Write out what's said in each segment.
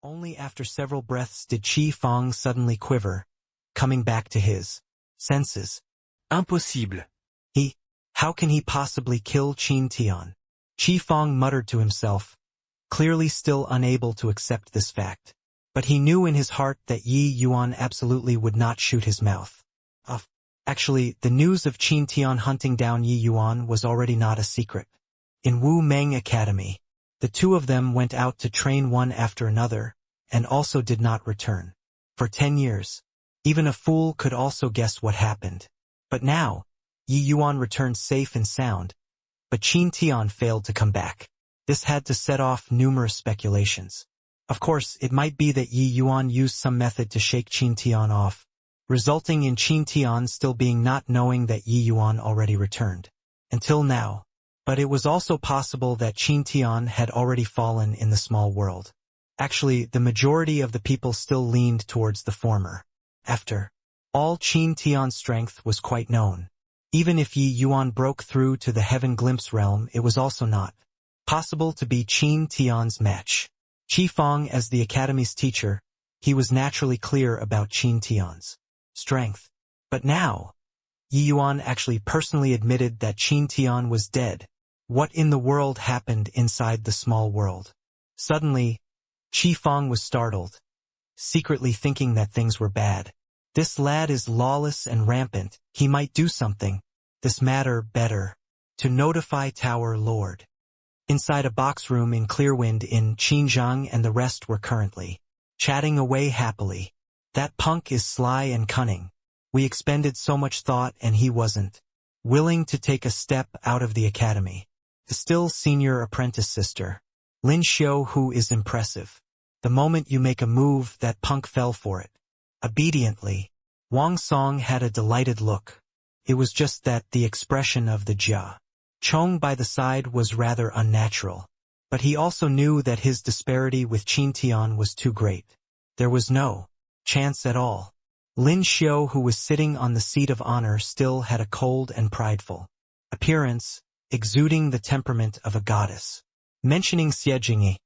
Only after several breaths did Qi Fong suddenly quiver, coming back to his senses. Impossible. How can he possibly kill Qin Tian? Qi Fong muttered to himself, clearly still unable to accept this fact. But he knew in his heart that Yi Yuan absolutely would not shoot his mouth off. Actually, the news of Qin Tian hunting down Yi Yuan was already not a secret. In Wu Meng Academy, the two of them went out to train one after another, and also did not return. For 10 years. Even a fool could also guess what happened. But now, Yi Yuan returned safe and sound, but Qin Tian failed to come back. This had to set off numerous speculations. Of course, it might be that Yi Yuan used some method to shake Qin Tian off, resulting in Qin Tian still being not knowing that Yi Yuan already returned. Until now. But it was also possible that Qin Tian had already fallen in the small world. Actually, the majority of the people still leaned towards the former. After all, Qin Tian's strength was quite known. Even if Yi Yuan broke through to the Heaven Glimpse realm, it was also not possible to be Qin Tian's match. Qi Fong, as the academy's teacher, he was naturally clear about Qin Tian's strength. But now, Yi Yuan actually personally admitted that Qin Tian was dead. What in the world happened inside the small world? Suddenly, Qi Fong was startled, secretly thinking that things were bad. This lad is lawless and rampant. He might do something. This matter better. To notify Tower Lord. Inside a box room in Clearwind in Xinjiang, and the rest were currently chatting away happily. That punk is sly and cunning. We expended so much thought and he wasn't willing to take a step out of the academy. The still senior apprentice sister, Lin Xiu, who is impressive. The moment you make a move, that punk fell for it. Obediently, Wang Song had a delighted look. It was just that the expression of the Jia Chong by the side was rather unnatural. But he also knew that his disparity with Qin Tian was too great. There was no chance at all. Lin Xiu, who was sitting on the seat of honor, still had a cold and prideful appearance, exuding the temperament of a goddess. Mentioning Xie Jingyi,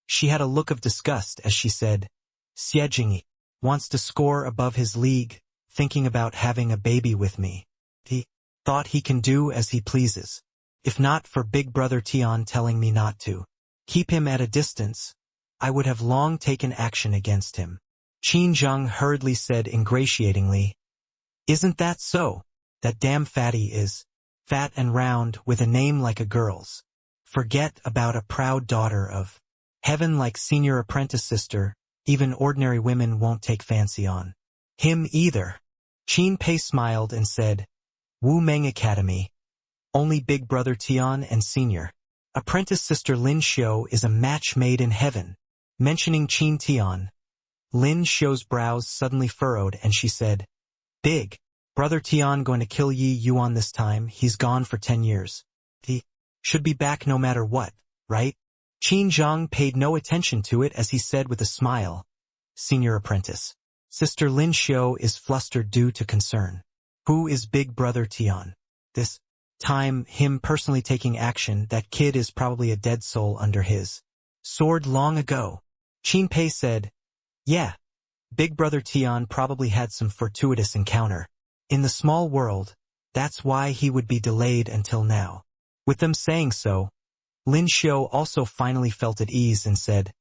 she had a look of disgust as she said, Xie Jingyi wants to score above his league, thinking about having a baby with me. He thought he can do as he pleases. If not for Big Brother Tian telling me not to keep him at a distance, I would have long taken action against him. Qin Zheng hurriedly said ingratiatingly, Isn't that so? That damn fatty is fat and round with a name like a girl's. Forget about a proud daughter of heaven like senior apprentice sister. Even ordinary women won't take fancy on him either. Qin Pei smiled and said, Wu Meng Academy. Only Big Brother Tian and senior apprentice sister Lin Xiu is a match made in heaven. Mentioning Qin Tian, Lin Xiu's brows suddenly furrowed and she said, Big Brother Tian going to kill Yi Yuan this time? He's gone for 10 years. He should be back no matter what, right? Qin Zhang paid no attention to it as he said with a smile, Senior apprentice. Sister Lin Xiu is flustered due to concern. Who is Big Brother Tian? This time, him personally taking action, that kid is probably a dead soul under his sword long ago. Qin Pei said, Yeah, Big Brother Tian probably had some fortuitous encounter in the small world. That's why he would be delayed until now. With them saying so, Lin Xiu also finally felt at ease and said,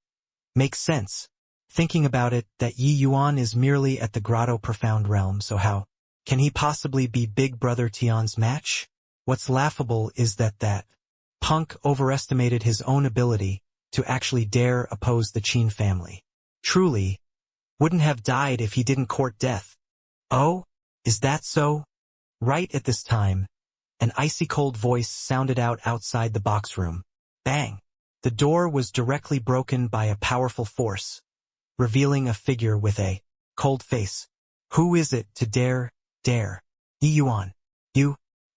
Makes sense. Thinking about it, that Yi Yuan is merely at the Grotto Profound realm, so how can he possibly be Big Brother Tian's match? What's laughable is that punk overestimated his own ability to actually dare oppose the Qin family. Truly, wouldn't have died if he didn't court death. Oh, is that so? Right at this time, an icy cold voice sounded out outside the box room. Bang! The door was directly broken by a powerful force, revealing a figure with a cold face. Who is it to dare? Yi Yuan.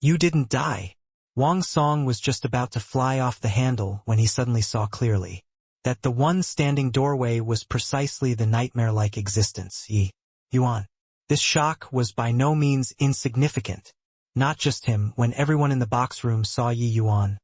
You didn't die. Wang Song was just about to fly off the handle when he suddenly saw clearly that the one standing doorway was precisely the nightmare-like existence, Yi Yuan. This shock was by no means insignificant. Not just him, when everyone in the box room saw Yi Yuan,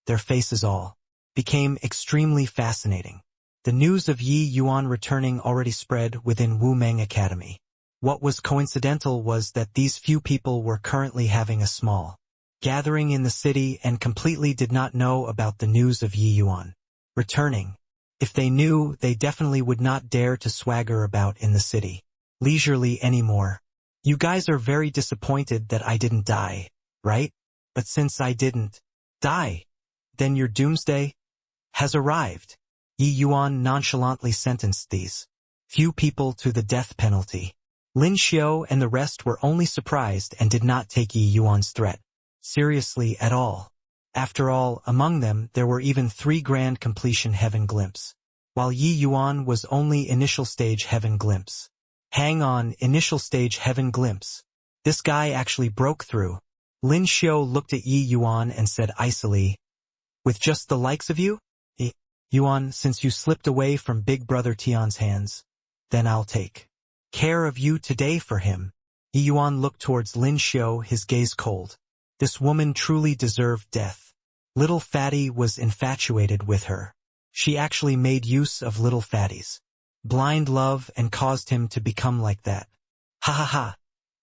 their faces all became extremely fascinating. The news of Yi Yuan returning already spread within Wu Meng Academy. What was coincidental was that these few people were currently having a small gathering in the city and completely did not know about the news of Yi Yuan returning. If they knew, they definitely would not dare to swagger about in the city leisurely anymore. You guys are very disappointed that I didn't die, right? But since I didn't die, then your doomsday has arrived. Yi Yuan nonchalantly sentenced these few people to the death penalty. Lin Xiao and the rest were only surprised and did not take Yi Yuan's threat seriously at all. After all, among them there were even 3 grand completion heaven glimpse, while Yi Yuan was only initial stage heaven glimpse. Hang on, initial stage heaven glimpse. This guy actually broke through. Lin Xiao looked at Yi Yuan and said icily, with just the likes of you? Yuan, since you slipped away from Big Brother Tian's hands, then I'll take care of you today for him. Yi Yuan looked towards Lin Xiao, his gaze cold. This woman truly deserved death. Little Fatty was infatuated with her. She actually made use of Little Fatty's blind love and caused him to become like that. Ha ha ha.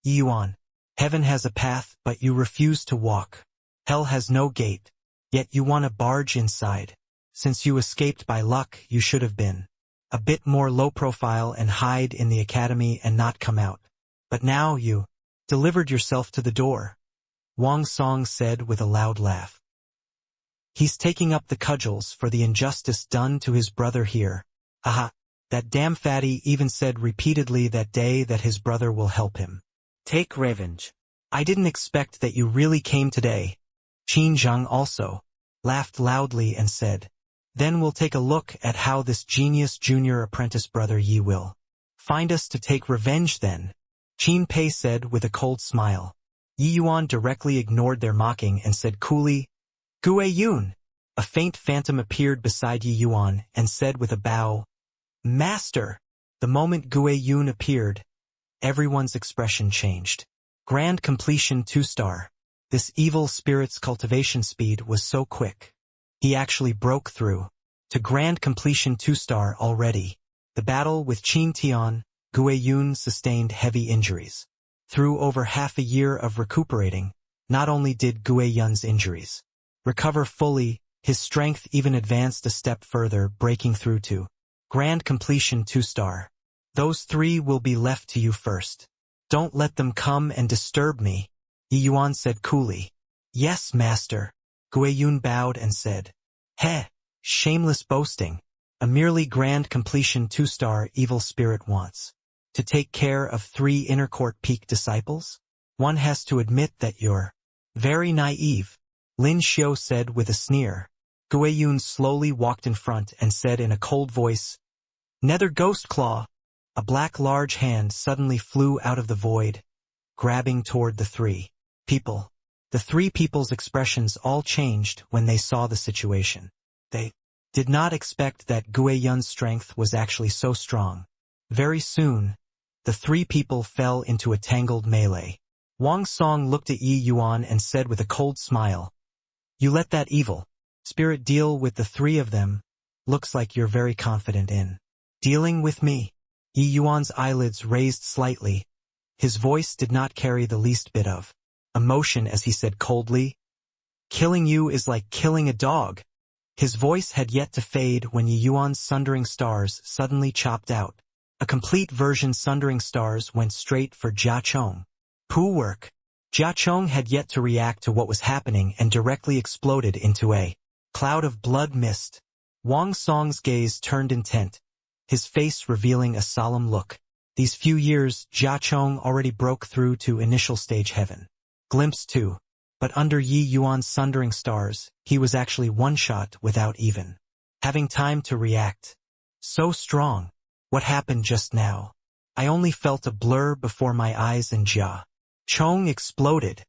Yi Yuan, heaven has a path, but you refuse to walk. Hell has no gate, yet you want to barge inside. Since you escaped by luck, you should have been a bit more low profile and hide in the academy and not come out. But now you delivered yourself to the door. Wang Song said with a loud laugh. He's taking up the cudgels for the injustice done to his brother here. Aha, that damn fatty even said repeatedly that day that his brother will help him take revenge. I didn't expect that you really came today. Qin Zhang also laughed loudly and said, then we'll take a look at how this genius junior apprentice brother Yi will find us to take revenge then. Qin Pei said with a cold smile. Yi Yuan directly ignored their mocking and said coolly, Gue Yun. A faint phantom appeared beside Yi Yuan and said with a bow, Master. The moment Gue Yun appeared, everyone's expression changed. Grand completion 2-star. This evil spirit's cultivation speed was so quick. He actually broke through to grand completion 2-star already. The battle with Qin Tian, Gue Yun sustained heavy injuries. Through over half a year of recuperating, not only did Gue Yun's injuries recover fully, his strength even advanced a step further, breaking through to grand completion 2-star. Those 3 will be left to you first. Don't let them come and disturb me, Yi Yuan said coolly. Yes, master. Gue Yun bowed and said, Heh, shameless boasting. A merely grand completion 2-star evil spirit wants to take care of 3 inner court peak disciples? One has to admit that you're very naive, Lin Xiao said with a sneer. Gue Yun slowly walked in front and said in a cold voice, Nether Ghost Claw. A black large hand suddenly flew out of the void, grabbing toward the 3 people. The 3 people's expressions all changed when they saw the situation. They did not expect that Gue Yun's strength was actually so strong. Very soon, the 3 people fell into a tangled melee. Wang Song looked at Yi Yuan and said with a cold smile, You let that evil spirit deal with the 3 of them. Looks like you're very confident in dealing with me. Yi Yuan's eyelids raised slightly. His voice did not carry the least bit of emotion as he said coldly, Killing you is like killing a dog. His voice had yet to fade when Yi Yuan's sundering stars suddenly chopped out. A complete version sundering stars went straight for Jia Chong. Poo work. Jia Chong had yet to react to what was happening and directly exploded into a cloud of blood mist. Wang Song's gaze turned intent, his face revealing a solemn look. These few years, Jia Chong already broke through to initial stage heaven glimpse 2. But under Yi Yuan's sundering stars, he was actually one-shot without even having time to react. So strong. What happened just now? I only felt a blur before my eyes and Jia Chong exploded.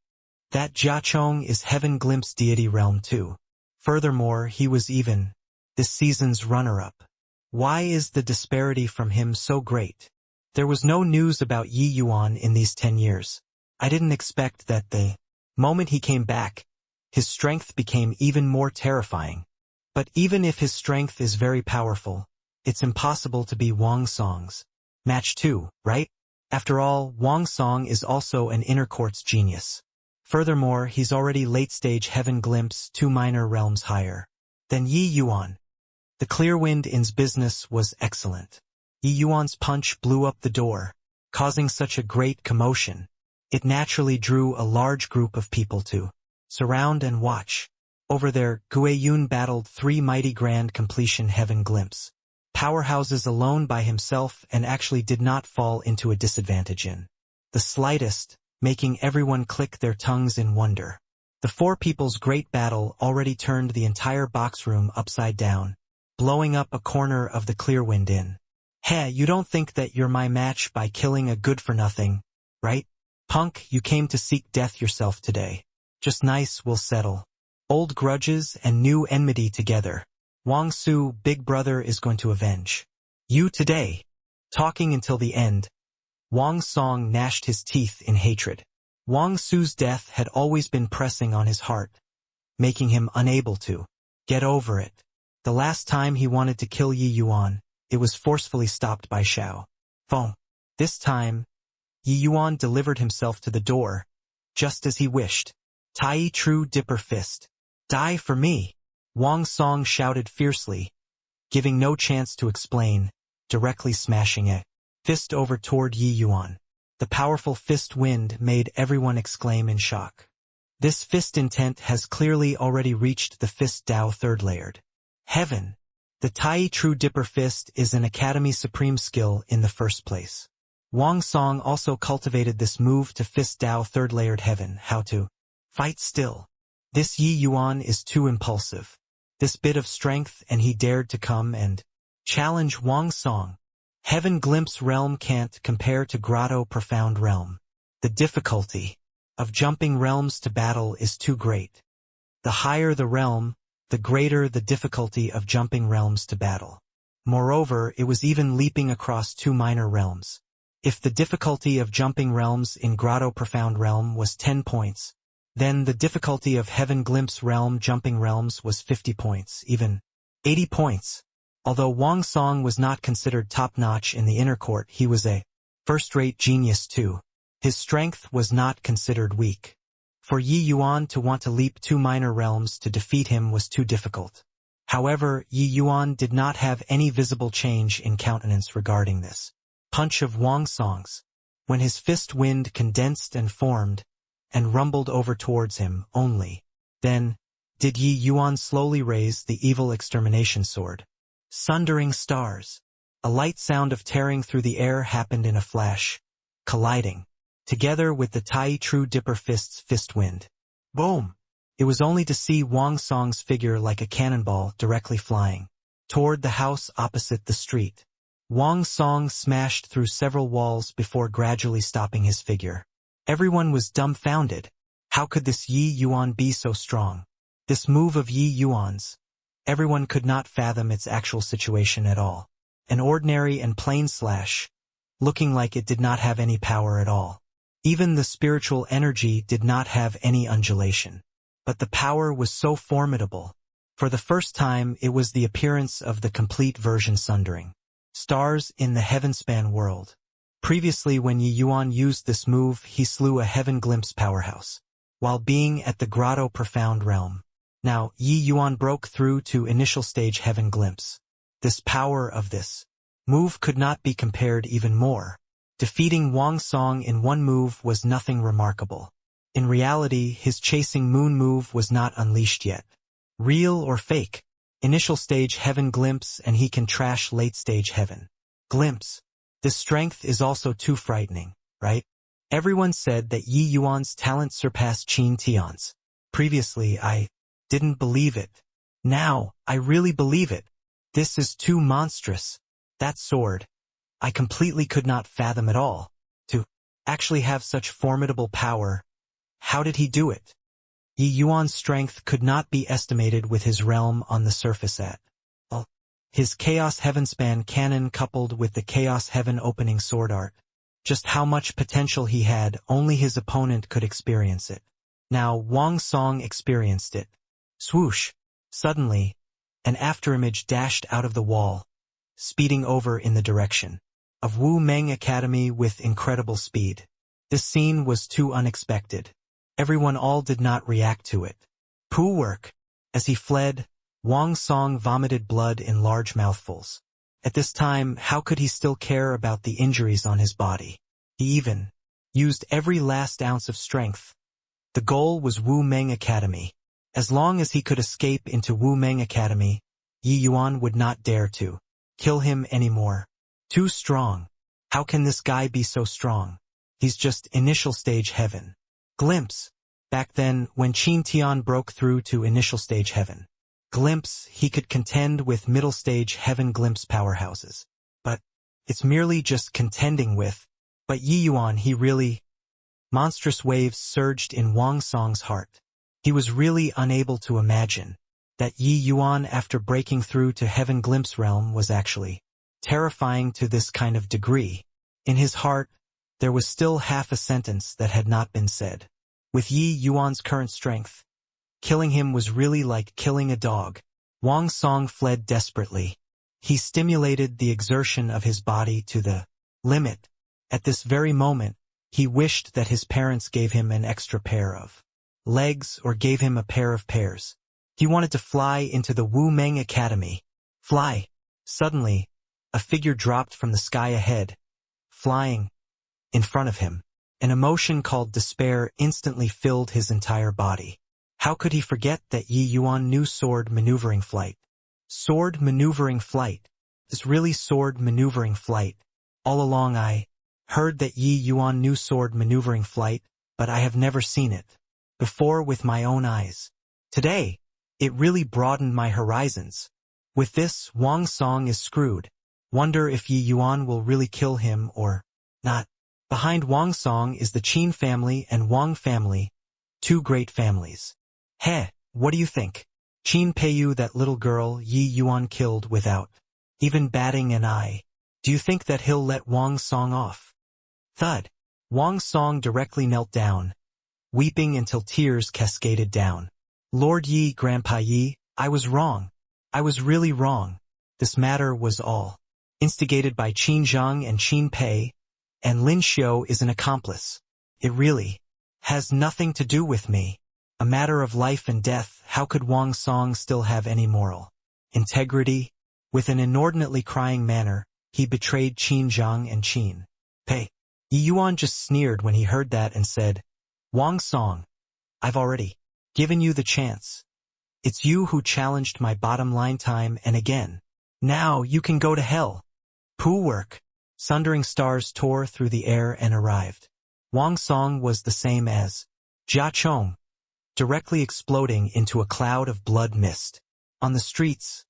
That Jia Chong is Heaven Glimpse Deity Realm too. Furthermore, he was even this season's runner-up. Why is the disparity from him so great? There was no news about Yi Yuan in these 10 years. I didn't expect that the moment he came back, his strength became even more terrifying. But even if his strength is very powerful, It's impossible to be Wang Song's match too, right? After all, Wang Song is also an inner court's genius. Furthermore, he's already late-stage heaven glimpse 2 minor realms higher than Yi Yuan. The clear wind in's business was excellent. Yi Yuan's punch blew up the door, causing such a great commotion. It naturally drew a large group of people to surround and watch. Over there, Guiyun battled 3 mighty grand completion heaven glimpse powerhouses alone by himself and actually did not fall into a disadvantage in the slightest, making everyone click their tongues in wonder. The 4 people's great battle already turned the entire box room upside down, blowing up a corner of the clear wind in. Hey, you don't think that you're my match by killing a good-for-nothing, right? Punk, you came to seek death yourself today. Just nice, we'll settle old grudges and new enmity together. Wang Su, big brother, is going to avenge you today. Talking until the end, Wang Song gnashed his teeth in hatred. Wang Su's death had always been pressing on his heart, making him unable to get over it. The last time he wanted to kill Yi Yuan, it was forcefully stopped by Xiao Feng. This time, Yi Yuan delivered himself to the door, just as he wished. Tai True Dipper Fist. Die for me! Wang Song shouted fiercely, giving no chance to explain, directly smashing a fist over toward Yi Yuan. The powerful fist wind made everyone exclaim in shock. This fist intent has clearly already reached the fist Dao third layered heaven. The Tai True Dipper Fist is an Academy Supreme skill in the first place. Wang Song also cultivated this move to fist Dao third layered heaven. How to fight still. This Yi Yuan is too impulsive. This bit of strength, and he dared to come and challenge Wang Song. Heaven Glimpse Realm can't compare to Grotto Profound Realm. The difficulty of jumping realms to battle is too great. The higher the realm, the greater the difficulty of jumping realms to battle. Moreover, it was even leaping across 2 minor realms. If the difficulty of jumping realms in Grotto Profound Realm was 10 points, then the difficulty of Heaven Glimpse Realm jumping realms was 50 points, even 80 points. Although Wang Song was not considered top-notch in the inner court, he was a first-rate genius too. His strength was not considered weak. For Yi Yuan to want to leap 2 minor realms to defeat him was too difficult. However, Yi Yuan did not have any visible change in countenance regarding this punch of Wang Song's. When his fist wind condensed and formed, and rumbled over towards him, only then did Yi Yuan slowly raise the evil extermination sword. Sundering stars. A light sound of tearing through the air happened in a flash, colliding together with the Tai True Dipper Fist's fist wind. Boom! It was only to see Wang Song's figure like a cannonball directly flying toward the house opposite the street. Wang Song smashed through several walls before gradually stopping his figure. Everyone was dumbfounded. How could this Yi Yuan be so strong? This move of Yi Yuan's. Everyone could not fathom its actual situation at all. An ordinary and plain slash, looking like it did not have any power at all. Even the spiritual energy did not have any undulation. But the power was so formidable. For the first time, it was the appearance of the complete version sundering stars in the heavenspan world. Previously, when Yi Yuan used this move, he slew a Heaven Glimpse powerhouse, while being at the Grotto Profound Realm. Now, Yi Yuan broke through to initial stage Heaven Glimpse. This power of this move could not be compared even more. Defeating Wang Song in one move was nothing remarkable. In reality, his chasing moon move was not unleashed yet. Real or fake? Initial stage Heaven Glimpse, and he can trash late stage Heaven Glimpse. This strength is also too frightening, right? Everyone said that Yi Yuan's talent surpassed Qin Tian's. Previously, I didn't believe it. Now, I really believe it. This is too monstrous. That sword, I completely could not fathom at all. To actually have such formidable power, how did he do it? Yi Yuan's strength could not be estimated with his realm on the surface at all. His Chaos Heavenspan cannon coupled with the Chaos Heaven opening sword art. Just how much potential he had, only his opponent could experience it. Now Wang Song experienced it. Swoosh! Suddenly, an afterimage dashed out of the wall, speeding over in the direction of Wu Meng Academy with incredible speed. This scene was too unexpected. Everyone all did not react to it. Poo work. As he fled, Wang Song vomited blood in large mouthfuls. At this time, how could he still care about the injuries on his body? He even used every last ounce of strength. The goal was Wu Meng Academy. As long as he could escape into Wu Meng Academy, Yi Yuan would not dare to kill him anymore. Too strong. How can this guy be so strong? He's just initial stage heaven. Glimpse. Back then, when Qin Tian broke through to initial stage heaven. Glimpse, he could contend with middle stage heaven glimpse powerhouses. But it's merely just contending with. But Yi Yuan, he really... Monstrous waves surged in Wang Song's heart. He was really unable to imagine that Yi Yuan, after breaking through to heaven glimpse realm, was actually terrifying to this kind of degree. In his heart, there was still half a sentence that had not been said. With Yi Yuan's current strength, killing him was really like killing a dog. Wang Song fled desperately. He stimulated the exertion of his body to the limit. At this very moment, he wished that his parents gave him an extra pair of legs or gave him a pair of pears. He wanted to fly into the Wu Meng Academy. Fly. Suddenly, a figure dropped from the sky ahead, flying in front of him. An emotion called despair instantly filled his entire body. How could he forget that Yi Yuan knew sword maneuvering flight? Sword maneuvering flight. This really sword maneuvering flight. All along I heard that Yi Yuan knew sword maneuvering flight, but I have never seen it before with my own eyes. Today, it really broadened my horizons. With this, Wang Song is screwed. Wonder if Yi Yuan will really kill him or not. Behind Wang Song is the Qin family and Wang family, two great families. Heh, what do you think? Qin Peiyu, that little girl Yi Yuan killed without even batting an eye. Do you think that he'll let Wang Song off? Thud. Wang Song directly knelt down, weeping until tears cascaded down. Lord Yi, Grandpa Yi, I was wrong. I was really wrong. This matter was all instigated by Qin Zhang and Qin Pei, and Lin Xiu is an accomplice. It really has nothing to do with me. A matter of life and death. How could Wang Song still have any moral integrity? With an inordinately crying manner, he betrayed Qin Zhang and Qin Pei. Yi Yuan just sneered when he heard that and said, Wang Song, I've already given you the chance. It's you who challenged my bottom line time and again. Now you can go to hell. Poo work. Sundering stars tore through the air and arrived. Wang Song was the same as Jia Chong, directly exploding into a cloud of blood mist. On the streets,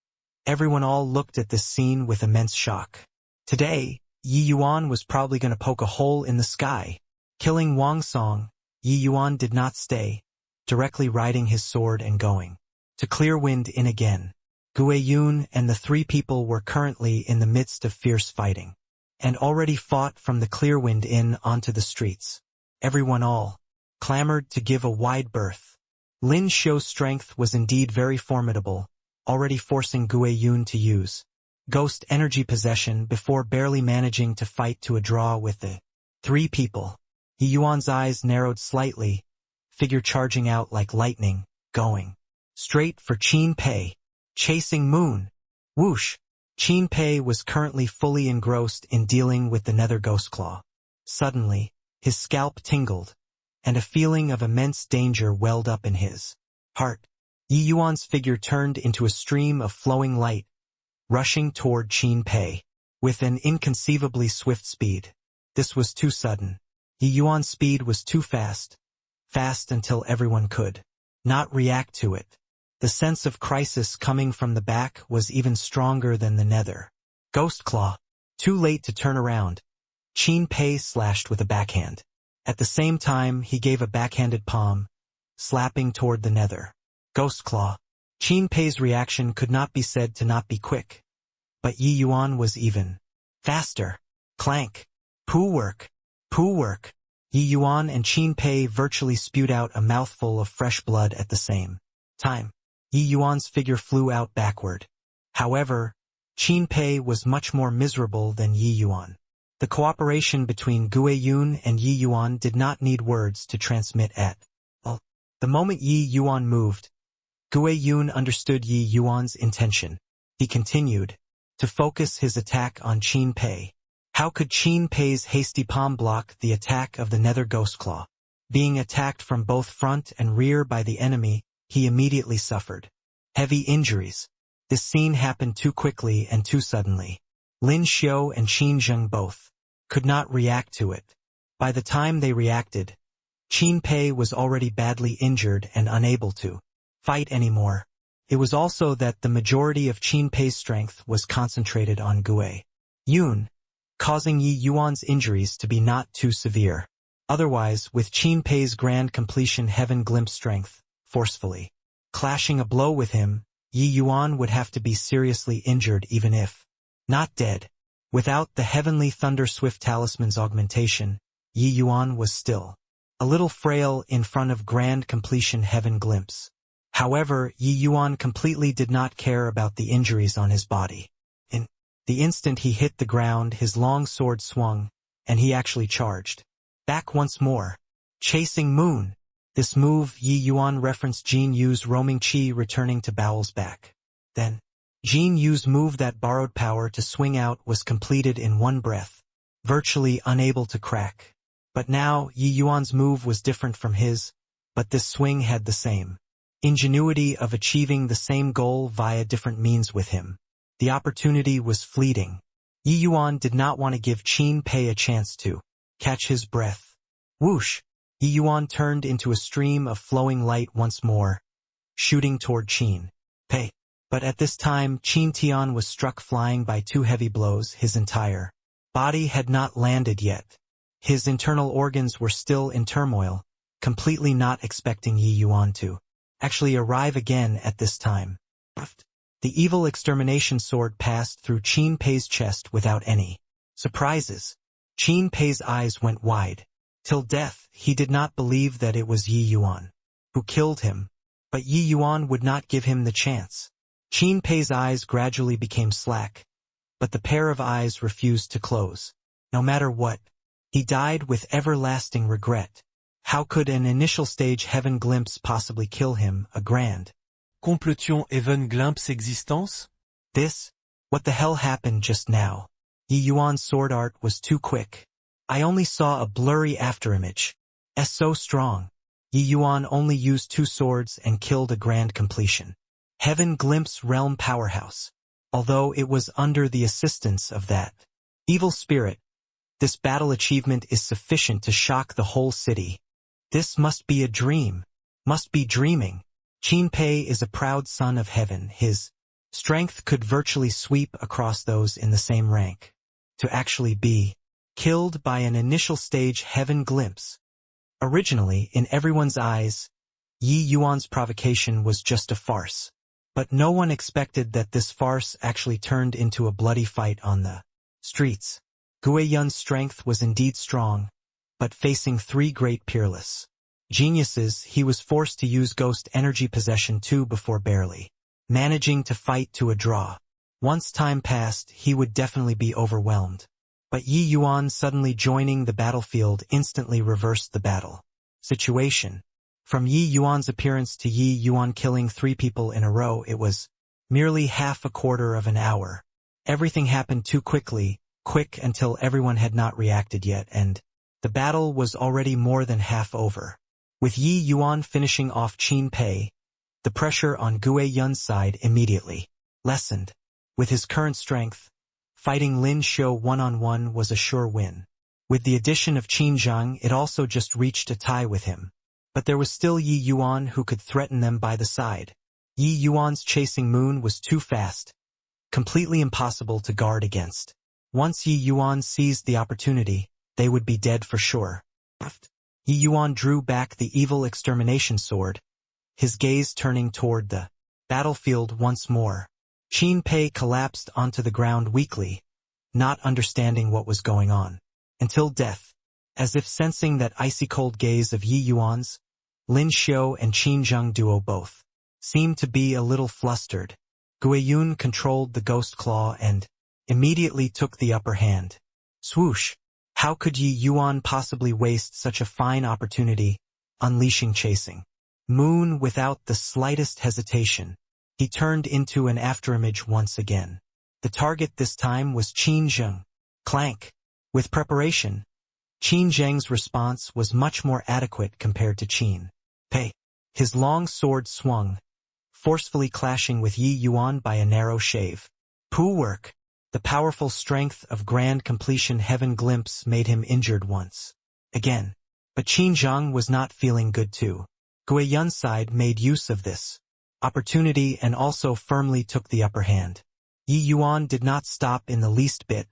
everyone all looked at this scene with immense shock. Today, Yi Yuan was probably going to poke a hole in the sky. Killing Wang Song, Yi Yuan did not stay, directly riding his sword and going to clear wind in again. Gue Yun and the three people were currently in the midst of fierce fighting, and already fought from the clear wind in onto the streets. Everyone all clamored to give a wide berth. Lin Xiu's strength was indeed very formidable, already forcing Gue Yun to use ghost energy possession before barely managing to fight to a draw with the three people. Yi Yuan's eyes narrowed slightly, figure charging out like lightning, going straight for Qin Pei. Chasing moon. Whoosh. Qin Pei was currently fully engrossed in dealing with the nether ghost claw. Suddenly, his scalp tingled, and a feeling of immense danger welled up in his heart. Yi Yuan's figure turned into a stream of flowing light, rushing toward Qin Pei with an inconceivably swift speed. This was too sudden. Yi Yuan's speed was too fast. Fast until everyone could not react to it. The sense of crisis coming from the back was even stronger than the nether ghost claw. Too late to turn around. Qin Pei slashed with a backhand. At the same time, he gave a backhanded palm, slapping toward the nether ghost claw. Qin Pei's reaction could not be said to not be quick, but Yi Yuan was even faster. Clank. Poo work. Poo work. Yi Yuan and Qin Pei virtually spewed out a mouthful of fresh blood at the same time. Yi Yuan's figure flew out backward. However, Qin Pei was much more miserable than Yi Yuan. The cooperation between Gue Yun and Yi Yuan did not need words to transmit at all. The moment Yi Yuan moved, Gue Yun understood Yi Yuan's intention. He continued to focus his attack on Qin Pei. How could Qin Pei's hasty palm block the attack of the Nether Ghostclaw? Being attacked from both front and rear by the enemy, he immediately suffered heavy injuries. This scene happened too quickly and too suddenly. Lin Xiu and Qin Zheng both could not react to it. By the time they reacted, Qin Pei was already badly injured and unable to fight anymore. It was also that the majority of Qin Pei's strength was concentrated on Gue Yun, causing Yi Yuan's injuries to be not too severe. Otherwise, with Qin Pei's grand completion heaven glimpse strength, forcefully clashing a blow with him, Yi Yuan would have to be seriously injured even if not dead. Without the heavenly thunder swift talisman's augmentation, Yi Yuan was still a little frail in front of grand completion heaven glimpse. However, Yi Yuan completely did not care about the injuries on his body. In the instant he hit the ground, his long sword swung, and he actually charged back once more, chasing Moon. This move Yi Yuan referenced Jin Yu's roaming chi returning to Bowl's back. Then, Jin Yu's move that borrowed power to swing out was completed in one breath, virtually unable to crack. But now, Yi Yuan's move was different from his, but this swing had the same ingenuity of achieving the same goal via different means with him. The opportunity was fleeting. Yi Yuan did not want to give Qin Pei a chance to catch his breath. Whoosh! Yi Yuan turned into a stream of flowing light once more, shooting toward Qin Pei. But at this time, Qin Tian was struck flying by two heavy blows. His entire body had not landed yet. His internal organs were still in turmoil, completely not expecting Yi Yuan to actually arrive again at this time. The evil extermination sword passed through Qin Pei's chest without any surprises. Qin Pei's eyes went wide. Till death, he did not believe that it was Yi Yuan who killed him, but Yi Yuan would not give him the chance. Qin Pei's eyes gradually became slack, but the pair of eyes refused to close. No matter what, he died with everlasting regret. How could an initial stage heaven glimpse possibly kill him, a grand completion heaven glimpse existence? This? What the hell happened just now? Yi Yuan's sword art was too quick. I only saw a blurry afterimage. So strong. Yi Yuan only used two swords and killed a grand completion heaven glimpse realm powerhouse. Although it was under the assistance of that evil spirit, this battle achievement is sufficient to shock the whole city. This must be a dream. Must be dreaming. Qin Pei is a proud son of heaven. His strength could virtually sweep across those in the same rank. To actually be killed by an initial stage heaven glimpse. Originally, in everyone's eyes, Yi Yuan's provocation was just a farce. But no one expected that this farce actually turned into a bloody fight on the streets. Gue Yun's strength was indeed strong, but facing three great peerless geniuses, he was forced to use ghost energy possession too before barely managing to fight to a draw. Once time passed, he would definitely be overwhelmed. But Yi Yuan suddenly joining the battlefield instantly reversed the battle situation. From Yi Yuan's appearance to Yi Yuan killing three people in a row, it was merely half a quarter of an hour. Everything happened too quickly, quick until everyone had not reacted yet, and the battle was already more than half over. With Yi Yuan finishing off Qin Pei, the pressure on Gue Yun's side immediately lessened. With his current strength, fighting Lin Xiu one-on-one was a sure win. With the addition of Qin Zheng, it also just reached a tie with him. But there was still Yi Yuan who could threaten them by the side. Yi Yuan's chasing moon was too fast, completely impossible to guard against. Once Yi Yuan seized the opportunity, they would be dead for sure. Yi Yuan drew back the evil extermination sword, his gaze turning toward the battlefield once more. Qin Pei collapsed onto the ground weakly, not understanding what was going on. Until death, as if sensing that icy-cold gaze of Yi Yuan's, Lin Xiu and Qin Zheng duo both seemed to be a little flustered. Guiyun controlled the ghost claw and immediately took the upper hand. Swoosh! How could Yi Yuan possibly waste such a fine opportunity, unleashing chasing moon without the slightest hesitation? He turned into an afterimage once again. The target this time was Qin Zheng. Clank! With preparation, Qin Zheng's response was much more adequate compared to Qin Pei. His long sword swung, forcefully clashing with Yi Yuan by a narrow shave. Poo work! The powerful strength of grand completion heaven glimpse made him injured once again. But Qin Zheng was not feeling good too. Guiyun's side made use of this opportunity and also firmly took the upper hand. Yi Yuan did not stop in the least bit,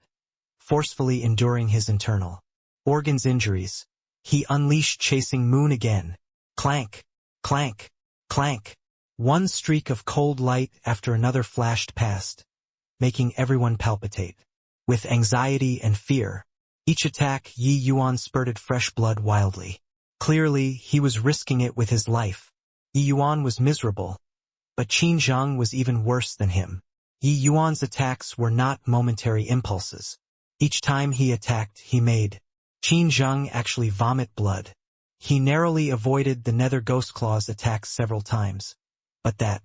forcefully enduring his internal organs injuries. He unleashed chasing moon again. Clank! Clank! Clank! One streak of cold light after another flashed past, making everyone palpitate with anxiety and fear. Each attack, Yi Yuan spurted fresh blood wildly. Clearly, he was risking it with his life. Yi Yuan was miserable, but Qin Zheng was even worse than him. Yi Yuan's attacks were not momentary impulses. Each time he attacked, he made Qin Zheng actually vomit blood. He narrowly avoided the Nether Ghost Claw's attacks several times, but that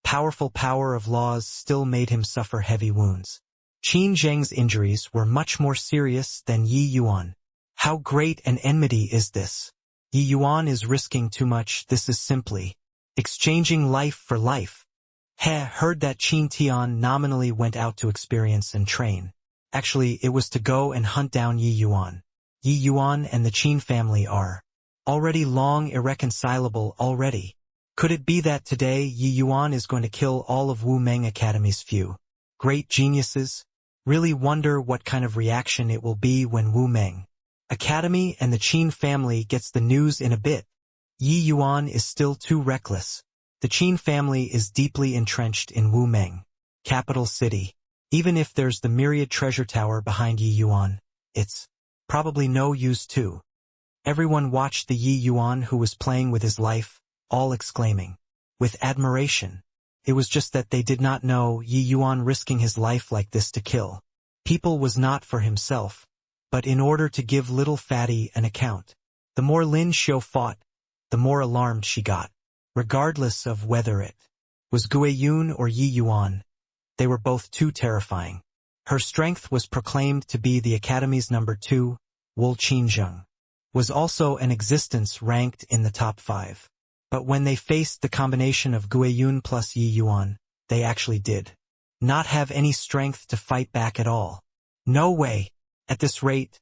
powerful power of laws still made him suffer heavy wounds. Qin Zheng's injuries were much more serious than Yi Yuan. How great an enmity is this? Yi Yuan is risking too much. This is simply exchanging life for life. Heard that Qin Tian nominally went out to experience and train. Actually, it was to go and hunt down Yi Yuan. Yi Yuan and the Qin family are already long irreconcilable already. Could it be that today Yi Yuan is going to kill all of Wu Meng Academy's few great geniuses? Really wonder what kind of reaction it will be when Wu Meng Academy and the Qin family gets the news in a bit. Yi Yuan is still too reckless. The Qin family is deeply entrenched in Wu Meng, capital city. Even if there's the myriad treasure tower behind Yi Yuan, it's probably no use too. Everyone watched the Yi Yuan who was playing with his life, all exclaiming with admiration. It was just that they did not know Yi Yuan risking his life like this to kill people was not for himself, but in order to give little fatty an account. The more Lin Xiu fought, the more alarmed she got. Regardless of whether it was Guiyun or Yi Yuan, they were both too terrifying. Her strength was proclaimed to be the Academy's number 2, Wu Qinzheng was also an existence ranked in the top 5. But when they faced the combination of Guiyun plus Yi Yuan, they actually did not have any strength to fight back at all. No way. At this rate,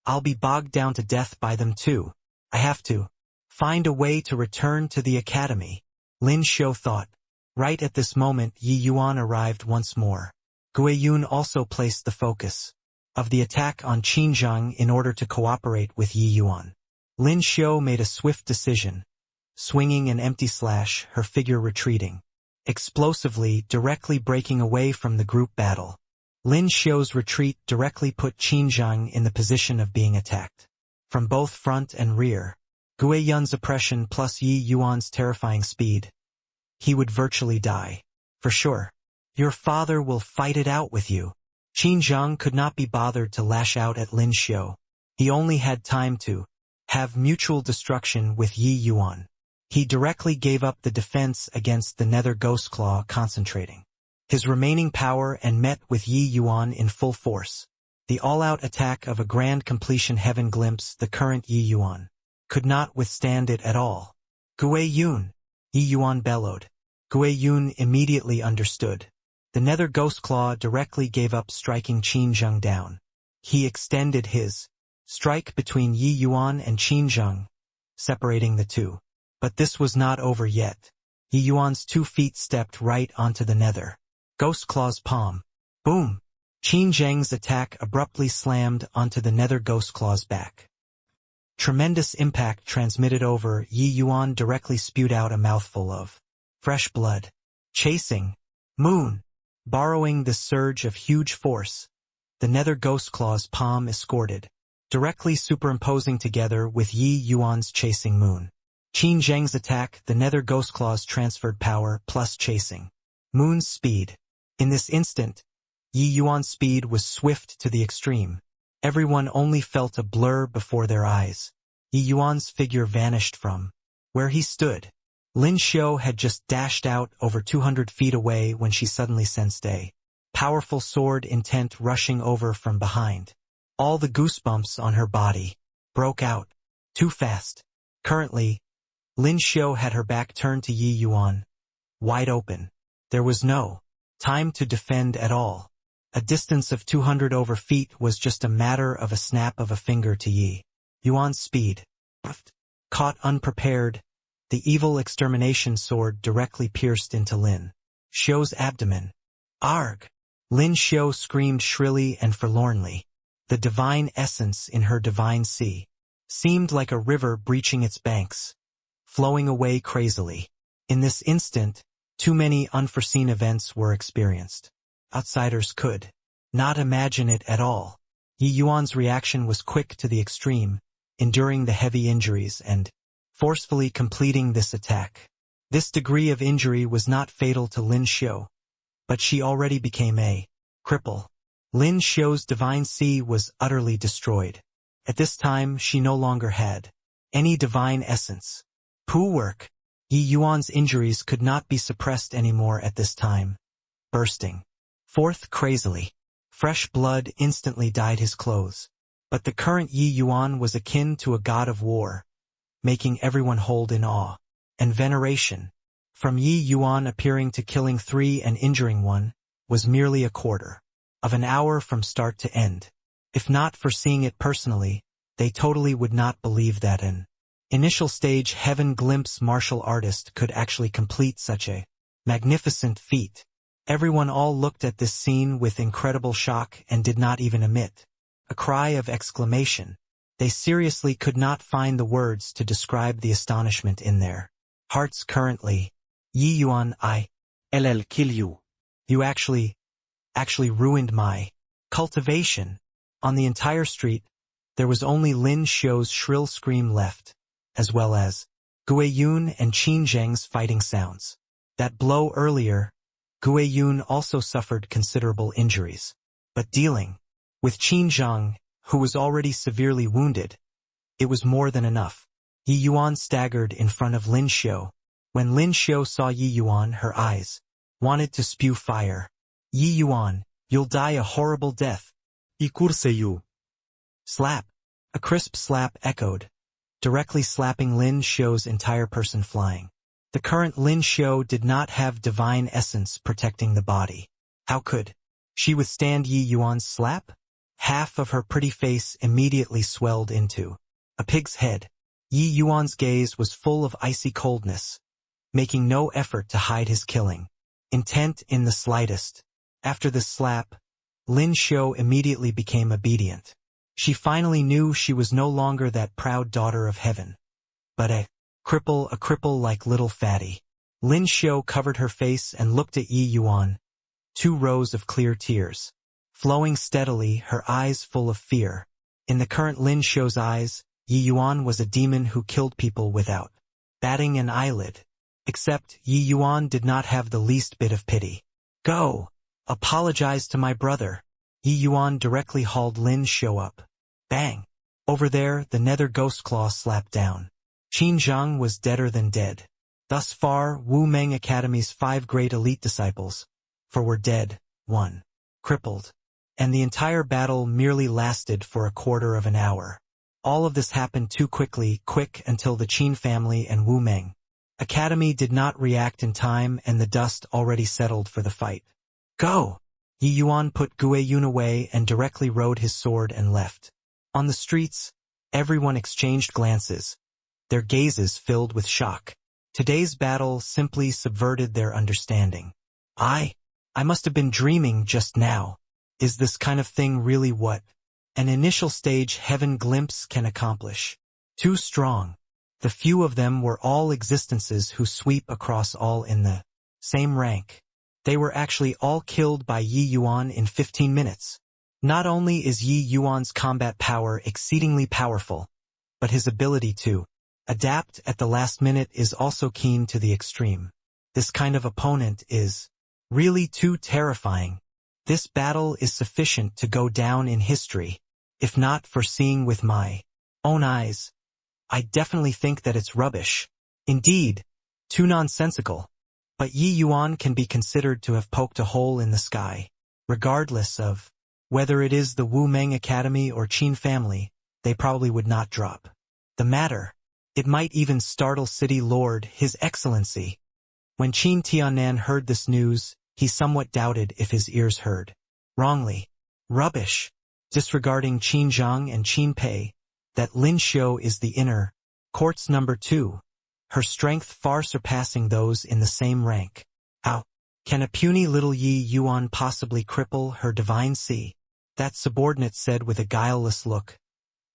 I'll be bogged down to death by them too. I have to find a way to return to the Academy, Lin Xiu thought. Right at this moment, Yi Yuan arrived once more. Guiyun also placed the focus of the attack on Qin Zheng in order to cooperate with Yi Yuan. Lin Xiu made a swift decision, swinging an empty slash, her figure retreating explosively, directly breaking away from the group battle. Lin Xiu's retreat directly put Qin Zheng in the position of being attacked from both front and rear. Guiyun's oppression plus Yi Yuan's terrifying speed. He would virtually die. For sure. Your father will fight it out with you. Qin Zheng could not be bothered to lash out at Lin Xiu. He only had time to have mutual destruction with Yi Yuan. He directly gave up the defense against the Nether Ghost Claw, concentrating his remaining power and met with Yi Yuan in full force. The all-out attack of a grand completion heaven glimpse, the current Yi Yuan could not withstand it at all. Guiyun! Yi Yuan bellowed. Guiyun immediately understood. The Nether Ghost Claw directly gave up striking Qin Zheng down. He extended his strike between Yi Yuan and Qin Zheng, separating the two. But this was not over yet. Yi Yuan's 2 feet stepped right onto the Nether Ghost Claw's palm. Boom! Qin Zheng's attack abruptly slammed onto the Nether Ghost Claw's back. Tremendous impact transmitted over. Yi Yuan directly spewed out a mouthful of fresh blood. Chasing moon. Borrowing the surge of huge force, the Nether Ghost Claw's palm escorted, directly superimposing together with Yi Yuan's chasing moon. Qin Zheng's attack, the Nether Ghost Claw's transferred power plus chasing Moon's speed. In this instant, Yi Yuan's speed was swift to the extreme. Everyone only felt a blur before their eyes. Yi Yuan's figure vanished from where he stood. Lin Xiu had just dashed out over 200 feet away when she suddenly sensed a powerful sword intent rushing over from behind. All the goosebumps on her body broke out too fast. Currently, Lin Xiu had her back turned to Yi Yuan, wide open. There was no time to defend at all. A distance of 200 over feet was just a matter of a snap of a finger to Yi Yuan's speed. Caught unprepared, the evil extermination sword directly pierced into Lin Xiu's abdomen. Arg! Lin Xiu screamed shrilly and forlornly. The divine essence in her divine sea seemed like a river breaching its banks, flowing away crazily. In this instant, too many unforeseen events were experienced. Outsiders could not imagine it at all. Yi Yuan's reaction was quick to the extreme, enduring the heavy injuries and forcefully completing this attack. This degree of injury was not fatal to Lin Xiu, but she already became a cripple. Lin Xiu's divine sea was utterly destroyed. At this time, she no longer had any divine essence. Poor work. Yi Yuan's injuries could not be suppressed anymore at this time, bursting forth crazily. Fresh blood instantly dyed his clothes. But the current Yi Yuan was akin to a god of war, making everyone hold in awe and veneration. From Yi Yuan appearing to killing 3 and injuring 1 was merely a quarter of an hour from start to end. If not for seeing it personally, they totally would not believe that an initial stage heaven glimpse martial artist could actually complete such a magnificent feat. Everyone all looked at this scene with incredible shock and did not even emit a cry of exclamation. They seriously could not find the words to describe the astonishment in their hearts currently. Yi Yuan, I'll kill you. You actually ruined my cultivation. On the entire street, there was only Lin Xiu's shrill scream left, as well as Gue Yun and Qin Zheng's fighting sounds. That blow earlier, Gue Yun also suffered considerable injuries. But dealing with Qin Zheng, who was already severely wounded, it was more than enough. Yi Yuan staggered in front of Lin Xiu. When Lin Xiu saw Yi Yuan, her eyes wanted to spew fire. Yi Yuan, you'll die a horrible death. You. Slap. A crisp slap echoed, directly slapping Lin Xiu's entire person flying. The current Lin Xiu did not have divine essence protecting the body. How could she withstand Yi Yuan's slap? Half of her pretty face immediately swelled into a pig's head. Yi Yuan's gaze was full of icy coldness, making no effort to hide his killing intent in the slightest. After this slap, Lin Xiu immediately became obedient. She finally knew she was no longer that proud daughter of heaven, but a cripple like little fatty. Lin Xiu covered her face and looked at Yi Yuan, 2 rows of clear tears flowing steadily, her eyes full of fear. In the current Lin Xiu's eyes, Yi Yuan was a demon who killed people without batting an eyelid. Except Yi Yuan did not have the least bit of pity. Go! Apologize to my brother. Yi Yuan directly hauled Lin Xiu up. Bang! Over there, the nether ghost claw slapped down. Qin Zheng was deader than dead. Thus far, Wu Meng Academy's 5 great elite disciples, 4 were dead, 1 crippled. And the entire battle merely lasted for a quarter of an hour. All of this happened too quick until the Qin family and Wu Meng Academy did not react in time and the dust already settled for the fight. Go! Yi Yuan put Gue Yun away and directly rode his sword and left. On the streets, everyone exchanged glances, their gazes filled with shock. Today's battle simply subverted their understanding. I must have been dreaming just now. Is this kind of thing really what an initial stage heaven glimpse can accomplish? Too strong. The few of them were all existences who sweep across all in the same rank. They were actually all killed by Yi Yuan in 15 minutes. Not only is Yi Yuan's combat power exceedingly powerful, but his ability to adapt at the last minute is also keen to the extreme. This kind of opponent is Really too terrifying. This battle is sufficient to go down in history, if not for seeing with my own eyes. I definitely think that it's rubbish. Indeed, too nonsensical. But Yi Yuan can be considered to have poked a hole in the sky. Regardless of whether it is the Wu Meng Academy or Qin family, they probably would not drop the matter. It might even startle City Lord, His Excellency. When Qin Tianan heard this news, he somewhat doubted if his ears heard wrongly. Rubbish. Disregarding Qin Zhang and Qin Pei, that Lin Xiu is the inner court's number 2. Her strength far surpassing those in the same rank. How can a puny little Yi Yuan possibly cripple her divine C? That subordinate said with a guileless look.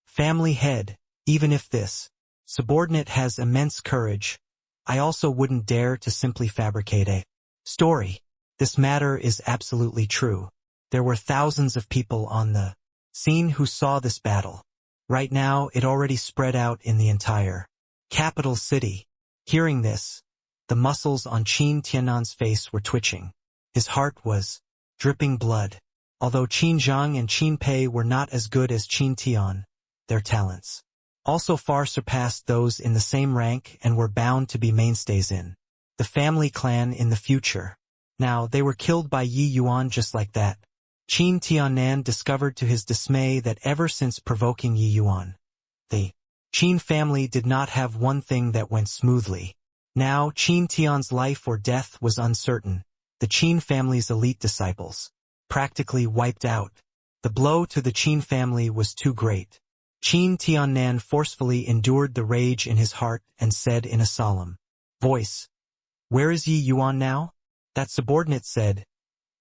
Family head, even if this subordinate has immense courage, I also wouldn't dare to simply fabricate a story. This matter is absolutely true. There were thousands of people on the scene who saw this battle. Right now, it already spread out in the entire capital city. Hearing this, the muscles on Qin Tianan's face were twitching. His heart was dripping blood. Although Qin Zhang and Qin Pei were not as good as Qin Tian, their talents also far surpassed those in the same rank and were bound to be mainstays in the family clan in the future. Now, they were killed by Yi Yuan just like that. Qin Tianan discovered to his dismay that ever since provoking Yi Yuan, the Qin family did not have one thing that went smoothly. Now, Qin Tian's life or death was uncertain. The Qin family's elite disciples practically wiped out. The blow to the Qin family was too great. Qin Tianan forcefully endured the rage in his heart and said in a solemn voice, "Where is Yi Yuan now?" That subordinate said,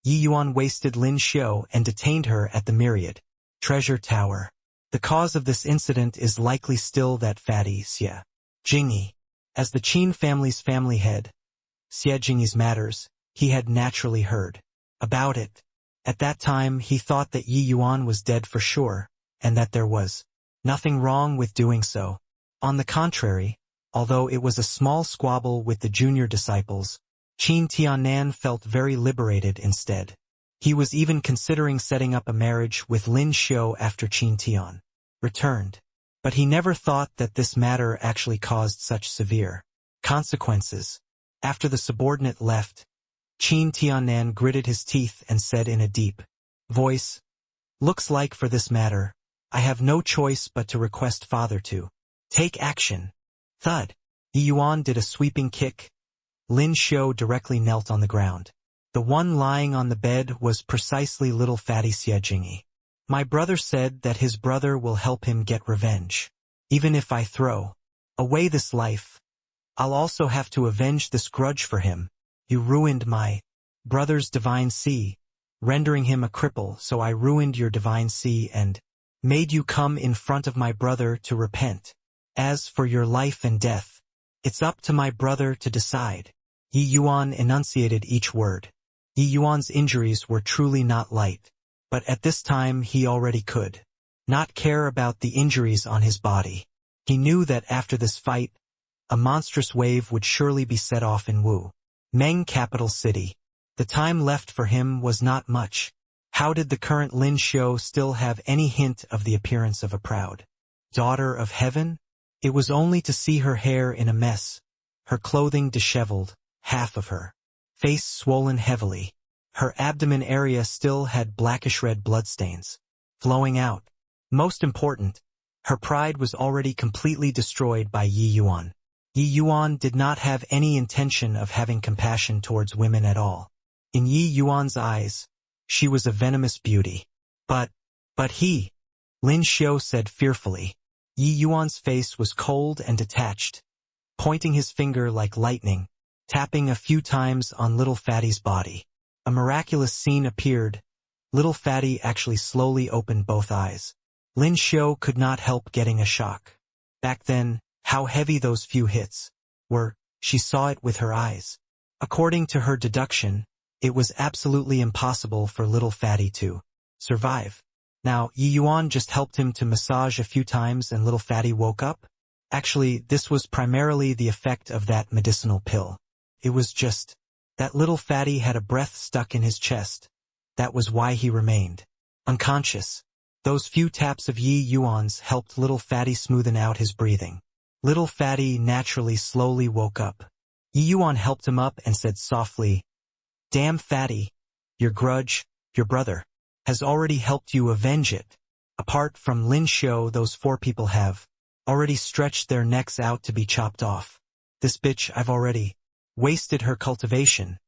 "Yi Yuan wasted Lin Xiu and detained her at the Myriad Treasure Tower. The cause of this incident is likely still that fatty Xie Jingyi." As the Qin family's family head, Xie Jingyi's matters, he had naturally heard about it. At that time, he thought that Yi Yuan was dead for sure, and that there was nothing wrong with doing so. On the contrary, although it was a small squabble with the junior disciples, Qin Tianan felt very liberated instead. He was even considering setting up a marriage with Lin Xiu after Qin Tian returned. But he never thought that this matter actually caused such severe consequences. After the subordinate left, Qin Tianan gritted his teeth and said in a deep voice, "Looks like for this matter, I have no choice but to request Father to take action." Thud. Yi Yuan did a sweeping kick. Lin Xiu directly knelt on the ground. The one lying on the bed was precisely little fatty Xie Jingyi. My brother said that his brother will help him get revenge. Even if I throw away this life, I'll also have to avenge this grudge for him. You ruined my brother's divine sea, rendering him a cripple, so I ruined your divine sea and made you come in front of my brother to repent. As for your life and death, it's up to my brother to decide. Yi Yuan enunciated each word. Yi Yuan's injuries were truly not light, but at this time he already could not care about the injuries on his body. He knew that after this fight, a monstrous wave would surely be set off in Wu Meng capital city. The time left for him was not much. How did the current Lin Xiu still have any hint of the appearance of a proud daughter of heaven? It was only to see her hair in a mess, her clothing disheveled, half of her face swollen heavily. Her abdomen area still had blackish-red bloodstains flowing out. Most important, her pride was already completely destroyed by Yi Yuan. Yi Yuan did not have any intention of having compassion towards women at all. In Yi Yuan's eyes, she was a venomous beauty. But he, Lin Xiu said fearfully. Yi Yuan's face was cold and detached, pointing his finger like lightning, tapping a few times on little Fatty's body. A miraculous scene appeared. Little Fatty actually slowly opened both eyes. Lin Xiu could not help getting a shock. Back then, how heavy those few hits were, she saw it with her eyes. According to her deduction, it was absolutely impossible for little Fatty to survive. Now, Yi Yuan just helped him to massage a few times and little Fatty woke up. Actually, this was primarily the effect of that medicinal pill. It was just That little fatty had a breath stuck in his chest. That was why he remained unconscious. Those few taps of Yi Yuan's helped little fatty smoothen out his breathing. Little fatty naturally slowly woke up. Yi Yuan helped him up and said softly, "Damn fatty, your grudge, your brother, has already helped you avenge it. Apart from Lin Xiu, those 4 people have already stretched their necks out to be chopped off. This bitch I've already wasted her cultivation,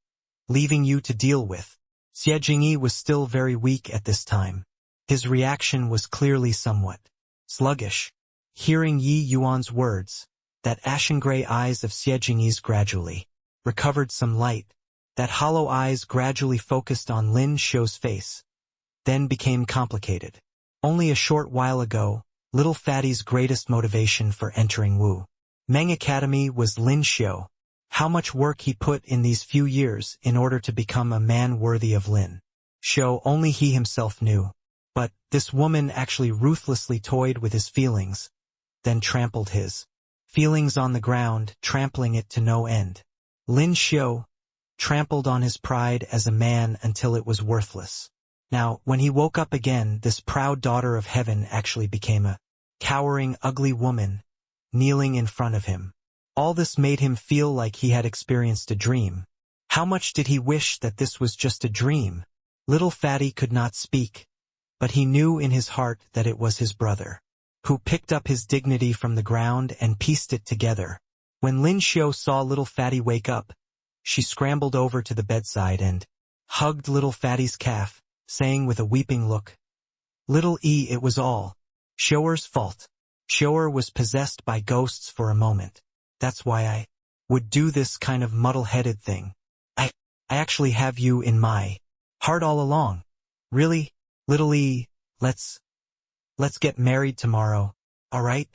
leaving you to deal with." Xie Jingyi was still very weak at this time. His reaction was clearly somewhat sluggish. Hearing Yi Yuan's words, that ashen-gray eyes of Xie Jingyi's gradually recovered some light. That hollow eyes gradually focused on Lin Xiu's face, then became complicated. Only a short while ago, little fatty's greatest motivation for entering Wu Meng Academy was Lin Xiu. How much work he put in these few years in order to become a man worthy of Lin Xiu only he himself knew. But this woman actually ruthlessly toyed with his feelings, then trampled his feelings on the ground, trampling it to no end. Lin Xiu trampled on his pride as a man until it was worthless. Now, when he woke up again, this proud daughter of heaven actually became a cowering, ugly woman, kneeling in front of him. All this made him feel like he had experienced a dream. How much did he wish that this was just a dream? Little fatty could not speak, but he knew in his heart that it was his brother, who picked up his dignity from the ground and pieced it together. When Lin Xiu saw little fatty wake up, she scrambled over to the bedside and hugged little fatty's calf, saying with a weeping look, "Little E, it was all Xiuer's fault. Xiuer was possessed by ghosts for a moment. That's why I would do this kind of muddle-headed thing. I actually have you in my heart all along. Really, little E, let's get married tomorrow, all right?"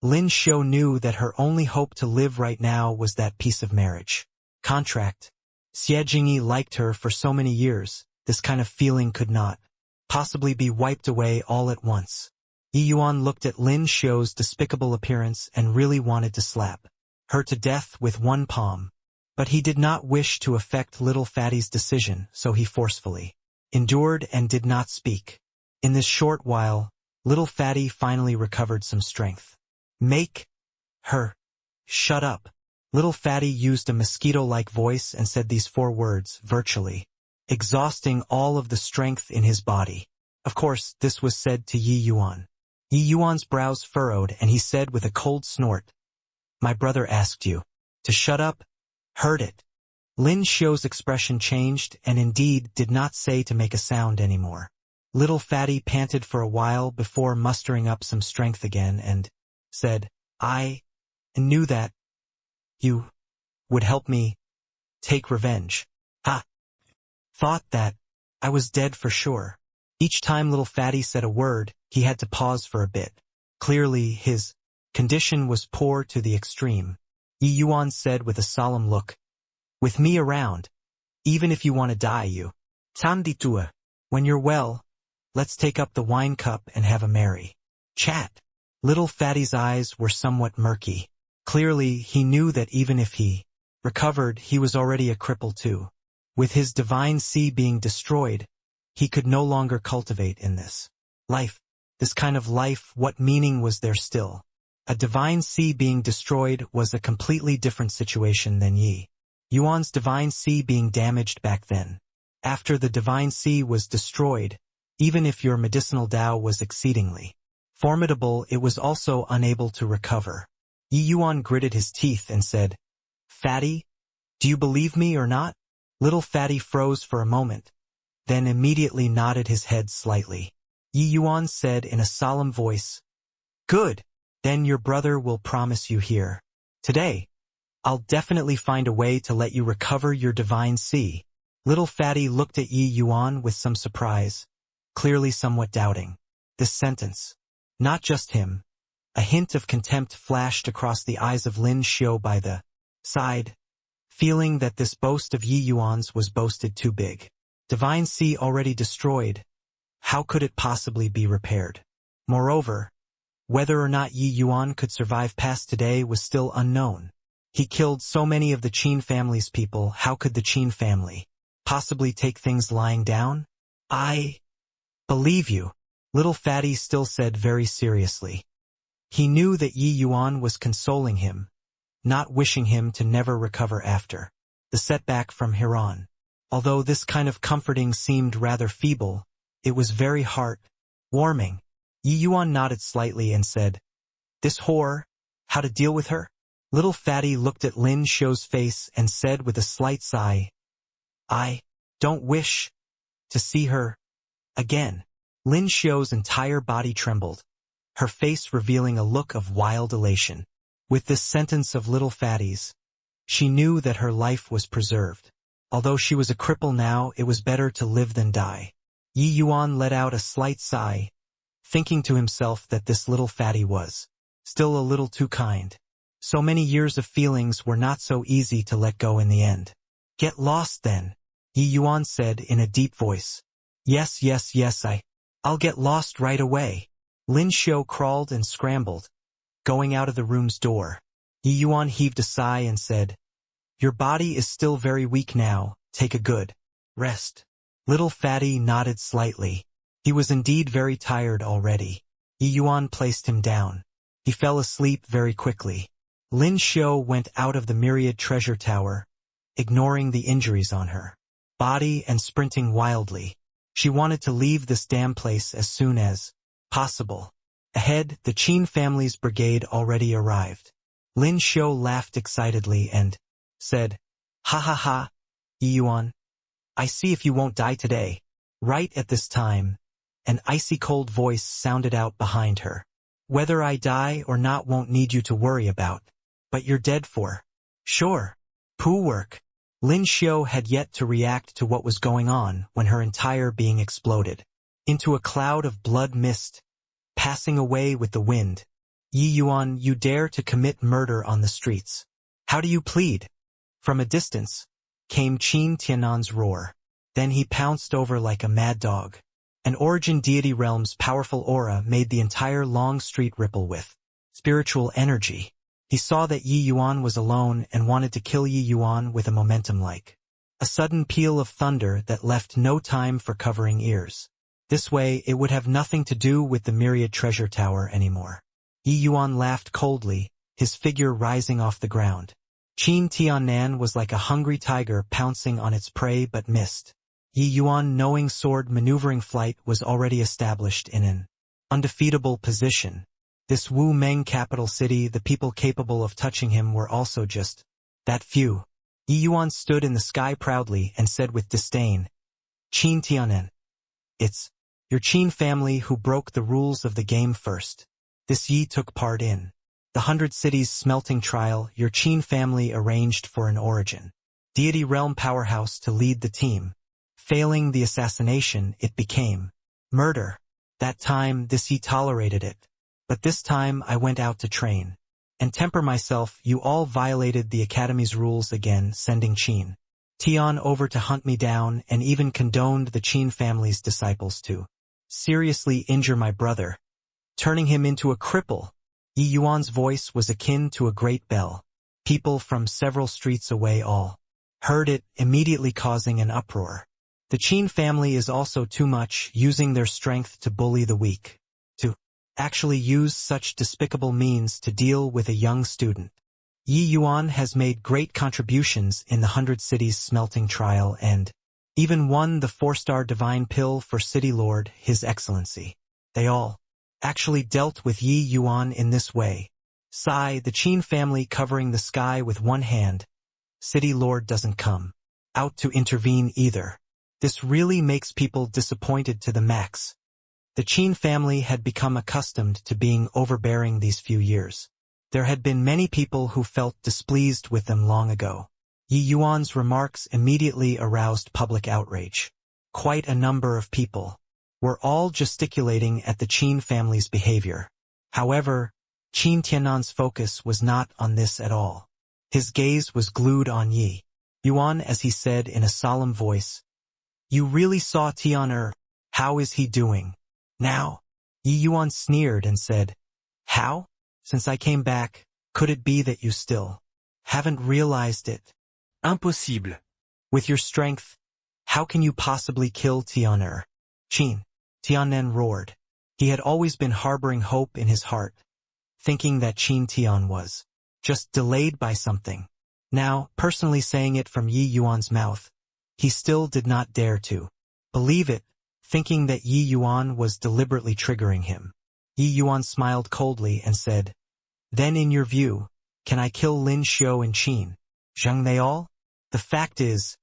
Lin Xiu knew that her only hope to live right now was that piece of marriage contract. Xie Jingyi liked her for so many years, this kind of feeling could not possibly be wiped away all at once. Yi Yuan looked at Lin Xiu's despicable appearance and really wanted to slap her to death with one palm. But he did not wish to affect little fatty's decision, so he forcefully endured and did not speak. In this short while, little fatty finally recovered some strength. "Make her shut up." Little fatty used a mosquito-like voice and said these 4 words, virtually exhausting all of the strength in his body. Of course, this was said to Yi Yuan. Yi Yuan's brows furrowed and he said with a cold snort, "My brother asked you to shut up? Heard it." Lin Xiu's expression changed and indeed did not say to make a sound anymore. Little fatty panted for a while before mustering up some strength again and said, "I knew that you would help me take revenge. Ha! Thought that I was dead for sure." Each time little fatty said a word, he had to pause for a bit. Clearly, his condition was poor to the extreme. Yi Yuan said with a solemn look, "With me around, even if you want to die, you Tanditua. When you're well, let's take up the wine cup and have a merry chat." Little fatty's eyes were somewhat murky. Clearly, he knew that even if he recovered, he was already a cripple too. With his divine sea being destroyed, he could no longer cultivate in this life. This kind of life, what meaning was there still? A divine sea being destroyed was a completely different situation than Yi Yuan's divine sea being damaged back then. After the divine sea was destroyed, even if your medicinal Tao was exceedingly formidable, it was also unable to recover. Yi Yuan gritted his teeth and said, "Fatty, do you believe me or not?" Little fatty froze for a moment, then immediately nodded his head slightly. Yi Yuan said in a solemn voice, "Good, then your brother will promise you here. Today, I'll definitely find a way to let you recover your divine sea." Little fatty looked at Yi Yuan with some surprise, clearly somewhat doubting this sentence. Not just him. A hint of contempt flashed across the eyes of Lin Xiu by the side, feeling that this boast of Yi Yuan's was boasted too big. Divine sea already destroyed. How could it possibly be repaired? Moreover, whether or not Yi Yuan could survive past today was still unknown. He killed so many of the Qin family's people. How could the Qin family possibly take things lying down? I believe you, little fatty still said very seriously. He knew that Yi Yuan was consoling him, not wishing him to never recover after the setback from Harem. Although this kind of comforting seemed rather feeble, it was very heart-warming. Yi Yuan nodded slightly and said, "This whore, how to deal with her?" Little fatty looked at Lin Shou's face and said with a slight sigh, "I don't wish to see her again." Lin Shou's entire body trembled, her face revealing a look of wild elation. With this sentence of little fatty's, she knew that her life was preserved. Although she was a cripple now, it was better to live than die. Yi Yuan let out a slight sigh, thinking to himself that this little fatty was still a little too kind. So many years of feelings were not so easy to let go in the end. "Get lost then," Yi Yuan said in a deep voice. Yes, I'll get lost right away." Lin Shou crawled and scrambled, going out of the room's door. Yi Yuan heaved a sigh and said, "Your body is still very weak now, take a good rest." Little fatty nodded slightly. He was indeed very tired already. Yi Yuan placed him down. He fell asleep very quickly. Lin Shou went out of the myriad treasure tower, ignoring the injuries on her body and sprinting wildly. She wanted to leave this damn place as soon as possible. Ahead, the Qin family's brigade already arrived. Lin Shou laughed excitedly and said, "Ha ha ha, Yi Yuan. I see if you won't die today." Right at this time, an icy cold voice sounded out behind her. "Whether I die or not won't need you to worry about. But you're dead for sure. Poo work." Lin Shou had yet to react to what was going on when her entire being exploded into a cloud of blood mist, passing away with the wind. "Yi Yuan, you dare to commit murder on the streets. How do you plead?" From a distance came Qin Tiannan's roar. Then he pounced over like a mad dog. An origin deity realm's powerful aura made the entire long street ripple with spiritual energy. He saw that Yi Yuan was alone and wanted to kill Yi Yuan with a momentum like a sudden peal of thunder that left no time for covering ears. This way, it would have nothing to do with the myriad treasure tower anymore. Yi Yuan laughed coldly, his figure rising off the ground. Qin Tiannan was like a hungry tiger pouncing on its prey but missed. Yi Yuan, knowing sword maneuvering flight, was already established in an undefeatable position. This Wu Meng capital city, the people capable of touching him were also just that few. Yi Yuan stood in the sky proudly and said with disdain, "Qin Tiannan. It's your Qin family who broke the rules of the game first. This Yi took part in the 100 Cities smelting trial. Your Qin family arranged for an origin deity realm powerhouse to lead the team. Failing the assassination, it became murder. That time, this Yi tolerated it. But this time I went out to train and temper myself. You all violated the Academy's rules again, sending Qin Tian over to hunt me down, and even condoned the Qin family's disciples to seriously injure my brother, turning him into a cripple." Yi Yuan's voice was akin to a great bell. People from several streets away all heard it, immediately causing an uproar. The Qin family is also too much, using their strength to bully the weak. To actually use such despicable means to deal with a young student. Yi Yuan has made great contributions in the 100 Cities smelting trial and even won the 4-star divine pill for City Lord, His Excellency. They all actually dealt with Yi Yuan in this way. Sigh, the Qin family covering the sky with one hand. City Lord doesn't come out to intervene either. This really makes people disappointed to the max. The Qin family had become accustomed to being overbearing these few years. There had been many people who felt displeased with them long ago. Yi Yuan's remarks immediately aroused public outrage. Quite a number of people were all gesticulating at the Qin family's behavior. However, Qin Tiannan's focus was not on this at all. His gaze was glued on Yi Yuan as he said in a solemn voice, "You really saw Tian. How is he doing now?" Yi Yuan sneered and said, "How? Since I came back, could it be that you still haven't realized it. Impossible. With your strength, how can you possibly kill Tian'er? Qin. Tianen roared. He had always been harboring hope in his heart, thinking that Qin Tian was just delayed by something. Now, personally saying it from Yi Yuan's mouth, he still did not dare to believe it, thinking that Yi Yuan was deliberately triggering him. Yi Yuan smiled coldly and said, "Then in your view, can I kill Lin Xiu and Qin Zheng they all? The fact is,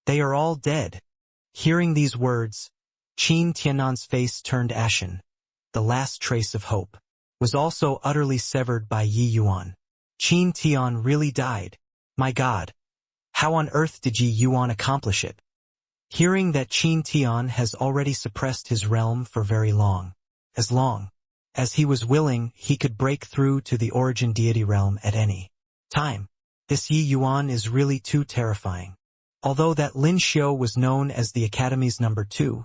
they are all dead." Hearing these words, Qin Tianan's face turned ashen. The last trace of hope was also utterly severed by Yi Yuan. Qin Tian really died. My God! How on earth did Yi Yuan accomplish it? Hearing that Qin Tian has already suppressed his realm for very long as he was willing, he could break through to the origin deity realm at any time. This Yi Yuan is really too terrifying. Although that Lin Xiu was known as the Academy's number 2,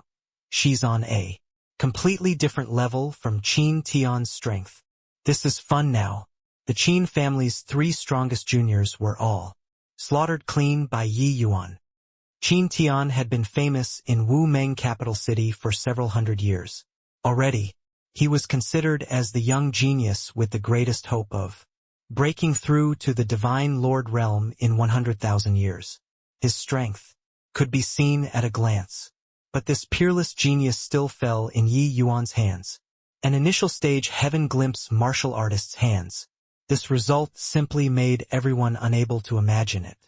she's on a completely different level from Qin Tian's strength. This is fun now. The Qin family's 3 strongest juniors were all slaughtered clean by Yi Yuan. Qin Tian had been famous in Wu Meng capital city for several hundred years. Already, he was considered as the young genius with the greatest hope of breaking through to the Divine Lord realm in 100,000 years. His strength could be seen at a glance. But this peerless genius still fell in Yi Yuan's hands. An initial stage heaven glimpse martial artist's hands. This result simply made everyone unable to imagine it.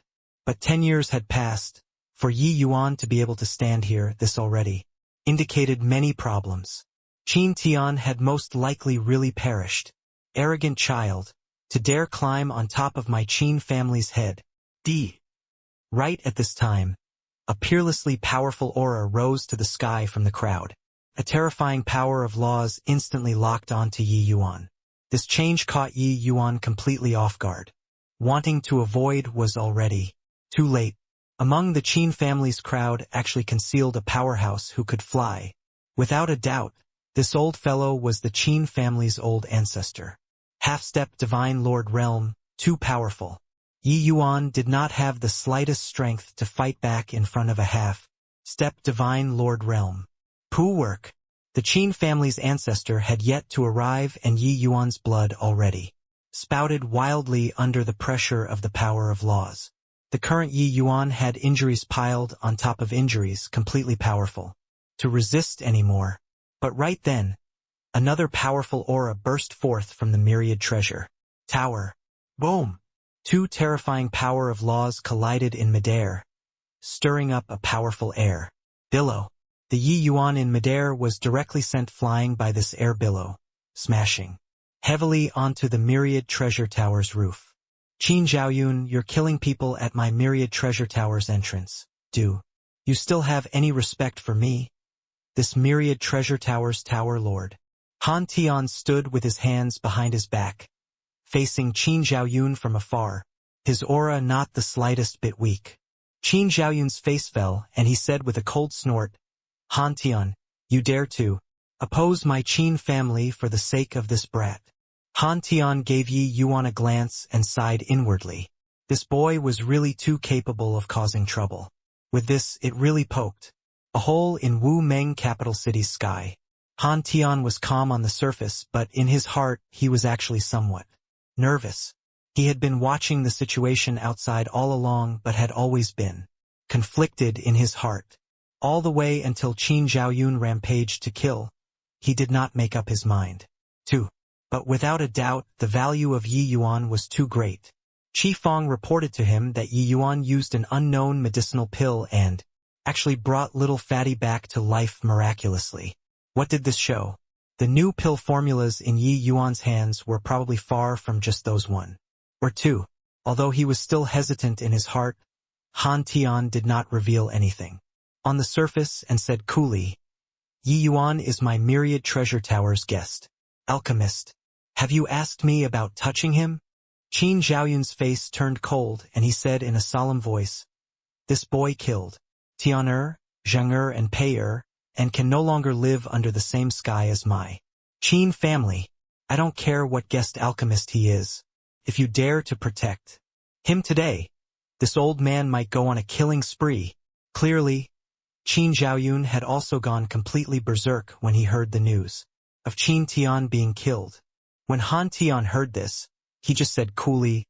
But 10 years had passed. For Yi Yuan to be able to stand here, this already indicated many problems. Qin Tian had most likely really perished. Arrogant child, to dare climb on top of my Qin family's head. Right at this time, a peerlessly powerful aura rose to the sky from the crowd. A terrifying power of laws instantly locked onto Yi Yuan. This change caught Yi Yuan completely off guard. Wanting to avoid was already too late. Among the Qin family's crowd actually concealed a powerhouse who could fly. Without a doubt, this old fellow was the Qin family's old ancestor. Half-step Divine Lord realm, too powerful. Yi Yuan did not have the slightest strength to fight back in front of a half-step Divine Lord realm. Poor work. The Qin family's ancestor had yet to arrive and Yi Yuan's blood already spouted wildly under the pressure of the power of laws. The current Yi Yuan had injuries piled on top of injuries, completely powerful to resist anymore. But right then, another powerful aura burst forth from the myriad treasure tower. Boom! 2 terrifying power of laws collided in midair, stirring up a powerful air billow. The Yi Yuan in midair was directly sent flying by this air billow, smashing heavily onto the myriad treasure tower's roof. Qin Zhaoyun, you're killing people at my myriad treasure tower's entrance. Do you still have any respect for me? This myriad treasure tower's tower lord. Han Tian stood with his hands behind his back, facing Qin Zhaoyun from afar, his aura not the slightest bit weak. Qin Zhaoyun's face fell, and he said with a cold snort, Han Tian, you dare to oppose my Qin family for the sake of this brat. Han Tian gave Yi Yuan a glance and sighed inwardly. This boy was really too capable of causing trouble. With this, it really poked a hole in Wu Meng capital city's sky. Han Tian was calm on the surface, but in his heart, he was actually somewhat nervous. He had been watching the situation outside all along but had always been conflicted in his heart. All the way until Qin Zhaoyun rampaged to kill, he did not make up his mind. 2. But without a doubt, the value of Yi Yuan was too great. Qi Feng reported to him that Yi Yuan used an unknown medicinal pill and actually brought little Fatty back to life miraculously. What did this show? The new pill formulas in Yi Yuan's hands were probably far from just those 1 or 2. Although he was still hesitant in his heart, Han Tian did not reveal anything on the surface and said coolly, Yi Yuan is my myriad treasure tower's guest. Alchemist, have you asked me about touching him? Qin Zhaoyun's face turned cold and he said in a solemn voice, this boy killed Tian'er, Zheng'er and Pei'er, and can no longer live under the same sky as my Qin family. I don't care what guest alchemist he is. If you dare to protect him today, this old man might go on a killing spree. Clearly, Qin Zhaoyun had also gone completely berserk when he heard the news of Qin Tian being killed. When Han Tian heard this, he just said coolly,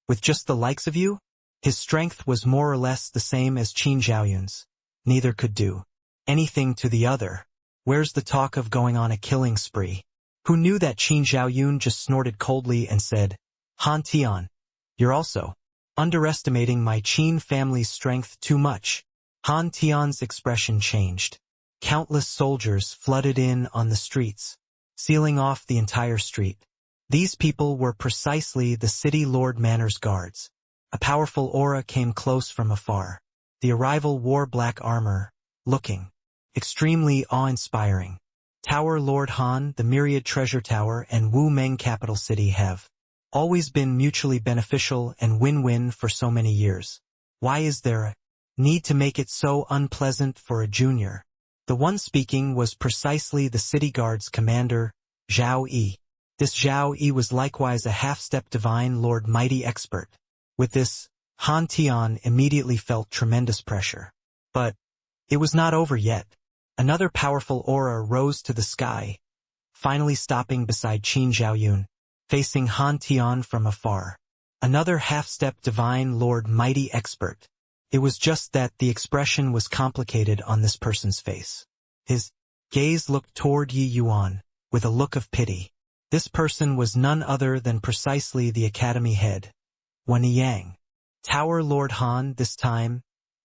"With just the likes of you?" His strength was more or less the same as Qin Zhaoyun's. Neither could do anything to the other. Where's the talk of going on a killing spree? Who knew that Qin Zhaoyun just snorted coldly and said, "Han Tian, you're also underestimating my Qin family's strength too much." Han Tian's expression changed. Countless soldiers flooded in on the streets, sealing off the entire street. These people were precisely the city Lord Manor's guards. A powerful aura came close from afar. The arrival wore black armor, looking extremely awe-inspiring. Tower Lord Han, the Myriad Treasure Tower, and Wu Meng capital city have always been mutually beneficial and win-win for so many years. Why is there a need to make it so unpleasant for a junior? The one speaking was precisely the city guard's commander, Zhao Yi. This Zhao Yi was likewise a half-step divine lord mighty expert. With this, Han Tian immediately felt tremendous pressure. But it was not over yet. Another powerful aura rose to the sky, finally stopping beside Qin Zhaoyun, facing Han Tian from afar. Another half-step divine lord mighty expert. It was just that the expression was complicated on this person's face. His gaze looked toward Yi Yuan, with a look of pity. This person was none other than precisely the academy head, Wen Yang. Tower Lord Han, this time,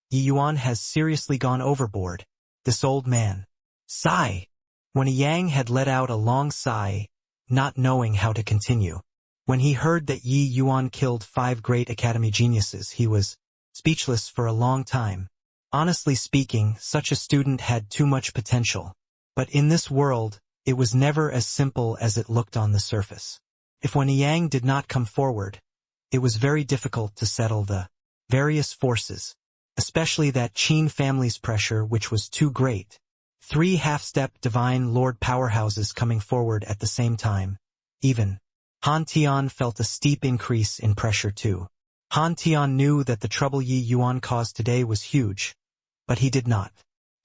Yi Yuan has seriously gone overboard. This old man. Sigh. Wen Yang had let out a long sigh, not knowing how to continue. When he heard that Yi Yuan killed 5 great academy geniuses, he was speechless for a long time. Honestly speaking, such a student had too much potential. But in this world, it was never as simple as it looked on the surface. If Wen Yang did not come forward, it was very difficult to settle the various forces, especially that Qin family's pressure, which was too great. 3 half-step divine lord powerhouses coming forward at the same time. Even Han Tian felt a steep increase in pressure too. Han Tian knew that the trouble Yi Yuan caused today was huge, but he did not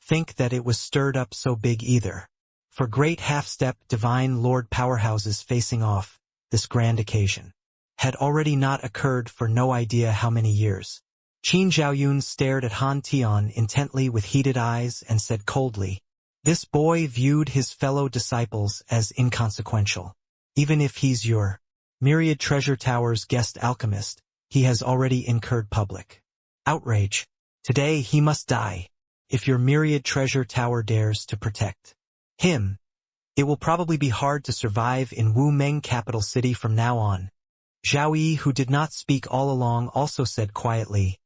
think that it was stirred up so big either. For great half-step divine lord powerhouses facing off, this grand occasion had already not occurred for no idea how many years. Qin Zhaoyun stared at Han Tian intently with heated eyes and said coldly, "This boy viewed his fellow disciples as inconsequential. Even if he's your Myriad Treasure Tower's guest alchemist, he has already incurred public outrage. Today he must die. If your Myriad Treasure Tower dares to protect him, it will probably be hard to survive in Wu Meng capital city from now on." Zhao Yi, who did not speak all along, also said quietly,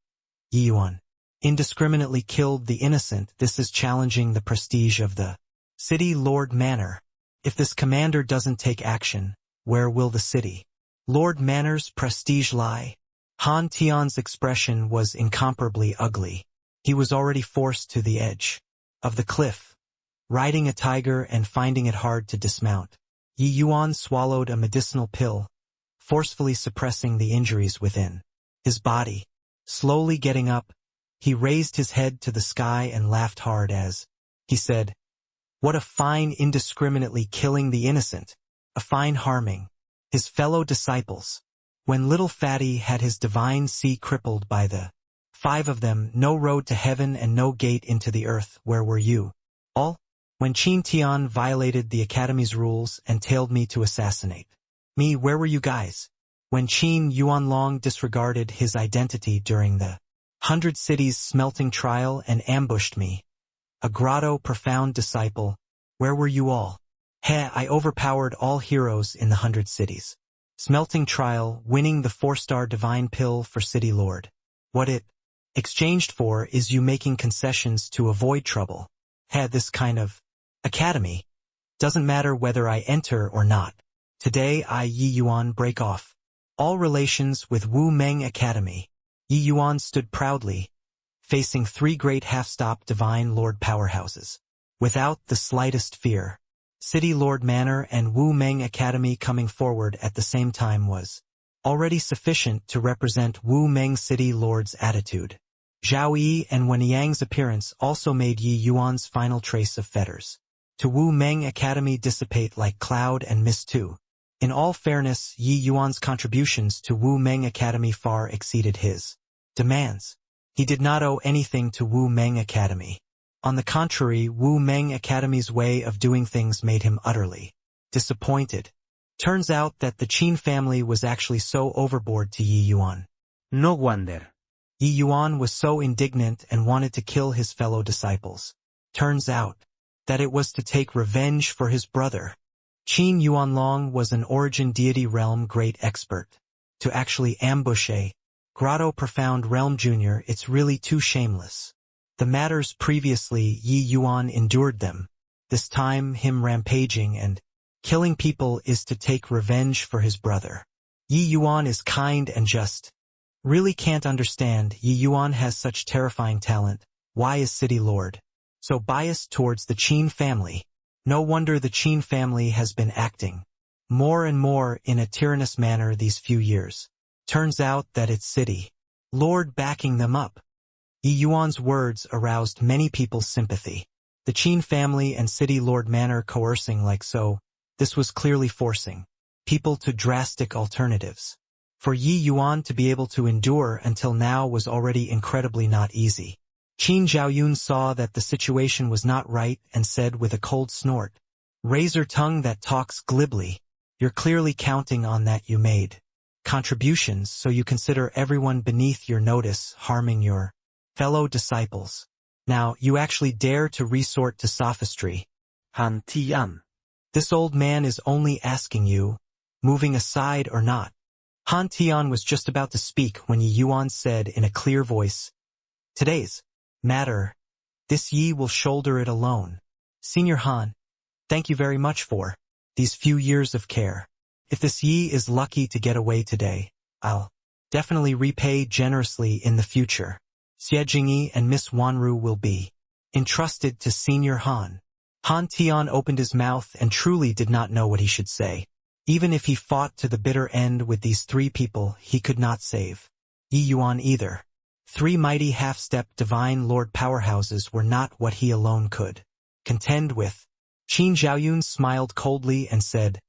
"Yi Yuan indiscriminately killed the innocent. This is challenging the prestige of the city Lord Manor. If this commander doesn't take action, where will the city Lord Manor's prestige lie?" Han Tian's expression was incomparably ugly. He was already forced to the edge of the cliff, riding a tiger and finding it hard to dismount. Yi Yuan swallowed a medicinal pill, forcefully suppressing the injuries within his body. Slowly getting up, he raised his head to the sky and laughed hard as he said, "What a fine indiscriminately killing the innocent, a fine harming his fellow disciples. When little Fatty had his divine sea crippled by the 5 of them, no road to heaven and no gate into the earth, where were you all? When Qin Tian violated the Academy's rules and tailed me to assassinate me, where were you guys? When Qin Yuanlong disregarded his identity during the 100 Cities smelting trial and ambushed me, a grotto profound disciple, where were you all? I overpowered all heroes in the 100 Cities smelting trial, winning the 4-star divine pill for City Lord. What it exchanged for is you making concessions to avoid trouble. This kind of academy doesn't matter whether I enter or not. Today I, Yi Yuan, break off all relations with Wu Meng Academy." Yi Yuan stood proudly, facing 3 great half-stop divine lord powerhouses, without the slightest fear. City Lord Manor and Wu Meng Academy coming forward at the same time was already sufficient to represent Wu Meng City Lord's attitude. Zhao Yi and Wen Yang's appearance also made Yi Yuan's final trace of fetters to Wu Meng Academy dissipate like cloud and mist too. In all fairness, Yi Yuan's contributions to Wu Meng Academy far exceeded his demands. He did not owe anything to Wu Meng Academy. On the contrary, Wu Meng Academy's way of doing things made him utterly disappointed. Turns out that the Qin family was actually so overboard to Yi Yuan. No wonder. Yi Yuan was so indignant and wanted to kill his fellow disciples. Turns out that it was to take revenge for his brother. Qin Yuanlong was an origin deity realm great expert. To actually ambush a Grotto Profound Realm Jr., it's really too shameless. The matters previously, Yi Yuan endured them. This time, him rampaging and killing people is to take revenge for his brother. Yi Yuan is kind and just. Really can't understand Yi Yuan has such terrifying talent. Why is City Lord so biased towards the Qin family? No wonder the Qin family has been acting more and more in a tyrannous manner these few years. Turns out that it's City Lord backing them up. Yi Yuan's words aroused many people's sympathy. The Qin family and City Lord manner coercing like so, this was clearly forcing people to drastic alternatives. For Yi Yuan to be able to endure until now was already incredibly not easy. Qin Zhaoyun saw that the situation was not right and said with a cold snort, "Razor tongue that talks glibly, you're clearly counting on that you made contributions, so you consider everyone beneath your notice harming your fellow disciples. Now you actually dare to resort to sophistry. Han Tian. This old man is only asking you, moving aside or not." Han Tian was just about to speak when Yi Yuan said in a clear voice, "Today's matter, this Yi will shoulder it alone. Senior Han, thank you very much for these few years of care. If this Yi is lucky to get away today, I'll definitely repay generously in the future. Xie Jingyi and Miss Wanru will be entrusted to Senior Han." Han Tian opened his mouth and truly did not know what he should say. Even if he fought to the bitter end with these three people, he could not save Yi Yuan either. Three mighty half-step divine lord powerhouses were not what he alone could contend with. Qin Zhaoyun smiled coldly and said,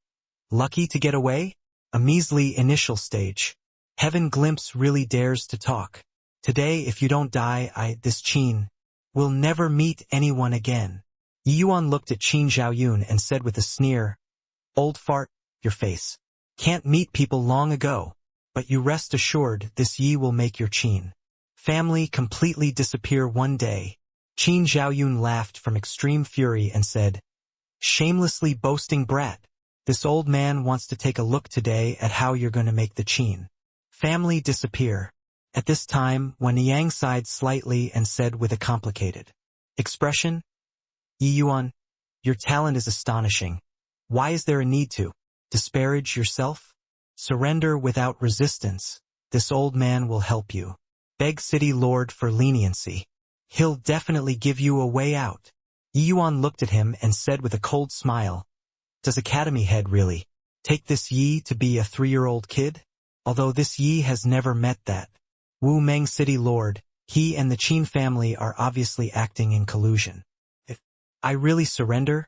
"Lucky to get away? A measly initial stage. Heaven glimpse really dares to talk. Today if you don't die, this Qin will never meet anyone again." Yi Yuan looked at Qin Zhaoyun and said with a sneer, "Old fart, your face can't meet people long ago, but you rest assured this Yi will make your Qin family completely disappear one day." Qin Zhaoyun laughed from extreme fury and said, "Shamelessly boasting brat, this old man wants to take a look today at how you're going to make the Qin family disappear." At this time, Wen Yang sighed slightly and said with a complicated expression, "Yi Yuan, your talent is astonishing. Why is there a need to disparage yourself? Surrender without resistance. This old man will help you. Beg City Lord for leniency. He'll definitely give you a way out." Yi Yuan looked at him and said with a cold smile, "Does Academy Head really take this Yi to be a 3-year-old kid? Although this Yi has never met that Wu Meng City Lord, he and the Qin family are obviously acting in collusion. If I really surrender,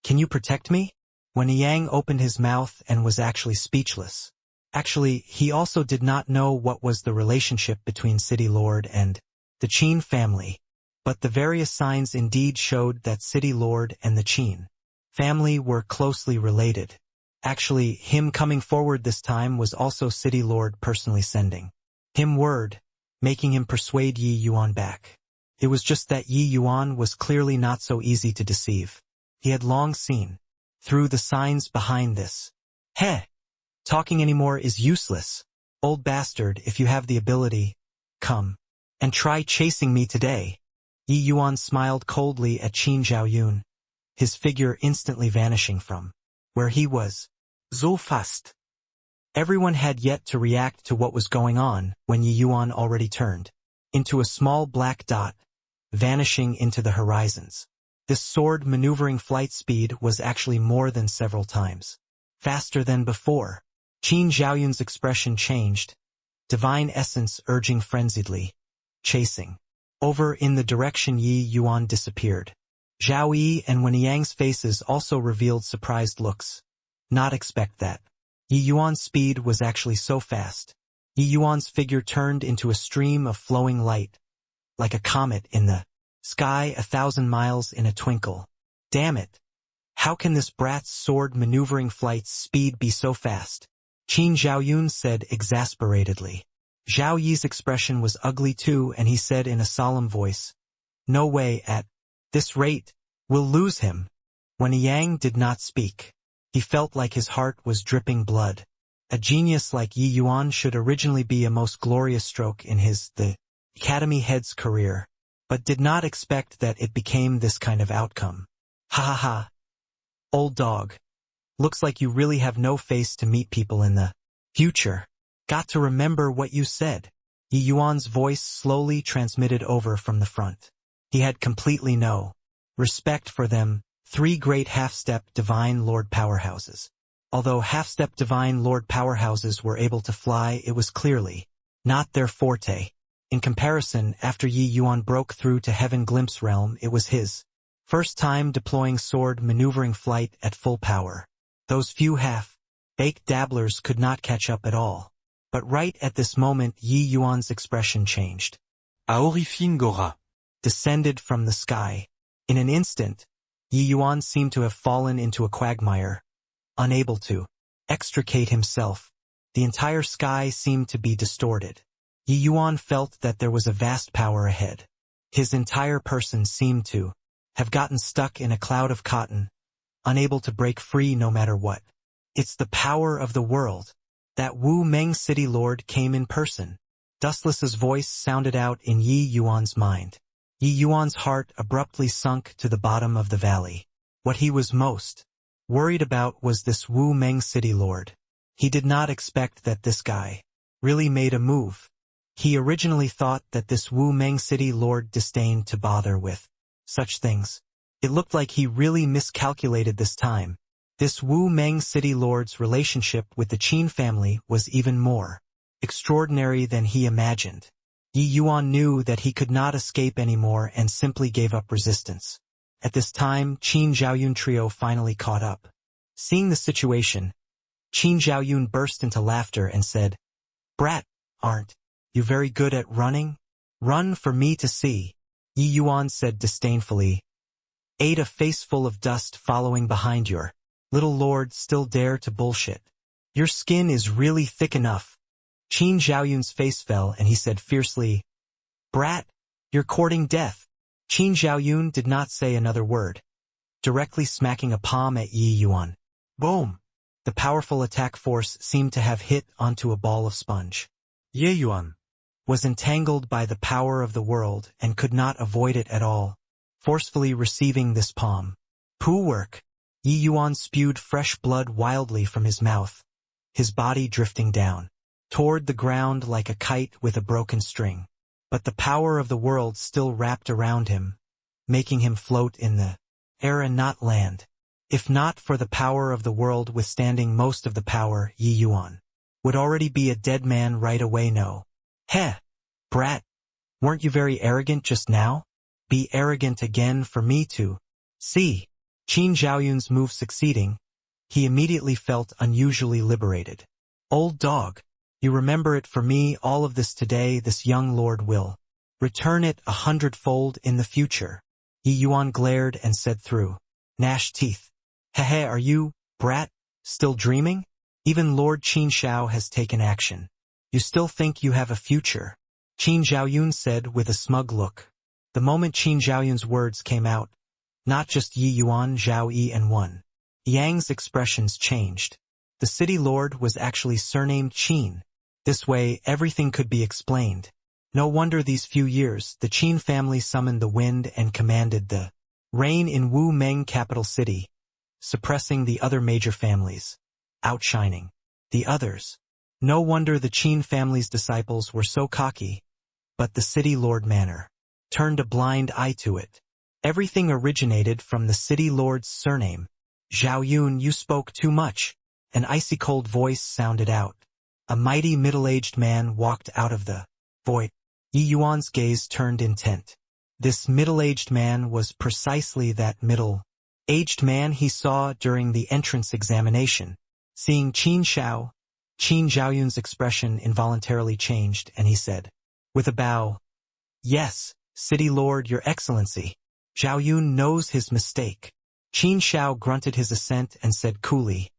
can you protect me?" When Yang opened his mouth and was actually speechless. Actually, he also did not know what was the relationship between City Lord and the Qin family, but the various signs indeed showed that City Lord and the Qin family were closely related. Actually, him coming forward this time was also City Lord personally sending him word, making him persuade Yi Yuan back. It was just that Yi Yuan was clearly not so easy to deceive. He had long seen through the signs behind this. "Heh! Talking anymore is useless. Old bastard, if you have the ability, come and try chasing me today." Yi Yuan smiled coldly at Qin Zhaoyun, his figure instantly vanishing from where he was. So fast. Everyone had yet to react to what was going on when Yi Yuan already turned into a small black dot, vanishing into the horizons. This sword maneuvering flight speed was actually more than several times faster than before. Qin Zhaoyun's expression changed, divine essence urging frenziedly, chasing. Over in the direction Yi Yuan disappeared. Zhao Yi and Wen Yang's faces also revealed surprised looks. Not expect that. Yi Yuan's speed was actually so fast. Yi Yuan's figure turned into a stream of flowing light, like a comet in the sky 1,000 miles in a twinkle. Damn it! How can this brat's sword-maneuvering flight's speed be so fast? Qin Zhaoyun said exasperatedly. Zhao Yi's expression was ugly too, and he said in a solemn voice, "No way, at this rate, we'll lose him." When Yang did not speak. He felt like his heart was dripping blood. A genius like Yi Yuan should originally be a most glorious stroke in the academy head's career, but did not expect that it became this kind of outcome. Ha ha ha. Old dog. Looks like you really have no face to meet people in the future. Got to remember what you said. Yi Yuan's voice slowly transmitted over from the front. He had completely no respect for them, three great half-step divine lord powerhouses. Although half-step divine lord powerhouses were able to fly, it was clearly not their forte. In comparison, after Yi Yuan broke through to Heaven Glimpse realm, it was his first time deploying sword maneuvering flight at full power. Those few half-baked dabblers could not catch up at all. But right at this moment Yi Yuan's expression changed. Aorifin Gora. Descended from the sky. In an instant, Yi Yuan seemed to have fallen into a quagmire, unable to extricate himself. The entire sky seemed to be distorted. Yi Yuan felt that there was a vast power ahead. His entire person seemed to have gotten stuck in a cloud of cotton, unable to break free no matter what. It's the power of the world. That Wu Meng city lord came in person. Dustless's voice sounded out in Yi Yuan's mind. Yi Yuan's heart abruptly sunk to the bottom of the valley. What he was most worried about was this Wu Meng city lord. He did not expect that this guy really made a move. He originally thought that this Wu Meng city lord disdained to bother with such things. It looked like he really miscalculated this time. This Wu Meng city lord's relationship with the Qin family was even more extraordinary than he imagined. Yi Yuan knew that he could not escape anymore and simply gave up resistance. At this time, Qin Zhaoyun trio finally caught up. Seeing the situation, Qin Zhaoyun burst into laughter and said, "Brat, aren't you very good at running? Run for me to see." Yi Yuan said disdainfully, "Ate a face full of dust following behind your little lord still dare to bullshit. Your skin is really thick enough." Qin Zhaoyun's face fell and he said fiercely, "Brat, you're courting death." Qin Zhaoyun did not say another word, directly smacking a palm at Yi Yuan. Boom! The powerful attack force seemed to have hit onto a ball of sponge. Yi Yuan was entangled by the power of the world and could not avoid it at all, forcefully receiving this palm. Poo work! Yi Yuan spewed fresh blood wildly from his mouth, his body drifting down toward the ground like a kite with a broken string. But the power of the world still wrapped around him, making him float in the air and not land. If not for the power of the world withstanding most of the power, Yi Yuan would already be a dead man right away. No. Heh, brat, weren't you very arrogant just now? Be arrogant again for me to see. Qin Zhaoyun's move succeeding, he immediately felt unusually liberated. Old dog, you remember it for me, all of this today, this young lord will return it 100-fold in the future. Yi Yuan glared and said through gnashed teeth, "Hehe, are you, brat, still dreaming? Even Lord Qin Shao has taken action. You still think you have a future?" Qin Zhaoyun said with a smug look. The moment Qin Zhaoyun's words came out, not just Yi Yuan, Zhao Yi and Wen Yang's expressions changed. The city lord was actually surnamed Qin. This way, everything could be explained. No wonder these few years, the Qin family summoned the wind and commanded the rain in Wu Meng capital city, suppressing the other major families, outshining the others. No wonder the Qin family's disciples were so cocky, but the city lord manner turned a blind eye to it. Everything originated from the city lord's surname. "Zhaoyun, you spoke too much. An icy-cold voice sounded out. A mighty middle-aged man walked out of the void. Yi Yuan's gaze turned intent. This middle-aged man was precisely that middle-aged man he saw during the entrance examination. Seeing Qin Zhaoyun's expression involuntarily changed, and he said, with a bow, "Yes, City Lord, Your Excellency." Zhaoyun knows his mistake. Qin Xiao grunted his assent and said coolly,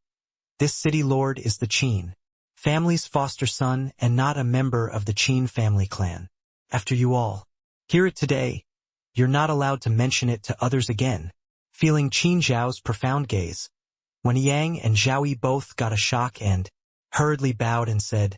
"This City Lord is the Qin family's foster son and not a member of the Qin family clan. After you all hear it today, you're not allowed to mention it to others again." Feeling Qin Zhao's profound gaze, Wen Yang and Zhao Yi both got a shock and hurriedly bowed and said,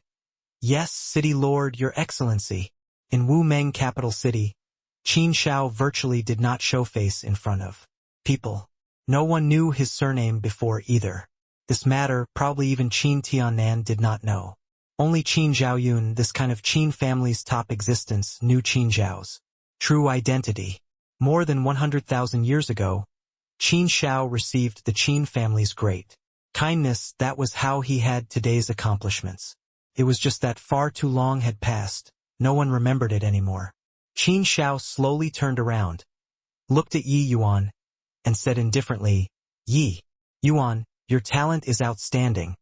"Yes, City Lord, Your Excellency." In Wu Meng capital city, Qin Xiao virtually did not show face in front of people. No one knew his surname before either. This matter, probably even Qin Tiannan did not know. Only Qin Zhaoyun, this kind of Qin family's top existence, knew Qin Zhao's true identity. More than 100,000 years ago, Qin Xiao received the Qin family's great kindness. That was how he had today's accomplishments. It was just that far too long had passed. No one remembered it anymore. Qin Xiao slowly turned around, looked at Yi Yuan, and said indifferently, "Yi Yuan, your talent is outstanding.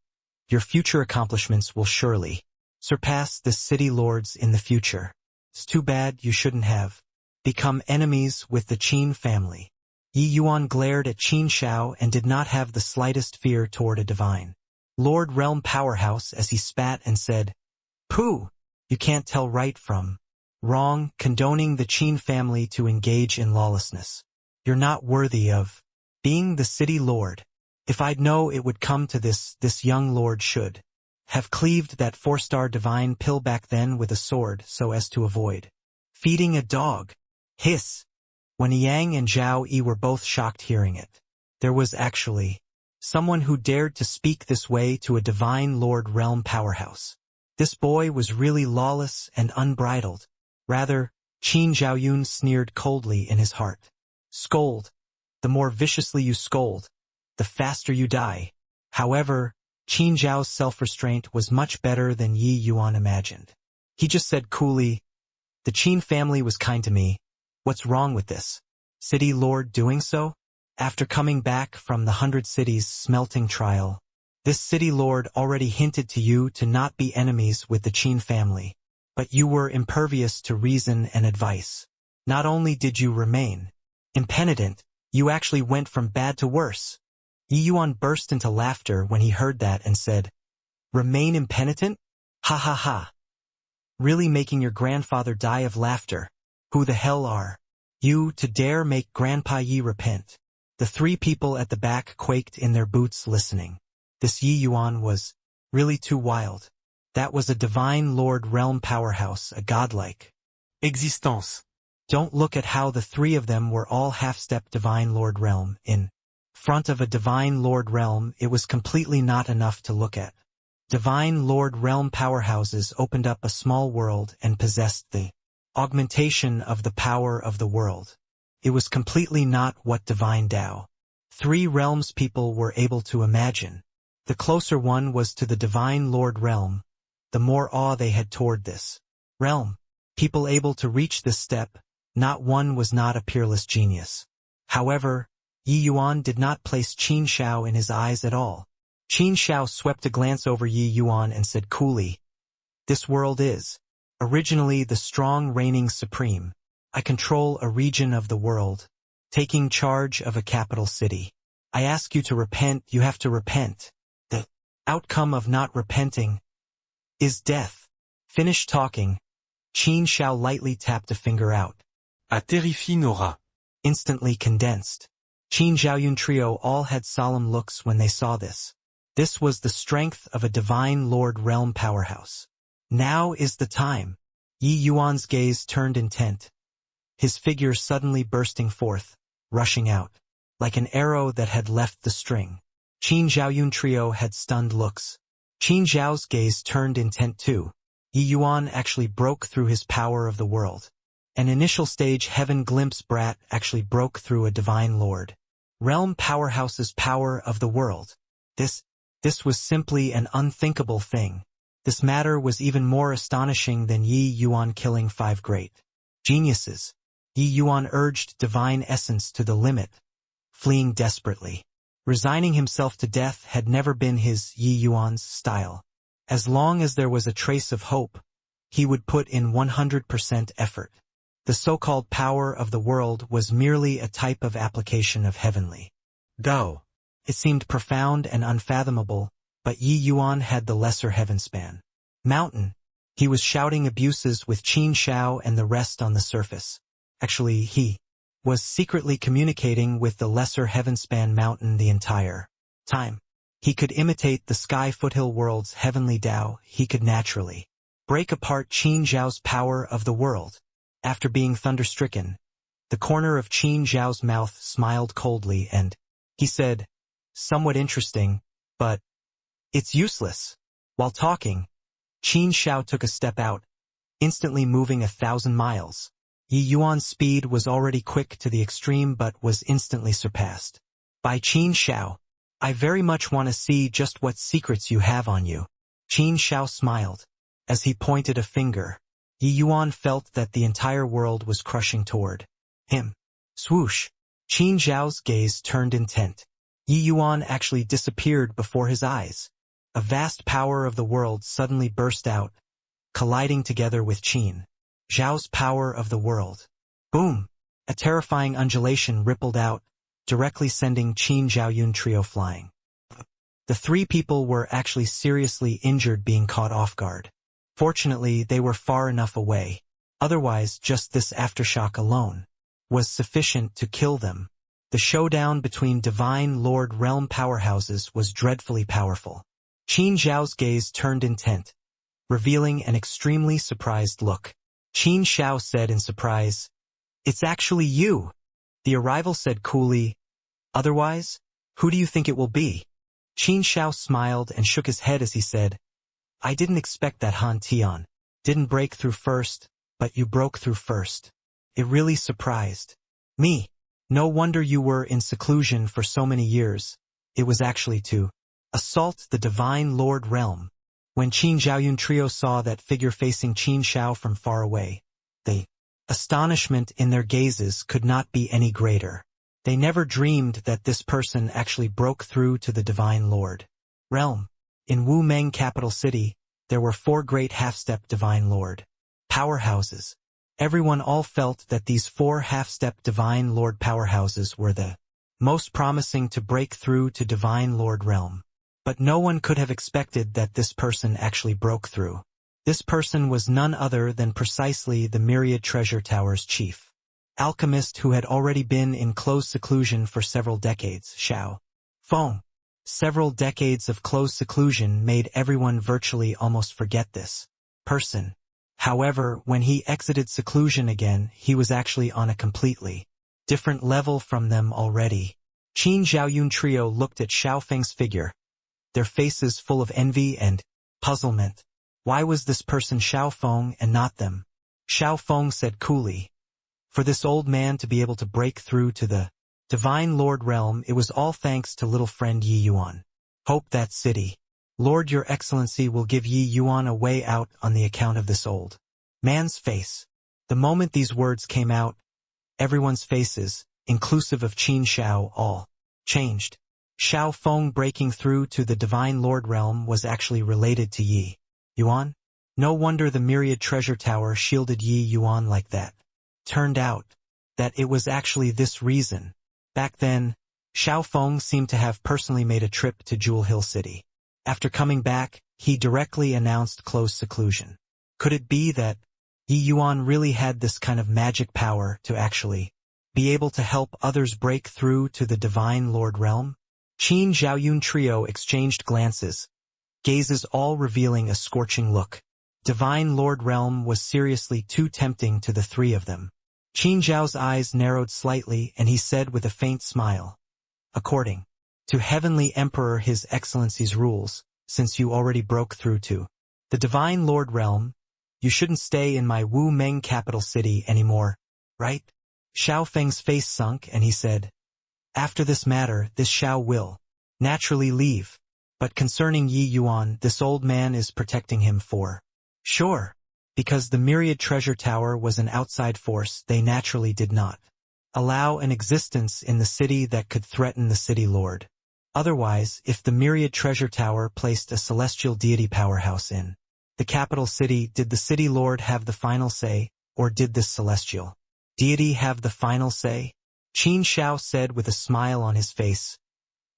Your future accomplishments will surely surpass the city lords in the future. It's too bad you shouldn't have become enemies with the Qin family." Yi Yuan glared at Qin Xiao and did not have the slightest fear toward a divine Lord Realm powerhouse as he spat and said, "Pooh, you can't tell right from wrong, condoning the Qin family to engage in lawlessness. You're not worthy of being the city lord. If I'd know it would come to this young lord should have cleaved that 4-star divine pill back then with a sword so as to avoid feeding a dog." Hiss. Wen Yang and Zhao Yi were both shocked hearing it. There was actually someone who dared to speak this way to a divine Lord Realm powerhouse. This boy was really lawless and unbridled. Rather, Qin Zhaoyun sneered coldly in his heart. "Scold. The more viciously you scold, the faster you die." However, Qin Zhao's self-restraint was much better than Yi Yuan imagined. He just said coolly, "The Qin family was kind to me. What's wrong with this city lord doing so? After coming back from the 100 Cities smelting trial, this city lord already hinted to you to not be enemies with the Qin family. But you were impervious to reason and advice. Not only did you remain impenitent, you actually went from bad to worse." Yi Yuan burst into laughter when he heard that and said, "Remain impenitent? Ha ha ha. Really making your grandfather die of laughter. Who the hell are you to dare make Grandpa Yi repent?" The three people at the back quaked in their boots listening. This Yi Yuan was really too wild. That was a divine Lord Realm powerhouse, a godlike existence. Don't look at how the three of them were all half-step divine Lord Realm. In front of a divine Lord Realm, it was completely not enough to look at. Divine Lord Realm powerhouses opened up a small world and possessed the augmentation of the power of the world. It was completely not what divine Tao 3 realms people were able to imagine. The closer one was to the divine Lord Realm, the more awe they had toward this realm. People able to reach this step, not one was not a peerless genius. However, Yi Yuan did not place Qin Xiao in his eyes at all. Qin Xiao swept a glance over Yi Yuan and said coolly, "This world is originally the strong reigning supreme. I control a region of the world, taking charge of a capital city. I ask you to repent, you have to repent. The outcome of not repenting is death." Finished talking, Qin Xiao lightly tapped a finger out. A terrifié Nora. Instantly condensed. Qin Zhaoyun trio all had solemn looks when they saw this. This was the strength of a divine Lord Realm powerhouse. Now is the time. Yi Yuan's gaze turned intent, his figure suddenly bursting forth, rushing out, like an arrow that had left the string. Qin Zhaoyun trio had stunned looks. Qin Zhao's gaze turned intent too. Yi Yuan actually broke through his power of the world. An initial stage heaven glimpse brat actually broke through a divine lord Realm powerhouse's power of the world. This This was simply an unthinkable thing. This matter was even more astonishing than Yi Yuan killing 5 great geniuses. Yi Yuan urged divine essence to the limit, fleeing desperately. Resigning himself to death had never been his Yi Yuan's style. As long as there was a trace of hope, he would put in 100% effort. The so-called power of the world was merely a type of application of heavenly Dao. It seemed profound and unfathomable, but Yi Yuan had the lesser heavenspan. Mountain. He was shouting abuses with Qin Shao and the rest on the surface. Actually, he was secretly communicating with the lesser heavenspan mountain the entire time. He could imitate the sky foothill world's heavenly Tao. He could naturally break apart Qin Zhao's power of the world. After being thunderstricken, the corner of Qin Zhao's mouth smiled coldly and he said, somewhat interesting, but it's useless. While talking, Qin Shao took a step out, instantly moving 1,000 miles. Yi Yuan's speed was already quick to the extreme but was instantly surpassed by Qin Shao. I very much want to see just what secrets you have on you. Qin Shao smiled. As he pointed a finger, Yi Yuan felt that the entire world was crushing toward him. Swoosh! Qin Zhao's gaze turned intent. Yi Yuan actually disappeared before his eyes. A vast power of the world suddenly burst out, colliding together with Qin Zhao's power of the world. Boom! A terrifying undulation rippled out, directly sending Qin Zhaoyun trio flying. The 3 people were actually seriously injured, being caught off guard. Fortunately, they were far enough away. Otherwise, just this aftershock alone was sufficient to kill them. The showdown between Divine Lord Realm powerhouses was dreadfully powerful. Qin Zhao's gaze turned intent, revealing an extremely surprised look. Qin Shao said in surprise, "It's actually you." The arrival said coolly, "Otherwise, who do you think it will be?" Qin Shao smiled and shook his head as he said, "I didn't expect that. Han Tian didn't break through first, but you broke through first. It really surprised me. No wonder you were in seclusion for so many years. It was actually to assault the Divine Lord Realm." When Qin Zhaoyun trio saw that figure facing Qin Shao from far away, the astonishment in their gazes could not be any greater. They never dreamed that this person actually broke through to the Divine Lord Realm. In Wu Meng capital city, there were 4 great half-step Divine Lord powerhouses. Everyone all felt that these 4 half-step Divine Lord powerhouses were the most promising to break through to Divine Lord Realm. But no one could have expected that this person actually broke through. This person was none other than precisely the Myriad Treasure Tower's chief alchemist, who had already been in close seclusion for several decades, Xiao Feng. Several decades of close seclusion made everyone virtually almost forget this person. However, when he exited seclusion again, he was actually on a completely different level from them already. Qin Zhaoyun trio looked at Xiao Feng's figure, their faces full of envy and puzzlement. Why was this person Xiao Feng and not them? Xiao Feng said coolly, "For this old man to be able to break through to the Divine Lord Realm, it was all thanks to little friend Yi Yuan. Hope that city Lord Your Excellency will give Yi Yuan a way out on the account of this old man's face." The moment these words came out, everyone's faces, inclusive of Qin Shao, all changed. Xiao Feng breaking through to the Divine Lord Realm was actually related to Yi Yuan. No wonder the Myriad Treasure Tower shielded Yi Yuan like that. Turned out that it was actually this reason. Back then, Xiao Feng seemed to have personally made a trip to Jewel Hill City. After coming back, he directly announced close seclusion. Could it be that Yi Yuan really had this kind of magic power to actually be able to help others break through to the Divine Lord Realm? Qin Zhaoyun trio exchanged glances, gazes all revealing a scorching look. Divine Lord Realm was seriously too tempting to the 3 of them. Qin Zhao's eyes narrowed slightly and he said with a faint smile, "According to Heavenly Emperor His Excellency's rules, since you already broke through to the Divine Lord Realm, you shouldn't stay in my Wu Meng capital city anymore, right?" Xiao Feng's face sunk and he said, "After this matter, this Xiao will naturally leave. But concerning Yi Yuan, this old man is protecting him for sure. Because the myriad treasure tower was an outside force, they naturally did not allow an existence in the city that could threaten the city lord. Otherwise, if the myriad treasure tower placed a celestial deity powerhouse in the capital city, did the city lord have the final say, or did this celestial deity have the final say? Qin Shao said with a smile on his face.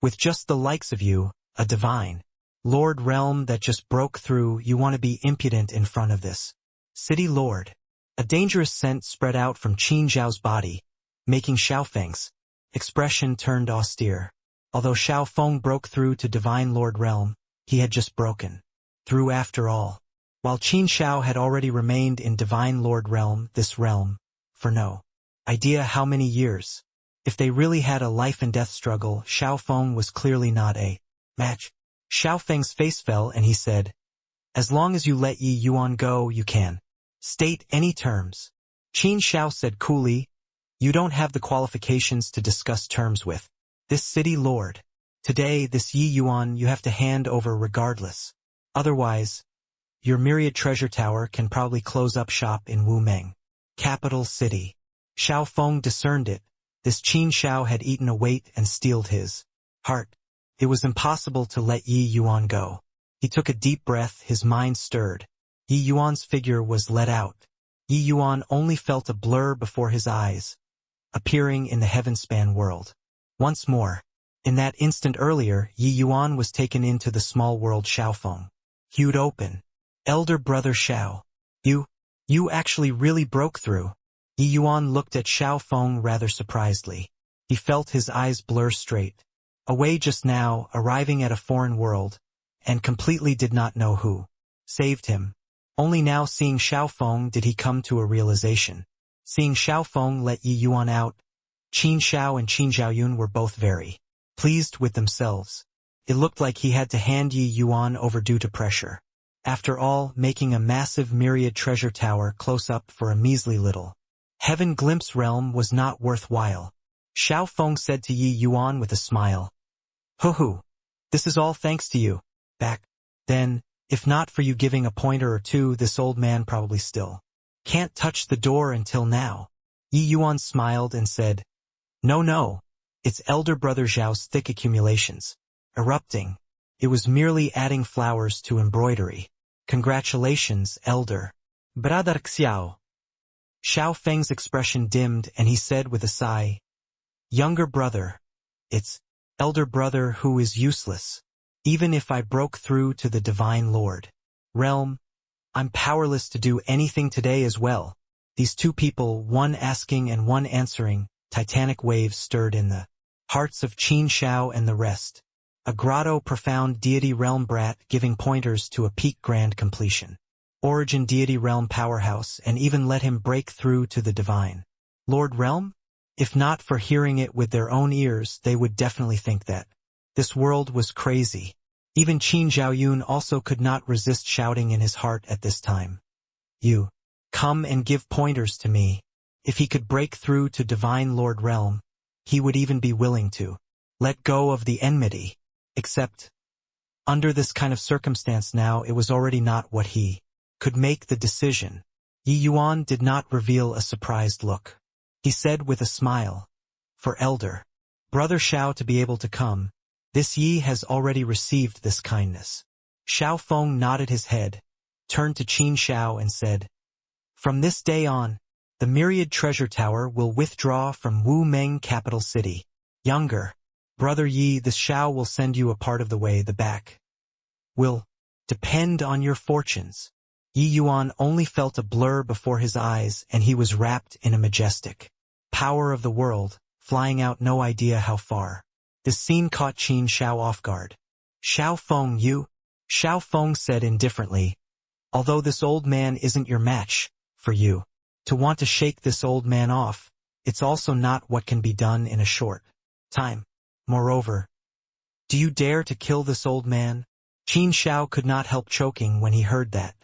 With just the likes of you, a divine lord realm that just broke through, you want to be impudent in front of this city lord. A dangerous scent spread out from Qin Zhao's body, making Xiaofeng's expression turned austere. Although Xiaofeng broke through to divine lord realm, he had just broken through after all. While Qin Shao had already remained in divine lord realm, this realm, for no idea how many years. If they really had a life and death struggle, Xiaofeng was clearly not a match. Xiaofeng's face fell and he said, "As long as you let Yi Yuan go, you can state any terms." Qin Shao said coolly, "You don't have the qualifications to discuss terms with this city lord. Today, this Yi Yuan you have to hand over regardless. Otherwise, your myriad treasure tower can probably close up shop in Wumeng, capital city." Xiaofeng discerned it. This Qin Shao had eaten a weight and steeled his heart. It was impossible to let Yi Yuan go. He took a deep breath, his mind stirred. Yi Yuan's figure was let out. Yi Yuan only felt a blur before his eyes, appearing in the heaven-span world. Once more, in that instant earlier, Yi Yuan was taken into the small world Xiaofeng. Hewed open. "Elder brother Xiao, you actually really broke through." Yi Yuan looked at Xiaofeng rather surprisedly. He felt his eyes blur straight. Away just now, arriving at a foreign world, and completely did not know who saved him. Only now seeing Xiaofeng did he come to a realization. Seeing Xiaofeng let Yi Yuan out, Qin Shao and Qin Zhaoyun were both very pleased with themselves. It looked like he had to hand Yi Yuan over due to pressure. After all, making a massive myriad treasure tower close up for a measly little heaven glimpse realm was not worthwhile. Xiaofeng said to Yi Yuan with a smile, "Hoo-hoo, this is all thanks to you. Back then, if not for you giving a pointer or two, this old man probably still can't touch the door until now." Yi Yuan smiled and said, No, it's elder brother Zhao's thick accumulations. Erupting. It was merely adding flowers to embroidery. Congratulations, elder brother Xiao." Xiaofeng's expression dimmed and he said with a sigh, "Younger brother, it's elder brother who is useless. Even if I broke through to the divine lord realm, I'm powerless to do anything today as well." These two people, one asking and one answering, titanic waves stirred in the hearts of Qin Shao and the rest. A grotto profound deity realm brat giving pointers to a peak grand completion. Origin deity realm powerhouse, and even let him break through to the divine lord realm? If not for hearing it with their own ears, they would definitely think that this world was crazy. Even Qin Zhaoyun also could not resist shouting in his heart at this time. "You come and give pointers to me." If he could break through to divine lord realm, he would even be willing to let go of the enmity. Except, under this kind of circumstance now, it was already not what he could make the decision. Yi Yuan did not reveal a surprised look. He said with a smile, "For elder brother Xiao to be able to come, this Yi has already received this kindness." Xiaofeng nodded his head, turned to Qin Shao and said, "From this day on, the myriad treasure tower will withdraw from Wumeng capital city. Younger brother Yi, this Xiao will send you a part of the way. The back will depend on your fortunes." Yi Yuan only felt a blur before his eyes, and he was wrapped in a majestic power of the world, flying out no idea how far. This scene caught Qin Shao off guard. "Xiaofeng, you?" Xiaofeng said indifferently, "Although this old man isn't your match, for you to want to shake this old man off, it's also not what can be done in a short time. Moreover, do you dare to kill this old man?" Qin Shao could not help choking when he heard that.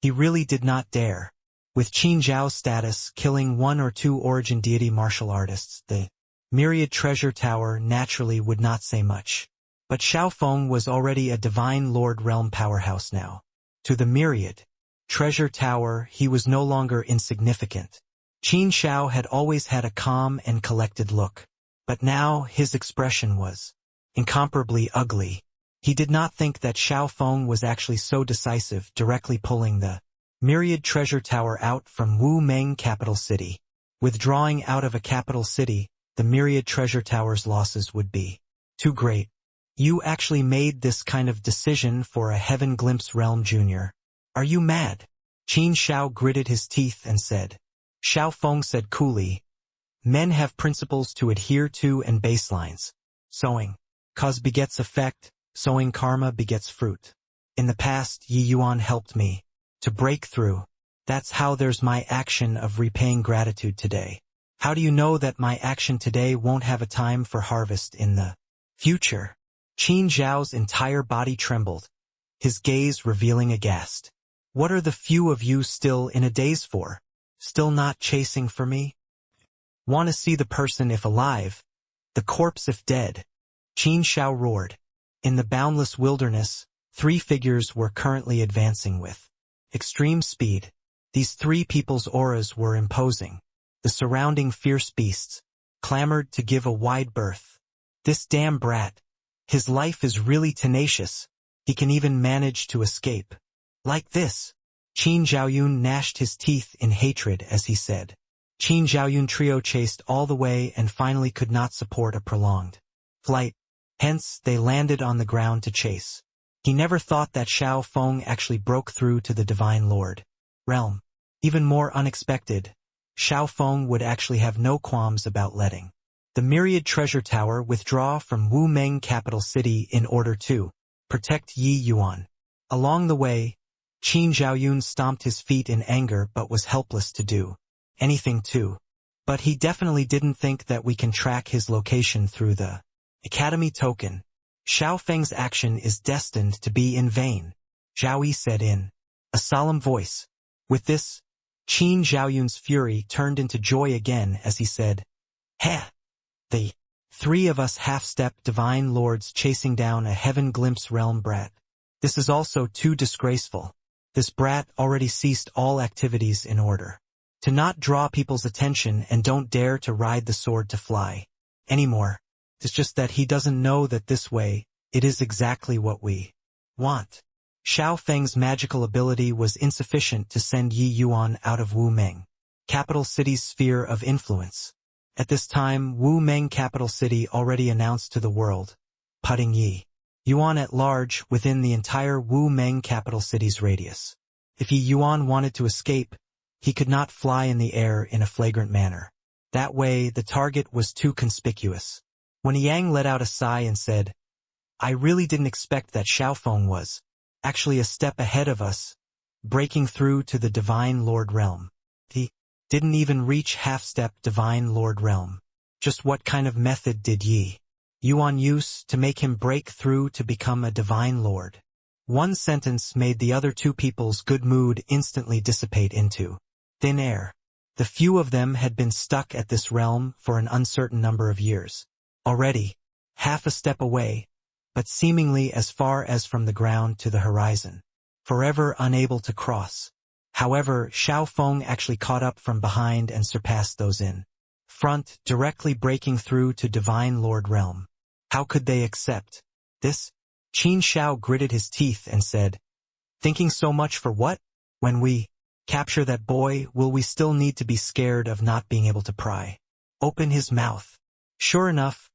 He really did not dare. With Qin Zhao's status, killing one or two origin deity martial artists, the myriad treasure tower naturally would not say much. But Xiaofeng was already a divine lord realm powerhouse now. To the myriad treasure tower, he was no longer insignificant. Qin Shao had always had a calm and collected look, but now his expression was incomparably ugly. He did not think that Xiaofeng was actually so decisive, directly pulling the myriad treasure tower out from Wu Meng capital city. Withdrawing out of a capital city, the myriad treasure tower's losses would be too great. You actually made this kind of decision for a Heaven Glimpse Realm Junior. Are you mad? Qin Shao gritted his teeth and said. Xiaofeng said coolly, men have principles to adhere to and baselines. Sowing cause begets effect, sowing karma begets fruit. In the past, Yi Yuan helped me to break through. That's how there's my action of repaying gratitude today. How do you know that my action today won't have a time for harvest in the future? Qin Zhao's entire body trembled, his gaze revealing aghast. What are the few of you still in a daze for? Still not chasing for me? Want to see the person if alive, the corpse if dead? Qin Shao roared. In the boundless wilderness, 3 figures were currently advancing with extreme speed. These 3 people's auras were imposing. The surrounding fierce beasts clamored to give a wide berth. This damn brat. His life is really tenacious. He can even manage to escape. Like this. Qin Zhaoyun gnashed his teeth in hatred as he said. Qin Zhaoyun trio chased all the way and finally could not support a prolonged flight. Hence, they landed on the ground to chase. He never thought that Xiaofeng actually broke through to the Divine Lord realm. Even more unexpected, Xiaofeng would actually have no qualms about letting the myriad treasure tower withdraw from Wu Meng capital city in order to protect Yi Yuan. Along the way, Qin Zhaoyun stomped his feet in anger but was helpless to do anything too. But he definitely didn't think that we can track his location through the Academy token. Xiaofeng's action is destined to be in vain, Zhao Yi said in a solemn voice. With this, Qin Zhaoyun's fury turned into joy again as he said, Heh! The 3 of us half-step divine lords chasing down a Heaven Glimpse Realm brat. This is also too disgraceful. This brat already ceased all activities in order to not draw people's attention and don't dare to ride the sword to fly anymore. It's just that he doesn't know that this way, it is exactly what we want. Xiaofeng's magical ability was insufficient to send Yi Yuan out of Wu Meng capital city's sphere of influence. At this time, Wu Meng capital city already announced to the world, putting Yi Yuan at large within the entire Wu Meng capital city's radius. If Yi Yuan wanted to escape, he could not fly in the air in a flagrant manner. That way, the target was too conspicuous. When Yang let out a sigh and said, I really didn't expect that Xiaofeng was actually a step ahead of us, breaking through to the Divine Lord realm. He didn't even reach half-step Divine Lord realm. Just what kind of method did Yi Yuan use to make him break through to become a Divine Lord? One sentence made the other 2 people's good mood instantly dissipate into thin air. The few of them had been stuck at this realm for an uncertain number of years. Already, half a step away, but seemingly as far as from the ground to the horizon. Forever unable to cross. However, Xiaofeng actually caught up from behind and surpassed those in front, directly breaking through to Divine Lord realm. How could they accept this? Qin Shao gritted his teeth and said, thinking so much for what? When we capture that boy, will we still need to be scared of not being able to pry open his mouth? Sure enough,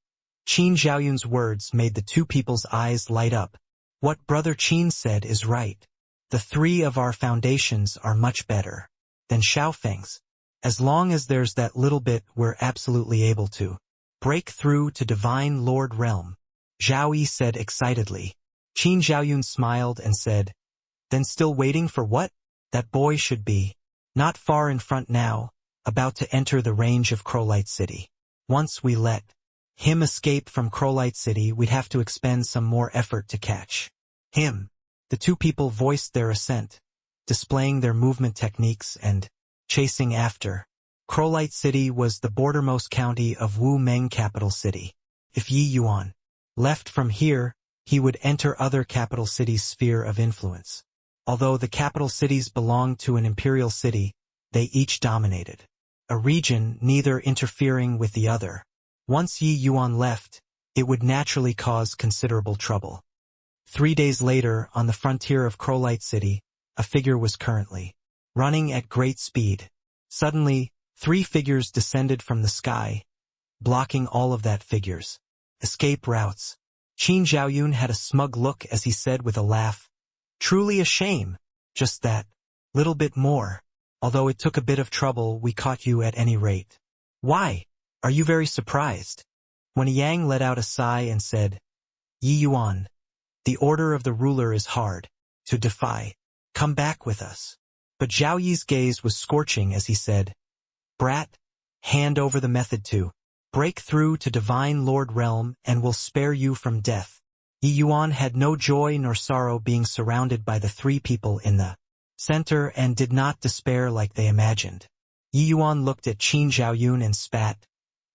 Qin Zhaoyun's words made the 2 people's eyes light up. What Brother Qin said is right. The 3 of our foundations are much better than Xiaofeng's. As long as there's that little bit, we're absolutely able to break through to Divine Lord realm, Zhao Yi said excitedly. Qin Zhaoyun smiled and said, then still waiting for what? That boy should be not far in front now, about to enter the range of Crowlight City. Once we let him escape from Crowlight City, we'd have to expend some more effort to catch him. The 2 people voiced their assent, displaying their movement techniques and chasing after. Crowlight City was the bordermost county of Wu Meng capital city. If Yi Yuan left from here, he would enter other capital cities' sphere of influence. Although the capital cities belonged to an imperial city, they each dominated a region, neither interfering with the other. Once Yi Yuan left, it would naturally cause considerable trouble. 3 days later, on the frontier of Crowlight City, a figure was currently running at great speed. Suddenly, 3 figures descended from the sky, blocking all of that figure's escape routes. Qin Zhaoyun had a smug look as he said with a laugh, "Truly a shame. Just that little bit more. Although it took a bit of trouble, we caught you at any rate." "Why? Are you very surprised?" When Yang let out a sigh and said, "Yi Yuan, the order of the ruler is hard to defy. Come back with us." But Zhao Yi's gaze was scorching as he said, "Brat, hand over the method to break through to Divine Lord Realm and will spare you from death." Yi Yuan had no joy nor sorrow being surrounded by the 3 people in the center and did not despair like they imagined. Yi Yuan looked at Qin Zhaoyun and spat,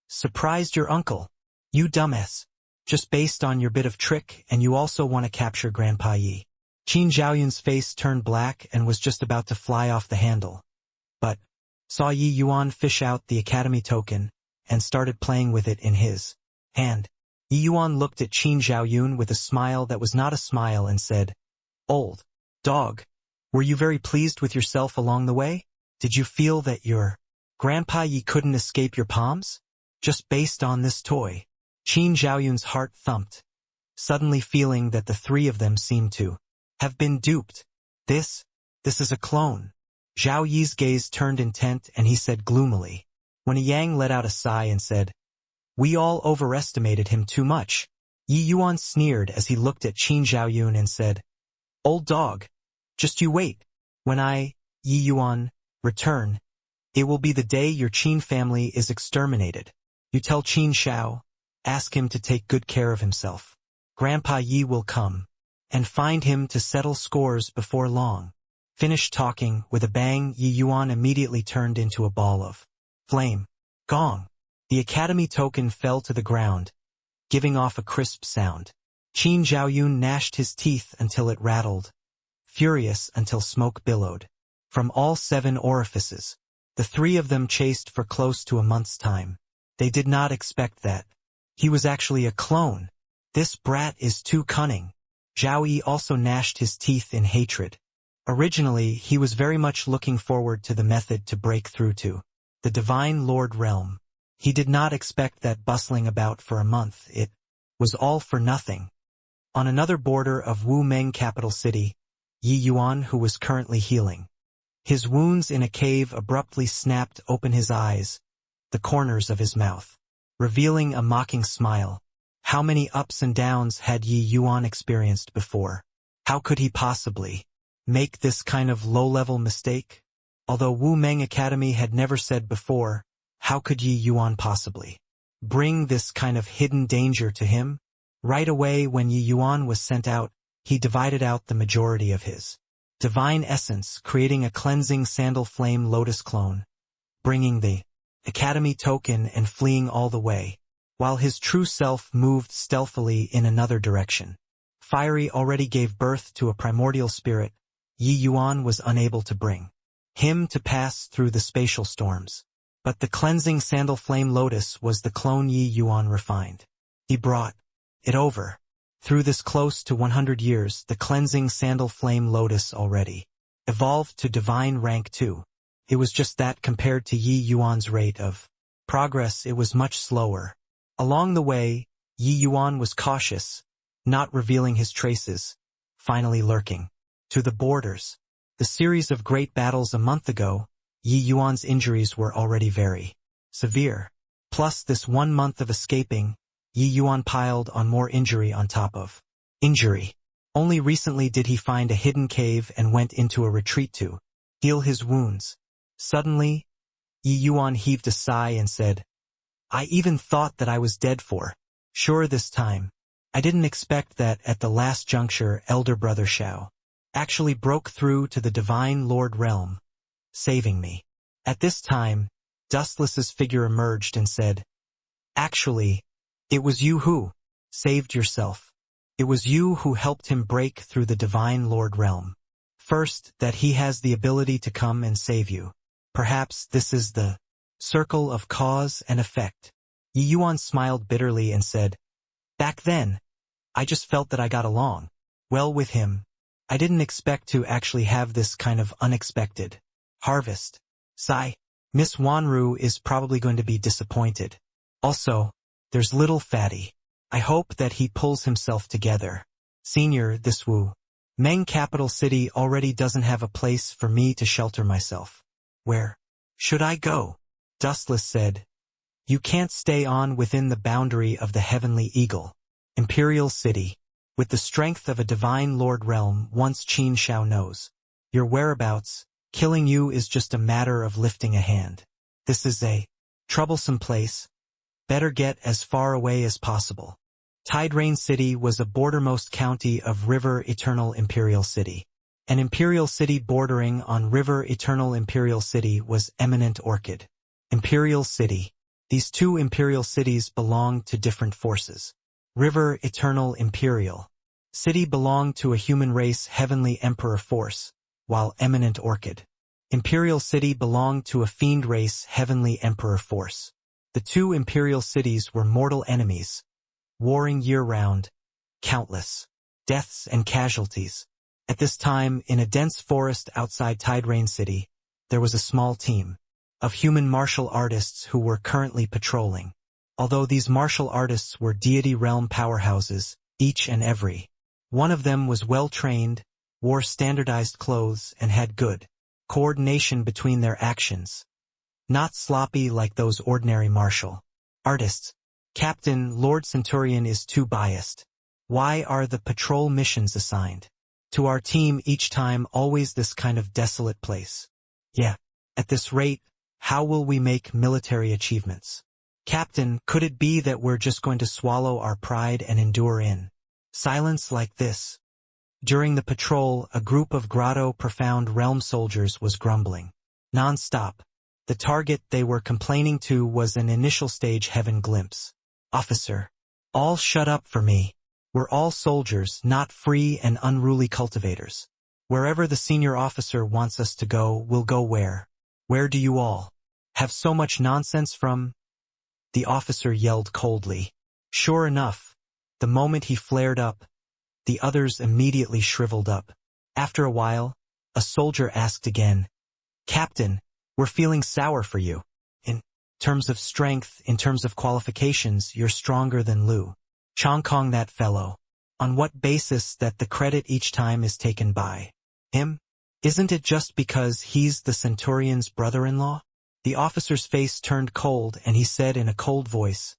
"Surprised your uncle? You dumbass. Just based on your bit of trick, and you also want to capture Grandpa Yi." Qin Zhaoyun's face turned black and was just about to fly off the handle, but saw Yi Yuan fish out the Academy token and started playing with it in his hand. Yi Yuan looked at Qin Zhaoyun with a smile that was not a smile and said, "Old dog, were you very pleased with yourself along the way? Did you feel that your Grandpa Yi couldn't escape your palms? Just based on this toy?" Qin Zhaoyun's heart thumped, suddenly feeling that the 3 of them seemed to have been duped. This is a clone." Zhao Yi's gaze turned intent and he said gloomily. When Yang let out a sigh and said, "We all overestimated him too much." Yi Yuan sneered as he looked at Qin Zhaoyun and said, "Old dog, just you wait. When I, Yi Yuan, return, it will be the day your Qin family is exterminated. You tell Qin Shao, ask him to take good care of himself. Grandpa Yi will come and find him to settle scores before long." Finished talking, with a bang, Yi Yuan immediately turned into a ball of flame. Gong. The Academy token fell to the ground, giving off a crisp sound. Qin Zhaoyun gnashed his teeth until it rattled, furious until smoke billowed from all 7 orifices. The 3 of them chased for close to a month's time. They did not expect that he was actually a clone. "This brat is too cunning." Zhao Yi also gnashed his teeth in hatred. Originally, he was very much looking forward to the method to break through to the Divine Lord Realm. He did not expect that bustling about for a month, it was all for nothing. On another border of Wu Meng capital city, Yi Yuan, who was currently healing his wounds in a cave, abruptly snapped open his eyes, the corners of his mouth, revealing a mocking smile. How many ups and downs had Yi Yuan experienced before? How could he possibly make this kind of low-level mistake? Although Wu Meng Academy had never said before, how could Yi Yuan possibly bring this kind of hidden danger to him? Right away when Yi Yuan was sent out, he divided out the majority of his divine essence, creating a cleansing sandal flame lotus clone, bringing the Academy token and fleeing all the way, while his true self moved stealthily in another direction. Fiery already gave birth to a primordial spirit. Yi Yuan was unable to bring him to pass through the spatial storms. But the cleansing sandal flame lotus was the clone Yi Yuan refined. He brought it over. Through this close to 100 years, the cleansing sandal flame lotus already evolved to divine rank 2. It was just that compared to Yi Yuan's rate of progress, it was much slower. Along the way, Yi Yuan was cautious, not revealing his traces, finally lurking to the borders. The series of great battles a month ago, Yi Yuan's injuries were already very severe. Plus this 1 month of escaping, Yi Yuan piled on more injury on top of injury. Only recently did he find a hidden cave and went into a retreat to heal his wounds. Suddenly, Yi Yuan heaved a sigh and said, "I even thought that I was dead for sure this time. I didn't expect that at the last juncture elder brother Shao actually broke through to the Divine Lord Realm, saving me." At this time, Dustless's figure emerged and said, "Actually, it was you who saved yourself." It was you who helped him break through the Divine Lord realm. First, that he has the ability to come and save you. Perhaps this is the circle of cause and effect. Yi Yuan smiled bitterly and said, "Back then, I just felt that I got along well with him. I didn't expect to actually have this kind of unexpected harvest. Sigh. Miss Wanru is probably going to be disappointed. Also, there's little Fatty. I hope that he pulls himself together. Senior, this Wu Meng capital city already doesn't have a place for me to shelter myself. Where should I go?" Dustless said, "You can't stay on within the boundary of the Heavenly Eagle. Imperial City. With the strength of a Divine Lord realm once Qin Shao knows your whereabouts, killing you is just a matter of lifting a hand. This is a troublesome place. Better get as far away as possible." Tide Rain City was a bordermost county of River Eternal Imperial City. An imperial city bordering on River Eternal Imperial City was Eminent Orchid. Imperial City. These two imperial cities belonged to different forces. River Eternal Imperial City belonged to a human race Heavenly Emperor force, while Eminent Orchid Imperial City belonged to a fiend race Heavenly Emperor force. The two imperial cities were mortal enemies, warring year-round, countless deaths and casualties. At this time, in a dense forest outside Tide Rain City, there was a small team of human martial artists who were currently patrolling. Although these martial artists were deity realm powerhouses, each and every one of them was well-trained, wore standardized clothes, and had good coordination between their actions. Not sloppy like those ordinary martial artists. Captain Lord Centurion is too biased. Why are the patrol missions assigned to our team each time always this kind of desolate place? Yeah. At this rate, how will we make military achievements? Captain, could it be that we're just going to swallow our pride and endure in silence like this? During the patrol, a group of Grotto Profound Realm soldiers was grumbling non-stop. The target they were complaining to was an initial stage heaven glimpse. "Officer, all shut up for me. We're all soldiers, not free and unruly cultivators. Wherever the senior officer wants us to go, we'll go where. Where do you all have so much nonsense from?" The officer yelled coldly. Sure enough, the moment he flared up, the others immediately shriveled up. After a while, a soldier asked again, "Captain, we're feeling sour for you. In terms of strength, in terms of qualifications, you're stronger than Lu Chongkong that fellow. On what basis that the credit each time is taken by him? Isn't it just because he's the Centurion's brother-in-law?" The officer's face turned cold and he said in a cold voice,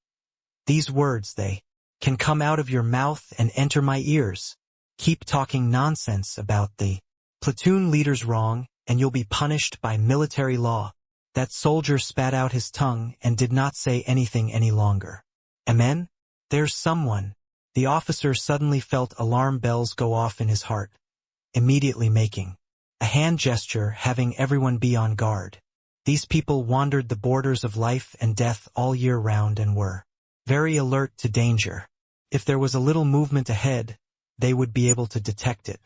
"These words, they can come out of your mouth and enter my ears. Keep talking nonsense about the platoon leader's wrong and you'll be punished by military law." That soldier spat out his tongue and did not say anything any longer. "Amen? There's someone." The officer suddenly felt alarm bells go off in his heart, immediately making a hand gesture having everyone be on guard. These people wandered the borders of life and death all year round and were very alert to danger. If there was a little movement ahead, they would be able to detect it.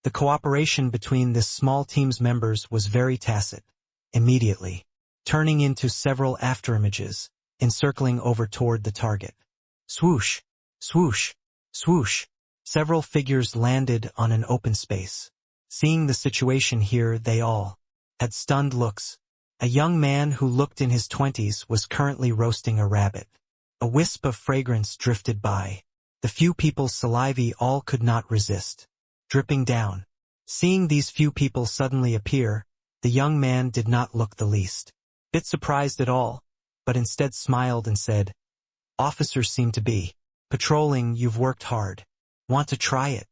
The cooperation between this small team's members was very tacit, immediately turning into several afterimages, encircling over toward the target. Swoosh, swoosh, swoosh. Several figures landed on an open space. Seeing the situation here, they all had stunned looks. A young man who looked in his 20s was currently roasting a rabbit. A wisp of fragrance drifted by. The few people's saliva all could not resist, dripping down. Seeing these few people suddenly appear, the young man did not look the least bit surprised at all, but instead smiled and said, "Officers seem to be patrolling. You've worked hard. Want to try it?"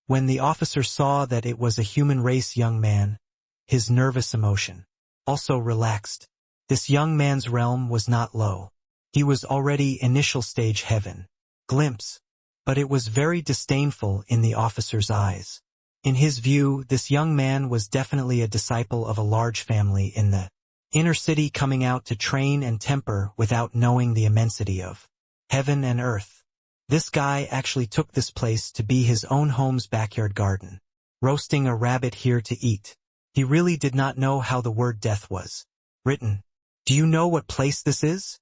When the officer saw that it was a human race young man, his nervous emotion also relaxed. This young man's realm was not low. He was already initial stage heaven. Glimpse. But it was very disdainful in the officer's eyes. In his view, this young man was definitely a disciple of a large family in the inner city coming out to train and temper without knowing the immensity of heaven and earth. This guy actually took this place to be his own home's backyard garden, roasting a rabbit here to eat. He really did not know how the word death was written. Do you know what place this is?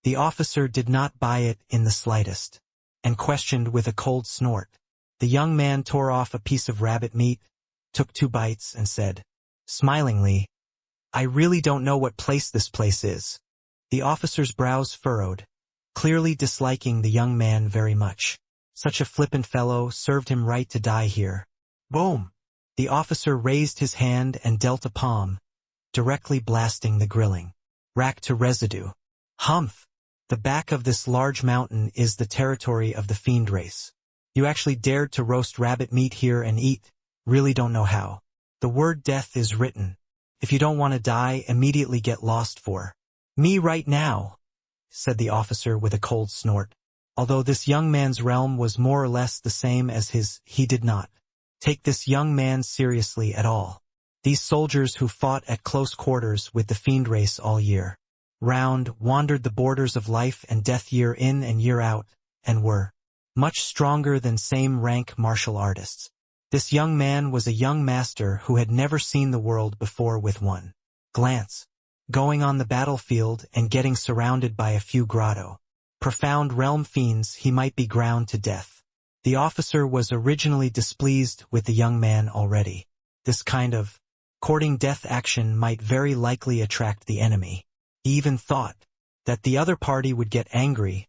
The officer did not buy it in the slightest, and questioned with a cold snort. The young man tore off a piece of rabbit meat, took 2 bites, and said, smilingly, I really don't know what place this place is. The officer's brows furrowed, clearly disliking the young man very much. Such a flippant fellow served him right to die here. Boom! The officer raised his hand and dealt a palm, directly blasting the grilling rack to residue. Humph! The back of this large mountain is the territory of the fiend race. You actually dared to roast rabbit meat here and eat, really don't know how. The word death is written. If you don't want to die, immediately get lost for me right now, said the officer with a cold snort. Although this young man's realm was more or less the same as his, he did not take this young man seriously at all. These soldiers who fought at close quarters with the fiend race all year round wandered the borders of life and death year in and year out, and were much stronger than same-rank martial artists. This young man was a young master who had never seen the world before with one glance. Going on the battlefield and getting surrounded by a few profound realm fiends, he might be ground to death. The officer was originally displeased with the young man already. This kind of courting death action might very likely attract the enemy. He even thought that the other party would get angry,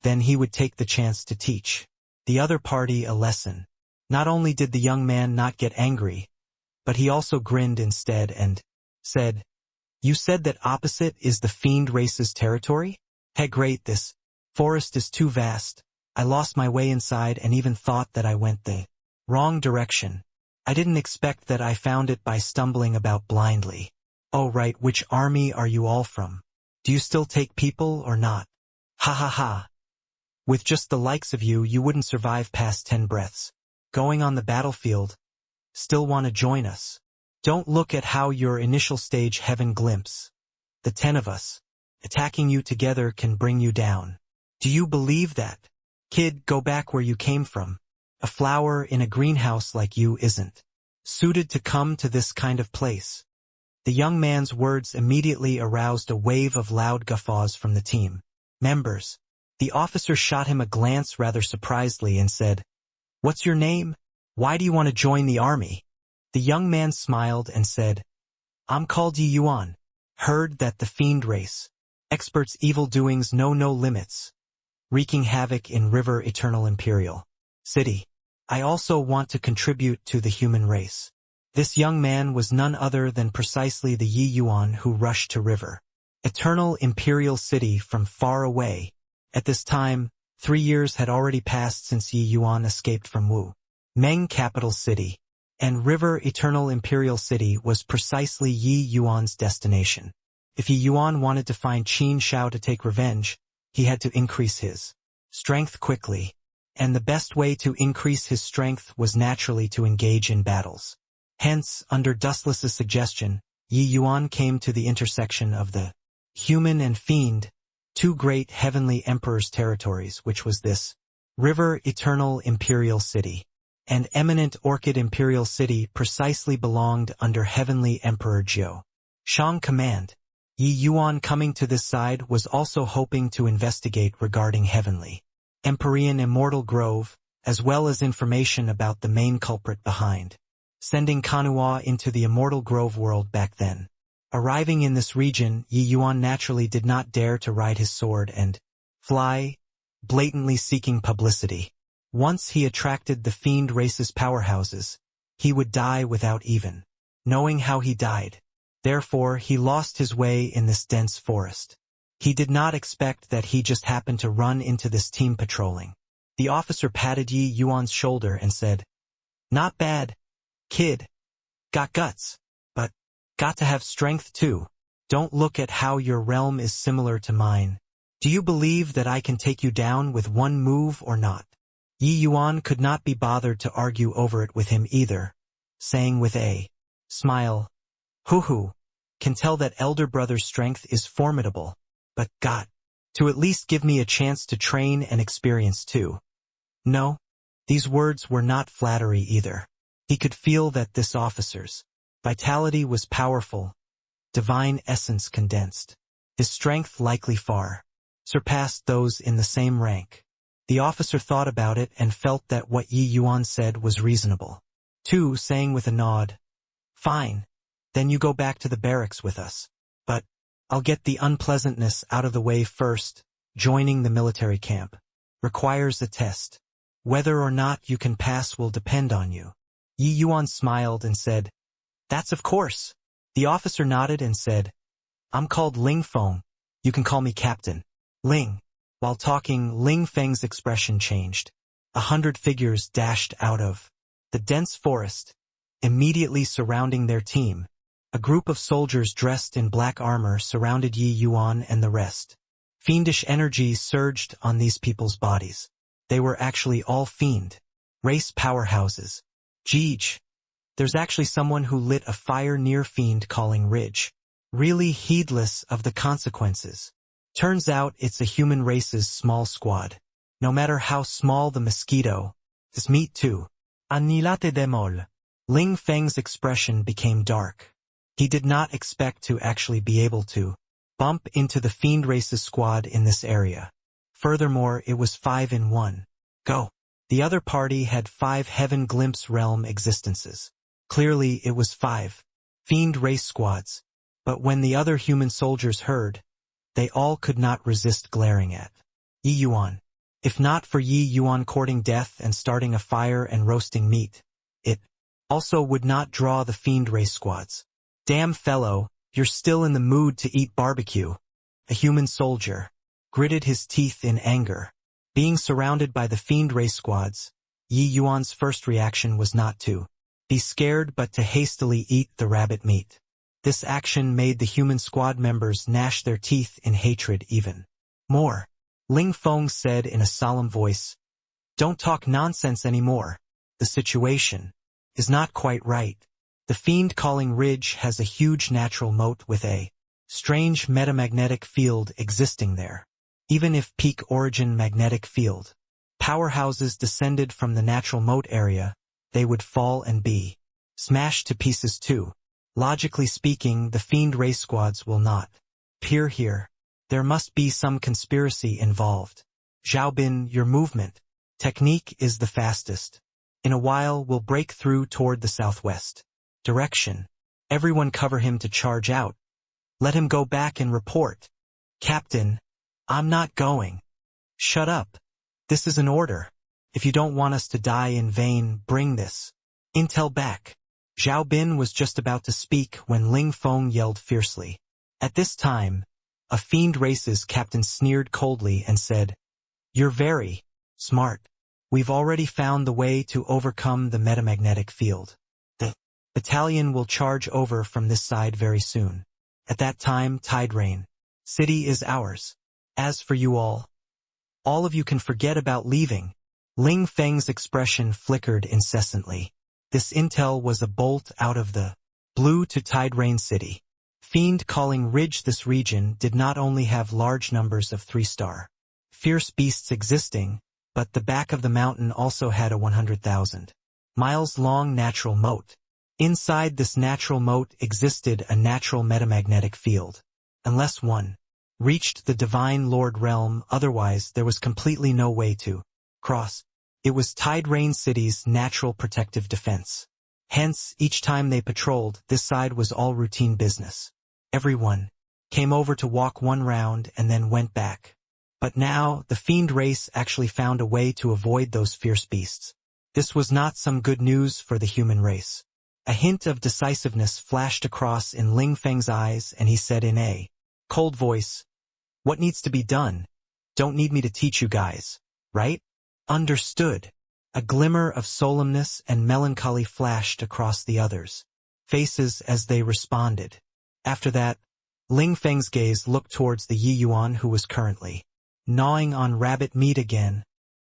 then he would take the chance to teach the other party a lesson. Not only did the young man not get angry, but he also grinned instead and said, You said that opposite is the fiend race's territory? Hey, great, this forest is too vast. I lost my way inside and even thought that I went the wrong direction. I didn't expect that I found it by stumbling about blindly. Oh right, which army are you all from? Do you still take people or not? Ha ha ha. With just the likes of you, you wouldn't survive past 10 breaths. Going on the battlefield. Still want to join us? Don't look at how your initial stage heaven glimpse. The 10 of us attacking you together can bring you down. Do you believe that? Kid, go back where you came from. A flower in a greenhouse like you isn't suited to come to this kind of place. The young man's words immediately aroused a wave of loud guffaws from the team members. The officer shot him a glance rather surprisedly and said, What's your name? Why do you want to join the army? The young man smiled and said, I'm called Yi Yuan. Heard that the fiend race experts' evil doings know no limits, wreaking havoc in River Eternal Imperial City. I also want to contribute to the human race. This young man was none other than precisely the Yi Yuan who rushed to River Eternal Imperial City from far away. At this time, 3 years had already passed since Yi Yuan escaped from Wu Meng capital city, and River Eternal Imperial City was precisely Yi Yuan's destination. If Yi Yuan wanted to find Qin Shao to take revenge, he had to increase his strength quickly, and the best way to increase his strength was naturally to engage in battles. Hence, under Dustless's suggestion, Yi Yuan came to the intersection of the human and fiend, 2 great heavenly emperors' territories, which was this River Eternal Imperial City, and Eminent Orchid Imperial City precisely belonged under Heavenly Emperor Jiu Shang command. Yi Yuan coming to this side was also hoping to investigate regarding Heavenly Empyrean Immortal Grove, as well as information about the main culprit behind sending Kanhua into the Immortal Grove world back then. Arriving in this region, Yi Yuan naturally did not dare to ride his sword and fly, blatantly seeking publicity. Once he attracted the fiend race's powerhouses, he would die without even knowing how he died. Therefore, he lost his way in this dense forest. He did not expect that he just happened to run into this team patrolling. The officer patted Yi Yuan's shoulder and said, Not bad, kid. Got guts, but got to have strength too. Don't look at how your realm is similar to mine. Do you believe that I can take you down with one move or not? Yi Yuan could not be bothered to argue over it with him either, saying with a smile, Hoo-hoo, can tell that elder brother's strength is formidable, but got to at least give me a chance to train and experience too. No, these words were not flattery either. He could feel that this officer's vitality was powerful, divine essence condensed. His strength likely far surpassed those in the same rank. The officer thought about it and felt that what Yi Yuan said was reasonable. Tu, saying with a nod, "Fine, then you go back to the barracks with us. But I'll get the unpleasantness out of the way first. Joining the military camp requires a test. Whether or not you can pass will depend on you." Yi Yuan smiled and said, "That's of course." The officer nodded and said, "I'm called Ling Feng. You can call me Captain Ling." While talking, Ling Feng's expression changed. 100 figures dashed out of the dense forest, immediately surrounding their team. A group of soldiers dressed in black armor surrounded Yi Yuan and the rest. Fiendish energy surged on these people's bodies. They were actually all fiend race powerhouses. Jeej. There's actually someone who lit a fire near Fiend Calling Ridge, really heedless of the consequences. Turns out it's a human race's small squad. No matter how small the mosquito, this meat too. Annihilate them all. Ling Feng's expression became dark. He did not expect to actually be able to bump into the Fiend race's squad in this area. Furthermore, it was 5 in 1. Go. The other party had 5 Heaven Glimpse realm existences. Clearly, it was 5 Fiend race squads. But when the other human soldiers heard, they all could not resist glaring at Yi Yuan. If not for Yi Yuan courting death and starting a fire and roasting meat, it also would not draw the Fiend race squads. "Damn fellow, you're still in the mood to eat barbecue." A human soldier gritted his teeth in anger. Being surrounded by the Fiend race squads, Yi Yuan's first reaction was not to be scared but to hastily eat the rabbit meat. This action made the human squad members gnash their teeth in hatred even more. Ling Feng said in a solemn voice, "Don't talk nonsense anymore. The situation is not quite right. The Fiend Calling Ridge has a huge natural moat with a strange metamagnetic field existing there. Even if peak origin magnetic field powerhouses descended from the natural moat area, they would fall and be smashed to pieces too. Logically speaking, the Fiend race squads will not appear here. There must be some conspiracy involved. Xiaobin, your movement technique is the fastest. In a while we'll break through toward the southwest direction. Everyone cover him to charge out. Let him go back and report." "Captain, I'm not going." "Shut up. This is an order. If you don't want us to die in vain, bring this intel back." Zhao Bin was just about to speak when Ling Feng yelled fiercely. At this time, a Fiend race's captain sneered coldly and said, "You're very smart. We've already found the way to overcome the metamagnetic field. The battalion will charge over from this side very soon. At that time, Tide Rain City is ours. As for you all of you can forget about leaving." Ling Feng's expression flickered incessantly. This intel was a bolt out of the blue to Tide Rain City. Fiend Calling Ridge. This region did not only have large numbers of 3-star fierce beasts existing, but the back of the mountain also had a 100,000 miles long natural moat. Inside this natural moat existed a natural metamagnetic field. Unless one reached the Divine Lord realm, otherwise there was completely no way to cross. It was Tide Rain City's natural protective defense. Hence, each time they patrolled, this side was all routine business. Everyone came over to walk one round and then went back. But now, the Fiend race actually found a way to avoid those fierce beasts. This was not some good news for the human race. A hint of decisiveness flashed across in Ling Feng's eyes, and he said in a cold voice, "What needs to be done? Don't need me to teach you guys, right?" "Understood." A glimmer of solemnness and melancholy flashed across the others' faces as they responded. After that, Ling Feng's gaze looked towards the Yi Yuan who was currently gnawing on rabbit meat again.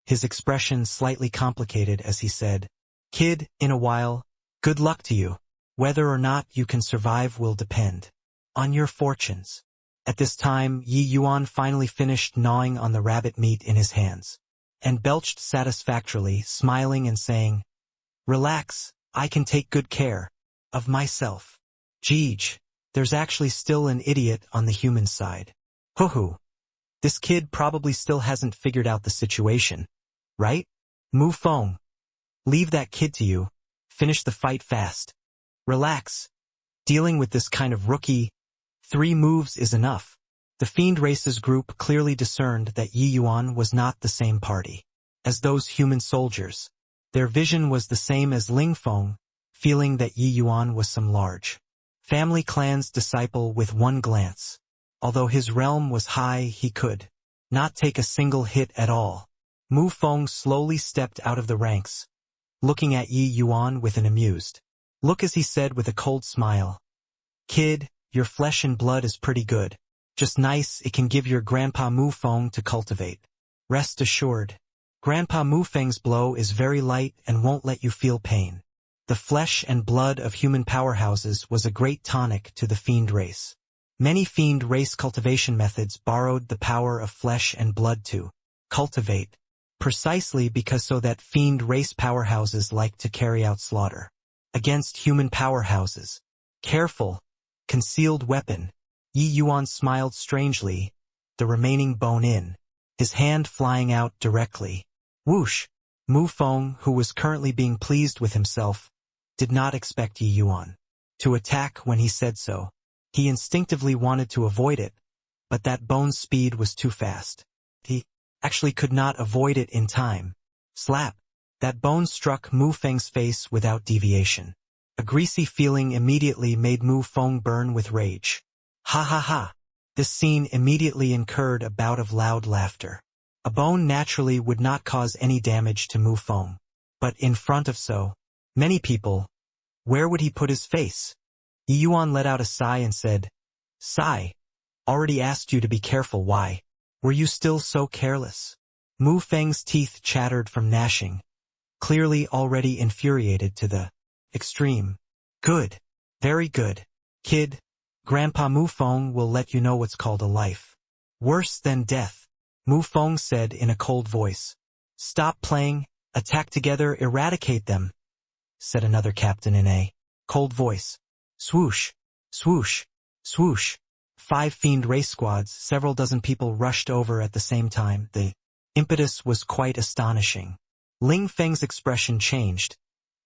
His expression slightly complicated as he said, "Kid, in a while, good luck to you. Whether or not you can survive will depend on your fortunes." At this time, Yi Yuan finally finished gnawing on the rabbit meat in his hands. and belched satisfactorily, smiling and saying, "Relax, I can take good care of myself." Jeej, there's actually still an idiot on the human side. Hoo-hoo. This kid probably still hasn't figured out the situation, right? Mu Feng. Leave that kid to you. Finish the fight fast. Relax. Dealing with this kind of rookie, 3 moves is enough. The Fiend Races group clearly discerned that Yi Yuan was not the same party as those human soldiers. Their vision was the same as Ling Feng, feeling that Yi Yuan was some large family clan's disciple with one glance. Although his realm was high, he could not take a single hit at all. Mu Feng slowly stepped out of the ranks, looking at Yi Yuan with an amused look as he said with a cold smile, "Kid, your flesh and blood is pretty good. Just nice it can give your grandpa Mu Feng to cultivate. Rest assured, Grandpa Mu Feng's blow is very light and won't let you feel pain." The flesh and blood of human powerhouses was a great tonic to the fiend race. Many fiend race cultivation methods borrowed the power of flesh and blood to cultivate, precisely because so that fiend race powerhouses like to carry out slaughter against human powerhouses. Careful, concealed weapon. Yi Yuan smiled strangely, the remaining bone in, his hand flying out directly. Whoosh! Mu Feng, who was currently being pleased with himself, did not expect Yi Yuan to attack when he said so. He instinctively wanted to avoid it, but that bone's speed was too fast. He actually could not avoid it in time. Slap! That bone struck Mu Feng's face without deviation. A greasy feeling immediately made Mu Feng burn with rage. Ha ha ha! This scene immediately incurred a bout of loud laughter. A bone naturally would not cause any damage to Mu Feng. But in front of so many people, where would he put his face? Yi Yuan let out a sigh and said, "Sigh, already asked you to be careful, why were you still so careless?" Mu Feng's teeth chattered from gnashing, clearly already infuriated to the extreme. "Good. Very good. Kid, Grandpa Mu Feng will let you know what's called a life worse than death," Mu Feng said in a cold voice. "Stop playing, attack together, eradicate them," said another captain in a cold voice. Swoosh, swoosh, swoosh. 5 fiend race squads, several dozen people rushed over at the same time. The impetus was quite astonishing. Ling Feng's expression changed.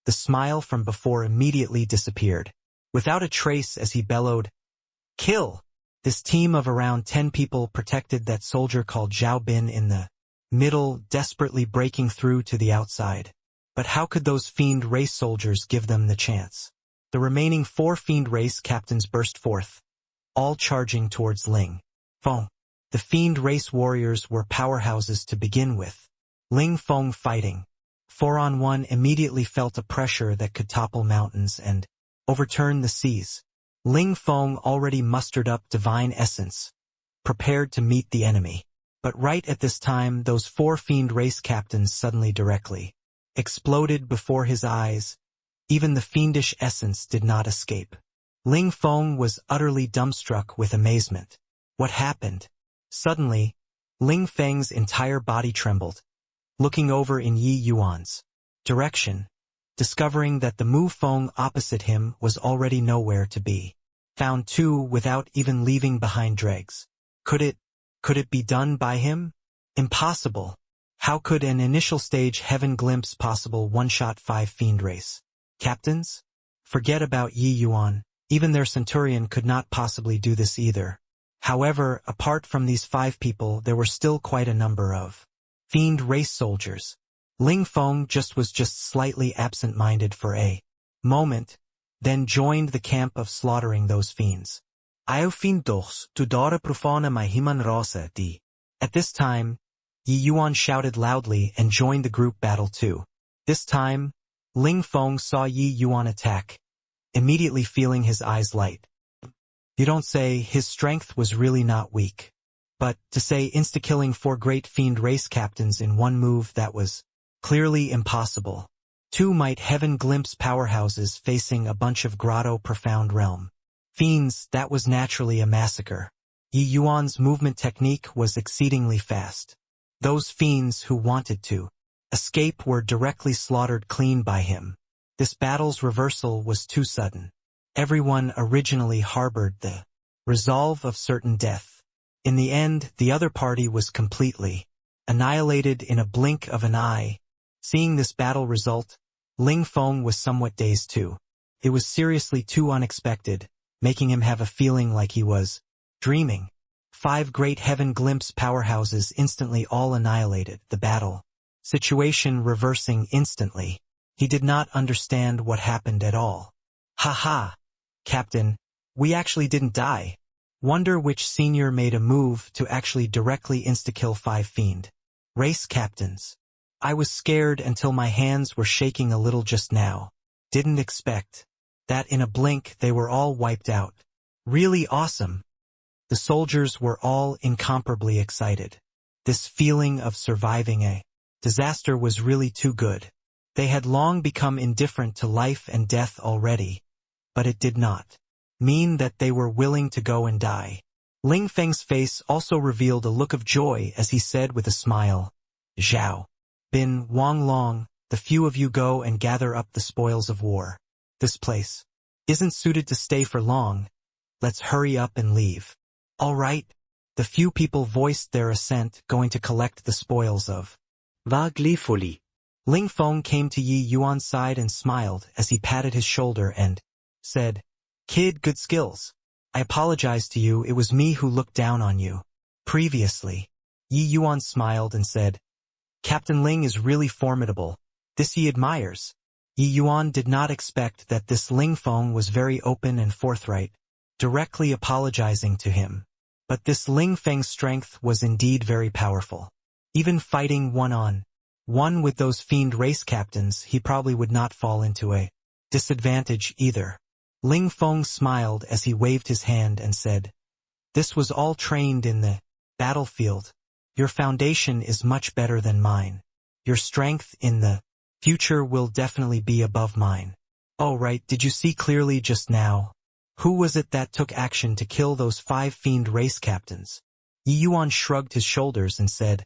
The smile from before immediately disappeared, without a trace as he bellowed, "Kill!" This team of around 10 people protected that soldier called Zhao Bin in the middle, desperately breaking through to the outside. But how could those fiend race soldiers give them the chance? The remaining 4 fiend race captains burst forth, all charging towards Ling Feng. The fiend race warriors were powerhouses to begin with. Ling Feng fighting 4-on-1 immediately felt a pressure that could topple mountains and overturn the seas. Ling Feng already mustered up divine essence, prepared to meet the enemy. But right at this time, those 4 fiend race captains suddenly directly exploded before his eyes. Even the fiendish essence did not escape. Ling Feng was utterly dumbstruck with amazement. What happened? Suddenly, Ling Feng's entire body trembled, looking over in Yi Yuan's direction, discovering that the Mu Feng opposite him was already nowhere to be found too, without even leaving behind dregs. Could it be done by him? Impossible. How could an initial stage heaven glimpse possible one-shot 5 fiend race captains? Forget about Yi Yuan, even their centurion could not possibly do this either. However, apart from these 5 people, there were still quite a number of fiend race soldiers. Ling Feng was just slightly absent-minded for a moment, then joined the camp of slaughtering those fiends. "Eu fiend dos, tu dora profana my himan rasa di." At this time, Yi Yuan shouted loudly and joined the group battle too. This time, Ling Feng saw Yi Yuan attack, immediately feeling his eyes light. You don't say his strength was really not weak. But to say insta-killing 4 great fiend race captains in one move, that was clearly impossible. 2 might heaven glimpse powerhouses facing a bunch of grotto profound realm fiends, that was naturally a massacre. Yi Yuan's movement technique was exceedingly fast. Those fiends who wanted to escape were directly slaughtered clean by him. This battle's reversal was too sudden. Everyone originally harbored the resolve of certain death. In the end, the other party was completely annihilated in a blink of an eye. Seeing this battle result, Ling Feng was somewhat dazed too. It was seriously too unexpected, making him have a feeling like he was dreaming. 5 great heaven glimpse powerhouses instantly all annihilated, the battle situation reversing instantly. He did not understand what happened at all. Ha ha! Captain, we actually didn't die. Wonder which senior made a move to actually directly insta-kill 5 fiend race captains. I was scared until my hands were shaking a little just now. Didn't expect that in a blink they were all wiped out. Really awesome. The soldiers were all incomparably excited. This feeling of surviving a disaster was really too good. They had long become indifferent to life and death already, but it did not mean that they were willing to go and die. Ling Feng's face also revealed a look of joy as he said with a smile, Zhao Bin Wang Long, the few of you go and gather up the spoils of war. This place isn't suited to stay for long. Let's hurry up and leave. All right. The few people voiced their assent, going to collect the spoils of Glypholi. Ling Feng came to Yi Yuan's side and smiled as he patted his shoulder and said, Kid, good skills. I apologize to you, it was me who looked down on you previously. Yi Yuan smiled and said, Captain Ling is really formidable. This he admires. Yi Yuan did not expect that this Ling Feng was very open and forthright, directly apologizing to him. But this Ling Feng's strength was indeed very powerful. Even fighting one-on-one with those fiend race captains, he probably would not fall into a disadvantage either. Ling Feng smiled as he waved his hand and said, This was all trained in the battlefield. Your foundation is much better than mine. Your strength in the future will definitely be above mine. Oh right, did you see clearly just now? Who was it that took action to kill those 5 fiend race captains? Yi Yuan shrugged his shoulders and said,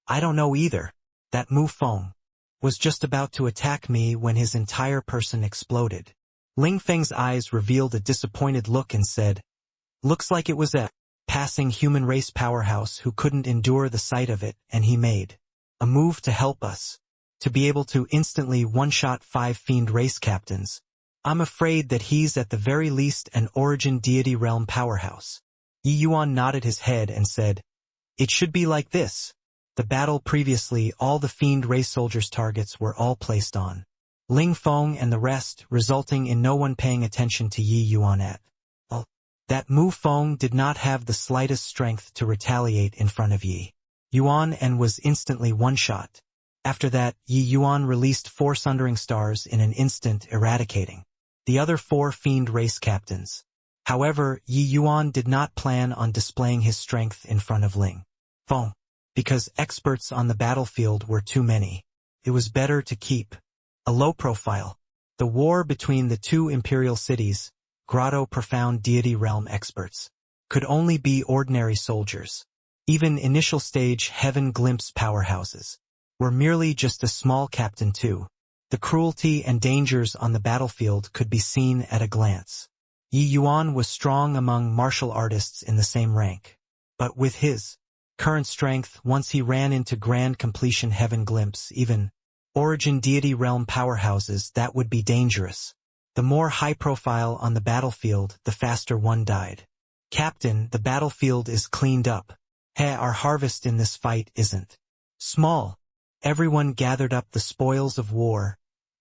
I don't know either. That Mu Feng was just about to attack me when his entire person exploded. Ling Feng's eyes revealed a disappointed look and said, Looks like it was a passing human race powerhouse who couldn't endure the sight of it, and he made a move to help us. To be able to instantly one-shot 5 fiend race captains, I'm afraid that he's at the very least an origin deity realm powerhouse. Yi Yuan nodded his head and said, It should be like this. The battle previously, all the fiend race soldiers' targets were all placed on Ling Feng and the rest, resulting in no one paying attention to Yi Yuan at all. That Mu Feng did not have the slightest strength to retaliate in front of Yi Yuan and was instantly one-shot. After that, Yi Yuan released 4 sundering stars in an instant, eradicating the other 4 fiend race captains. However, Yi Yuan did not plan on displaying his strength in front of Ling Feng, because experts on the battlefield were too many. It was better to keep a low profile. The war between the 2 imperial cities, Grotto Profound Deity Realm experts, could only be ordinary soldiers. Even initial stage Heaven Glimpse powerhouses were merely just a small captain too. The cruelty and dangers on the battlefield could be seen at a glance. Yi Yuan was strong among martial artists in the same rank. But with his current strength, once he ran into grand completion Heaven Glimpse, even origin deity realm powerhouses, that would be dangerous. The more high profile on the battlefield, the faster one died. Captain, the battlefield is cleaned up. Our harvest in this fight isn't small. Everyone gathered up the spoils of war.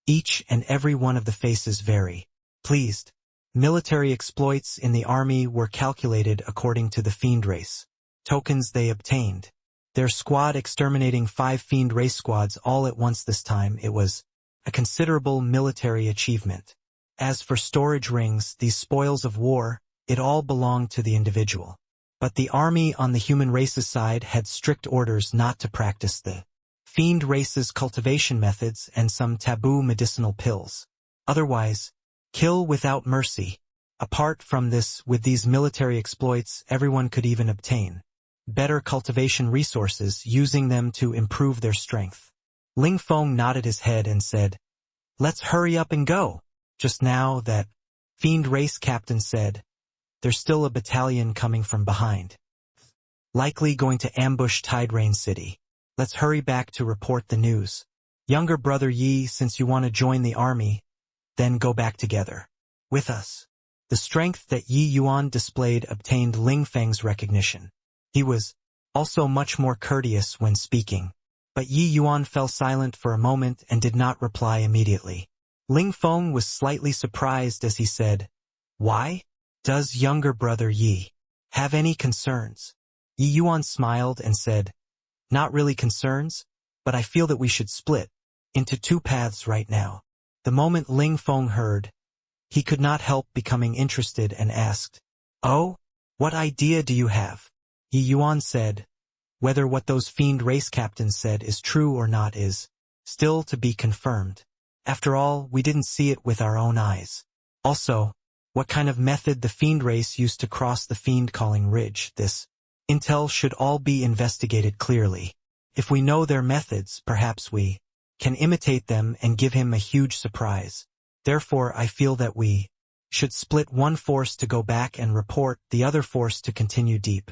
Each and every one of the faces very pleased. Military exploits in the army were calculated according to the fiend race tokens they obtained. Their squad exterminating 5 fiend race squads all at once this time, it was a considerable military achievement. As for storage rings, these spoils of war, it all belonged to the individual. But the army on the human race's side had strict orders not to practice the fiend race's cultivation methods and some taboo medicinal pills. Otherwise, kill without mercy. Apart from this, with these military exploits, everyone could even obtain better cultivation resources, using them to improve their strength. Ling Feng nodded his head and said, "Let's hurry up and go." Just now, that fiend race captain said, "There's still a battalion coming from behind. Likely going to ambush Tide Rain City. Let's hurry back to report the news. Younger brother Yi, since you want to join the army, then go back together with us." The strength that Yi Yuan displayed obtained Ling Feng's recognition. He was also much more courteous when speaking. But Yi Yuan fell silent for a moment and did not reply immediately. Ling Feng was slightly surprised as he said, "Why? Does younger brother Yi have any concerns?" Yi Yuan smiled and said, "Not really concerns, but I feel that we should split into two paths right now." The moment Ling Feng heard, he could not help becoming interested and asked, "Oh, what idea do you have?" Yi Yuan said, "Whether what those fiend race captains said is true or not is still to be confirmed. After all, we didn't see it with our own eyes. Also, what kind of method the fiend race used to cross the fiend-calling ridge, this intel should all be investigated clearly. If we know their methods, perhaps we can imitate them and give him a huge surprise. Therefore, I feel that we should split one force to go back and report, the other force to continue deep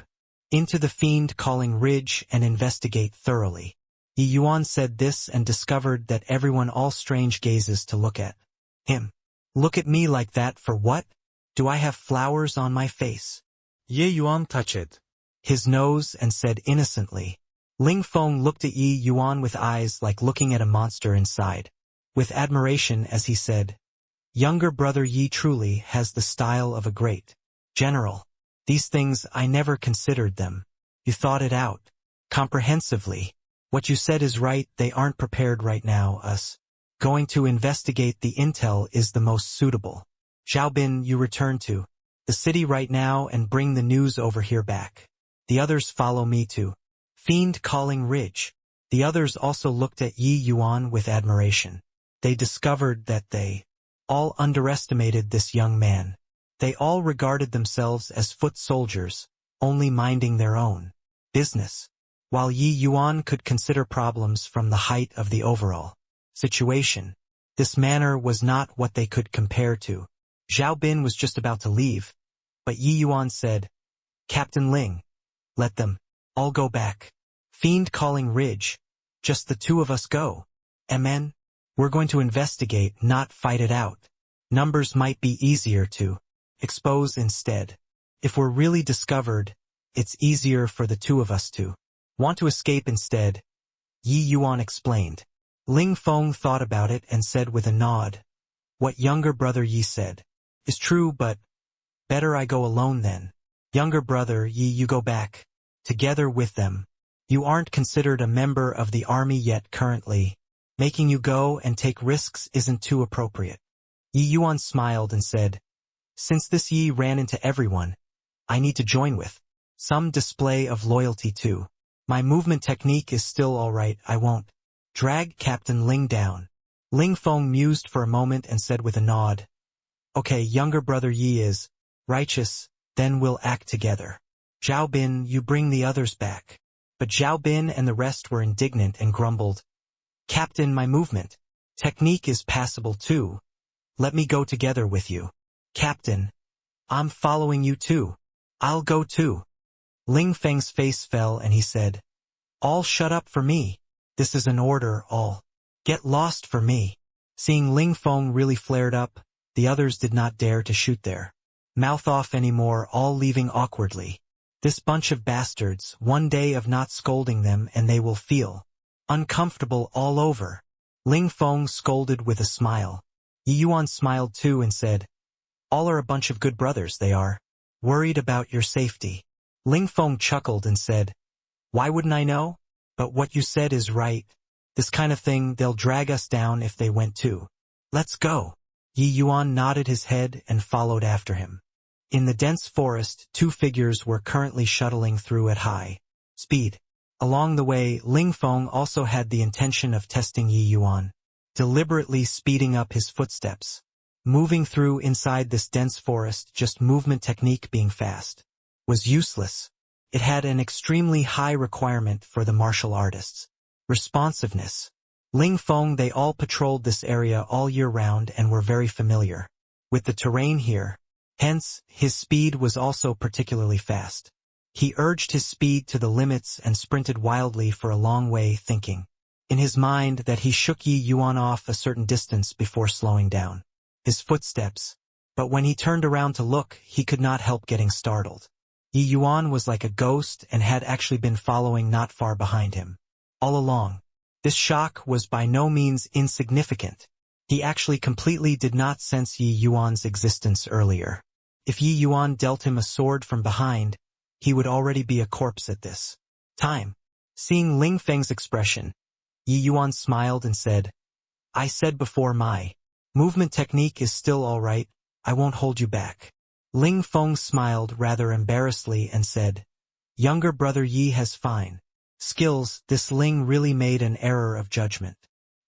into the fiend-calling ridge and investigate thoroughly." Yi Yuan said this and discovered that everyone all strange gazes to look at him. "Look at me like that for what? Do I have flowers on my face?" Ye Yuan touched his nose and said innocently. Ling Feng looked at Yi Yuan with eyes like looking at a monster inside, with admiration as he said, "Younger brother Yi truly has the style of a great general. These things, I never considered them. You thought it out comprehensively. What you said is right, they aren't prepared right now. Us going to investigate the intel is the most suitable. Xiaobin, you return to the city right now and bring the news over here back. The others follow me to Fiend-calling Ridge." The others also looked at Yi Yuan with admiration. They discovered that they all underestimated this young man. They all regarded themselves as foot soldiers, only minding their own business, while Yi Yuan could consider problems from the height of the overall situation. This manner was not what they could compare to. Zhao Bin was just about to leave, but Yi Yuan said, "Captain Ling, let them all go back. Fiend-calling Ridge, just the two of us go. Amen. We're going to investigate, not fight it out. Numbers might be easier to expose instead. If we're really discovered, it's easier for the two of us to want to escape instead," Yi Yuan explained. Ling Feng thought about it and said with a nod, "What younger brother Yi said is true, but better I go alone then. Younger brother Yi, you go back together with them. You aren't considered a member of the army yet currently. Making you go and take risks isn't too appropriate." Yi Yuan smiled and said, "Since this Yi ran into everyone I need to join with some display of loyalty too. My movement technique is still all right. I won't drag Captain Ling down." Ling Feng mused for a moment and said with a nod, "Okay, younger brother Yi is righteous, then we'll act together. Zhao Bin, you bring the others back." But Zhao Bin and the rest were indignant and grumbled, "Captain, my movement technique is passable too. Let me go together with you." "Captain, I'm following you too. I'll go too." Ling Feng's face fell and he said, "All shut up for me. This is an order, all get lost for me." Seeing Ling Feng really flared up, the others did not dare to shoot their mouth off anymore, all leaving awkwardly. This bunch of bastards, one day of not scolding them and they will feel uncomfortable all over. Ling Feng scolded with a smile. Yi Yuan smiled too and said, "All are a bunch of good brothers, they are worried about your safety." Ling Feng chuckled and said, "Why wouldn't I know? But what you said is right. This kind of thing, they'll drag us down if they went too. Let's go." Yi Yuan nodded his head and followed after him. In the dense forest, two figures were currently shuttling through at high speed. Along the way, Ling Feng also had the intention of testing Yi Yuan, deliberately speeding up his footsteps. Moving through inside this dense forest, just movement technique being fast, was useless. It had an extremely high requirement for the martial artists. Responsiveness. Ling Feng, they all patrolled this area all year round and were very familiar with the terrain here. Hence, his speed was also particularly fast. He urged his speed to the limits and sprinted wildly for a long way, thinking in his mind that he shook Yi Yuan off a certain distance before slowing down his footsteps. But when he turned around to look, he could not help getting startled. Yi Yuan was like a ghost and had actually been following not far behind him all along. This shock was by no means insignificant. He actually completely did not sense Yi Yuan's existence earlier. If Yi Yuan dealt him a sword from behind, he would already be a corpse at this time. Seeing Ling Feng's expression, Yi Yuan smiled and said, "I said before, my movement technique is still all right. I won't hold you back." Ling Feng smiled rather embarrassedly and said, "Younger brother Yi has fine skills." This Ling really made an error of judgment.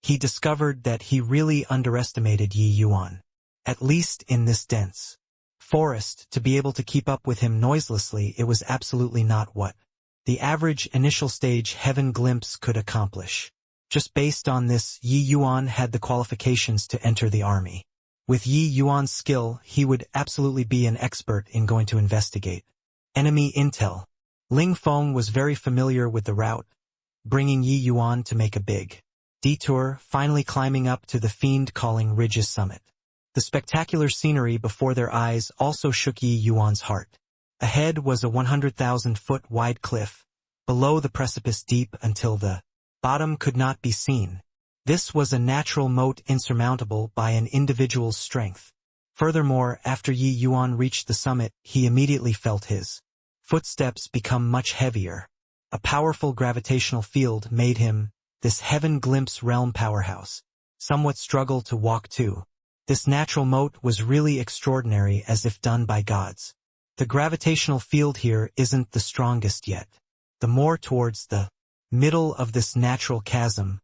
He discovered that he really underestimated Yi Yuan. At least in this dense forest, to be able to keep up with him noiselessly, it was absolutely not what the average initial stage heaven glimpse could accomplish. Just based on this, Yi Yuan had the qualifications to enter the army. With Yi Yuan's skill, he would absolutely be an expert in going to investigate enemy intel. Ling Feng was very familiar with the route, bringing Yi Yuan to make a big detour, finally climbing up to the fiend-calling ridge's summit. The spectacular scenery before their eyes also shook Yi Yuan's heart. Ahead was a 100,000-foot wide cliff, below the precipice deep until the bottom could not be seen. This was a natural moat insurmountable by an individual's strength. Furthermore, after Yi Yuan reached the summit, he immediately felt his footsteps become much heavier. A powerful gravitational field made him, this heaven glimpse realm powerhouse, somewhat struggle to walk too. This natural moat was really extraordinary, as if done by gods. The gravitational field here isn't the strongest yet. The more towards the middle of this natural chasm,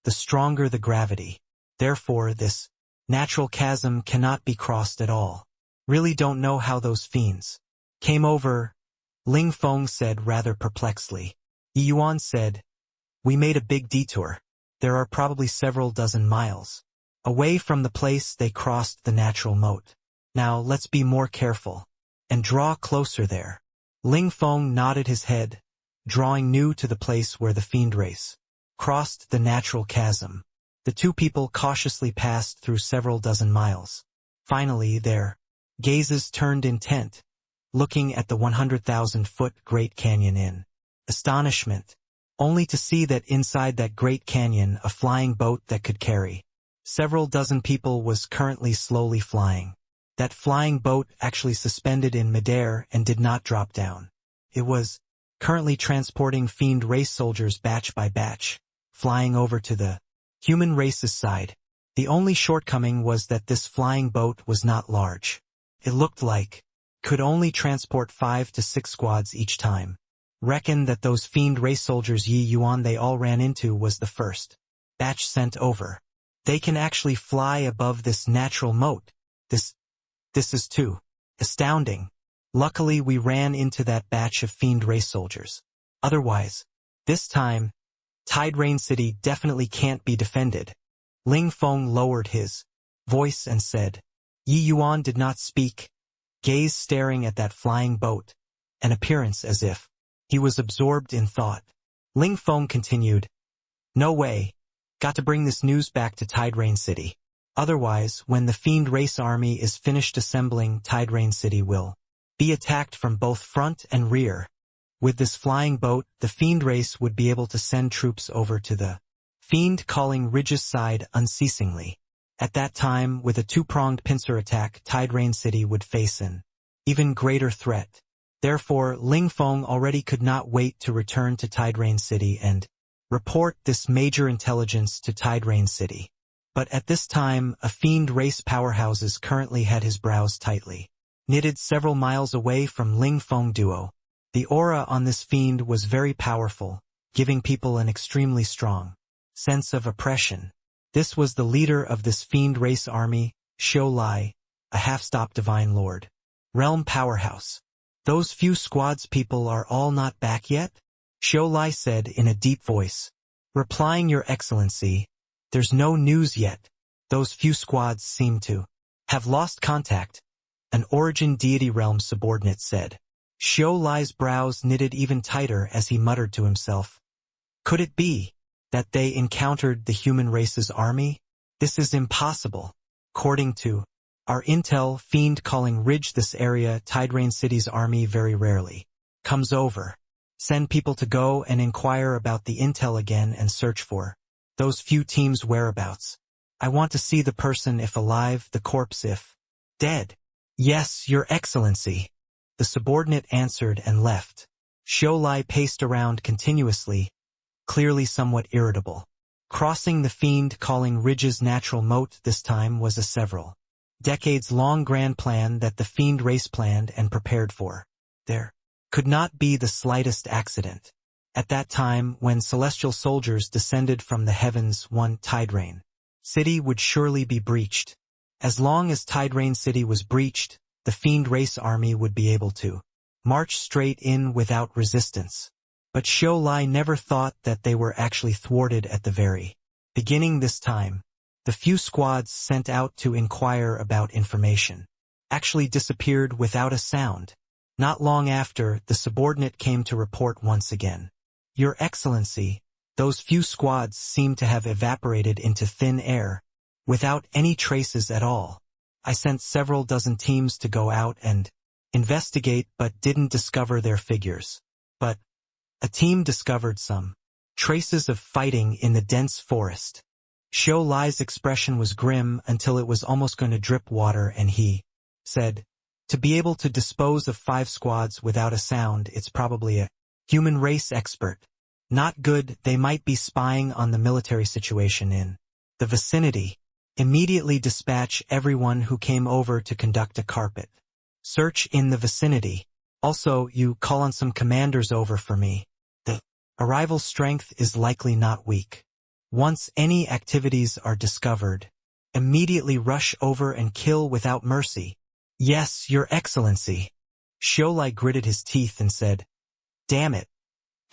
the stronger the gravity. Therefore, this natural chasm cannot be crossed at all. Really don't know how those fiends came over, Ling Feng said rather perplexedly. Yi Yuan said, "We made a big detour. There are probably several dozen miles away from the place they crossed the natural moat. Now let's be more careful and draw closer there." Ling Feng nodded his head, drawing near to the place where the fiend race crossed the natural chasm. The two people cautiously passed through several dozen miles. Finally, their gazes turned intent, looking at the 100,000-foot Great Canyon in astonishment, only to see that inside that Great Canyon a flying boat that could carry several dozen people was currently slowly flying. That flying boat actually suspended in midair and did not drop down. It was currently transporting fiend race soldiers batch by batch, flying over to the human race's side. The only shortcoming was that this flying boat was not large. It looked like could only transport 5 to 6 squads each time. Reckon that those fiend race soldiers Yi Yuan they all ran into was the first batch sent over. They can actually fly above this natural moat. This is too astounding. Luckily we ran into that batch of fiend race soldiers. Otherwise, this time, Tide Rain City definitely can't be defended. Ling Feng lowered his voice and said. Yi Yuan did not speak, gaze staring at that flying boat, an appearance as if he was absorbed in thought. Ling Feng continued, "No way. Got to bring this news back to Tide Rain City. Otherwise, when the fiend race army is finished assembling, Tide Rain City will be attacked from both front and rear. With this flying boat, the fiend race would be able to send troops over to the fiend-calling ridge's side unceasingly. At that time, with a two-pronged pincer attack, Tide Rain City would face an even greater threat. Therefore, Ling Feng already could not wait to return to Tide Rain City and report this major intelligence to Tide Rain City. But at this time, a fiend race powerhouses currently had his brows tightly knitted several miles away from Ling Feng duo. The aura on this fiend was very powerful, giving people an extremely strong sense of oppression. This was the leader of this fiend race army, Xiu Lai, a half-stop divine lord. Realm powerhouse. Those few squads people are all not back yet? Xiu Lai said in a deep voice. Replying, Your Excellency, there's no news yet. Those few squads seem to have lost contact, an Origin Deity Realm subordinate said. Xiu Lai's brows knitted even tighter as he muttered to himself. Could it be that they encountered the human race's army? This is impossible. According to our intel, Fiend calling Ridge this area, Tiderain City's army very rarely comes over. Send people to go and inquire about the intel again and search for those few teams' whereabouts. I want to see the person if alive, the corpse if dead. Yes, Your Excellency. The subordinate answered and left. Xiu Lai paced around continuously, clearly somewhat irritable. Crossing the Fiend calling Ridge's natural moat this time was a several decades-long grand plan that the Fiend race planned and prepared for. There could not be the slightest accident. At that time, when celestial soldiers descended from the heavens, one Tiderain City would surely be breached. As long as Tiderain City was breached, the Fiend race army would be able to march straight in without resistance. But Xiu Lai never thought that they were actually thwarted at the very beginning this time. The few squads sent out to inquire about information actually disappeared without a sound. Not long after, the subordinate came to report once again. Your Excellency, those few squads seem to have evaporated into thin air, without any traces at all. I sent several dozen teams to go out and investigate but didn't discover their figures. But a team discovered some traces of fighting in the dense forest. Xiu Lai's expression was grim until it was almost going to drip water, and he said, to be able to dispose of 5 squads without a sound, it's probably a human race expert. Not good. They might be spying on the military situation in the vicinity. Immediately dispatch everyone who came over to conduct a carpet search in the vicinity. Also, you call on some commanders over for me. The arrival strength is likely not weak. Once any activities are discovered, immediately rush over and kill without mercy. Yes, Your Excellency. Xiu Lai gritted his teeth and said, Damn it.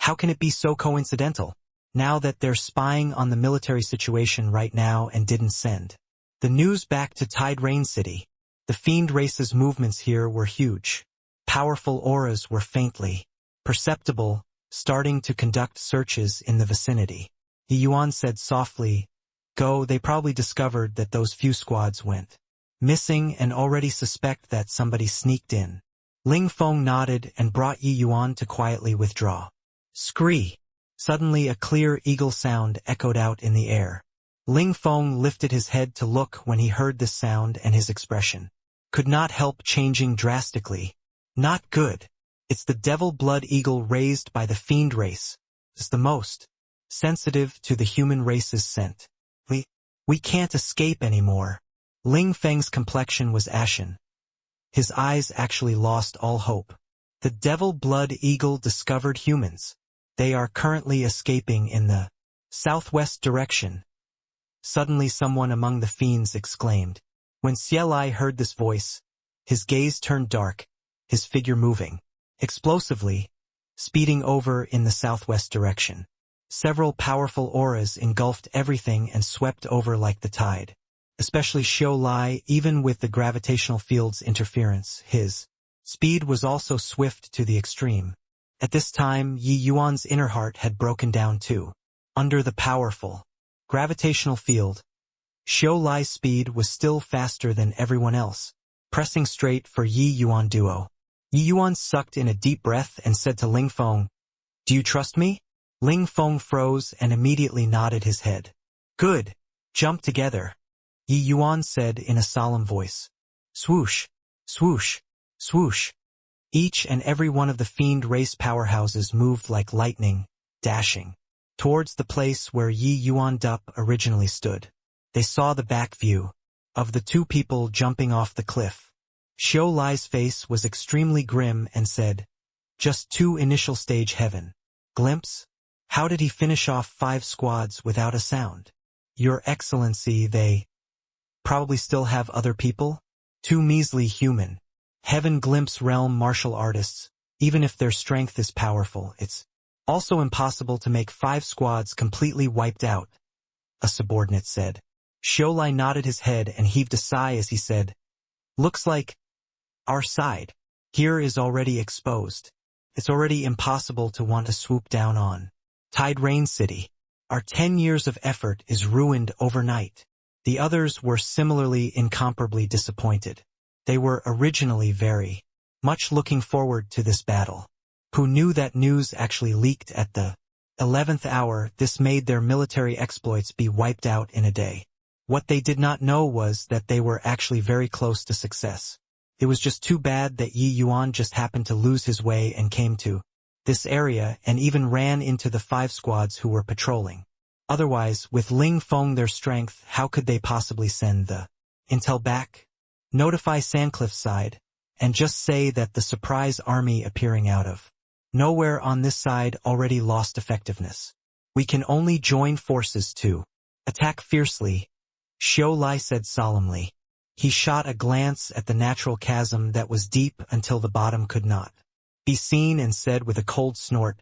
How can it be so coincidental? Now that they're spying on the military situation right now and didn't send the news back to Tiderain City. The Fiend race's movements here were huge. Powerful auras were faintly perceptible, starting to conduct searches in the vicinity. Yi Yuan said softly, Go, they probably discovered that those few squads went missing and already suspect that somebody sneaked in. Ling Feng nodded and brought Yi Yuan to quietly withdraw. Scree! Suddenly a clear eagle sound echoed out in the air. Ling Feng lifted his head to look when he heard this sound, and his expression could not help changing drastically. Not good. It's the devil blood eagle raised by the Fiend race. It's the most sensitive to the human race's scent. We can't escape anymore. Ling Feng's complexion was ashen. His eyes actually lost all hope. The devil blood eagle discovered humans. They are currently escaping in the southwest direction. Suddenly someone among the fiends exclaimed. When Xiu Lai heard this voice, his gaze turned dark, his figure moving explosively, speeding over in the southwest direction. Several powerful auras engulfed everything and swept over like the tide. Especially Xiu Lai, even with the gravitational field's interference, his speed was also swift to the extreme. At this time, Yi Yuan's inner heart had broken down too. Under the powerful gravitational field, Xiu Lai's speed was still faster than everyone else, pressing straight for Yi Yuan duo. Yi Yuan sucked in a deep breath and said to Ling Feng, Do you trust me? Ling Feng froze and immediately nodded his head. Good. Jump together. Yi Yuan said in a solemn voice. Swoosh, swoosh, swoosh. Each and every one of the Fiend race powerhouses moved like lightning, dashing towards the place where Yi Yuan Dup originally stood. They saw the back view of the 2 people jumping off the cliff. Xiu Lai's face was extremely grim and said, Just 2 initial stage heaven. Glimpse? How did he finish off 5 squads without a sound? Your Excellency, they probably still have other people? 2 measly human Heaven glimpse realm martial artists, even if their strength is powerful, it's also impossible to make 5 squads completely wiped out, a subordinate said. Xiaolai nodded his head and heaved a sigh as he said, looks like our side here is already exposed. It's already impossible to want to swoop down on Tide Rain City. Our 10 years of effort is ruined overnight. The others were similarly incomparably disappointed. They were originally very much looking forward to this battle. Who knew that news actually leaked at the 11th hour? This made their military exploits be wiped out in a day. What they did not know was that they were actually very close to success. It was just too bad that Yi Yuan just happened to lose his way and came to this area and even ran into the 5 squads who were patrolling. Otherwise, with Ling Feng their strength, how could they possibly send the intel back? Notify Sandcliff's side, and just say that the surprise army appearing out of nowhere on this side already lost effectiveness. We can only join forces to attack fiercely, Xiaolai said solemnly. He shot a glance at the natural chasm that was deep until the bottom could not be seen and said with a cold snort,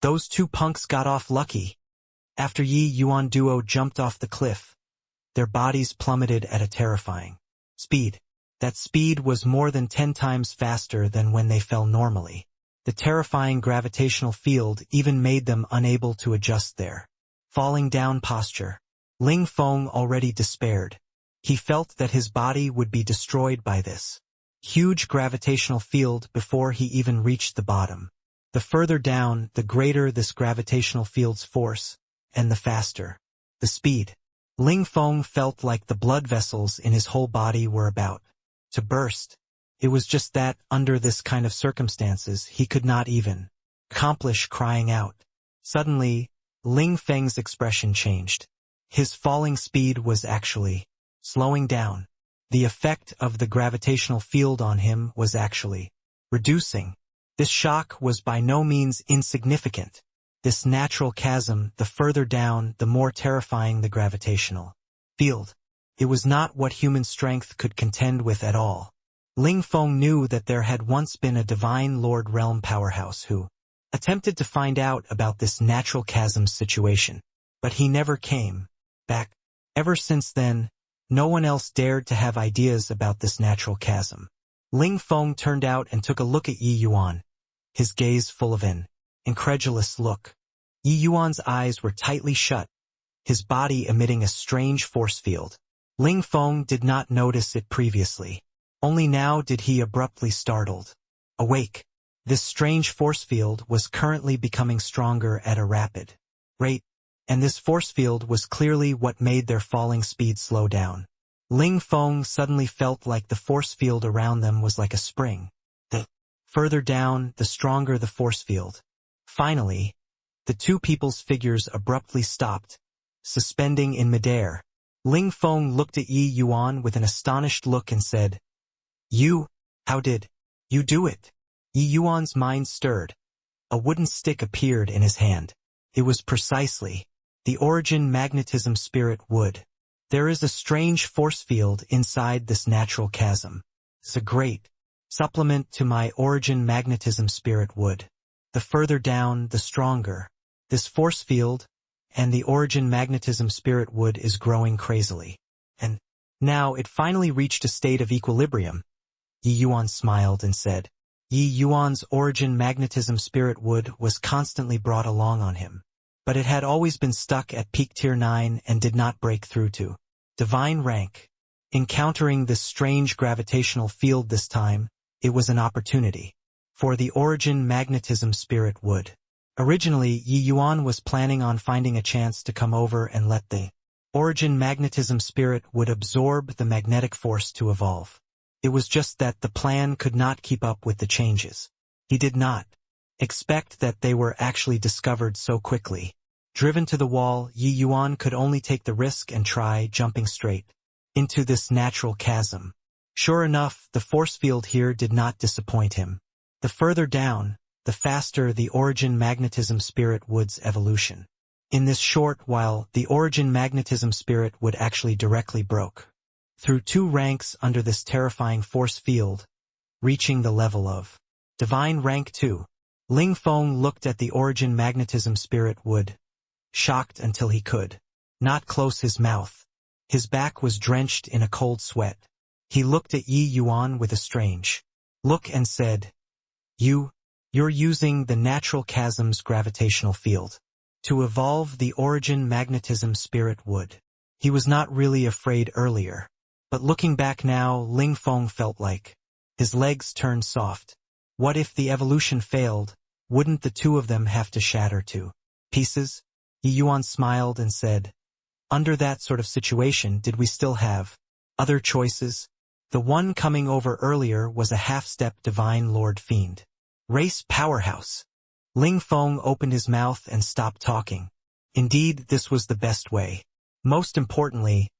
those 2 punks got off lucky. After Yi Yuan duo jumped off the cliff, their bodies plummeted at a terrifying speed. That speed was more than 10 times faster than when they fell normally. The terrifying gravitational field even made them unable to adjust their falling down posture. Ling Feng already despaired. He felt that his body would be destroyed by this huge gravitational field before he even reached the bottom. The further down, the greater this gravitational field's force, and the faster the speed. Ling Feng felt like the blood vessels in his whole body were about to burst. It was just that, under this kind of circumstances, he could not even accomplish crying out. Suddenly, Ling Feng's expression changed. His falling speed was actually slowing down. The effect of the gravitational field on him was actually reducing. This shock was by no means insignificant. This natural chasm, the further down, the more terrifying the gravitational field. It was not what human strength could contend with at all. Ling Feng knew that there had once been a divine Lord Realm powerhouse who attempted to find out about this natural chasm situation, but he never came back. Ever since then, no one else dared to have ideas about this natural chasm. Ling Feng turned out and took a look at Yi Yuan, his gaze full of an incredulous look. Yi Yuan's eyes were tightly shut, his body emitting a strange force field. Ling Feng did not notice it previously. Only now did he abruptly startled awake. This strange force field was currently becoming stronger at a rapid rate, and this force field was clearly what made their falling speed slow down. Ling Feng suddenly felt like the force field around them was like a spring. The further down, the stronger the force field. Finally, the 2 people's figures abruptly stopped, suspending in midair. Ling Feng looked at Yi Yuan with an astonished look and said, how did you do it? Yi Yuan's mind stirred. A wooden stick appeared in his hand. It was precisely the origin magnetism spirit wood. There is a strange force field inside this natural chasm. It's a great supplement to my origin magnetism spirit wood. The further down, the stronger. This force field and the origin magnetism spirit wood is growing crazily. And now it finally reached a state of equilibrium. Yi Yuan smiled and said, Yi Yuan's origin magnetism spirit wood was constantly brought along on him. But it had always been stuck at peak tier 9 and did not break through to divine rank. Encountering this strange gravitational field this time, it was an opportunity for the origin magnetism spirit wood. Originally, Yi Yuan was planning on finding a chance to come over and let the origin magnetism spirit would absorb the magnetic force to evolve. It was just that the plan could not keep up with the changes. He did not expect that they were actually discovered so quickly. Driven to the wall, Yi Yuan could only take the risk and try jumping straight into this natural chasm. Sure enough, the force field here did not disappoint him. The further down, the faster the origin magnetism spirit wood's evolution. In this short while, the origin magnetism spirit would actually directly broke through 2 ranks under this terrifying force field, reaching the level of divine rank 2. Ling Feng looked at the origin magnetism spirit wood, shocked until he could not close his mouth. His back was drenched in a cold sweat. He looked at Yi Yuan with a strange look and said, You're using the natural chasm's gravitational field to evolve the origin magnetism spirit wood. He was not really afraid earlier, but looking back now, Ling Feng felt like his legs turned soft. What if the evolution failed? Wouldn't the two of them have to shatter to pieces? Yi Yuan smiled and said, under that sort of situation, did we still have other choices? The one coming over earlier was a half-step divine lord fiend. Race powerhouse. Ling Feng opened his mouth and stopped talking. Indeed, this was the best way. Most importantly,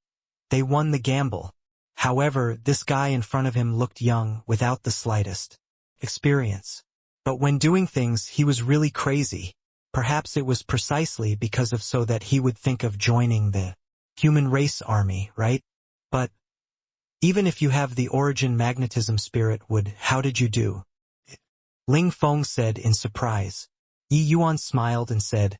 they won the gamble. However, this guy in front of him looked young, without the slightest experience. But when doing things, he was really crazy. Perhaps it was precisely because of so that he would think of joining the human race army, right? But even if you have the origin magnetism spirit wood, how did you do? Ling Feng said in surprise. Yi Yuan smiled and said,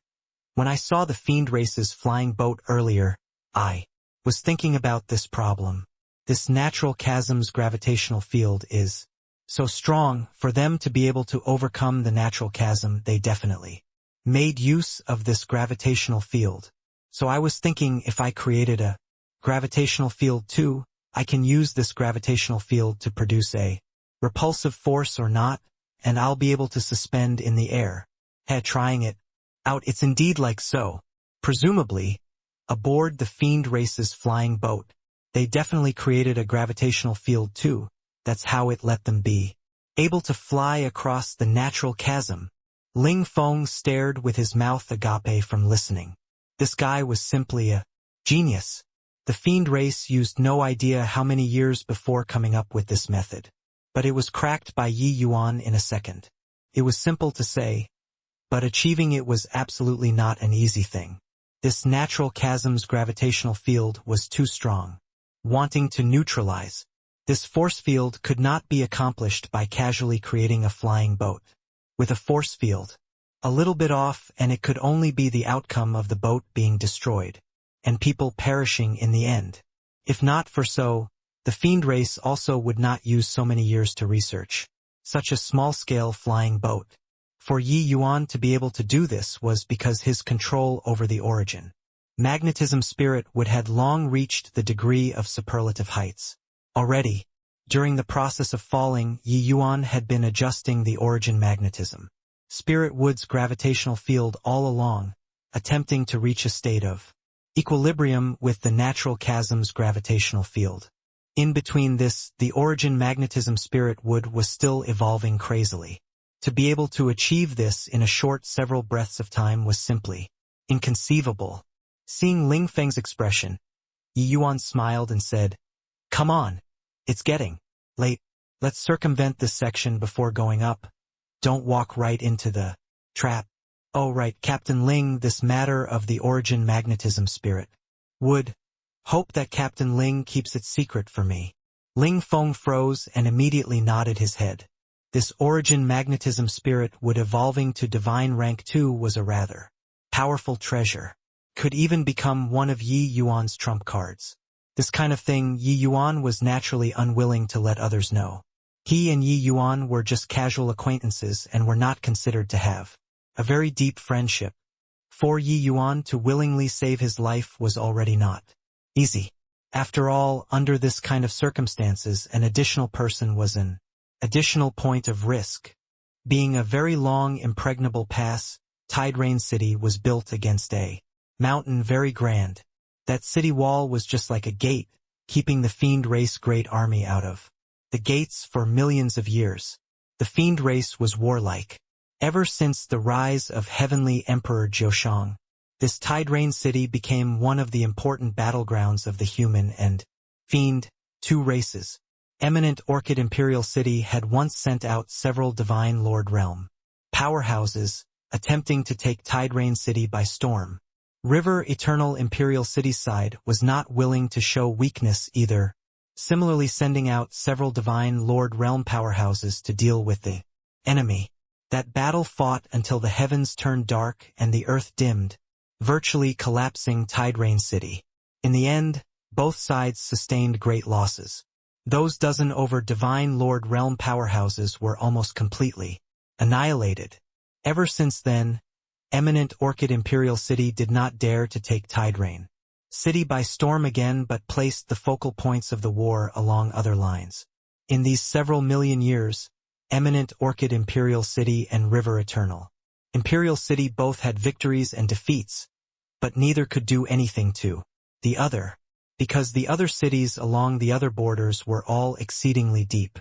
when I saw the fiend race's flying boat earlier, I was thinking about this problem. This natural chasm's gravitational field is so strong. For them to be able to overcome the natural chasm, they definitely made use of this gravitational field. So I was thinking, if I created a gravitational field too, I can use this gravitational field to produce a repulsive force or not, and I'll be able to suspend in the air. Trying it out, it's indeed like so. Presumably, aboard the fiend race's flying boat, they definitely created a gravitational field too. That's how it let them be able to fly across the natural chasm. Ling Feng stared with his mouth agape from listening. This guy was simply a genius. The fiend race used no idea how many years before coming up with this method. But it was cracked by Yi Yuan in a second. It was simple to say, but achieving it was absolutely not an easy thing. This natural chasm's gravitational field was too strong. Wanting to neutralize this force field could not be accomplished by casually creating a flying boat. With a force field a little bit off, and it could only be the outcome of the boat being destroyed, and people perishing in the end. If not for so, the fiend race also would not use so many years to research such a small-scale flying boat. For Yi Yuan to be able to do this was because his control over the origin magnetism spirit would had long reached the degree of superlative heights. Already, during the process of falling, Yi Yuan had been adjusting the origin magnetism spirit wood's gravitational field all along, attempting to reach a state of equilibrium with the natural chasm's gravitational field. In between this, the origin magnetism spirit wood was still evolving crazily. To be able to achieve this in a short several breaths of time was simply inconceivable. Seeing Ling Feng's expression, Yi Yuan smiled and said, come on, it's getting late. Let's circumvent this section before going up. Don't walk right into the trap. Oh right, Captain Ling, this matter of the origin magnetism spirit would hope that Captain Ling keeps it secret for me. Ling Feng froze and immediately nodded his head. This origin magnetism spirit would evolving to divine rank 2 was a rather powerful treasure. Could even become one of Yi Yuan's trump cards. This kind of thing Yi Yuan was naturally unwilling to let others know. He and Yi Yuan were just casual acquaintances and were not considered to have a very deep friendship. For Yi Yuan to willingly save his life was already not easy. After all, under this kind of circumstances, an additional person was an additional point of risk. Being a very long impregnable pass, Tide Rain City was built against a mountain very grand. That city wall was just like a gate, keeping the fiend race great army out of the gates for millions of years. The fiend race was warlike. Ever since the rise of heavenly Emperor Jiushang, this Tide Rain City became one of the important battlegrounds of the human and fiend, two races. Eminent Orchid Imperial City had once sent out several divine lord realm powerhouses, attempting to take Tide Rain City by storm. River Eternal Imperial City side was not willing to show weakness either, similarly sending out several divine Lord Realm powerhouses to deal with the enemy. That battle fought until the heavens turned dark and the earth dimmed, virtually collapsing Tide Rain City. In the end, both sides sustained great losses. Those dozen over divine Lord Realm powerhouses were almost completely annihilated. Ever since then, eminent Orchid Imperial City did not dare to take Tide Rain City by storm again, but placed the focal points of the war along other lines. In these several million years, eminent Orchid Imperial City and River Eternal Imperial City both had victories and defeats, but neither could do anything to the other, because the other cities along the other borders were all exceedingly deep.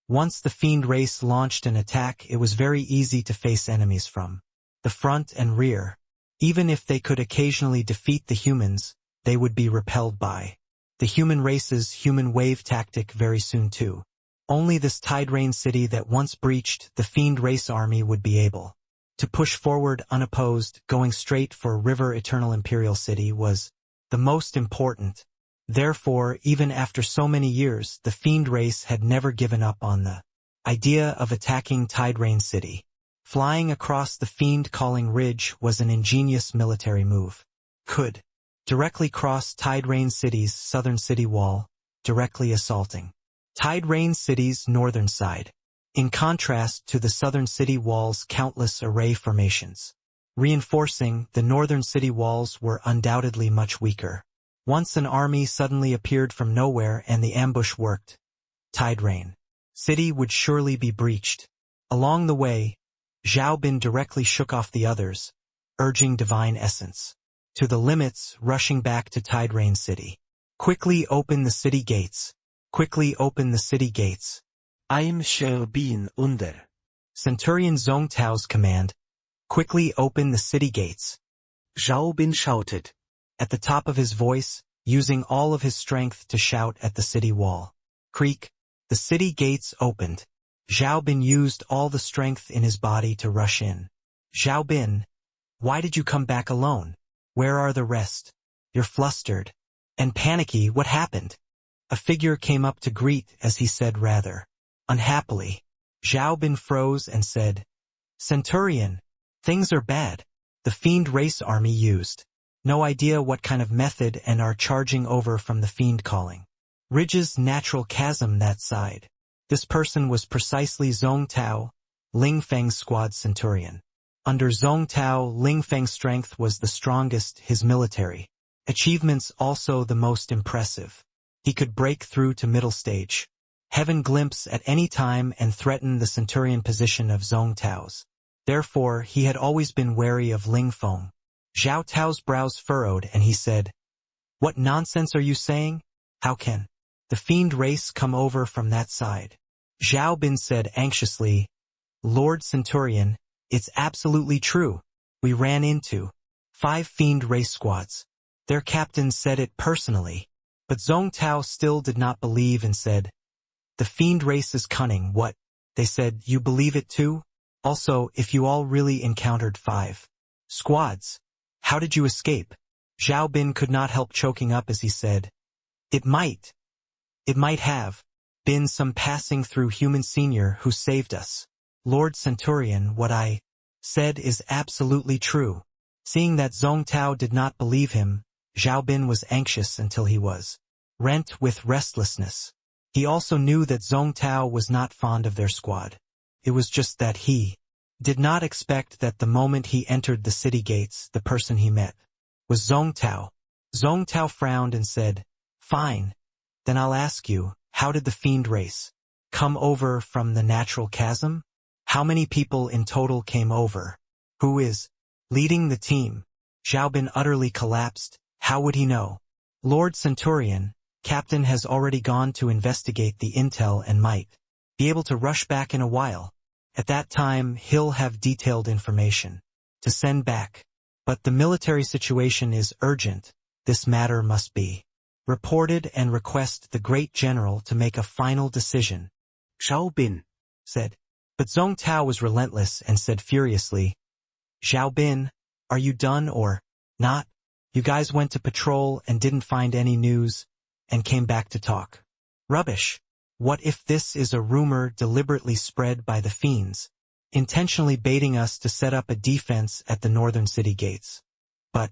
Once the fiend race launched an attack, it was very easy to face enemies from the front and rear. Even if they could occasionally defeat the humans, they would be repelled by the human race's human wave tactic very soon too. Only this Tide Rain City that once breached the fiend race army would be able to push forward unopposed. Going straight for River Eternal Imperial City was the most important. Therefore, even after so many years, the fiend race had never given up on the idea of attacking Tide Rain City. Flying across the fiend-calling ridge was an ingenious military move. Could directly cross Tide Rain City's southern city wall, directly assaulting Tide Rain City's northern side. In contrast to the southern city wall's countless array formations, reinforcing the northern city walls were undoubtedly much weaker. Once an army suddenly appeared from nowhere and the ambush worked, Tide Rain City would surely be breached. Along the way, Zhao Bin directly shook off the others, urging divine essence to the limits, rushing back to Tide Rain City. Quickly open the city gates. Quickly open the city gates. I'm shall be under. Centurion Zhong Tao's command. Quickly open the city gates. Zhao Bin shouted at the top of his voice, using all of his strength to shout at the city wall. Creak. The city gates opened. Zhao Bin used all the strength in his body to rush in. Zhao Bin, why did you come back alone? Where are the rest? You're flustered and panicky. What happened? A figure came up to greet as he said rather unhappily. Zhao Bin froze and said, Centurion, things are bad. The fiend race army used no idea what kind of method and are charging over from the fiend calling ridge's natural chasm that side. This person was precisely Zhong Tao, Ling Feng's squad centurion. Under Zhong Tao, Ling Feng's strength was the strongest, his military achievements also the most impressive. He could break through to middle stage, heaven glimpse at any time and threaten the centurion position of Zhong Tao's. Therefore, he had always been wary of Ling Feng. Zhao Tao's brows furrowed and he said, What nonsense are you saying? How can the fiend race come over from that side? Zhao Bin said anxiously, Lord Centurion, it's absolutely true. We ran into 5 fiend race squads. Their captain said it personally. But Zhong Tao still did not believe and said, The fiend race is cunning. What? They said, You believe it too? Also, if you all really encountered 5 squads, how did you escape? Zhao Bin could not help choking up as he said, It might have been some passing through human senior who saved us. Lord Centurion, what I said is absolutely true. Seeing that Zhong Tao did not believe him, Zhao Bin was anxious until he was rent with restlessness. He also knew that Zhong Tao was not fond of their squad. It was just that he did not expect that the moment he entered the city gates, the person he met was Zhong Tao. Zhong Tao frowned and said, Fine. Then I'll ask you, how did the fiend race come over from the natural chasm? How many people in total came over? Who is leading the team? Zhao Bin utterly collapsed. How would he know? Lord Centurion, Captain has already gone to investigate the intel and might be able to rush back in a while. At that time, he'll have detailed information to send back. But the military situation is urgent. This matter must be reported and request the great general to make a final decision. Zhao Bin said. But Zhong Tao was relentless and said furiously, Zhao Bin, are you done or not? You guys went to patrol and didn't find any news and came back to talk. Rubbish. What if this is a rumor deliberately spread by the fiends, intentionally baiting us to set up a defense at the northern city gates? But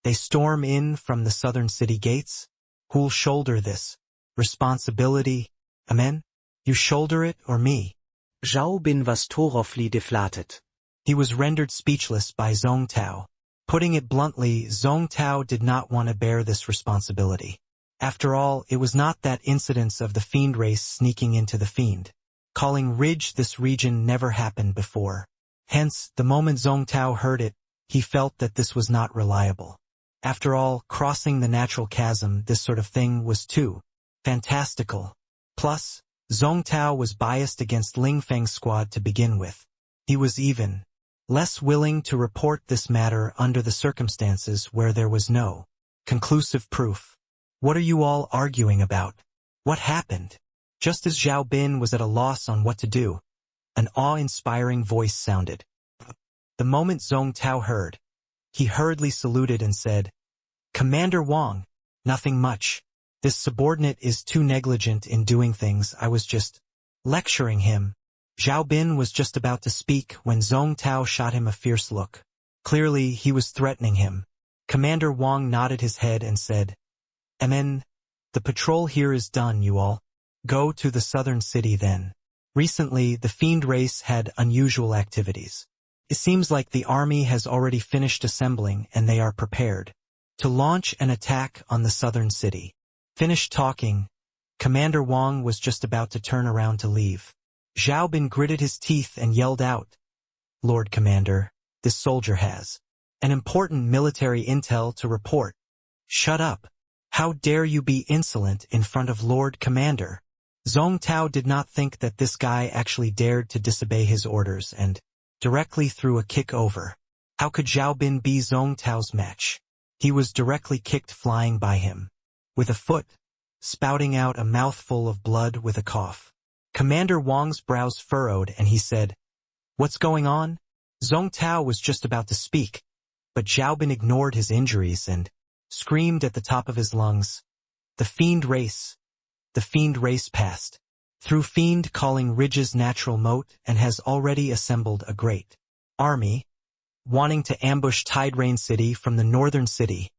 they storm in from the southern city gates? Who'll shoulder this responsibility? Amen? You shoulder it or me? Zhao Bin was Torofli deflatet. He was rendered speechless by Zhong Tao. Putting it bluntly, Zhong Tao did not want to bear this responsibility. After all, it was not that incidence of the fiend race sneaking into the fiend. Calling Ridge this region never happened before. Hence, the moment Zhong Tao heard it, he felt that this was not reliable. After all, crossing the natural chasm, this sort of thing was too fantastical. Plus, Zhong Tao was biased against Ling Feng's squad to begin with. He was even less willing to report this matter under the circumstances where there was no conclusive proof. What are you all arguing about? What happened? Just as Zhao Bin was at a loss on what to do, an awe-inspiring voice sounded. The moment Zhong Tao heard, he hurriedly saluted and said, "Commander Wang, nothing much. This subordinate is too negligent in doing things. I was just lecturing him." Zhao Bin was just about to speak when Zhong Tao shot him a fierce look. Clearly, he was threatening him. Commander Wang nodded his head and said, "Amen. The patrol here is done, you all. Go to the southern city then." Recently, the fiend race had unusual activities. It seems like the army has already finished assembling and they are prepared to launch an attack on the southern city. Finished talking, Commander Wang was just about to turn around to leave. Zhao Bin gritted his teeth and yelled out, "Lord Commander, this soldier has an important military intel to report." "Shut up. How dare you be insolent in front of Lord Commander?" Zhong Tao did not think that this guy actually dared to disobey his orders and directly threw a kick over. How could Zhao Bin be Zhong Tao's match? He was directly kicked flying by him, with a foot, spouting out a mouthful of blood with a cough. Commander Wang's brows furrowed and he said, "What's going on?" Zhong Tao was just about to speak, but Zhao Bin ignored his injuries and screamed at the top of his lungs, "The fiend race! The fiend race passed through fiend calling Ridge's natural moat and has already assembled a great army, wanting to ambush Tide Rain City from the northern city."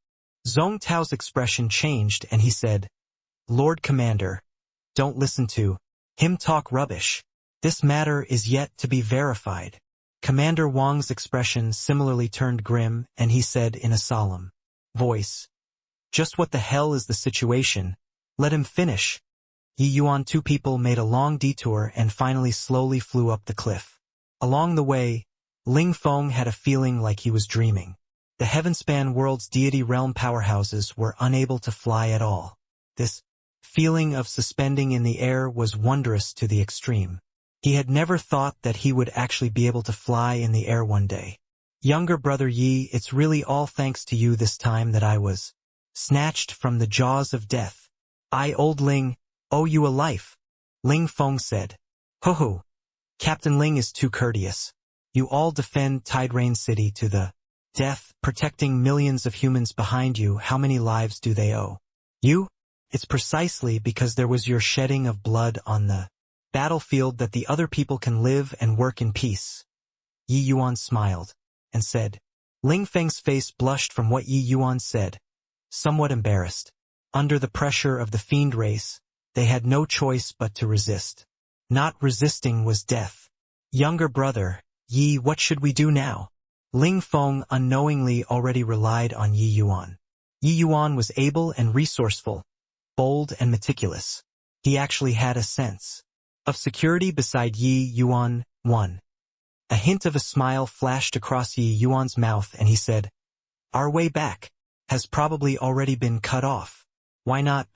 Zhong Tao's expression changed and he said, "Lord Commander, don't listen to him talk rubbish. This matter is yet to be verified." Commander Wang's expression similarly turned grim and he said in a solemn voice, "Just what the hell is the situation? Let him finish." Yi Yuan, two people made a long detour and finally slowly flew up the cliff. Along the way, Ling Feng had a feeling like he was dreaming. The Heavenspan world's deity realm powerhouses were unable to fly at all. This feeling of suspending in the air was wondrous to the extreme. He had never thought that he would actually be able to fly in the air one day. "Younger brother Yi, it's really all thanks to you this time that I was snatched from the jaws of death. I, old Ling, owe you a life," Ling Feng said. "Ho-ho, Captain Ling is too courteous. You all defend Tide Rain City to the death, protecting millions of humans behind you. How many lives do they owe you? It's precisely because there was your shedding of blood on the battlefield that the other people can live and work in peace." Yi Yuan smiled and said. Ling Feng's face blushed from what Yi Yuan said. Somewhat embarrassed, under the pressure of the fiend race, they had no choice but to resist. Not resisting was death. "Younger brother, Yi, what should we do now?" Ling Feng unknowingly already relied on Yi Yuan. Yi Yuan was able and resourceful, bold and meticulous. He actually had a sense of security beside Yi Yuan. A hint of a smile flashed across Yi Yuan's mouth and he said, "Our way back has probably already been cut off. Why not?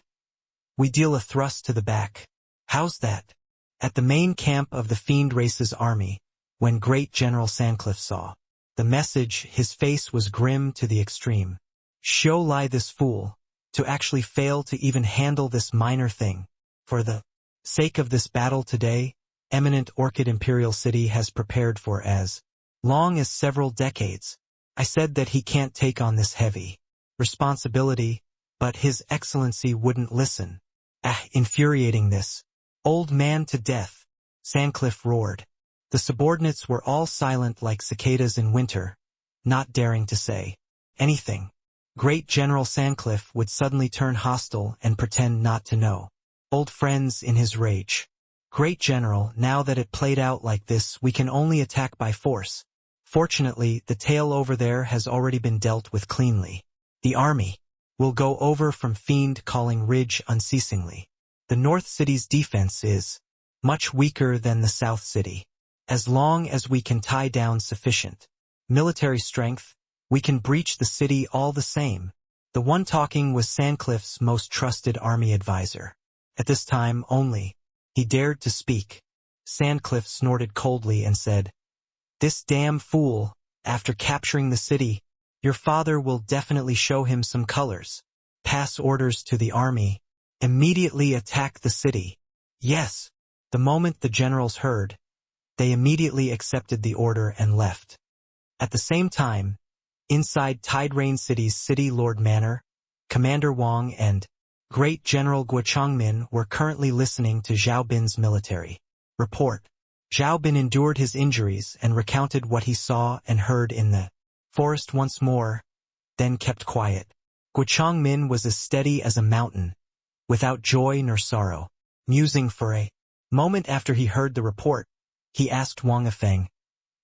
We deal a thrust to the back. How's that?" At the main camp of the fiend race's army, when great General Sandcliffe saw the message, his face was grim to the extreme. Show lie this fool, to actually fail to even handle this minor thing. For the sake of this battle today, eminent Orchid Imperial City has prepared for as long as several decades. I said that he can't take on this heavy responsibility, but His Excellency wouldn't listen. Infuriating this. Old man to death, Sandcliffe roared. The subordinates were all silent like cicadas in winter, not daring to say anything. Great General Sandcliffe would suddenly turn hostile and pretend not to know. Old friends in his rage. Great General, now that it played out like this, we can only attack by force. Fortunately, the tale over there has already been dealt with cleanly. The army will go over from Fiend Calling Ridge unceasingly. The North City's defense is much weaker than the South City. As long as we can tie down sufficient military strength, we can breach the city all the same. The one talking was Sandcliffe's most trusted army advisor. At this time only, he dared to speak. Sandcliffe snorted coldly and said, "This damn fool, after capturing the city, your father will definitely show him some colors. Pass orders to the army. Immediately attack the city." Yes. The moment the generals heard, they immediately accepted the order and left. At the same time, inside Tide Rain City's City Lord Manor, Commander Wang and Great General Guochangmin were currently listening to Zhao Bin's military report. Zhao Bin endured his injuries and recounted what he saw and heard in the forest once more, then kept quiet. Guochangmin was as steady as a mountain, without joy nor sorrow. Musing for a moment after he heard the report, he asked Wang Yifeng,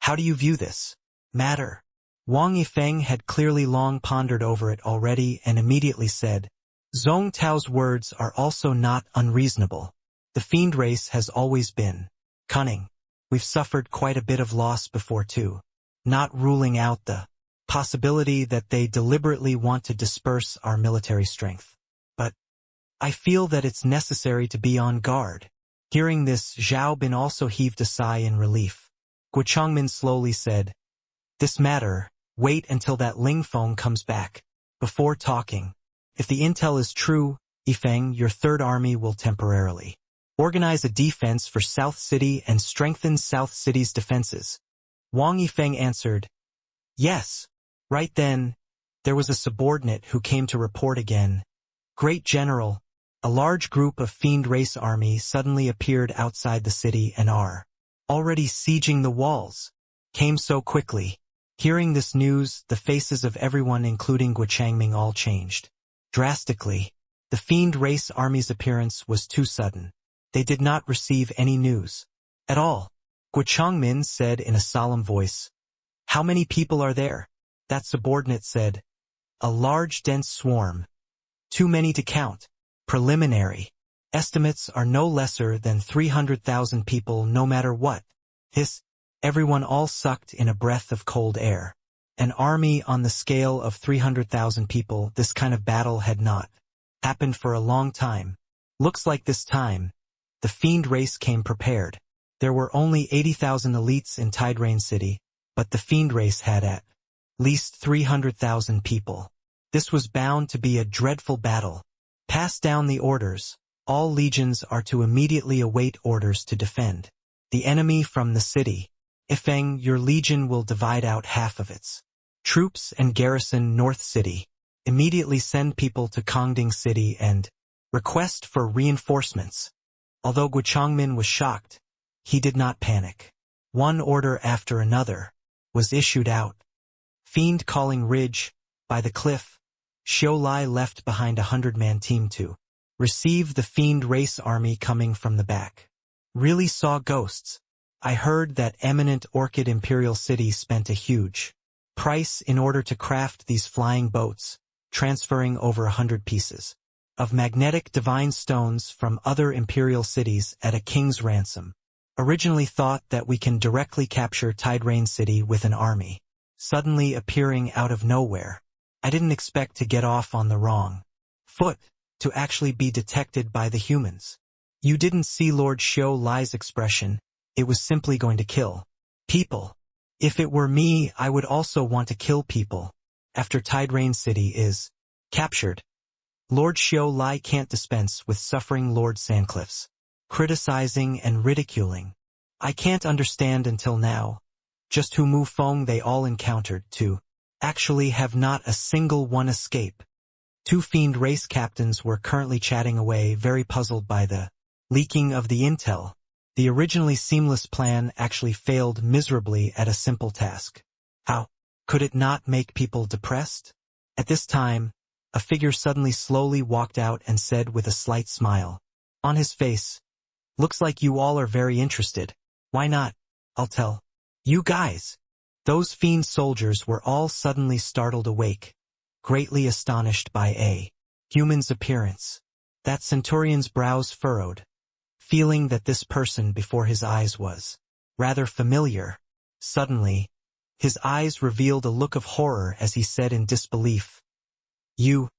"How do you view this matter?" Wang Yifeng had clearly long pondered over it already and immediately said, "Zhong Tao's words are also not unreasonable. The fiend race has always been cunning. We've suffered quite a bit of loss before too, not ruling out the possibility that they deliberately want to disperse our military strength. But I feel that it's necessary to be on guard." Hearing this, Zhao Bin also heaved a sigh in relief. Guochangmin slowly said, "This matter, wait until that Ling Feng comes back before talking. If the intel is true, Yifeng, your third army will temporarily organize a defense for South City and strengthen South City's defenses." Wang Yifeng answered, "Yes." Right then, there was a subordinate who came to report again. "Great General, a large group of Fiend Race army suddenly appeared outside the city and are already sieging the walls. Came so quickly." Hearing this news, the faces of everyone including Guochangmin all changed drastically. The Fiend Race army's appearance was too sudden. They did not receive any news at all. Guochangmin said in a solemn voice, "How many people are there?" That subordinate said, "A large dense swarm. Too many to count. Preliminary estimates are no lesser than 300,000 people no matter what." Everyone all sucked in a breath of cold air. An army on the scale of 300,000 people, this kind of battle had not happened for a long time. Looks like this time, the Fiend race came prepared. There were only 80,000 elites in Tide Rain City, but the Fiend race had at least 300,000 people. This was bound to be a dreadful battle. Pass down the orders. All legions are to immediately await orders to defend the enemy from the city. Yifeng, your legion will divide out half of its troops and garrison North City. Immediately send people to Kongding City and request for reinforcements. Although Guochangmin was shocked, he did not panic. One order after another was issued out. Fiend Calling Ridge, by the cliff, Xiu Lai left behind 100-man team to receive the Fiend race army coming from the back. Really saw ghosts. I heard that eminent Orchid Imperial City spent a huge price in order to craft these flying boats, transferring over 100 pieces of magnetic divine stones from other imperial cities at a king's ransom. Originally thought that we can directly capture Tide Rain City with an army suddenly appearing out of nowhere. I didn't expect to get off on the wrong foot, to actually be detected by the humans. You didn't see Lord Xiu Lai's expression. It was simply going to kill people. If it were me, I would also want to kill people after Tide Rain City is captured. Lord Xiu Lai can't dispense with suffering Lord Sandcliffe's criticizing and ridiculing. I can't understand until now just who Mu Feng they all encountered to actually have not a single one escape. Two fiend race captains were currently chatting away, very puzzled by the leaking of the intel. The originally seamless plan actually failed miserably at a simple task. How could it not make people depressed? At this time, a figure suddenly slowly walked out and said with a slight smile on his face, "Looks like you all are very interested. Why not? I'll tell you guys." Those fiend soldiers were all suddenly startled awake, greatly astonished by a human's appearance. That centurion's brows furrowed, feeling that this person before his eyes was rather familiar. Suddenly, his eyes revealed a look of horror as he said in disbelief, You're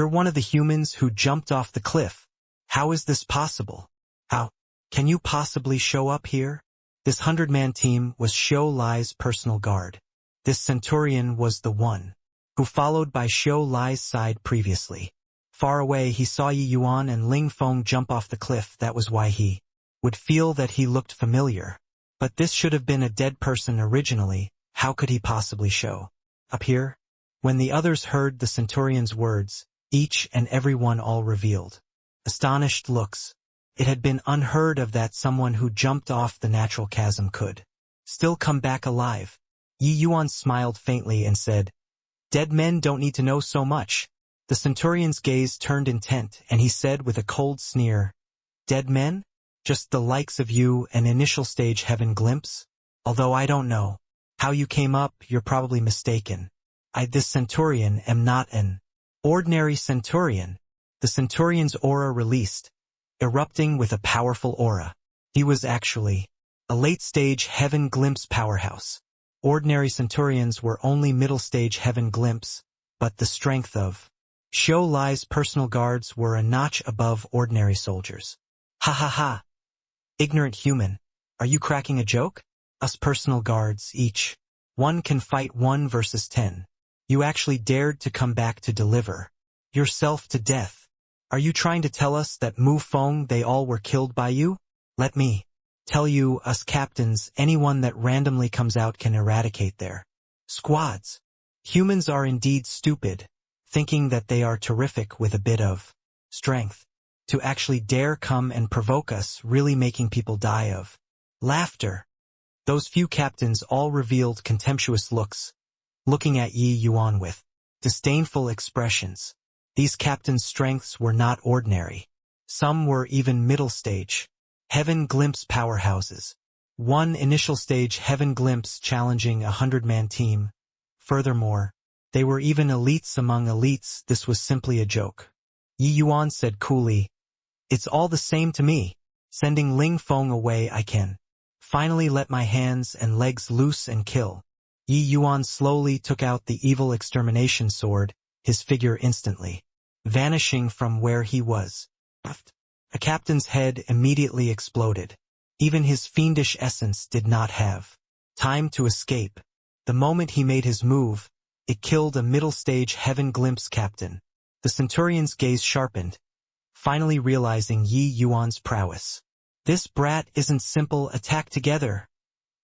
one of the humans who jumped off the cliff. How is this possible? How can you possibly show up here?" This 100-man team was Xiao Lai's personal guard. This centurion was the one who followed by Xiao Lai's side previously. Far away he saw Yi Yuan and Ling Feng jump off the cliff. That was why he would feel that he looked familiar. But this should have been a dead person originally. How could he possibly show up here? When the others heard the centurion's words, each and every one all revealed astonished looks. It had been unheard of that someone who jumped off the natural chasm could still come back alive. Yi Yuan smiled faintly and said, "Dead men don't need to know so much." The centurion's gaze turned intent, and he said with a cold sneer, "Dead men? Just the likes of you, an initial stage heaven glimpse? Although I don't know how you came up, you're probably mistaken. This centurion am not an ordinary centurion." The centurion's aura released, erupting with a powerful aura. He was actually a late-stage heaven glimpse powerhouse. Ordinary centurions were only middle-stage heaven glimpse, but the strength of Xiao Lai's personal guards were a notch above ordinary soldiers. "Ha ha ha! Ignorant human, are you cracking a joke? Us personal guards, each one can fight 1 versus 10. You actually dared to come back to deliver yourself to death. Are you trying to tell us that Mu Feng they all were killed by you? Let me tell you, us captains, anyone that randomly comes out can eradicate their squads. Humans are indeed stupid, thinking that they are terrific with a bit of strength. To actually dare come and provoke us, really making people die of laughter." Those few captains all revealed contemptuous looks, looking at Yi Yuan with disdainful expressions. These captains' strengths were not ordinary. Some were even middle stage heaven glimpse powerhouses. One initial stage heaven glimpse challenging a 100-man team. Furthermore, they were even elites among elites. This was simply a joke. Yi Yuan said coolly, "It's all the same to me. Sending Ling Feng away, I can finally let my hands and legs loose and kill." Yi Yuan slowly took out the evil extermination sword, his figure instantly vanishing from where he was. A captain's head immediately exploded. Even his fiendish essence did not have time to escape. The moment he made his move, it killed a middle-stage heaven glimpse captain. The centurion's gaze sharpened, finally realizing Yi Yuan's prowess. "This brat isn't simple. Attack together,"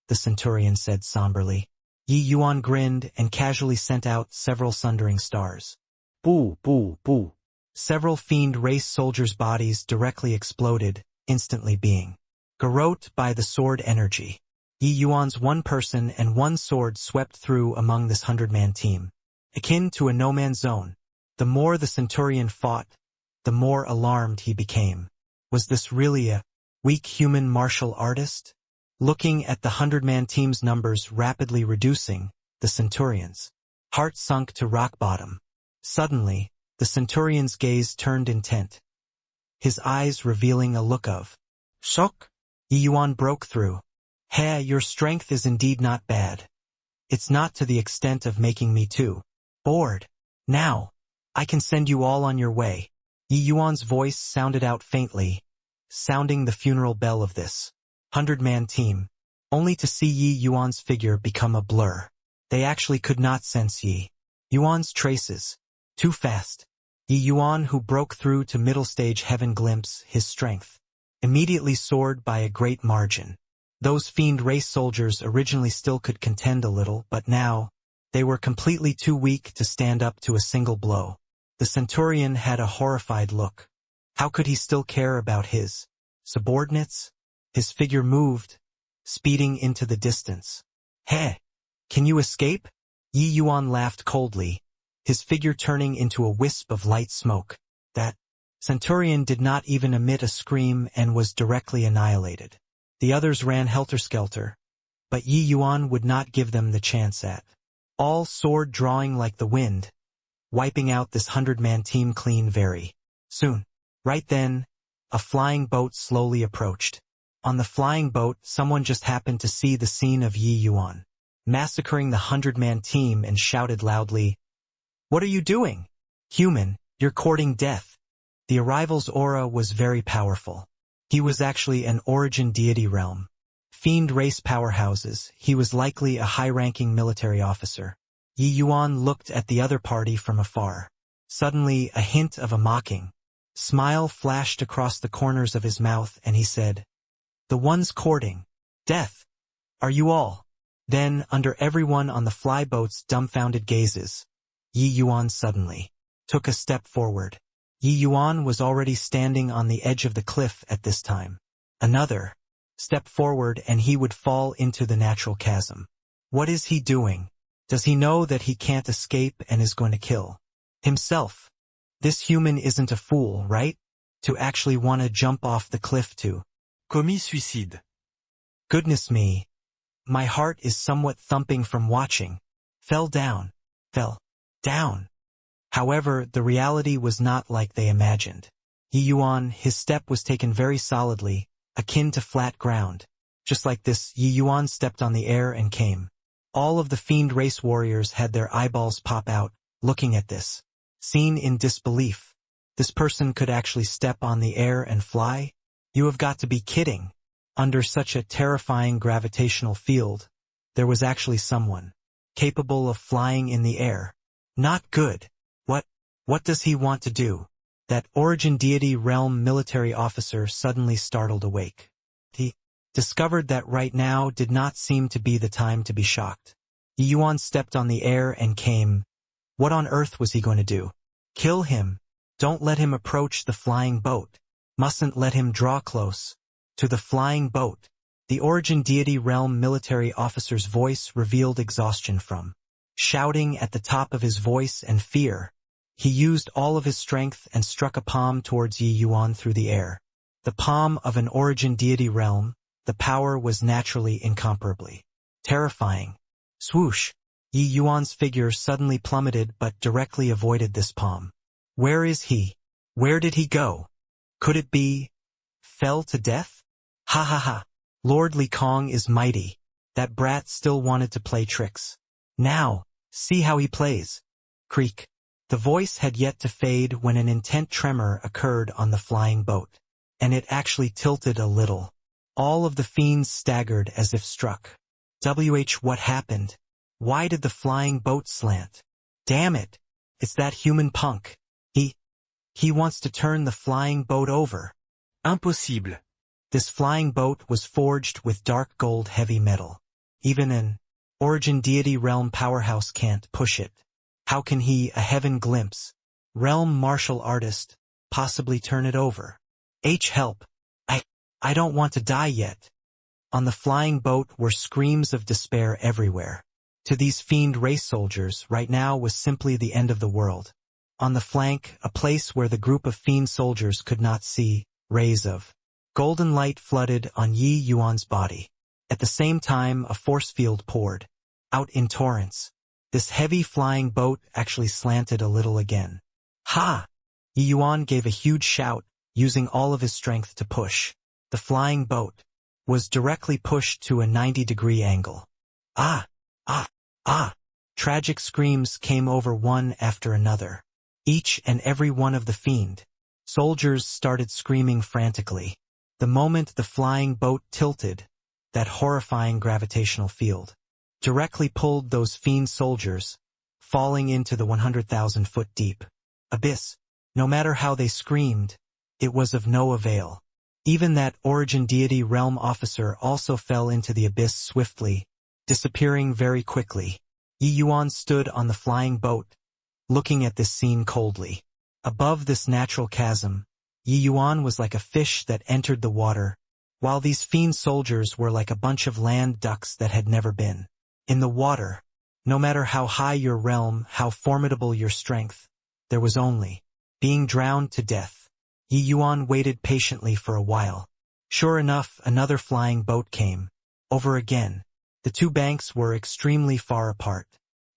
the centurion said somberly. Yi Yuan grinned and casually sent out several sundering stars. Boo, boo, boo. Several fiend race soldiers' bodies directly exploded, instantly being garrote by the sword energy. Yi Yuan's one person and one sword swept through among this 100-man team, akin to a no-man's zone. The more the centurion fought, the more alarmed he became. Was this really a weak human martial artist? Looking at the 100-man team's numbers rapidly reducing, the centurion's heart sunk to rock bottom. Suddenly, the centurion's gaze turned intent, his eyes revealing a look of shock. Yi Yuan broke through. "Hey, your strength is indeed not bad. It's not to the extent of making me too bored. Now, I can send you all on your way." Yi Yuan's voice sounded out faintly, sounding the funeral bell of this 100-man team, only to see Yi Yuan's figure become a blur. They actually could not sense Yi Yuan's traces. Too fast. Yi Yuan, who broke through to middle stage heaven glimpse, his strength immediately soared by a great margin. Those fiend race soldiers originally still could contend a little, but now, they were completely too weak to stand up to a single blow. The centurion had a horrified look. How could he still care about his subordinates? His figure moved, speeding into the distance. Hey, can you escape? Yi Yuan laughed coldly, his figure turning into a wisp of light smoke. That centurion did not even emit a scream and was directly annihilated. The others ran helter-skelter, but Yi Yuan would not give them the chance at all, sword drawing like the wind, wiping out this 100-man team clean very soon. Right then, a flying boat slowly approached. On the flying boat, someone just happened to see the scene of Yi Yuan massacring the 100-man team and shouted loudly, "What are you doing? Human, you're courting death." The arrival's aura was very powerful. He was actually an origin deity realm. Fiend race powerhouses, he was likely a high-ranking military officer. Yi Yuan looked at the other party from afar. Suddenly, a hint of a mocking smile flashed across the corners of his mouth and he said, "The ones courting death. Are you all?" Then, under everyone on the flyboat's dumbfounded gazes, Yi Yuan suddenly took a step forward. Yi Yuan was already standing on the edge of the cliff at this time. Another step forward and he would fall into the natural chasm. What is he doing? Does he know that he can't escape and is going to kill himself? This human isn't a fool, right? To actually want to jump off the cliff to Commis suicide. Goodness me. My heart is somewhat thumping from watching. Fell down. However, the reality was not like they imagined. Yi Yuan, his step was taken very solidly, akin to flat ground. Just like this, Yi Yuan stepped on the air and came. All of the fiend race warriors had their eyeballs pop out, looking at this scene in disbelief. This person could actually step on the air and fly? You have got to be kidding. Under such a terrifying gravitational field, there was actually someone capable of flying in the air. Not good. What does he want to do? That origin deity realm military officer suddenly startled awake. He discovered that right now did not seem to be the time to be shocked. Yi Yuan stepped on the air and came. What on earth was he going to do? Kill him. Don't let him approach the flying boat. Mustn't let him draw close to the flying boat. The origin deity realm military officer's voice revealed exhaustion from shouting at the top of his voice and fear. He used all of his strength and struck a palm towards Yi Yuan through the air. The palm of an origin deity realm, the power was naturally incomparably terrifying. Swoosh! Yi Yuan's figure suddenly plummeted but directly avoided this palm. Where is he? Where did he go? Could it be? Fell to death? Ha ha ha! Lord Li Kong is mighty. That brat still wanted to play tricks. Now, see how he plays. Creak. The voice had yet to fade when an intense tremor occurred on the flying boat, and it actually tilted a little. All of the fiends staggered as if struck. What happened? Why did the flying boat slant? Damn it! It's that human punk. He wants to turn the flying boat over. Impossible. This flying boat was forged with dark gold heavy metal. Even an origin deity realm powerhouse can't push it. How can he, a heaven glimpse, realm martial artist, possibly turn it over? Help. I don't want to die yet. On the flying boat were screams of despair everywhere. To these fiend race soldiers, right now was simply the end of the world. On the flank, a place where the group of fiend soldiers could not see, rays of golden light flooded on Yi Yuan's body. At the same time, a force field poured out in torrents. This heavy flying boat actually slanted a little again. Ha! Yi Yuan gave a huge shout, using all of his strength to push. The flying boat was directly pushed to a 90-degree angle. Ah! Tragic screams came over one after another. Each and every one of the fiend soldiers started screaming frantically. The moment the flying boat tilted, that horrifying gravitational field directly pulled those fiend soldiers, falling into the 100,000-foot deep abyss. No matter how they screamed, it was of no avail. Even that origin deity realm officer also fell into the abyss swiftly, disappearing very quickly. Yi Yuan stood on the flying boat, looking at this scene coldly. Above this natural chasm, Yi Yuan was like a fish that entered the water, while these fiend soldiers were like a bunch of land ducks that had never been. In the water, no matter how high your realm, how formidable your strength, there was only being drowned to death. Yi Yuan waited patiently for a while. Sure enough, another flying boat came. Over again. The two banks were extremely far apart.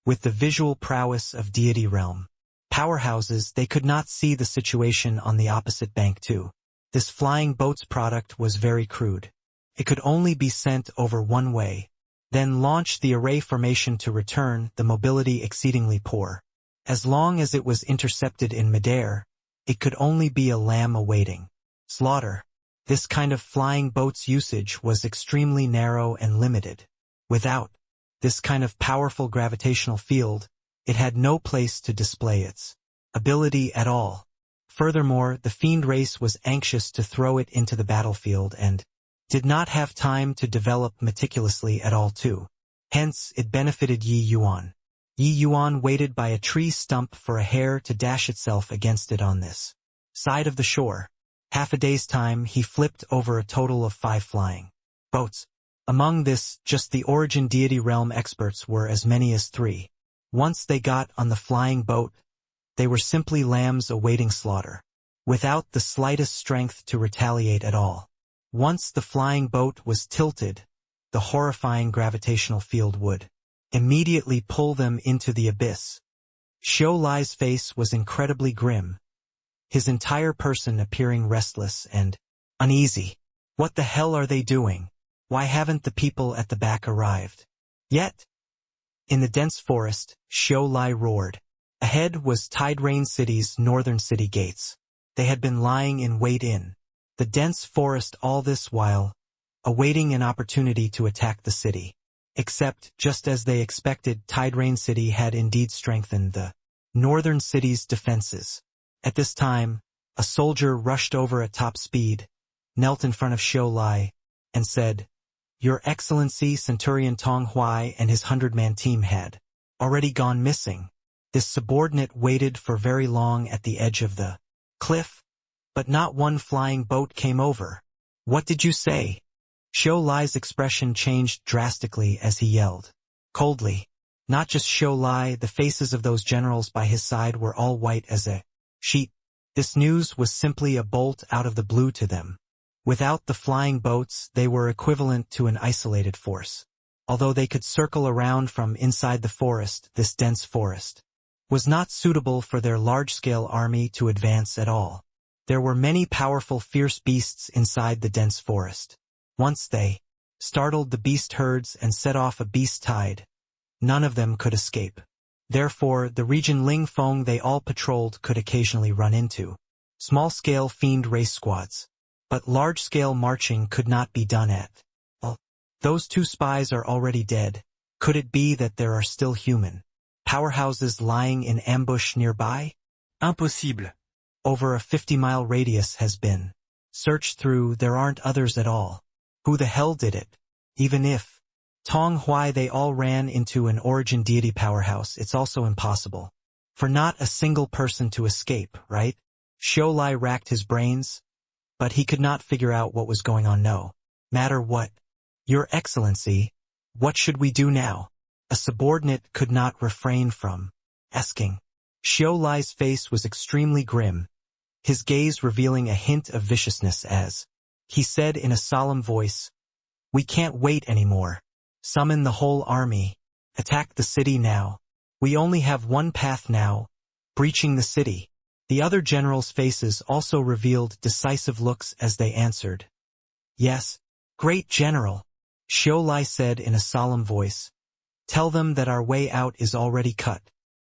With the visual prowess of deity realm powerhouses, they could not see the situation on the opposite bank too. This flying boat's product was very crude. It could only be sent over one way, then launch the array formation to return, the mobility exceedingly poor. As long as it was intercepted in midair, it could only be a lamb awaiting slaughter. This kind of flying boat's usage was extremely narrow and limited. Without this kind of powerful gravitational field, it had no place to display its ability at all. Furthermore, the fiend race was anxious to throw it into the battlefield and did not have time to develop meticulously at all too. Hence, it benefited Yi Yuan. Yi Yuan waited by a tree stump for a hare to dash itself against it on this side of the shore. Half a day's time, he flipped over a total of 5 flying boats. Among this, just the origin deity realm experts were as many as 3. Once they got on the flying boat, they were simply lambs awaiting slaughter, without the slightest strength to retaliate at all. Once the flying boat was tilted, the horrifying gravitational field would immediately pull them into the abyss. Xiao Lai's face was incredibly grim, his entire person appearing restless and uneasy. What the hell are they doing? Why haven't the people at the back arrived yet? In the dense forest, Xiao Lai roared. Ahead was Tide Rain City's northern city gates. They had been lying in wait in the dense forest all this while, awaiting an opportunity to attack the city. Except, just as they expected, Tide Rain City had indeed strengthened the northern city's defenses. At this time, a soldier rushed over at top speed, knelt in front of Xiao Lai, and said, "Your Excellency, Centurion Tong Huai and his 100-man team had already gone missing." This subordinate waited for very long at the edge of the cliff, but not one flying boat came over. "What did you say?" Xiao Lai's expression changed drastically as he yelled. Coldly. Not just Xiao Lai, the faces of those generals by his side were all white as a sheet. This news was simply a bolt out of the blue to them. Without the flying boats, they were equivalent to an isolated force. Although they could circle around from inside the forest, this dense forest was not suitable for their large-scale army to advance at all. There were many powerful fierce beasts inside the dense forest. Once they startled the beast herds and set off a beast tide, none of them could escape. Therefore, the region Ling Feng they all patrolled could occasionally run into small-scale fiend race squads. But large-scale marching could not be done at all. Those 2 spies are already dead. Could it be that there are still human powerhouses lying in ambush nearby? Impossible. Over a 50-mile radius has been searched through, there aren't others at all. Who the hell did it? Even if Tong Huai they all ran into an origin deity powerhouse, it's also impossible for not a single person to escape, right? Xiao Lai racked his brains, but he could not figure out what was going on. No matter what. "Your Excellency, what should we do now?" a subordinate could not refrain from asking. Xiao Lai's face was extremely grim, his gaze revealing a hint of viciousness as he said in a solemn voice, "We can't wait anymore. Summon the whole army. Attack the city now. We only have one path now, breaching the city." The other generals' faces also revealed decisive looks as they answered. "Yes, great general," Xiao Lai said in a solemn voice. "Tell them that our way out is already cut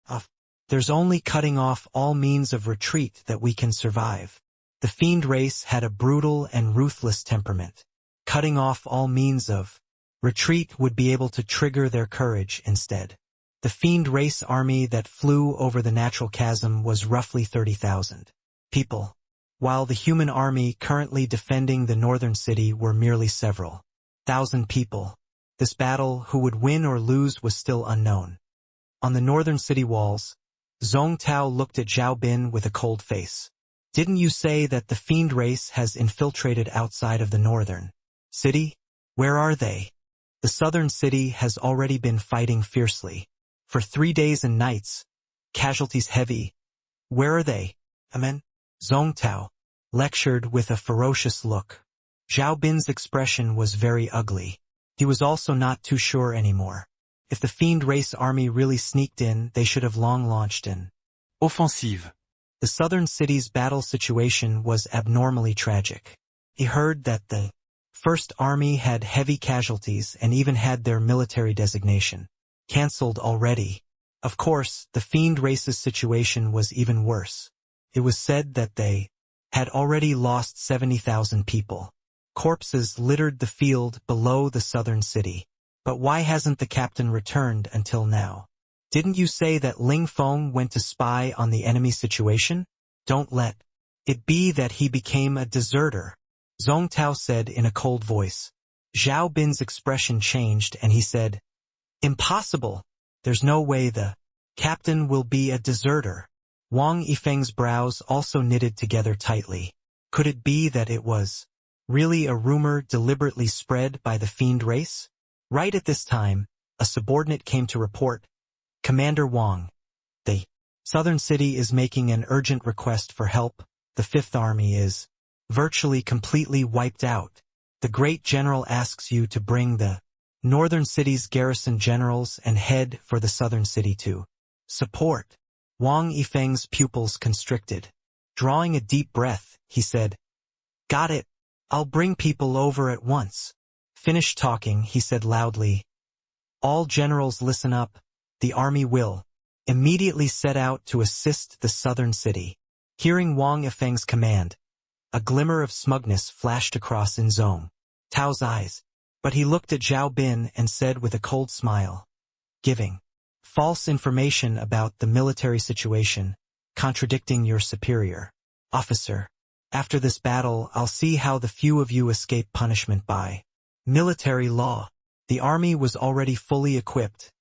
off. There's only cutting off all means of retreat that we can survive." The fiend race had a brutal and ruthless temperament. Cutting off all means of retreat would be able to trigger their courage instead. The fiend race army that flew over the natural chasm was roughly 30,000 people, while the human army currently defending the northern city were merely several thousand people. This battle, who would win or lose, was still unknown. On the northern city walls, Zhong Tao looked at Zhao Bin with a cold face. Didn't you say that the fiend race has infiltrated outside of the northern city? Where are they? The southern city has already been fighting fiercely. For 3 days and nights. Casualties heavy. Where are they? Amen? Zhong Tao lectured with a ferocious look. Zhao Bin's expression was very ugly. He was also not too sure anymore. If the fiend race army really sneaked in, they should have long launched an Offensive. The southern city's battle situation was abnormally tragic. He heard that the First Army had heavy casualties and even had their military designation cancelled already. Of course, the fiend race's situation was even worse. It was said that they had already lost 70,000 people. Corpses littered the field below the southern city. But why hasn't the captain returned until now? Didn't you say that Ling Feng went to spy on the enemy situation? Don't let it be that he became a deserter, Zhong Tao said in a cold voice. Zhao Bin's expression changed and he said, Impossible! There's no way the captain will be a deserter. Wang Yifeng's brows also knitted together tightly. Could it be that it was really a rumor deliberately spread by the fiend race? Right at this time, a subordinate came to report, Commander Wang, the southern city is making an urgent request for help. The Fifth Army is virtually completely wiped out. The great general asks you to bring the northern city's garrison generals and head for the southern city to support. Wang Yifeng's pupils constricted. Drawing a deep breath, he said, Got it. I'll bring people over at once. Finish talking, he said loudly. All generals listen up. The army will immediately set out to assist the southern city. Hearing Wang Yifeng's command, a glimmer of smugness flashed across in Zhong Tao's eyes, but he looked at Zhao Bin and said with a cold smile, Giving false information about the military situation, contradicting your superior officer. After this battle, I'll see how the few of you escape punishment by military law. The army was already fully equipped,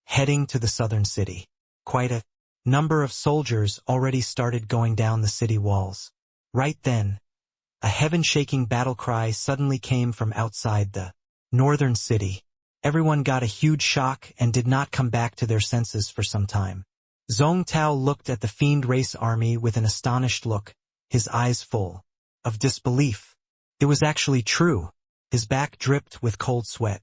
heading to the southern city. Quite a number of soldiers already started going down the city walls. Right then, a heaven-shaking battle cry suddenly came from outside the northern city. Everyone got a huge shock and did not come back to their senses for some time. Zhong Tao looked at the fiend race army with an astonished look, his eyes full of disbelief. It was actually true. His back dripped with cold sweat.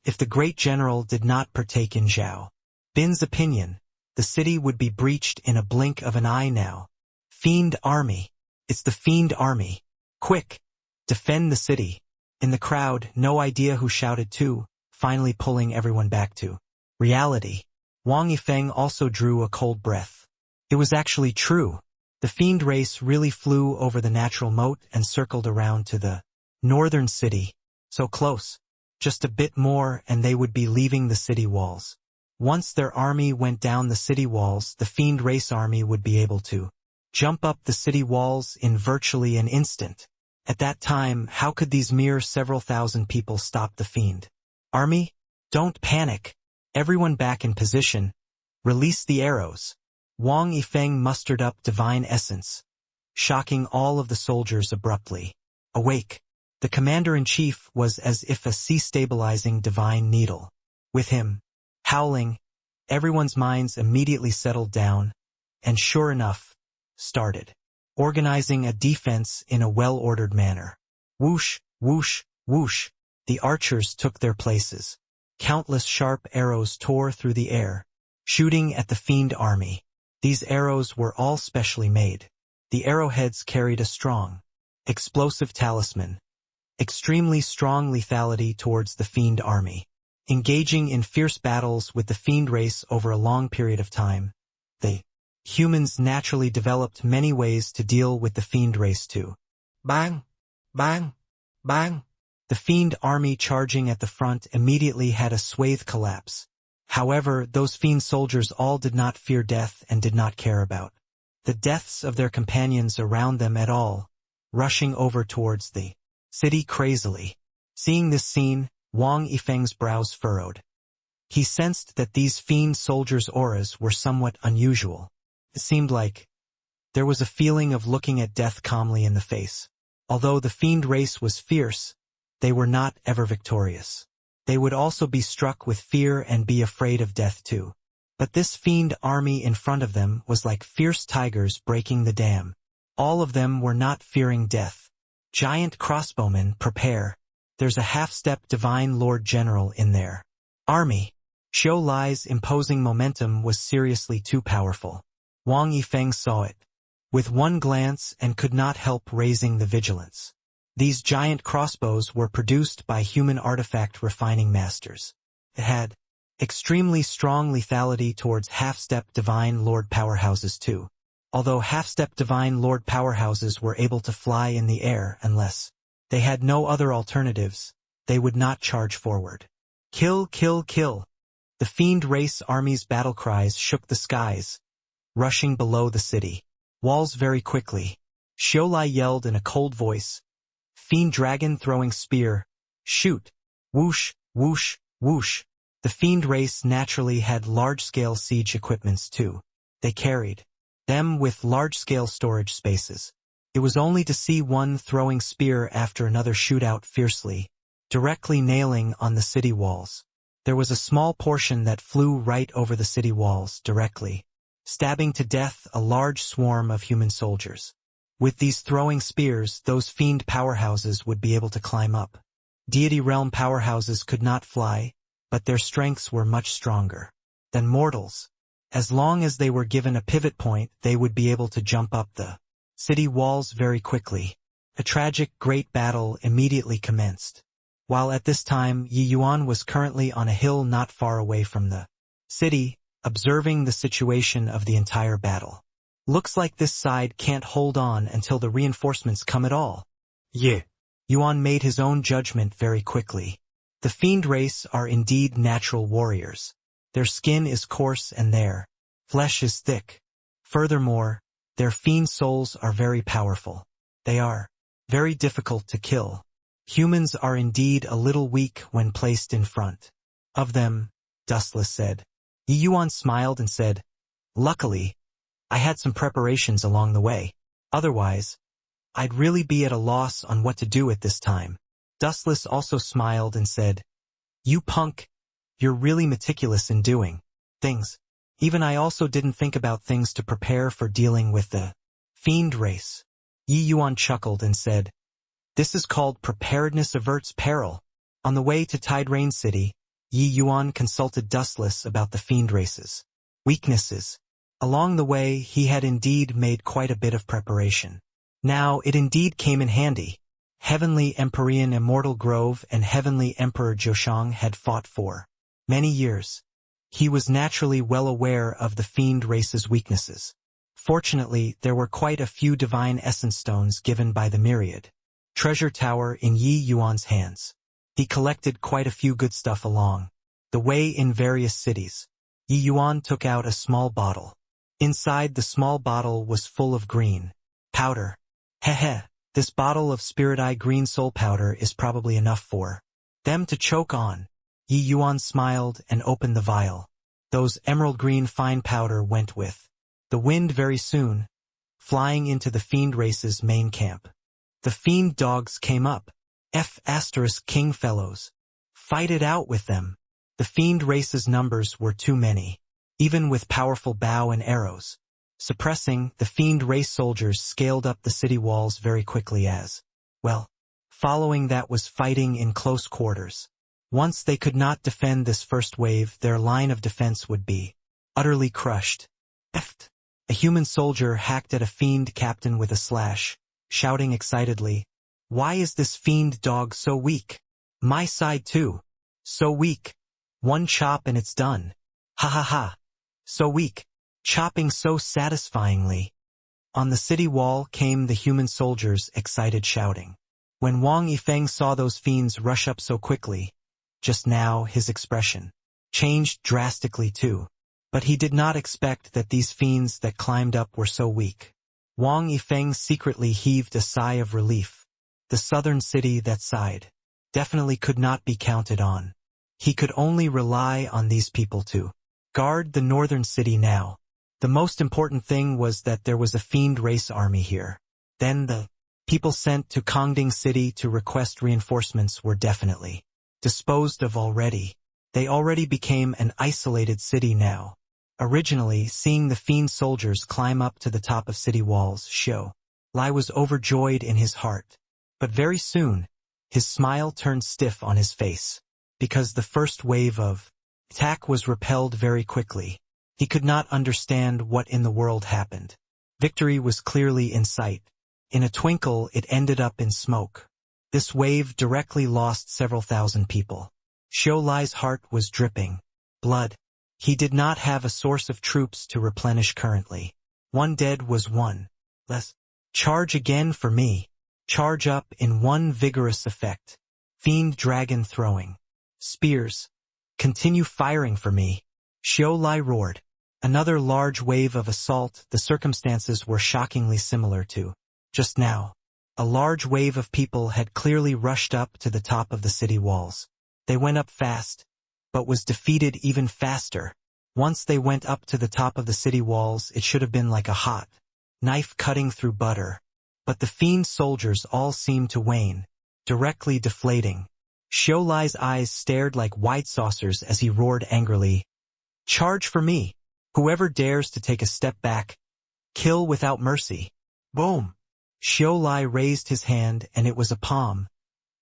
If the great general did not partake in Zhao Bin's opinion, the city would be breached in a blink of an eye now. Fiend army. It's the fiend army. Quick! Defend the city. In the crowd, no idea who shouted too, finally pulling everyone back to reality. Wang Yifeng also drew a cold breath. It was actually true. The fiend race really flew over the natural moat and circled around to the northern city. So close. Just a bit more and they would be leaving the city walls. Once their army went down the city walls, the fiend race army would be able to jump up the city walls in virtually an instant. At that time, how could these mere several thousand people stop the fiend army? Don't panic. Everyone back in position. Release the arrows. Wang Yifeng mustered up divine essence, shocking all of the soldiers abruptly. Awake. The commander-in-chief was as if a sea-stabilizing divine needle. With him howling, everyone's minds immediately settled down, and sure enough, started organizing a defense in a well-ordered manner. Whoosh, whoosh, whoosh, the archers took their places. Countless sharp arrows tore through the air, shooting at the fiend army. These arrows were all specially made. The arrowheads carried a strong, explosive talisman, extremely strong lethality towards the fiend army. Engaging in fierce battles with the fiend race over a long period of time, the humans naturally developed many ways to deal with the fiend race too. Bang! Bang! Bang! The fiend army charging at the front immediately had a swathe collapse. However, those fiend soldiers all did not fear death and did not care about the deaths of their companions around them at all, rushing over towards the city crazily. Seeing this scene, Wang Yifeng's brows furrowed. He sensed that these fiend soldiers' auras were somewhat unusual. It seemed like there was a feeling of looking at death calmly in the face. Although the fiend race was fierce, they were not ever victorious. They would also be struck with fear and be afraid of death too. But this fiend army in front of them was like fierce tigers breaking the dam. All of them were not fearing death. Giant crossbowmen, prepare. There's a half-step divine Lord General in there. Army. Xiu Lai's imposing momentum was seriously too powerful. Wang Yifeng saw it with one glance and could not help raising the vigilance. These giant crossbows were produced by human artifact refining masters. It had extremely strong lethality towards half-step divine lord powerhouses too. Although half-step divine lord powerhouses were able to fly in the air unless they had no other alternatives, they would not charge forward. Kill, kill, kill. The fiend race army's battle cries shook the skies, rushing below the city walls very quickly. Xiu Lai yelled in a cold voice, "Fiend dragon throwing spear, shoot!" Whoosh, whoosh, whoosh. The fiend race naturally had large-scale siege equipments too. They carried them with large-scale storage spaces. It was only to see one throwing spear after another shoot out fiercely, directly nailing on the city walls. There was a small portion that flew right over the city walls directly, stabbing to death a large swarm of human soldiers. With these throwing spears, those fiend powerhouses would be able to climb up. Deity realm powerhouses could not fly, but their strengths were much stronger than mortals. As long as they were given a pivot point, they would be able to jump up the city walls very quickly. A tragic great battle immediately commenced. While at this time Yi Yuan was currently on a hill not far away from the city, observing the situation of the entire battle. Looks like this side can't hold on until the reinforcements come at all. Yeah. Yuan made his own judgment very quickly. The fiend race are indeed natural warriors. Their skin is coarse and their flesh is thick. Furthermore, their fiend souls are very powerful. They are very difficult to kill. Humans are indeed a little weak when placed in front of them, Dustless said. Yi Yuan smiled and said, "Luckily, I had some preparations along the way. Otherwise, I'd really be at a loss on what to do at this time." Dustless also smiled and said, "You punk, you're really meticulous in doing things. Even I also didn't think about things to prepare for dealing with the fiend race." Yi Yuan chuckled and said, "This is called preparedness averts peril." On the way to Tide Rain City, Yi Yuan consulted Dustless about the fiend race's weaknesses. Along the way, he had indeed made quite a bit of preparation. Now, it indeed came in handy. Heavenly Empyrean Immortal Grove and Heavenly Emperor Joshang had fought for many years. He was naturally well aware of the fiend race's weaknesses. Fortunately, there were quite a few divine essence stones given by the Myriad Treasure Tower in Yi Yuan's hands. He collected quite a few good stuff along the way in various cities. Yi Yuan took out a small bottle. Inside the small bottle was full of green powder. Heh. This bottle of Spirit Eye green soul powder is probably enough for them to choke on. Yi Yuan smiled and opened the vial. Those emerald green fine powder went with the wind very soon, flying into the fiend race's main camp. The fiend dogs came up. King fellows. Fight it out with them. The fiend race's numbers were too many, even with powerful bow and arrows. Suppressing, the fiend race soldiers scaled up the city walls very quickly as well. Following that was fighting in close quarters. Once they could not defend this first wave, their line of defense would be utterly crushed. A human soldier hacked at a fiend captain with a slash, shouting excitedly, "Why is this fiend dog so weak? My side too. So weak. One chop and it's done. Ha ha ha. So weak. Chopping so satisfyingly." On the city wall came the human soldiers' excited shouting. When Wang Yifeng saw those fiends rush up so quickly, just now his expression changed drastically too. But he did not expect that these fiends that climbed up were so weak. Wang Yifeng secretly heaved a sigh of relief. The southern city that side definitely could not be counted on. He could only rely on these people to guard the northern city now. The most important thing was that there was a fiend race army here. Then the people sent to Kongding City to request reinforcements were definitely disposed of already. They already became an isolated city now. Originally, seeing the fiend soldiers climb up to the top of city walls, Xiao Lai was overjoyed in his heart. But very soon, his smile turned stiff on his face, because the first wave of attack was repelled very quickly. He could not understand what in the world happened. Victory was clearly in sight. In a twinkle, it ended up in smoke. This wave directly lost several thousand people. Xiao Lai's heart was dripping blood. He did not have a source of troops to replenish currently. One dead was one less. Charge again for me. Charge up in one vigorous effect. Fiend dragon throwing spears. Continue firing for me. Xiao Lai roared. Another large wave of assault. The circumstances were shockingly similar to just now. A large wave of people had clearly rushed up to the top of the city walls. They went up fast, but was defeated even faster. Once they went up to the top of the city walls, it should have been like a hot knife cutting through butter. But the fiend soldiers all seemed to wane, directly deflating. Xiao Lai's eyes stared like white saucers as he roared angrily. Charge for me! Whoever dares to take a step back, kill without mercy. Boom! Xiao Lai raised his hand and it was a palm,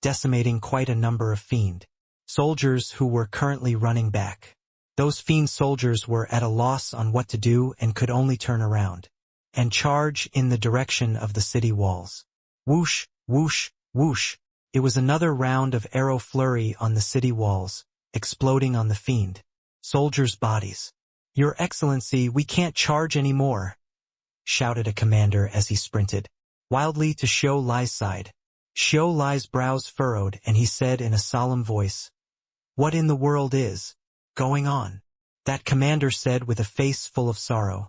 decimating quite a number of fiend soldiers who were currently running back. Those fiend soldiers were at a loss on what to do and could only turn around and charge in the direction of the city walls. Whoosh, whoosh, whoosh. It was another round of arrow flurry on the city walls, exploding on the fiend soldiers' bodies. Your Excellency, we can't charge anymore, shouted a commander as he sprinted wildly to Xiao Lai's side. Xiao Lai's brows furrowed and he said in a solemn voice, What in the world is going on? That commander said with a face full of sorrow.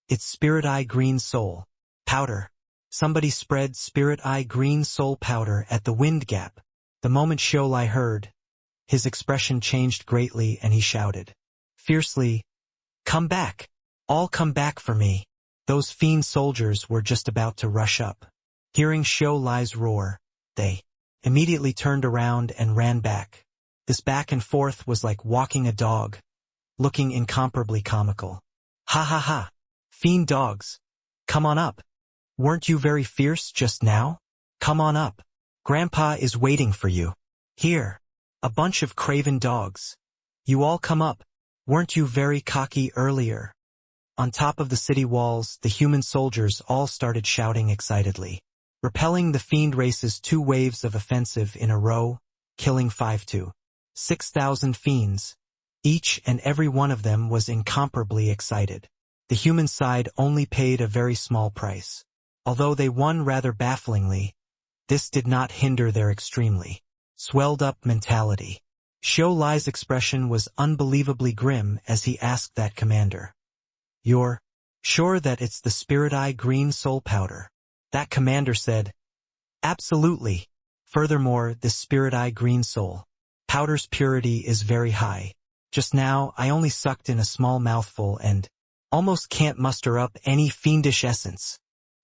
It's Spirit Eye Green Soul powder. Somebody spread Spirit Eye Green Soul powder at the wind gap. The moment Xiao Lai heard, his expression changed greatly and he shouted fiercely, Come back! All come back for me! Those fiend soldiers were just about to rush up. Hearing Xiao Lai's roar, they immediately turned around and ran back. This back and forth was like walking a dog, looking incomparably comical. Ha ha ha! Fiend dogs! Come on up! Weren't you very fierce just now? Come on up! Grandpa is waiting for you. Here! A bunch of craven dogs. You all come up. Weren't you very cocky earlier? On top of the city walls, the human soldiers all started shouting excitedly, repelling the fiend race's 2 waves of offensive in a row, killing 5 to 6,000 fiends. Each and every one of them was incomparably excited. The human side only paid a very small price. Although they won rather bafflingly, this did not hinder their extremely swelled-up mentality. Xiao Lai's expression was unbelievably grim as he asked that commander, You're sure that it's the Spirit Eye Green Soul powder? That commander said, Absolutely. Furthermore, this Spirit Eye Green Soul powder's purity is very high. Just now, I only sucked in a small mouthful and almost can't muster up any fiendish essence.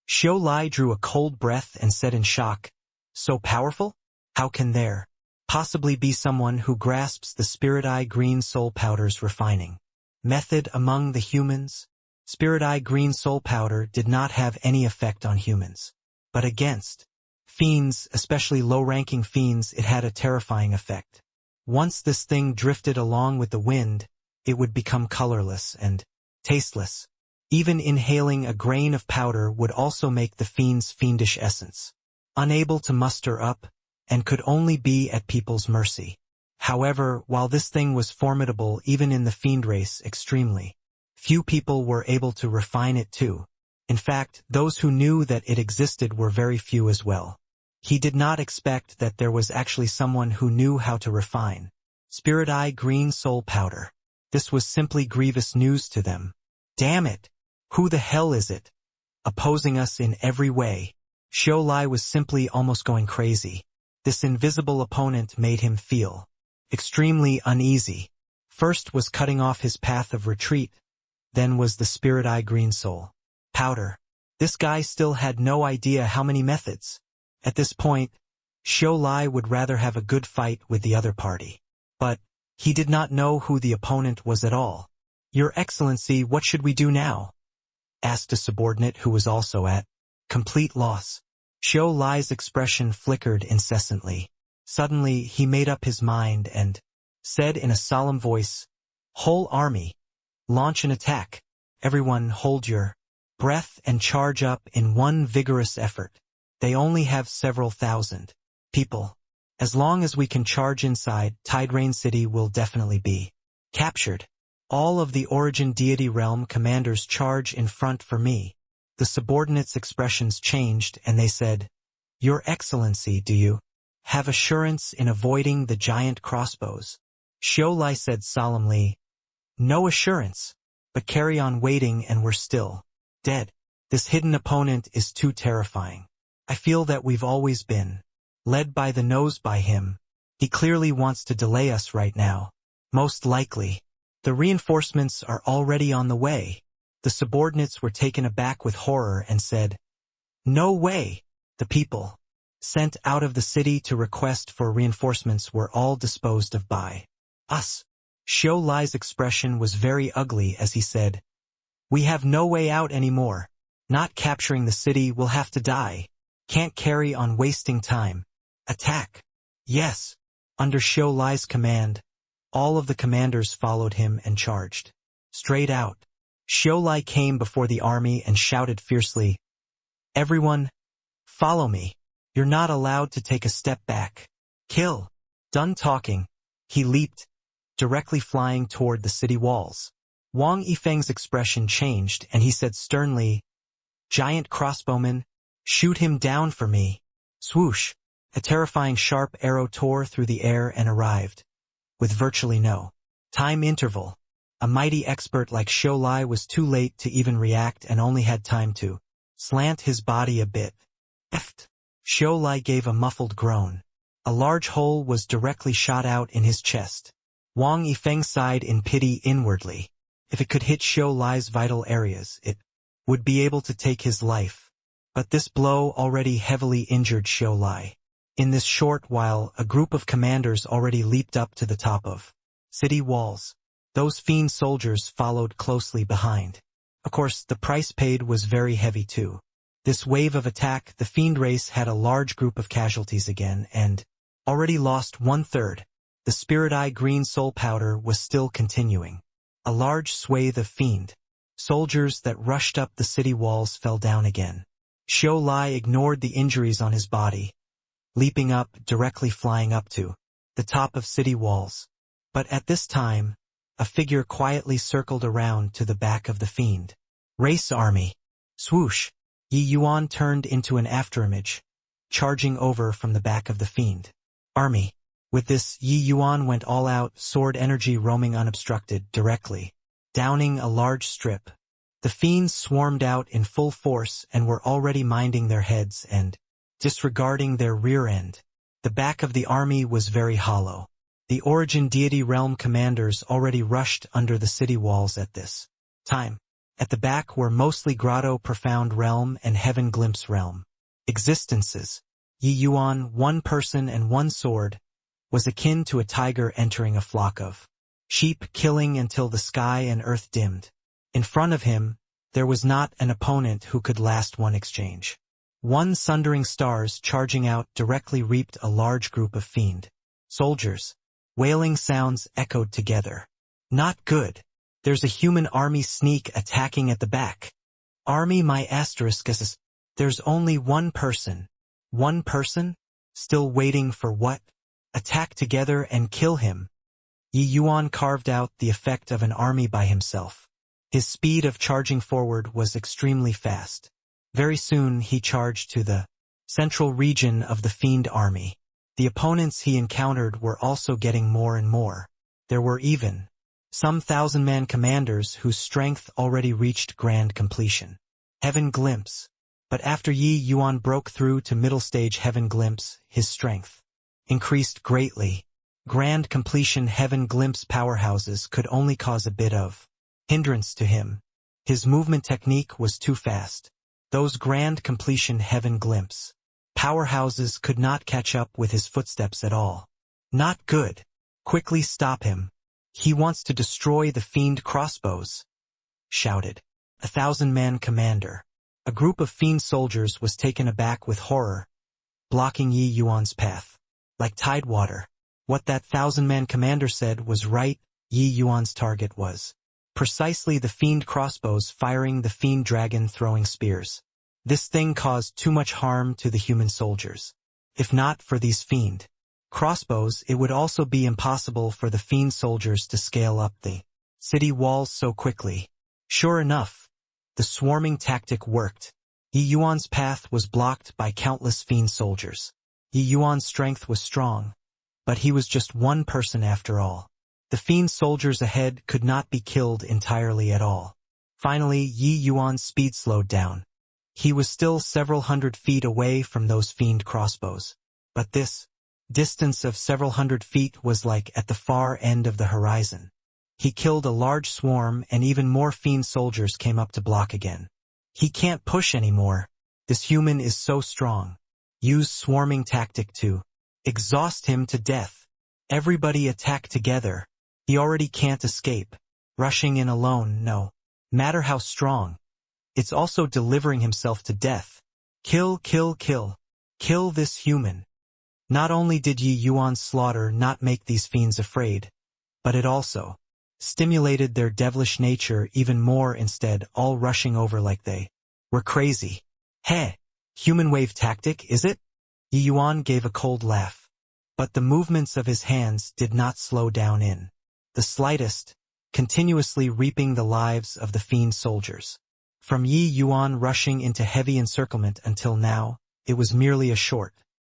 Xiao Lai drew a cold breath and said in shock, So powerful? How can there possibly be someone who grasps the Spirit Eye Green Soul powder's refining method among the humans? Spirit Eye Green Soul powder did not have any effect on humans. But against fiends, especially low-ranking fiends, it had a terrifying effect. Once this thing drifted along with the wind, it would become colorless and tasteless. Even inhaling a grain of powder would also make the fiend's fiendish essence unable to muster up, and could only be at people's mercy. However, while this thing was formidable even in the fiend race extremely, few people were able to refine it too. In fact, those who knew that it existed were very few as well. He did not expect that there was actually someone who knew how to refine Spirit Eye Green Soul powder. This was simply grievous news to them. Damn it! Who the hell is it? Opposing us in every way. Xiao Lai was simply almost going crazy. This invisible opponent made him feel extremely uneasy. First was cutting off his path of retreat, then was the Spirit Eye Green Soul powder. This guy still had no idea how many methods. At this point, Xiao Lai would rather have a good fight with the other party. But he did not know who the opponent was at all. "Your Excellency, what should we do now?" asked a subordinate who was also at complete loss. Xiao Lai's expression flickered incessantly. Suddenly, he made up his mind and said in a solemn voice, "Whole army, launch an attack. Everyone hold your breath and charge up in one vigorous effort. They only have several thousand people. As long as we can charge inside, Tide Rain City will definitely be captured. All of the Origin Deity Realm commanders charge in front for me." The subordinates' expressions changed and they said, "Your Excellency, do you have assurance in avoiding the giant crossbows?" Xiao Lai said solemnly, "No assurance, but carry on waiting and we're still dead. This hidden opponent is too terrifying. I feel that we've always been led by the nose by him. He clearly wants to delay us right now. Most likely. The reinforcements are already on the way." The subordinates were taken aback with horror and said, "No way!" The people sent out of the city to request for reinforcements were all disposed of by us. Xiao Lai's expression was very ugly as he said, "We have no way out anymore. Not capturing the city, we'll have to die. Can't carry on wasting time. Attack!" "Yes." Under Xiao Lai's command, all of the commanders followed him and charged straight out. Xiao Lai came before the army and shouted fiercely, "Everyone, follow me. You're not allowed to take a step back. Kill." Done talking, he leaped, directly flying toward the city walls. Wang Yifeng's expression changed and he said sternly, "Giant crossbowman, shoot him down for me." Swoosh! A terrifying sharp arrow tore through the air and arrived, with virtually no time interval. A mighty expert like Xiao Lai was too late to even react and only had time to slant his body a bit. Eft! Xiao Lai gave a muffled groan. A large hole was directly shot out in his chest. Wang Yifeng sighed in pity inwardly. If it could hit Xiao Lai's vital areas, it would be able to take his life. But this blow already heavily injured Xiao Lai. In this short while, a group of commanders already leaped up to the top of city walls. Those fiend soldiers followed closely behind. Of course, the price paid was very heavy too. This wave of attack, the fiend race had a large group of casualties again and already lost 1/3. The Spirit Eye Green Soul Powder was still continuing. A large swathe of fiend soldiers that rushed up the city walls fell down again. Xiao Lai ignored the injuries on his body, leaping up, directly flying up to the top of city walls. But at this time, a figure quietly circled around to the back of the fiend race army. Swoosh! Yi Yuan turned into an afterimage, charging over from the back of the fiend army. With this, Yi Yuan went all out, sword energy roaming unobstructed, directly downing a large strip. The fiends swarmed out in full force and were already minding their heads and disregarding their rear end. The back of the army was very hollow. The Origin Deity Realm commanders already rushed under the city walls at this time. At the back were mostly Grotto Profound Realm and Heaven Glimpse Realm existences. Yi Yuan, one person and one sword, was akin to a tiger entering a flock of sheep, killing until the sky and earth dimmed. In front of him, there was not an opponent who could last one exchange. One sundering stars charging out directly reaped a large group of fiend soldiers. Wailing sounds echoed together. "Not good. There's a human army sneak attacking at the back. Army my asterisk is. There's only one person. One person? Still waiting for what? Attack together and kill him." Yi Yuan carved out the effect of an army by himself. His speed of charging forward was extremely fast. Very soon he charged to the central region of the fiend army. The opponents he encountered were also getting more and more. There were even some 1,000-man commanders whose strength already reached grand completion. Heaven Glimpse. But after Yi Yuan broke through to middle stage Heaven Glimpse, his strength increased greatly. Grand completion Heaven Glimpse powerhouses could only cause a bit of hindrance to him. His movement technique was too fast. Those grand completion heaven glimpse. Powerhouses could not catch up with his footsteps at all. Not good. Quickly stop him. He wants to destroy the fiend crossbows, shouted 1,000-man commander. A group of fiend soldiers was taken aback with horror, blocking Yi Yuan's path. Like tidewater. What that 1,000-man commander said was right. Yi Yuan's target was precisely the fiend crossbows firing the fiend dragon throwing spears. This thing caused too much harm to the human soldiers. If not for these fiend crossbows, it would also be impossible for the fiend soldiers to scale up the city walls so quickly. Sure enough, the swarming tactic worked. Yi Yuan's path was blocked by countless fiend soldiers. Yi Yuan's strength was strong, but he was just one person after all. The fiend soldiers ahead could not be killed entirely at all. Finally, Yi Yuan's speed slowed down. He was still several hundred feet away from those fiend crossbows. But this distance of several hundred feet was like at the far end of the horizon. He killed a large swarm and even more fiend soldiers came up to block again. He can't push anymore. This human is so strong. Use swarming tactic to exhaust him to death. Everybody attack together. He already can't escape. Rushing in alone, no matter how strong. It's also delivering himself to death. Kill, kill, kill. Kill this human. Not only did Yi Yuan's slaughter not make these fiends afraid, but it also stimulated their devilish nature even more, instead all rushing over like they were crazy. Heh, human wave tactic, is it? Yi Yuan gave a cold laugh. But the movements of his hands did not slow down in the slightest, continuously reaping the lives of the fiend soldiers. From Yi Yuan rushing into heavy encirclement until now, it was merely a short,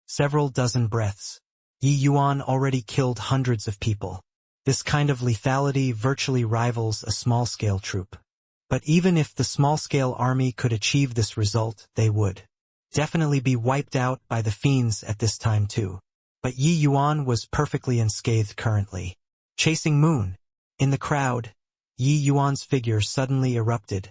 several dozen breaths. Yi Yuan already killed hundreds of people. This kind of lethality virtually rivals a small-scale troop. But even if the small-scale army could achieve this result, they would definitely be wiped out by the fiends at this time too. But Yi Yuan was perfectly unscathed currently. Chasing Moon. In the crowd, Yi Yuan's figure suddenly erupted,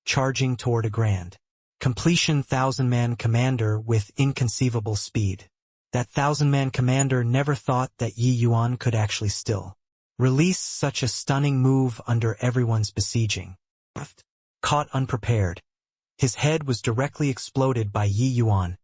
charging toward a grand completion 1,000-man commander with inconceivable speed. That 1,000-man commander never thought that Yi Yuan could actually still release such a stunning move under everyone's besieging. Caught unprepared. His head was directly exploded by Yi Yuan,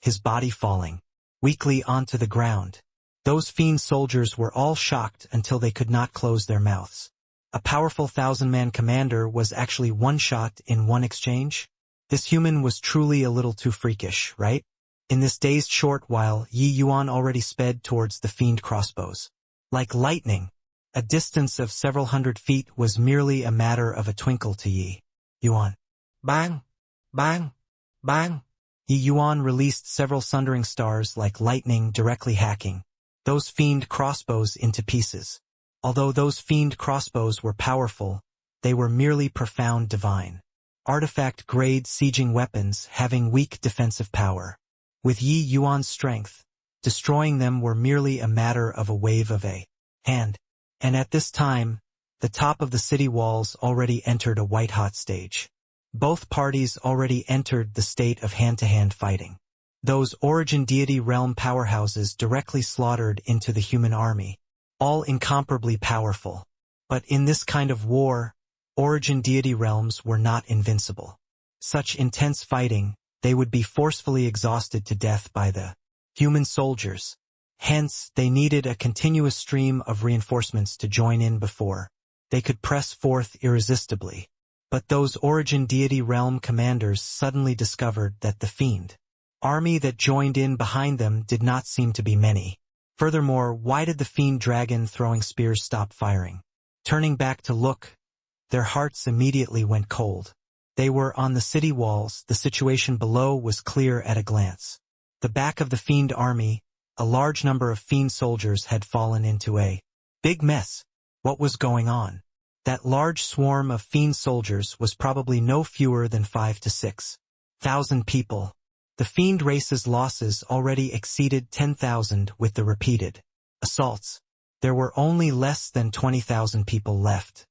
his body falling weakly onto the ground. Those fiend soldiers were all shocked until they could not close their mouths. A powerful 1,000-man commander was actually one shot in one exchange? This human was truly a little too freakish, right? In this dazed short while, Yi Yuan already sped towards the fiend crossbows. Like lightning, a distance of several hundred feet was merely a matter of a twinkle to Yi Yuan. Bang! Bang! Bang! Yi Yuan released several sundering stars like lightning, directly hacking those fiend crossbows into pieces. Although those fiend crossbows were powerful, they were merely profound divine artifact-grade sieging weapons having weak defensive power. With Yi Yuan's strength, destroying them were merely a matter of a wave of a hand. And at this time, the top of the city walls already entered a white-hot stage. Both parties already entered the state of hand-to-hand fighting. Those origin deity realm powerhouses directly slaughtered into the human army, all incomparably powerful. But in this kind of war, origin deity realms were not invincible. Such intense fighting, they would be forcefully exhausted to death by the human soldiers. Hence, they needed a continuous stream of reinforcements to join in before they could press forth irresistibly. But those origin deity realm commanders suddenly discovered that the fiend army that joined in behind them did not seem to be many. Furthermore, why did the fiend dragon throwing spears stop firing? Turning back to look, their hearts immediately went cold. They were on the city walls. The situation below was clear at a glance. The back of the fiend army, a large number of fiend soldiers had fallen into a big mess. What was going on? That large swarm of fiend soldiers was probably no fewer than 5,000 to 6,000 people. The fiend race's losses already exceeded 10,000 with the repeated assaults. There were only less than 20,000 people left.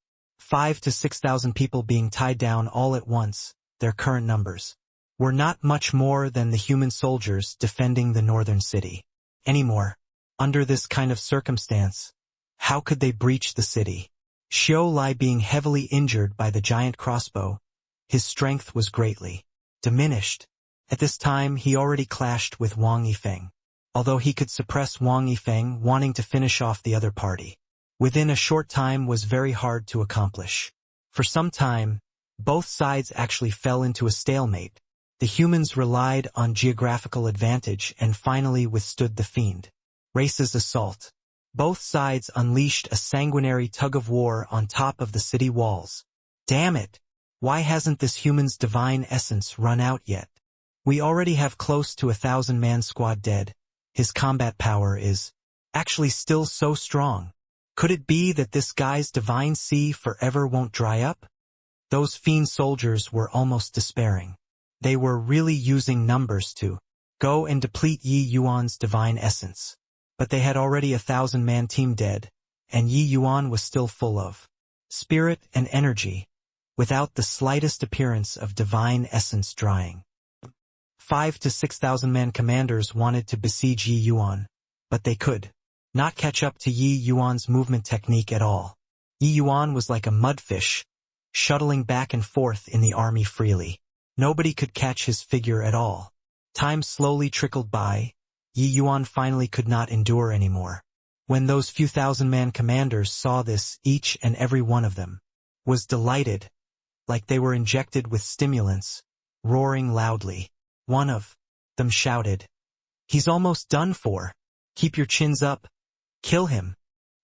5 to 6,000 people being tied down all at once, their current numbers were not much more than the human soldiers defending the northern city. Anymore, under this kind of circumstance, how could they breach the city? Xiao Lai being heavily injured by the giant crossbow, his strength was greatly diminished. At this time he already clashed with Wang Yifeng, although he could suppress Wang Yifeng wanting to finish off the other party. Within a short time was very hard to accomplish. For some time, both sides actually fell into a stalemate. The humans relied on geographical advantage and finally withstood the fiend race's assault. Both sides unleashed a sanguinary tug-of-war on top of the city walls. Damn it! Why hasn't this human's divine essence run out yet? We already have close to 1,000-man squad dead. His combat power is actually still so strong. Could it be that this guy's divine sea forever won't dry up? Those fiend soldiers were almost despairing. They were really using numbers to go and deplete Yi Yuan's divine essence. But they had already 1,000-man team dead, and Yi Yuan was still full of spirit and energy, without the slightest appearance of divine essence drying. 5 to 6,000-man commanders wanted to besiege Yi Yuan, but they could not catch up to Yi Yuan's movement technique at all. Yi Yuan was like a mudfish, shuttling back and forth in the army freely. Nobody could catch his figure at all. Time slowly trickled by. Yi Yuan finally could not endure anymore. When those few thousand-man commanders saw this, each and every one of them was delighted, like they were injected with stimulants, roaring loudly. One of them shouted, "He's almost done for. Keep your chins up. Kill him."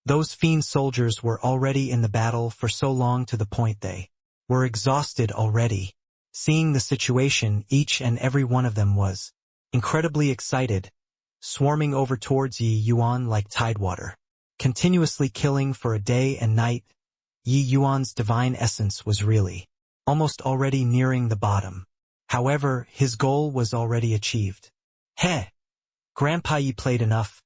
Those fiend soldiers were already in the battle for so long to the point they were exhausted already. Seeing the situation, each and every one of them was incredibly excited, swarming over towards Yi Yuan like tidewater, continuously killing for a day and night. Yi Yuan's divine essence was really almost already nearing the bottom. However, his goal was already achieved. "Heh! Grandpa, you played enough.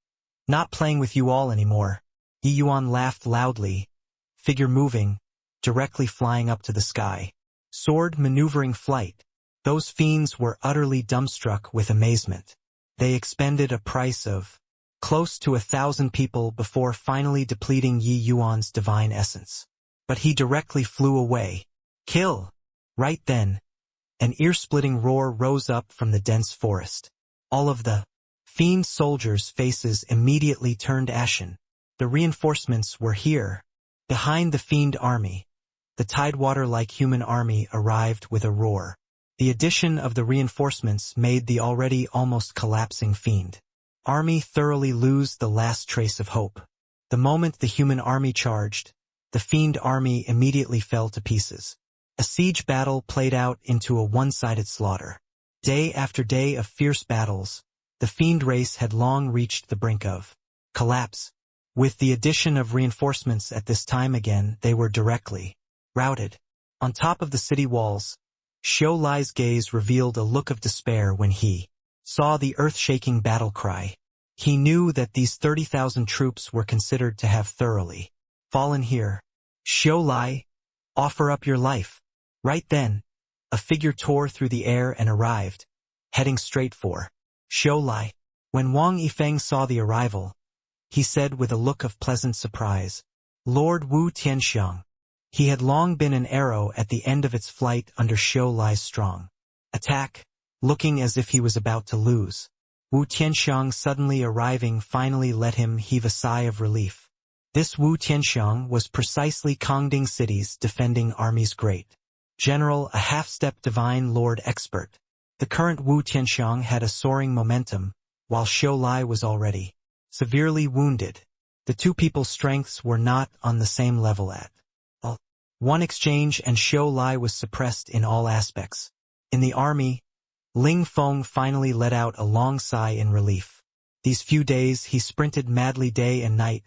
Not playing with you all anymore." Yi Yuan laughed loudly, figure moving, directly flying up to the sky. Sword maneuvering flight. Those fiends were utterly dumbstruck with amazement. They expended a price of close to 1,000 people before finally depleting Yi Yuan's divine essence. But he directly flew away. Kill! Right then, an ear-splitting roar rose up from the dense forest. All of the fiend soldiers' faces immediately turned ashen. The reinforcements were here. Behind the fiend army, the tidewater-like human army arrived with a roar. The addition of the reinforcements made the already almost collapsing fiend army thoroughly lose the last trace of hope. The moment the human army charged, the fiend army immediately fell to pieces. A siege battle played out into a one-sided slaughter. Day after day of fierce battles, the fiend race had long reached the brink of collapse. With the addition of reinforcements at this time again, they were directly routed. On top of the city walls, Xiao Lai's gaze revealed a look of despair when he saw the earth-shaking battle cry. He knew that these 30,000 troops were considered to have thoroughly fallen here. "Xiao Lai, offer up your life." Right then, a figure tore through the air and arrived, heading straight for Xiao Lai. When Wang Yifeng saw the arrival, he said with a look of pleasant surprise, "Lord Wu Tianxiang." He had long been an arrow at the end of its flight under Xiao Lai's strong attack, looking as if he was about to lose. Wu Tianxiang suddenly arriving finally let him heave a sigh of relief. This Wu Tianxiang was precisely Kongding City's defending army's great general, a half-step divine lord expert. The current Wu Tianxiang had a soaring momentum, while Xiao Lai was already severely wounded. The two people's strengths were not on the same level at all. One exchange and Xiao Lai was suppressed in all aspects. In the army, Ling Feng finally let out a long sigh in relief. These few days he sprinted madly day and night,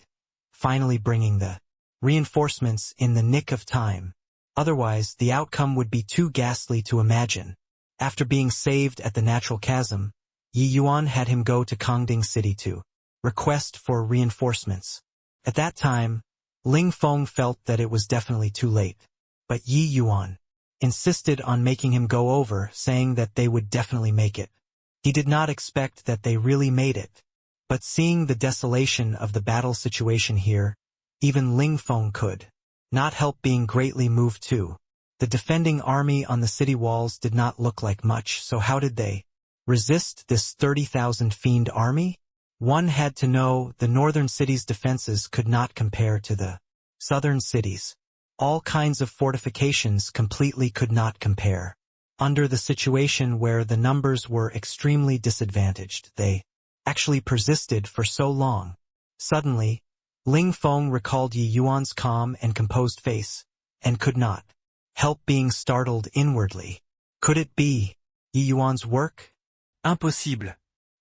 finally bringing the reinforcements in the nick of time. Otherwise, the outcome would be too ghastly to imagine. After being saved at the natural chasm, Yi Yuan had him go to Kongding City to request for reinforcements. At that time, Ling Feng felt that it was definitely too late. But Yi Yuan insisted on making him go over, saying that they would definitely make it. He did not expect that they really made it. But seeing the desolation of the battle situation here, even Ling Feng could not help being greatly moved too. The defending army on the city walls did not look like much, so how did they resist this 30,000 fiend army? One had to know the northern cities' defenses could not compare to the southern cities. All kinds of fortifications completely could not compare. Under the situation where the numbers were extremely disadvantaged, they actually persisted for so long. Suddenly, Ling Feng recalled Yi Yuan's calm and composed face, and could not help being startled inwardly. Could it be Yi Yuan's work? Impossible.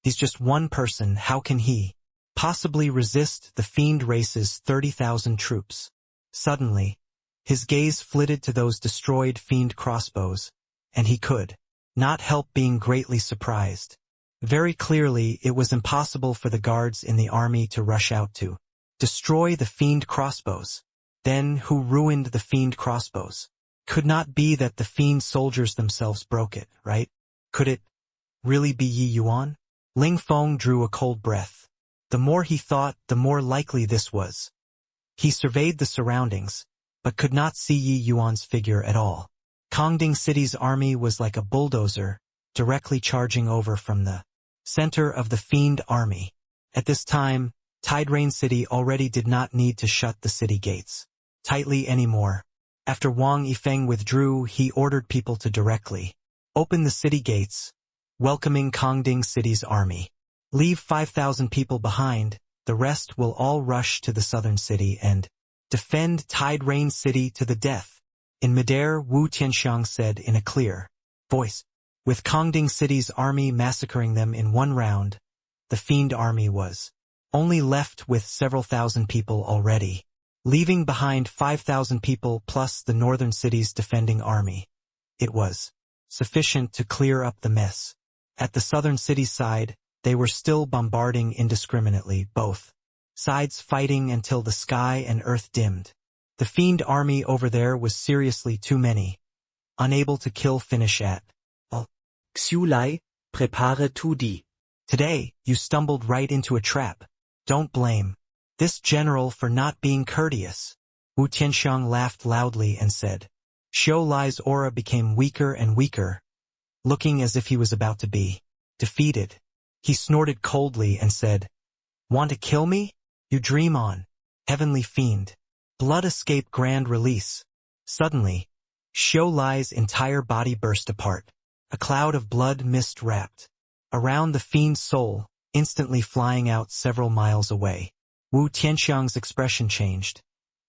He's just one person, how can he possibly resist the fiend race's 30,000 troops? Suddenly, his gaze flitted to those destroyed fiend crossbows, and he could not help being greatly surprised. Very clearly, it was impossible for the guards in the army to rush out to destroy the fiend crossbows. Then who ruined the fiend crossbows? Could not be that the fiend soldiers themselves broke it, right? Could it really be Yi Yuan? Ling Feng drew a cold breath. The more he thought, the more likely this was. He surveyed the surroundings, but could not see Yi Yuan's figure at all. Kongding City's army was like a bulldozer, directly charging over from the center of the fiend army. At this time, Tide Rain City already did not need to shut the city gates tightly anymore. After Wang Yifeng withdrew, he ordered people to directly open the city gates, welcoming Kongding City's army. Leave 5,000 people behind, the rest will all rush to the southern city and defend Tide Rain City to the death. In midair, Wu Tianxiang said in a clear voice. With Kongding City's army massacring them in one round, the fiend army was only left with several thousand people already, leaving behind 5,000 people plus the northern city's defending army. It was sufficient to clear up the mess. At the southern city side, they were still bombarding indiscriminately, both sides fighting until the sky and earth dimmed. The fiend army over there was seriously too many, unable to finish at all. Xiu Lai, prepare tout dit. Today, you stumbled right into a trap. Don't blame this general for not being courteous. Wu Tianxiang laughed loudly and said. Xiu Lai's aura became weaker and weaker, looking as if he was about to be defeated. He snorted coldly and said, Want to kill me? You dream on, heavenly fiend. Blood escape grand release. Suddenly, Xiu Lai's entire body burst apart. A cloud of blood mist wrapped around the fiend's soul, instantly flying out several miles away. Wu Tianxiang's expression changed,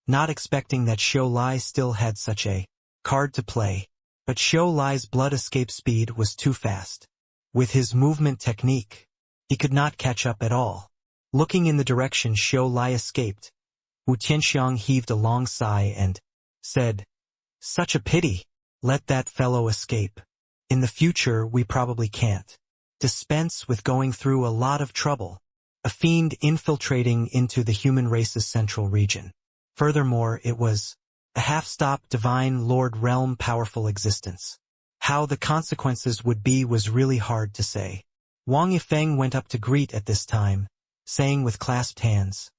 not expecting that Xiu Lai still had such a card to play. But Xiu Lai's blood escape speed was too fast. With his movement technique, he could not catch up at all. Looking in the direction Xiu Lai escaped, Wu Tianxiang heaved a long sigh and said, Such a pity. Let that fellow escape. In the future we probably can't dispense with going through a lot of trouble. A fiend infiltrating into the human race's central region. Furthermore, it was a half-stop divine lord realm powerful existence. How the consequences would be was really hard to say. Wang Yifeng went up to greet at this time, saying with clasped hands,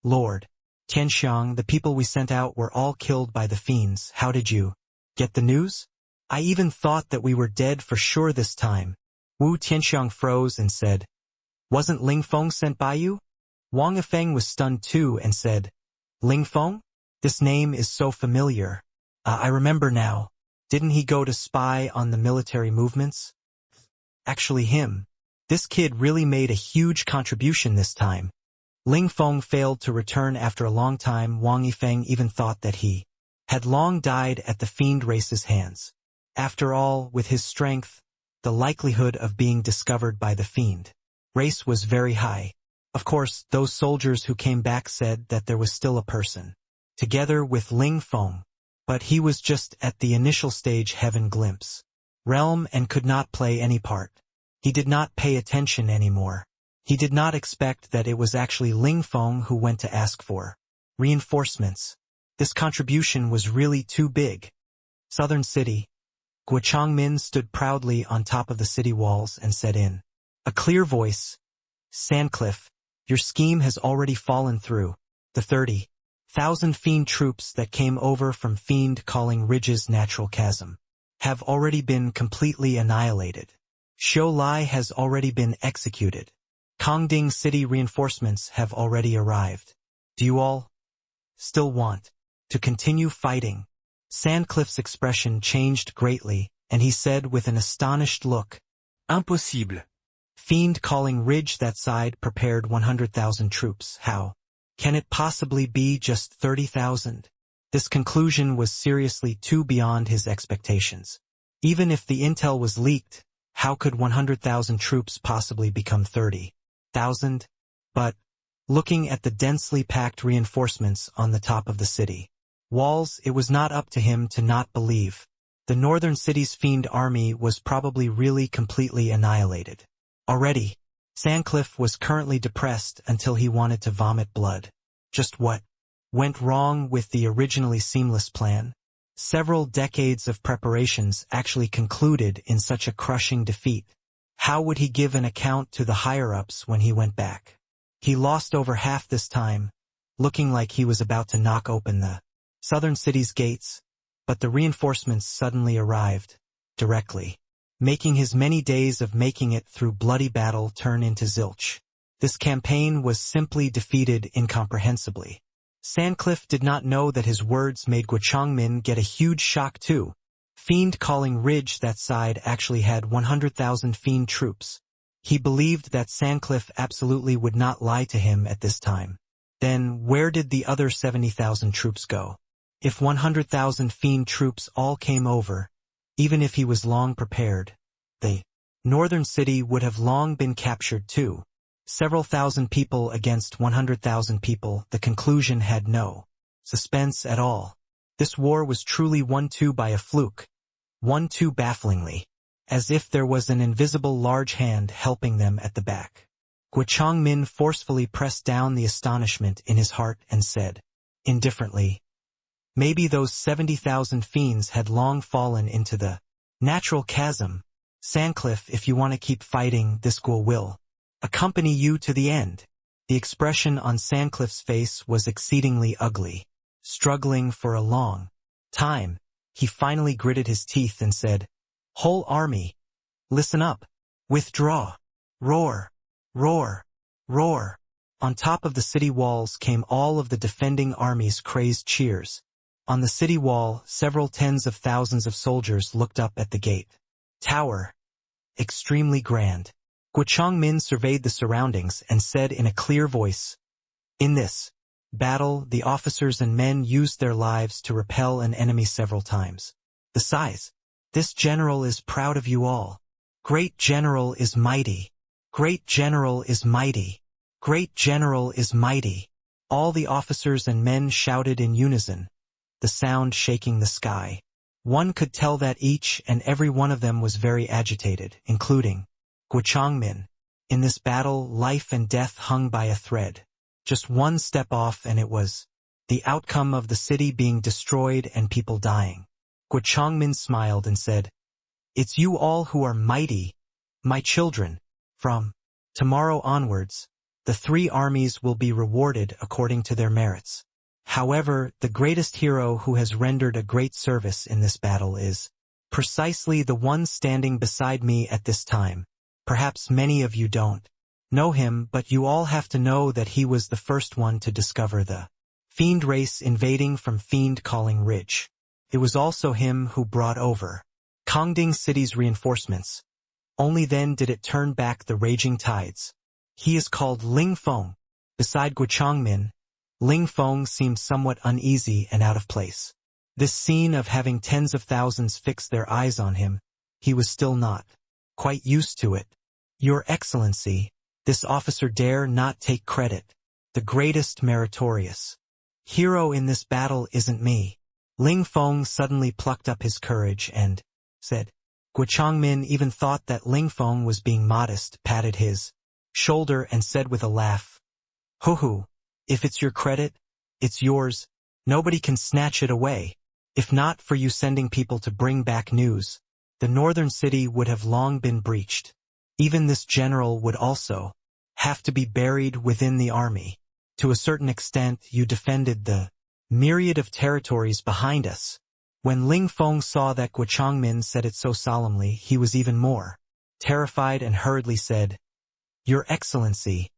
Lord Tianxiang, the people we sent out were all killed by the fiends. How did you get the news? I even thought that we were dead for sure this time. Wu Tianxiang froze and said, Wasn't Ling Feng sent by you? Wang Yifeng was stunned too and said, Ling Feng? This name is so familiar. I remember now. Didn't he go to spy on the military movements? Actually him. This kid really made a huge contribution this time. Ling Feng failed to return after a long time. Wang Yifeng even thought that he had long died at the fiend race's hands. After all, with his strength, the likelihood of being discovered by the fiend race was very high. Of course, those soldiers who came back said that there was still a person together with Ling Feng, but he was just at the initial stage heaven glimpse realm and could not play any part. He did not pay attention anymore. He did not expect that it was actually Ling Feng who went to ask for Reinforcements. This contribution was really too big. Southern City. Guochangmin stood proudly on top of the city walls and said in a clear voice, Sandcliffe, your scheme has already fallen through. The 30,000 fiend troops that came over from fiend-calling Ridge's natural chasm have already been completely annihilated. Xiu Lai has already been executed. Kongding City reinforcements have already arrived. Do you all still want to continue fighting? Sandcliffe's expression changed greatly, and he said with an astonished look, Impossible. Fiend-calling Ridge that side prepared 100,000 troops. How can it possibly be just 30,000? This conclusion was seriously too beyond his expectations. Even if the intel was leaked, how could 100,000 troops possibly become 30,000? But, looking at the densely packed reinforcements on the top of the city walls, it was not up to him to not believe. The northern city's fiend army was probably really completely annihilated. Already, Sandcliffe was currently depressed until he wanted to vomit blood. Just what went wrong with the originally seamless plan? Several decades of preparations actually concluded in such a crushing defeat. How would he give an account to the higher-ups when he went back? He lost over half this time, looking like he was about to knock open the southern city's gates, but the reinforcements suddenly arrived, directly, making his many days of making it through bloody battle turn into zilch. This campaign was simply defeated incomprehensibly. Sandcliffe did not know that his words made Guochangmin get a huge shock too. Fiend-calling Ridge that side actually had 100,000 fiend troops. He believed that Sandcliffe absolutely would not lie to him at this time. Then where did the other 70,000 troops go? If 100,000 fiend troops all came over, even if he was long prepared, the northern city would have long been captured too. Several thousand people against 100,000 people, the conclusion had no suspense at all. This war was truly won too by a fluke, won too bafflingly, as if there was an invisible large hand helping them at the back. Guochangmin forcefully pressed down the astonishment in his heart and said, indifferently, maybe those 70,000 fiends had long fallen into the natural chasm. Sandcliffe, if you want to keep fighting, this Guo will accompany you to the end. The expression on Sandcliffe's face was exceedingly ugly. Struggling for a long time, he finally gritted his teeth and said, whole army, listen up, withdraw, roar, roar, roar. On top of the city walls came all of the defending army's crazed cheers. On the city wall, several tens of thousands of soldiers looked up at the gate tower. Extremely grand. Guochangmin surveyed the surroundings and said in a clear voice, in this battle, the officers and men used their lives to repel an enemy several times. Besides, this general is proud of you all. Great general is mighty. Great general is mighty. Great general is mighty. All the officers and men shouted in unison, the sound shaking the sky. One could tell that each and every one of them was very agitated, including Guochangmin. In this battle, life and death hung by a thread. Just one step off and it was the outcome of the city being destroyed and people dying. Guochangmin smiled and said, it's you all who are mighty, my children. From tomorrow onwards, the three armies will be rewarded according to their merits. However, the greatest hero who has rendered a great service in this battle is precisely the one standing beside me at this time. Perhaps many of you don't know him, but you all have to know that he was the first one to discover the fiend race invading from fiend-calling Ridge. It was also him who brought over Kongding City's reinforcements. Only then did it turn back the raging tides. He is called Ling Feng. Beside Guochangmin, Ling Feng seemed somewhat uneasy and out of place. This scene of having tens of thousands fix their eyes on him, he was still not quite used to it. Your Excellency, this officer dare not take credit. The greatest meritorious hero in this battle isn't me. Ling Feng suddenly plucked up his courage and said. Guochangmin even thought that Ling Feng was being modest, patted his shoulder and said with a laugh, hoo-hoo, if it's your credit, It's yours. Nobody can snatch it away. If not for you sending people to bring back news, the northern city would have long been breached. Even this general would also have to be buried within the army. To a certain extent, you defended the myriad of territories behind us. When Ling Feng saw that Guo Changmin said it so solemnly, he was even more terrified and hurriedly said, "Your Excellency,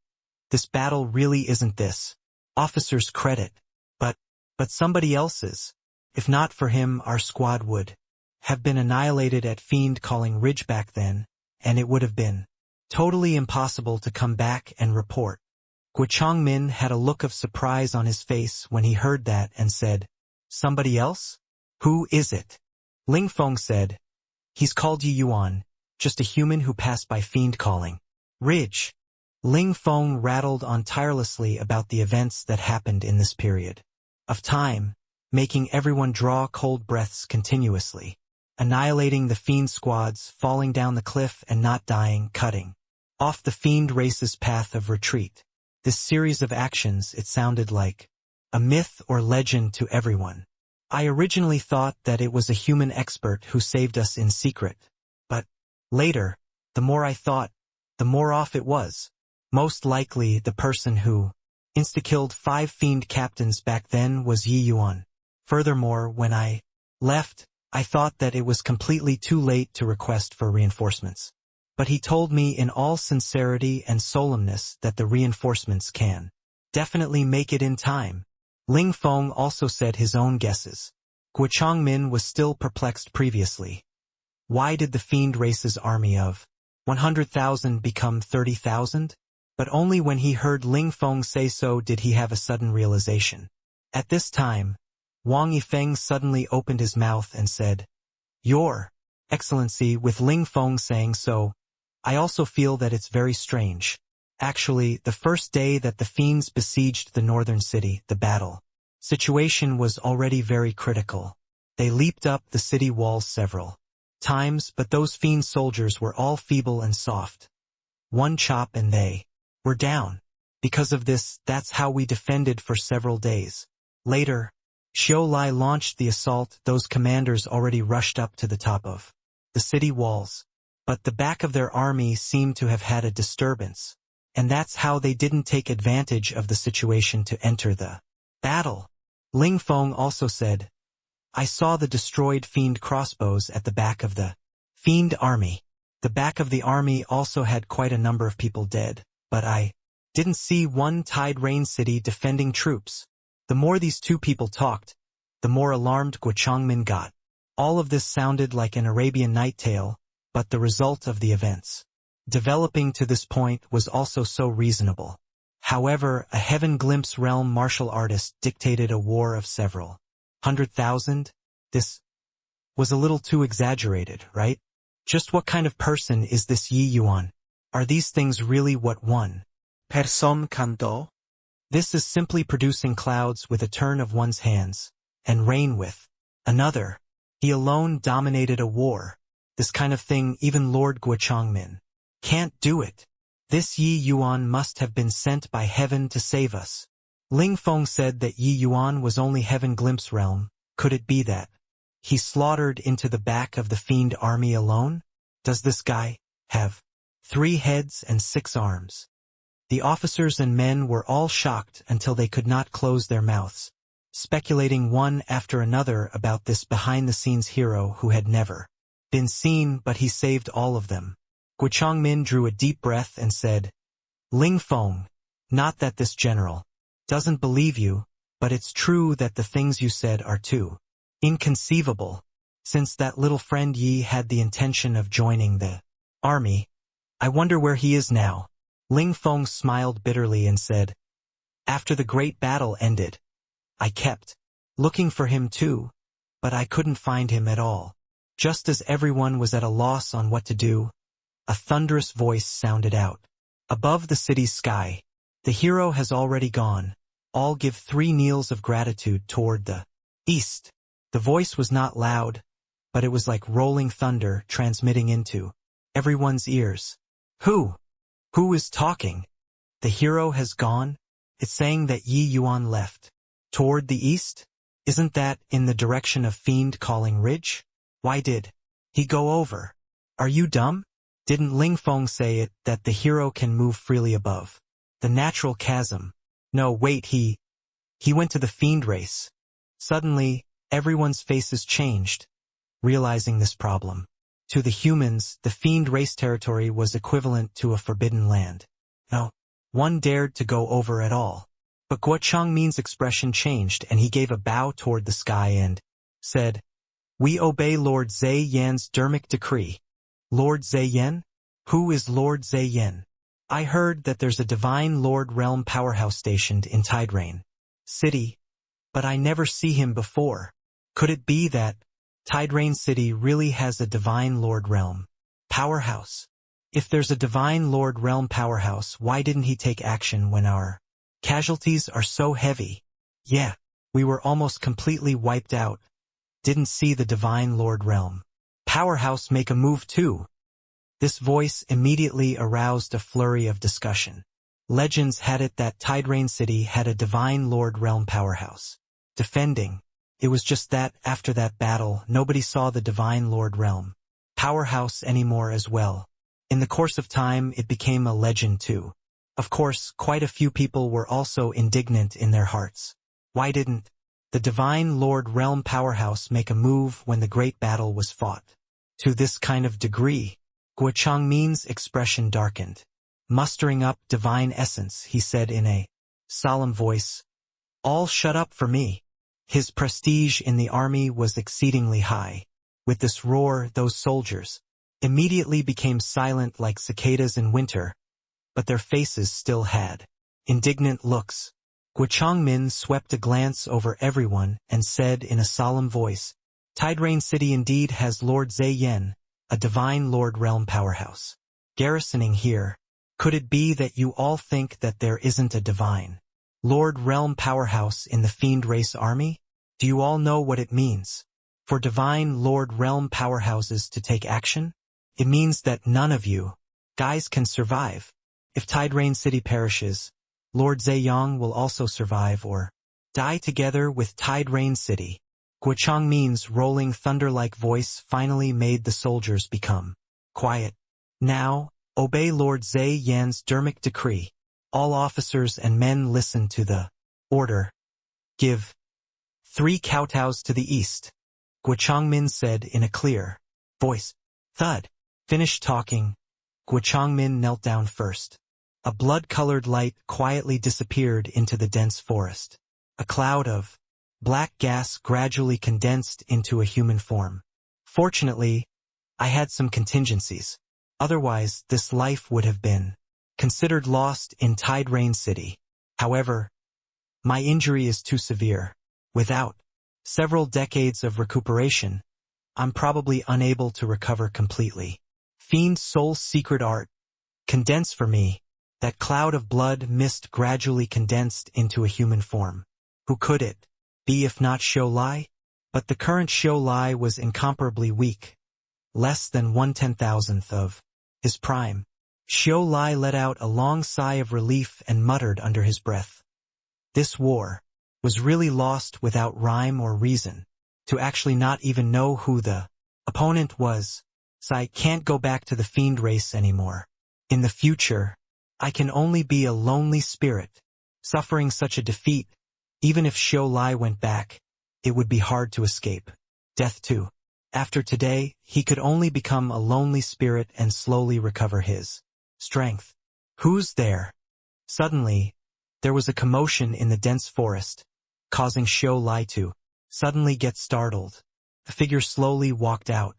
this battle really isn't this officer's credit, but somebody else's. If not for him, our squad would have been annihilated at Fiend Calling Ridge back then, and it would have been totally impossible to come back and report." Guo Changmin had a look of surprise on his face when he heard that and said, "Somebody else? Who is it?" Ling Feng said, "He's called Yi Yuan, just a human who passed by Fiend Calling Ridge." Ling Feng rattled on tirelessly about the events that happened in this period of time, making everyone draw cold breaths continuously, annihilating the Fiend squads, falling down the cliff and not dying, cutting off the Fiend race's path of retreat. This series of actions, it sounded like a myth or legend to everyone. I originally thought that it was a human expert who saved us in secret, but later, the more I thought, the more off it was. Most likely the person who insta-killed 5 Fiend captains back then was Yi Yuan. Furthermore, when I left, I thought that it was completely too late to request for reinforcements. But he told me in all sincerity and solemnness that the reinforcements can definitely make it in time. Ling Feng also said his own guesses. Guo Changmin was still perplexed previously. Why did the Fiend race's army of 100,000 become 30,000? But only when he heard Ling Feng say so did he have a sudden realization. At this time, Wang Yifeng suddenly opened his mouth and said, "Your Excellency," with Ling Feng saying so, "I also feel that it's very strange. Actually, the first day that the Fiends besieged the northern city, the battle situation was already very critical. They leaped up the city walls several times, but those Fiend soldiers were all feeble and soft. One chop and they were down. Because of this, that's how we defended for several days. Later, Xiao Lai launched the assault. Those commanders already rushed up to the top of the city walls. But the back of their army seemed to have had a disturbance, and that's how they didn't take advantage of the situation to enter the battle." Ling Feng also said, "I saw the destroyed Fiend crossbows at the back of the Fiend army. The back of the army also had quite a number of people dead, but I didn't see one Tide Rain city defending troops." The more these two people talked, the more alarmed Guo Changmin got. All of this sounded like an Arabian Night tale, but the result of the events developing to this point was also so reasonable. However, a Heaven Glimpse realm martial artist dictated a war of several 100,000? This was a little too exaggerated, right? Just what kind of person is this Yi Yuan? Are these things really what one person can do? This is simply producing clouds with a turn of one's hands, and rain with another. He alone dominated a war. This kind of thing even Lord Guo Changmin can't do it. This Yi Yuan must have been sent by heaven to save us. Ling Feng said that Yi Yuan was only Heaven Glimpse realm. Could it be that he slaughtered into the back of the Fiend army alone? Does this guy have 3 heads and 6 arms? The officers and men were all shocked until they could not close their mouths, speculating one after another about this behind-the-scenes hero who had never been seen, but he saved all of them. Guo Changmin drew a deep breath and said, "Ling Feng, not that this general doesn't believe you, but it's true that the things you said are too inconceivable. Since that little friend Yi had the intention of joining the army, I wonder where he is now." Ling Feng smiled bitterly and said, "After the great battle ended, I kept looking for him too, but I couldn't find him at all." Just as everyone was at a loss on what to do, a thunderous voice sounded out. Above the city's sky, "The hero has already gone. All give 3 kneels of gratitude toward the east." The voice was not loud, but it was like rolling thunder transmitting into everyone's ears. Who is talking? The hero has gone? It's saying that Yi Yuan left Toward the east? Isn't that in the direction of Fiend Calling Ridge? Why did he go over? Are you dumb? Didn't Ling Feng say it that the hero can move freely above the natural chasm? No, wait, he went to the Fiend race. Suddenly, everyone's faces changed, realizing this problem. To the humans, the Fiend race territory was equivalent to a forbidden land. No one dared to go over at all. But Guo Changmin's expression changed and he gave a bow toward the sky and said, "We obey Lord Zhe Yan's dermic decree." Lord Zhe Yan? Who is Lord Zhe Yan? I heard that there's a divine Lord Realm powerhouse stationed in Tiderain City, but I never see him before. Could it be that Tiderain City really has a divine Lord Realm powerhouse? If there's a divine Lord Realm powerhouse, why didn't he take action when our casualties are so heavy? Yeah, we were almost completely wiped out. Didn't see the divine Lord Realm powerhouse make a move too. This voice immediately aroused a flurry of discussion. Legends had it that Tiderain City had a divine Lord Realm powerhouse defending. It was just that, after that battle, nobody saw the divine Lord Realm powerhouse anymore as well. In the course of time, it became a legend too. Of course, quite a few people were also indignant in their hearts. Why didn't the divine Lord Realm powerhouse make a move when the great battle was fought? To this kind of degree, Guo Changmin's expression darkened. Mustering up divine essence, he said in a solemn voice, "All shut up for me." His prestige in the army was exceedingly high. With this roar, those soldiers immediately became silent like cicadas in winter, but their faces still had indignant looks. Guo Changmin swept a glance over everyone and said in a solemn voice, "Tiderain City indeed has Lord Zhe Yan, a divine Lord Realm powerhouse, garrisoning here. Could it be that you all think that there isn't a divine Lord Realm powerhouse in the Fiend race army? Do you all know what it means for divine Lord Realm powerhouses to take action? It means that none of you guys can survive. If Tiderain City perishes, Lord Zeyang will also survive or die together with Tiderain City." Guo Changmin's rolling thunder-like voice finally made the soldiers become quiet. "Now, obey Lord Zhe Yan's dermic decree. All officers and men listen to the order. Give 3 kowtows to the east," Guo Changmin said in a clear voice. Thud. Finished talking, Guo Changmin knelt down first. A blood-colored light quietly disappeared into the dense forest. A cloud of black gas gradually condensed into a human form. Fortunately, I had some contingencies. Otherwise, this life would have been considered lost in Tiderain City. However, my injury is too severe. Without several decades of recuperation, I'm probably unable to recover completely. Fiend Soul's secret art. Condense for me. That cloud of blood mist gradually condensed into a human form. Who could it be if not Xiu Lai? But the current Xiu Lai was incomparably weak. Less than 1/10,000th of his prime. Xiu Lai let out a long sigh of relief and muttered under his breath. This war was really lost without rhyme or reason. To actually not even know who the opponent was. So I can't go back to the Fiend race anymore. In the future, I can only be a lonely spirit. Suffering such a defeat, even if Xiu Lai went back, it would be hard to escape death too. After today, he could only become a lonely spirit and slowly recover his strength. Who's there? Suddenly, there was a commotion in the dense forest, causing Xiu Lai to suddenly get startled. The figure slowly walked out.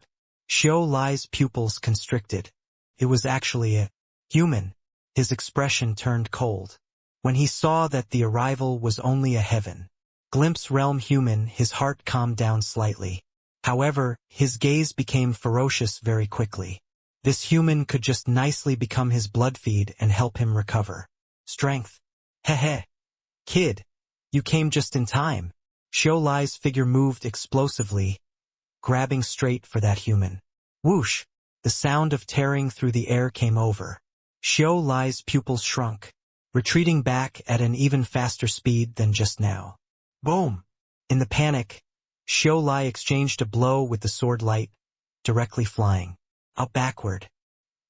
Xiu Lai's pupils constricted. It was actually a human. His expression turned cold. When he saw that the arrival was only a heaven glimpse realm human, his heart calmed down slightly. However, his gaze became ferocious very quickly. This human could just nicely become his blood feed and help him recover strength. Heh. Kid, you came just in time. Xiu Lai's figure moved explosively, grabbing straight for that human. Whoosh! The sound of tearing through the air came over. Xiu Lai's pupils shrunk, retreating back at an even faster speed than just now. Boom! In the panic, Xiu Lai exchanged a blow with the sword light, directly flying out backward.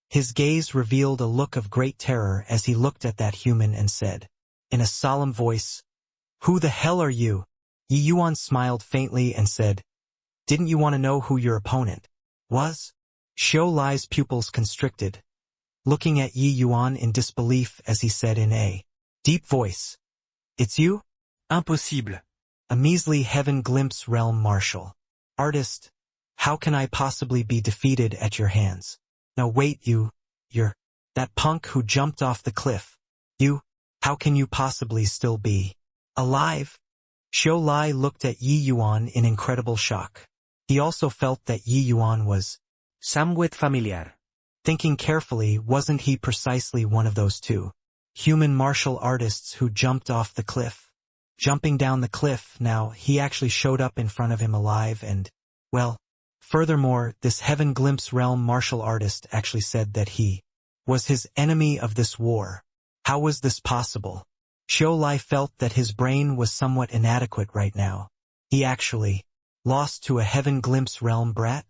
His gaze revealed a look of great terror as he looked at that human and said, in a solemn voice, "Who the hell are you?" Yi Yuan smiled faintly and said, "Didn't you want to know who your opponent was?" Xiu Lai's pupils constricted, looking at Yi Yuan in disbelief as he said in a deep voice, "It's you?" Impossible. A measly heaven glimpse realm martial artist. How can I possibly be defeated at your hands? No, wait, you're that punk who jumped off the cliff. How can you possibly still be alive? Xiu Lai looked at Yi Yuan in incredible shock. He also felt that Yi Yuan was somewhat familiar. Thinking carefully, wasn't he precisely one of those two human martial artists who jumped off the cliff? Jumping down the cliff, now he actually showed up in front of him alive and, well, furthermore, this heaven glimpse realm martial artist actually said that he was his enemy of this war. How was this possible? Xiu Lai felt that his brain was somewhat inadequate right now. He actually lost to a heaven glimpse realm brat?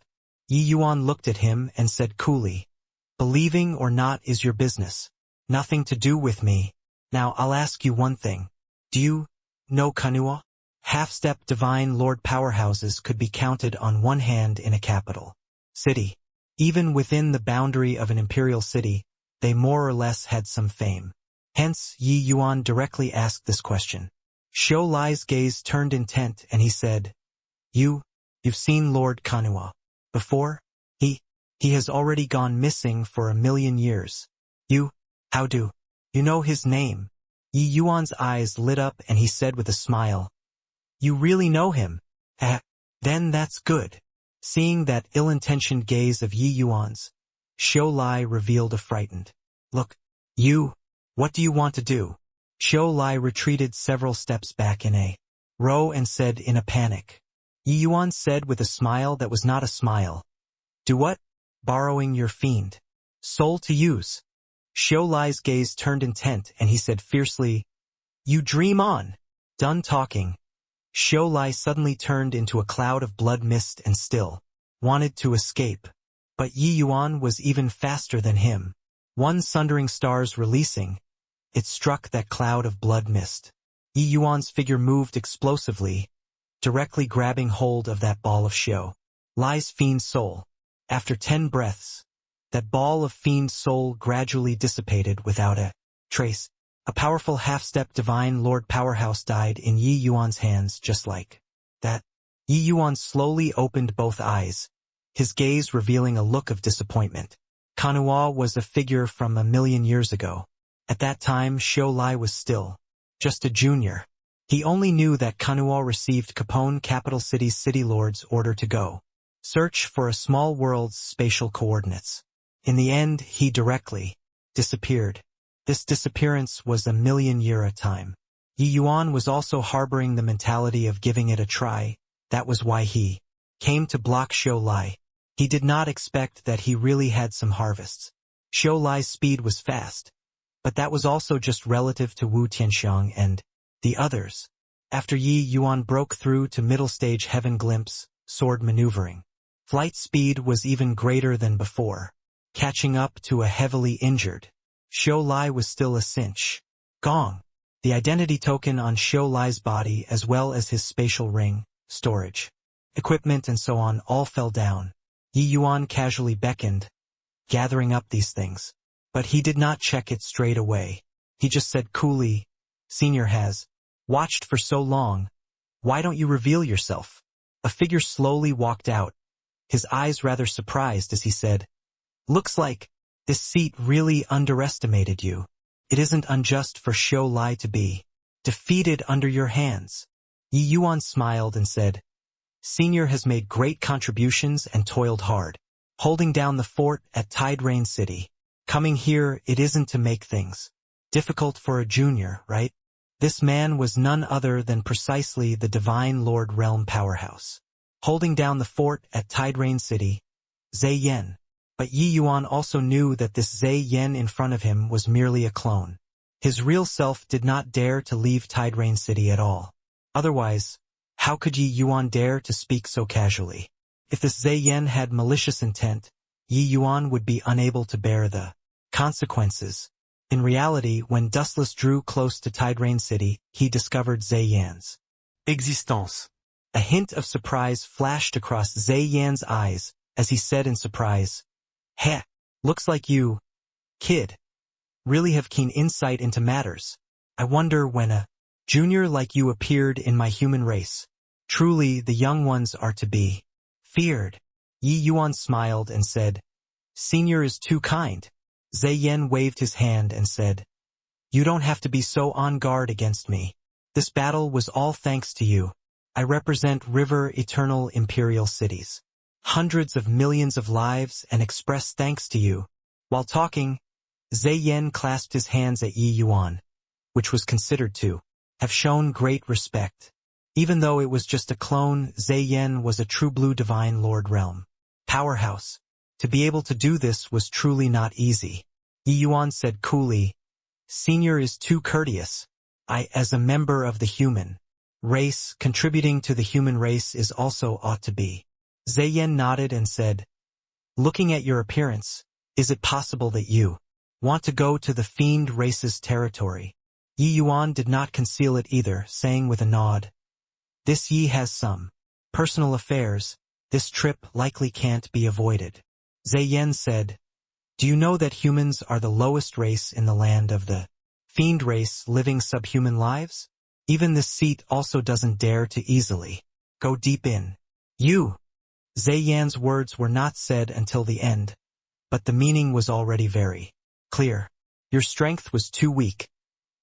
Yi Yuan looked at him and said coolly, "Believing or not is your business. Nothing to do with me. Now I'll ask you one thing. Do you know Kanua?" Half-step divine lord powerhouses could be counted on one hand in a capital city. Even within the boundary of an imperial city, they more or less had some fame. Hence, Yi Yuan directly asked this question. Xiu Lai's gaze turned intent and he said, You've seen Lord Kanua before? He has already gone missing for 1,000,000 years. How do you know his name? Yi Yuan's eyes lit up and he said with a smile, "You really know him? Then that's good." Seeing that ill-intentioned gaze of Yi Yuan's, Xiu Lai revealed a frightened look. What do you want to do?" Xiu Lai retreated several steps back in a row and said in a panic. Yi Yuan said with a smile that was not a smile, "Do what?" "Borrowing your fiend soul to use." Xiu Lai's gaze turned intent and he said fiercely, "You dream on." Done talking, Xiu Lai suddenly turned into a cloud of blood mist and still wanted to escape. But Yi Yuan was even faster than him. One sundering stars releasing, it struck that cloud of blood mist. Yi Yuan's figure moved explosively, directly grabbing hold of that ball of Xiu Lai's fiend soul. After 10 breaths, that ball of fiend soul gradually dissipated without a trace. A powerful half-step divine lord powerhouse died in Yi Yuan's hands just like that. Yi Yuan slowly opened both eyes, his gaze revealing a look of disappointment. Kanua was a figure from 1,000,000 years ago. At that time, Xiu Lai was still just a junior. He only knew that Kanua received Capone capital city's city lord's order to go search for a small world's spatial coordinates. In the end, he directly disappeared. This disappearance was 1,000,000 year time. Yi Yuan was also harboring the mentality of giving it a try. That was why he came to block Xiu Lai. He did not expect that he really had some harvests. Xiu Lai's speed was fast, but that was also just relative to Wu Tianxiang and the others. After Yi Yuan broke through to middle stage heaven glimpse, sword maneuvering, flight speed was even greater than before. Catching up to a heavily injured Xiu Lai was still a cinch. Gong. The identity token on Xiu Lai's body as well as his spatial ring, storage, equipment and so on all fell down. Yi Yuan casually beckoned, gathering up these things. But he did not check it straight away. He just said coolly, "Senior has watched for so long. Why don't you reveal yourself?" A figure slowly walked out, his eyes rather surprised as he said, "Looks like this seat really underestimated you. It isn't unjust for Xiu Lai to be defeated under your hands." Yi Yuan smiled and said, "Senior has made great contributions and toiled hard, holding down the fort at Tide Rain City. Coming here, it isn't to make things difficult for a junior, right?" This man was none other than precisely the Divine Lord Realm powerhouse, holding down the fort at Tide Rain City, Zhe Yan. But Yi Yuan also knew that this Zhe Yan in front of him was merely a clone. His real self did not dare to leave Tide Rain City at all. Otherwise, how could Yi Yuan dare to speak so casually? If this Zhe Yan had malicious intent, Yi Yuan would be unable to bear the consequences. In reality, when Dustless drew close to Tide Rain City, he discovered Zhe Yan's Existence. A hint of surprise flashed across Zhe Yan's eyes as he said in surprise, "Heh, looks like you, kid, really have keen insight into matters. I wonder when a junior like you appeared in my human race. Truly, the young ones are to be feared." Yi Yuan smiled and said, "Senior is too kind." Zhe Yan waved his hand and said, "You don't have to be so on guard against me. This battle was all thanks to you. I represent River Eternal Imperial Cities. Hundreds of millions of lives and express thanks to you." While talking, Zhe Yan clasped his hands at Yi Yuan, which was considered to have shown great respect. Even though it was just a clone, Zhe Yan was a true blue divine lord realm powerhouse. To be able to do this was truly not easy. Yi Yuan said coolly, "Senior is too courteous. I, as a member of the human race, contributing to the human race is also ought to be." Zhe Yan nodded and said, "Looking at your appearance, is it possible that you want to go to the fiend race's territory?" Yi Yuan did not conceal it either, saying with a nod, "This Yi has some personal affairs. This trip likely can't be avoided." Zhe Yan said, "Do you know that humans are the lowest race in the land of the fiend race living subhuman lives? Even this seat also doesn't dare to easily go deep in you." Zhe Yan's words were not said until the end, but the meaning was already very clear. Your strength was too weak,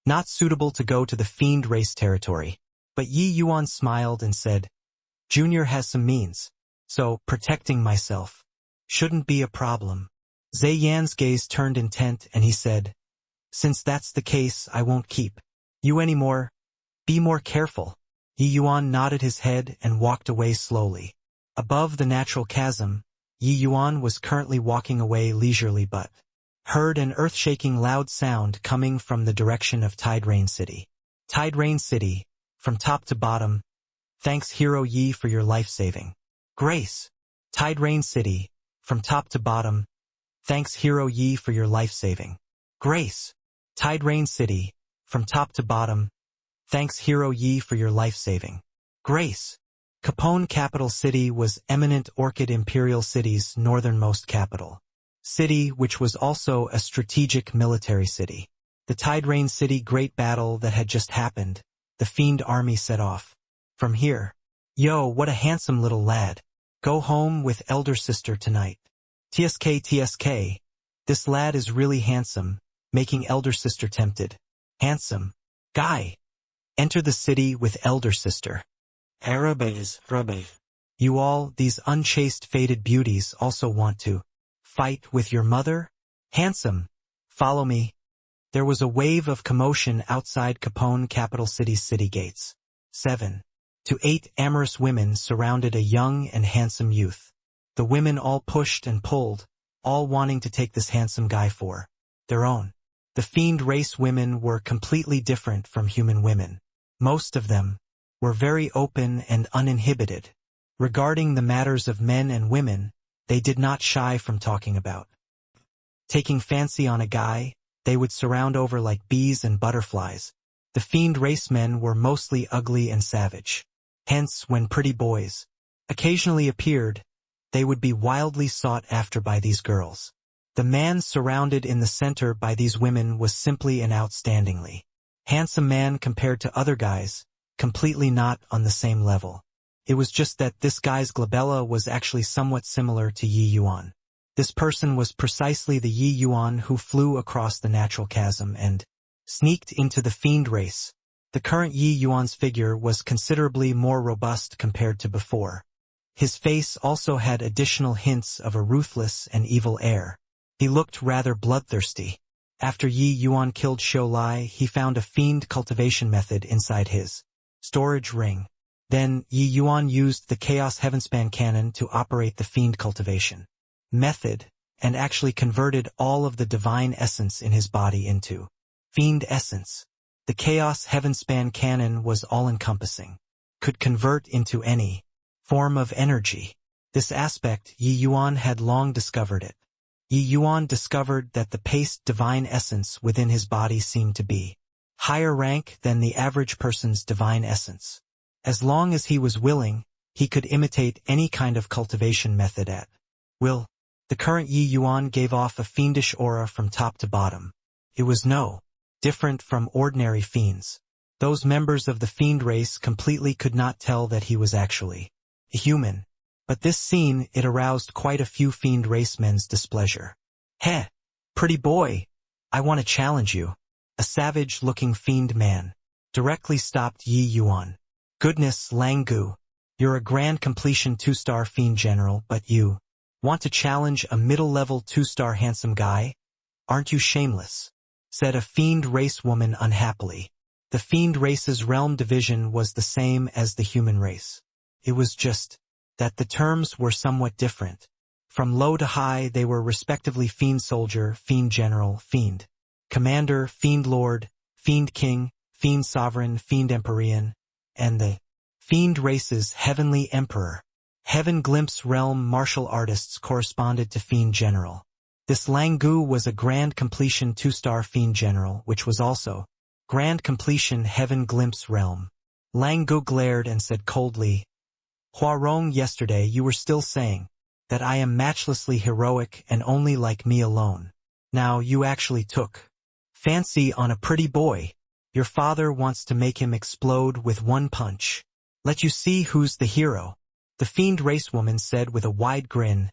not suitable to go to the fiend race territory. But Yi Yuan smiled and said, "Junior has some means, so protecting myself shouldn't be a problem." Zhe Yan's gaze turned intent and he said, "Since that's the case, I won't keep you anymore. Be more careful." Yi Yuan nodded his head and walked away slowly. Above the natural chasm, Yi Yuan was currently walking away leisurely but heard an earth-shaking loud sound coming from the direction of Tide Rain City. Tide Rain City, from top to bottom, "Thanks Hero Yi for your life-saving grace." Tide Rain City, from top to bottom, "Thanks Hero Yi for your life-saving grace." Tide Rain City, from top to bottom, "Thanks Hero Yi for your life-saving grace." Capone capital city was eminent Orchid Imperial City's northernmost capital city, which was also a strategic military city. The Tide Rain City great battle that had just happened, the fiend army set off from here. "Yo, what a handsome little lad. Go home with elder sister tonight." TSK, this lad is really handsome, making elder sister tempted. Handsome guy. Enter the city with elder sister. Arabes. You all, these unchaste faded beauties, also want to fight with your mother? Handsome, follow me. There was a wave of commotion outside Capone capital city's city gates. 7 to 8 amorous women surrounded a young and handsome youth. The women all pushed and pulled, all wanting to take this handsome guy for their own. The fiend race women were completely different from human women. Most of them were very open and uninhibited. Regarding the matters of men and women, they did not shy from talking about taking fancy on a guy. They would surround over like bees and butterflies. The fiend race men were mostly ugly and savage. Hence, when pretty boys occasionally appeared, they would be wildly sought after by these girls. The man surrounded in the center by these women was simply an outstandingly handsome man compared to other guys, completely not on the same level. It was just that this guy's glabella was actually somewhat similar to Yi Yuan. This person was precisely the Yi Yuan who flew across the natural chasm and sneaked into the fiend race. The current Yi Yuan's figure was considerably more robust compared to before. His face also had additional hints of a ruthless and evil air. He looked rather bloodthirsty. After Yi Yuan killed Xiu Lai, he found a fiend cultivation method inside his storage ring. Then, Yi Yuan used the Chaos Heavenspan cannon to operate the fiend cultivation method, and actually converted all of the divine essence in his body into fiend essence. The chaos heavenspan cannon was all-encompassing, could convert into any form of energy. This aspect, Yi Yuan had long discovered it. Yi Yuan discovered that the paced divine essence within his body seemed to be higher rank than the average person's divine essence. As long as he was willing, he could imitate any kind of cultivation method at will. The current Yi Yuan gave off a fiendish aura from top to bottom. It was no different from ordinary fiends. Those members of the fiend race completely could not tell that he was actually a human. But this scene, it aroused quite a few fiend race men's displeasure. "Heh, pretty boy, I want to challenge you." A savage-looking fiend man directly stopped Yi Yuan. "Goodness, Langu, you're a grand completion 2-star fiend general, but you want to challenge a middle-level 2-star handsome guy? Aren't you shameless?" said a fiend race woman unhappily. The fiend race's realm division was the same as the human race. It was just that the terms were somewhat different. From low to high, they were respectively fiend soldier, fiend general, fiend commander, fiend lord, fiend king, fiend sovereign, fiend empyrean, and the fiend race's heavenly emperor. Heaven Glimpse realm martial artists corresponded to fiend general. This Langu was a grand completion 2-star fiend general, which was also grand completion Heaven Glimpse realm. Langu glared and said coldly, "Huarong, yesterday you were still saying that I am matchlessly heroic and only like me alone. Now you actually took fancy on a pretty boy. Your father wants to make him explode with one punch. Let you see who's the hero," the fiend race woman said with a wide grin.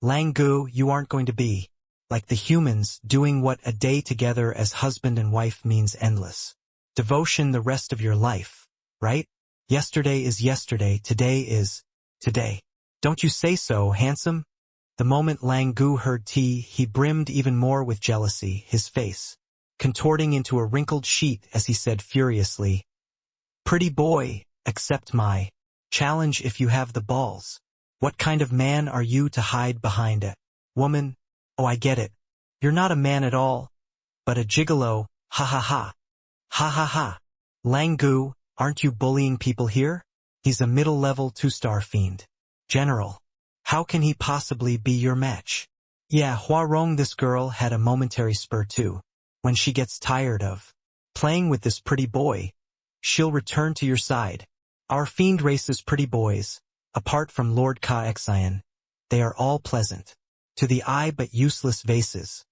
"Langu, you aren't going to be like the humans, doing what a day together as husband and wife means endless devotion the rest of your life, right? Yesterday is yesterday, today is today. Don't you say so, handsome?" The moment Langu heard T, he brimmed even more with jealousy, his face contorting into a wrinkled sheet as he said furiously, "Pretty boy, accept my challenge if you have the balls. What kind of man are you to hide behind a woman? Oh, I get it. You're not a man at all, but a gigolo, ha ha ha. Ha ha ha. Langu, aren't you bullying people here? He's a middle-level 2-star fiend general. How can he possibly be your match?" Yeah, Huarong, this girl had a momentary spur too. When she gets tired of playing with this pretty boy, she'll return to your side. Our fiend race's pretty boys, apart from Lord Ka Xian, they are all pleasant to the eye but useless vases.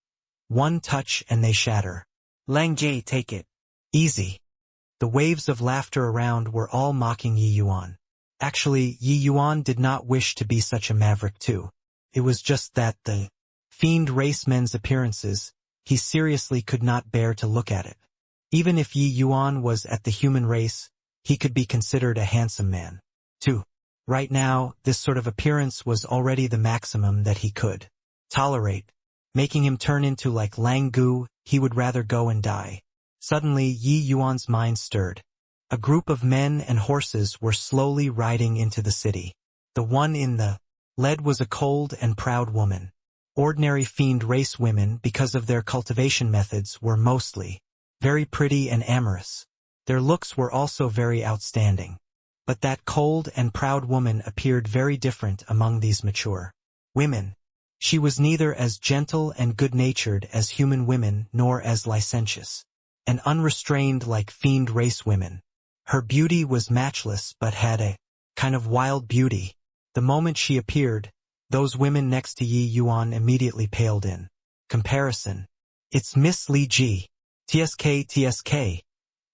One touch and they shatter. Lang Jie, take it. Easy. The waves of laughter around were all mocking Yi Yuan. Actually, Yi Yuan did not wish to be such a maverick too. It was just that the fiend race men's appearances, he seriously could not bear to look at it. Even if Yi Yuan was at the human race, he could be considered a handsome man too. Right now, this sort of appearance was already the maximum that he could tolerate. Making him turn into like Langu, he would rather go and die. Suddenly, Yi Yuan's mind stirred. A group of men and horses were slowly riding into the city. The one in the lead was a cold and proud woman. Ordinary fiend race women, because of their cultivation methods, were mostly very pretty and amorous. Their looks were also very outstanding. But that cold and proud woman appeared very different among these mature women. She was neither as gentle and good-natured as human women nor as licentious and unrestrained like fiend race women. Her beauty was matchless but had a kind of wild beauty. The moment she appeared, those women next to Yi Yuan immediately paled in comparison. "It's Miss Li Ji. TSK.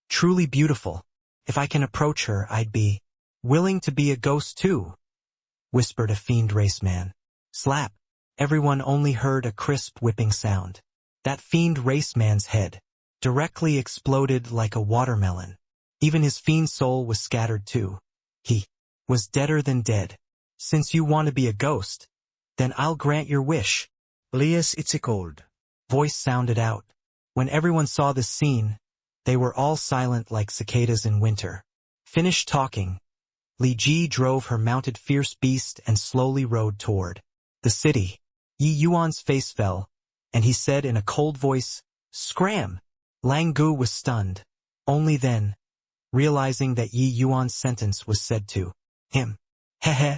Truly beautiful. If I can approach her, I'd be willing to be a ghost too," whispered a fiend race man. Slap. Everyone only heard a crisp whipping sound. That fiend race man's head directly exploded like a watermelon. Even his fiend soul was scattered too. He was deader than dead. "Since you want to be a ghost, then I'll grant your wish." Elias, it's a cold Voice sounded out. When everyone saw this scene, they were all silent like cicadas in winter. Finished talking, Li Ji drove her mounted fierce beast and slowly rode toward the city. Yi Yuan's face fell, and he said in a cold voice, "Scram!" Langu was stunned. Only then, realizing that Yi Yuan's sentence was said to him. Heh.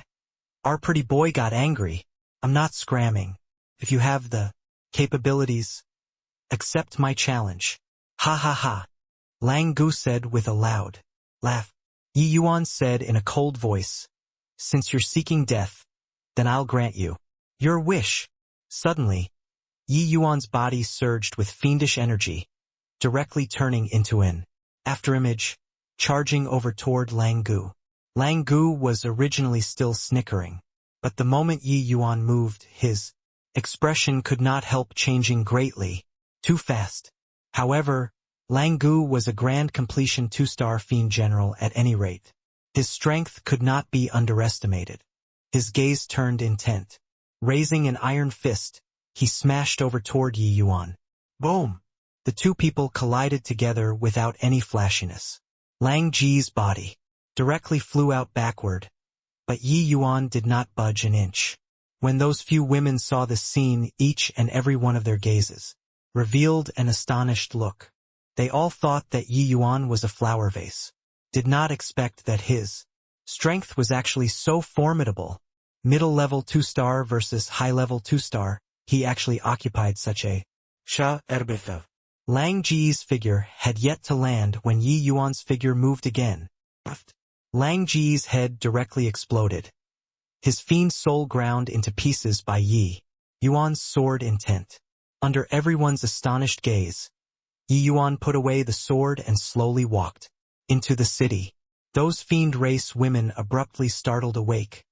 Our pretty boy got angry. I'm not scramming. If you have the capabilities, accept my challenge. Ha ha ha. Lang Gu said with a loud laugh. Yi Yuan said in a cold voice, since you're seeking death, then I'll grant you your wish. Suddenly, Yi Yuan's body surged with fiendish energy, directly turning into an afterimage, charging over toward Lang Gu. Lang Gu was originally still snickering, but the moment Yi Yuan moved, his expression could not help changing greatly, too fast. However, Lang Gu was a grand completion 2-star fiend general at any rate. His strength could not be underestimated. His gaze turned intent. Raising an iron fist, he smashed over toward Yi Yuan. Boom! The two people collided together without any flashiness. Lang Ji's body directly flew out backward, but Yi Yuan did not budge an inch. When those few women saw this scene, each and every one of their gazes revealed an astonished look. They all thought that Yi Yuan was a flower vase. Did not expect that his strength was actually so formidable. Middle-level 2-star versus high-level 2-star, he actually occupied such a erbitha. Lang Ji's figure had yet to land when Yi Yuan's figure moved again. Lang Ji's head directly exploded. His fiend soul ground into pieces by Yi Yuan's sword intent. Under everyone's astonished gaze, Yi Yuan put away the sword and slowly walked into the city. Those fiend race women abruptly startled awake,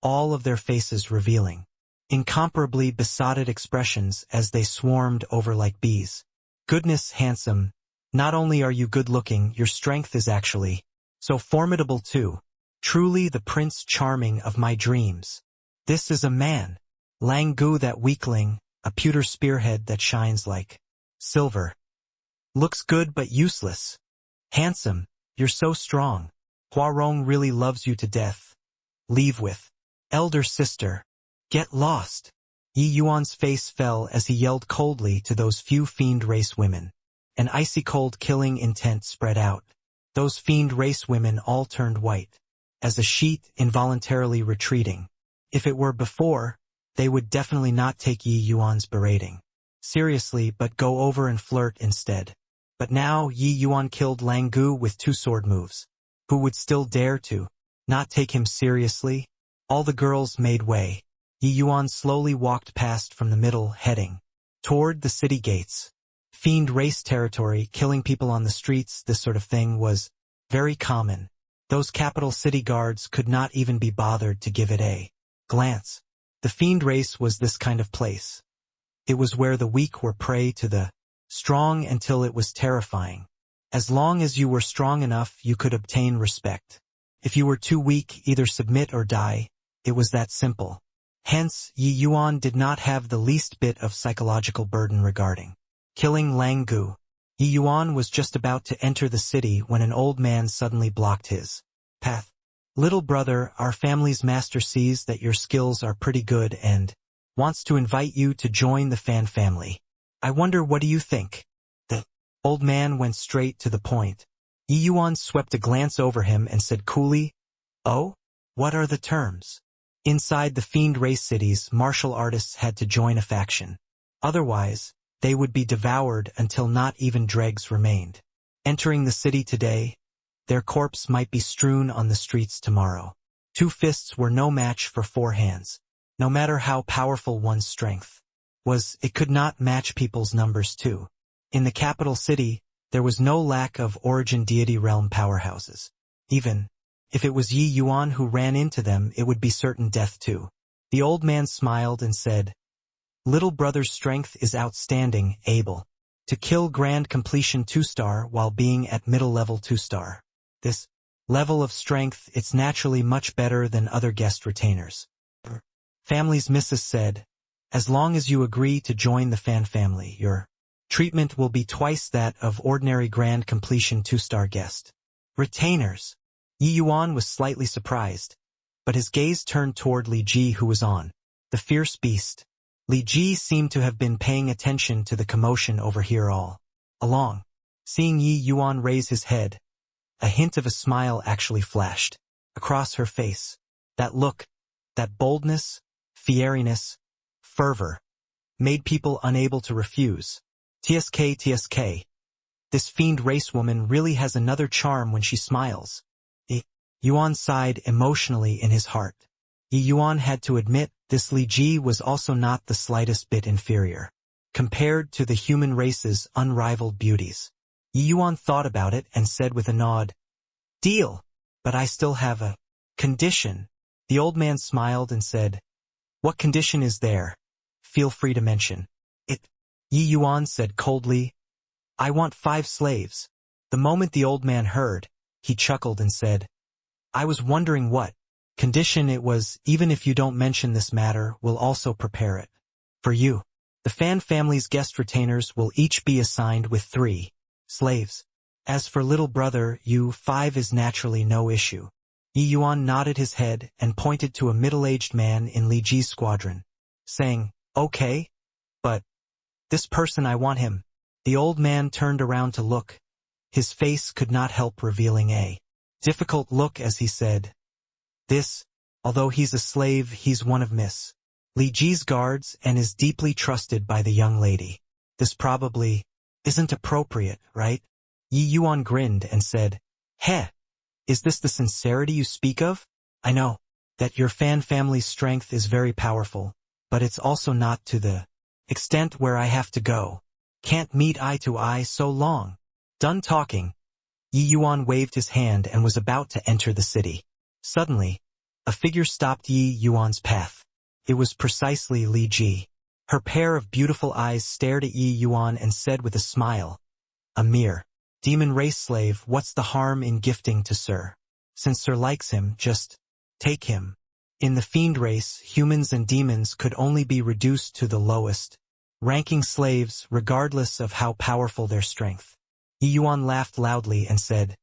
all of their faces revealing incomparably besotted expressions as they swarmed over like bees. Goodness, handsome, not only are you good-looking, your strength is actually so formidable too. Truly the Prince Charming of my dreams. This is a man. Lang Gu, that weakling, a pewter spearhead that shines like silver. Looks good but useless. Handsome, you're so strong. Huarong really loves you to death. Leave with elder sister. Get lost. Yi Yuan's face fell as he yelled coldly to those few fiend race women. An icy cold killing intent spread out. Those fiend race women all turned white, as a sheet involuntarily retreating. If it were before, they would definitely not take Yi Yuan's berating seriously but go over and flirt instead. But now Yi Yuan killed Lang Gu with 2 sword moves. Who would still dare to not take him seriously? All the girls made way. Yi Yuan slowly walked past from the middle, heading toward the city gates. Fiend race territory, killing people on the streets, this sort of thing was very common. Those capital city guards could not even be bothered to give it a glance. The fiend race was this kind of place. It was where the weak were prey to the strong until it was terrifying. As long as you were strong enough, you could obtain respect. If you were too weak, either submit or die. It was that simple. Hence, Yi Yuan did not have the least bit of psychological burden regarding killing Lang Gu. Yi Yuan was just about to enter the city when an old man suddenly blocked his path. Little brother, our family's master sees that your skills are pretty good and wants to invite you to join the fan family. I wonder, what do you think? The old man went straight to the point. Yi Yuan swept a glance over him and said coolly, "Oh? What are the terms?" Inside the fiend race cities, martial artists had to join a faction. Otherwise, they would be devoured until not even dregs remained. Entering the city today, their corpse might be strewn on the streets tomorrow. 2 fists were no match for 4 hands. No matter how powerful one's strength was, it could not match people's numbers too. In the capital city, there was no lack of origin deity realm powerhouses. Even if it was Yi Yuan who ran into them, it would be certain death too. The old man smiled and said, "Little brother's strength is outstanding, able to kill grand completion 2-star while being at middle level 2-star. This level of strength, it's naturally much better than other guest retainers." Family's missus said, "As long as you agree to join the fan family, your treatment will be twice that of ordinary grand completion 2-star guest retainers." Yi Yuan was slightly surprised, but his gaze turned toward Li Ji, who was on the fierce beast. Li Ji seemed to have been paying attention to the commotion over here all along. Seeing Yi Yuan raise his head, a hint of a smile actually flashed across her face. That look, that boldness, fieriness, fervor, made people unable to refuse. TSK. This fiend race woman really has another charm when she smiles. Yi Yuan sighed emotionally in his heart. Yi Yuan had to admit this Li Ji was also not the slightest bit inferior compared to the human race's unrivaled beauties. Yi Yuan thought about it and said with a nod, "Deal, but I still have a condition." The old man smiled and said, "What condition is there? Feel free to mention it." Yi Yuan said coldly, "I want 5 slaves." The moment the old man heard, he chuckled and said, "I was wondering what condition it was. Even if you don't mention this matter, we'll also prepare it for you. The Fan family's guest retainers will each be assigned with 3 slaves. As for little brother, you 5 is naturally no issue." Yi Yuan nodded his head and pointed to a middle-aged man in Li Ji's squadron, saying, "Okay, but this person, I want him." The old man turned around to look. His face could not help revealing a difficult look as he said, "This, although he's a slave, he's one of Miss Li Ji's guards and is deeply trusted by the young lady. This probably isn't appropriate, right?" Yi Yuan grinned and said, "Heh, is this the sincerity you speak of? I know that your Fan family's strength is very powerful, but it's also not to the extent where I have to go. Can't meet eye to eye so long." Done talking, Yi Yuan waved his hand and was about to enter the city. Suddenly, a figure stopped Yi Yuan's path. It was precisely Li Ji. Her pair of beautiful eyes stared at Yi Yuan and said with a smile, "A mere demon race slave, what's the harm in gifting to Sir? Since Sir likes him, just take him." In the fiend race, humans and demons could only be reduced to the lowest ranking slaves, regardless of how powerful their strength. Yi Yuan laughed loudly and said,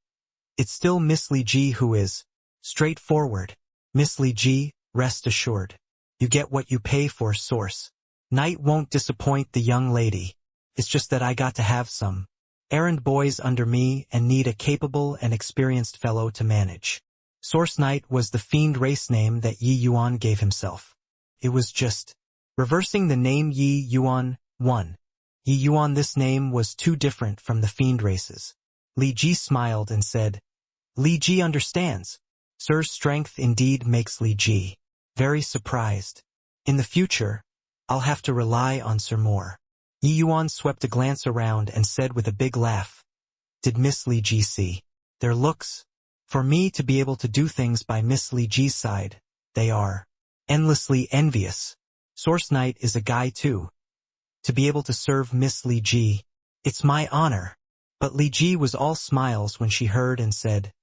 "It's still Miss Li Ji who is straightforward. Miss Li Ji, rest assured. You get what you pay for. Source Knight won't disappoint the young lady. It's just that I got to have some errand boys under me and need a capable and experienced fellow to manage." Source Knight was the fiend race name that Yi Yuan gave himself. It was just reversing the name Yi Yuan 1. Yi Yuan, this name was too different from the fiend races. Li Ji smiled and said, "Li Ji understands. Sir's strength indeed makes Li Ji very surprised. In the future, I'll have to rely on Sir more." Yi Yuan swept a glance around and said with a big laugh, "Did Miss Li Ji see their looks? For me to be able to do things by Miss Li Ji's side, they are endlessly envious. Source Knight is a guy too. To be able to serve Miss Li Ji, it's my honor." But Li Ji was all smiles when she heard and said,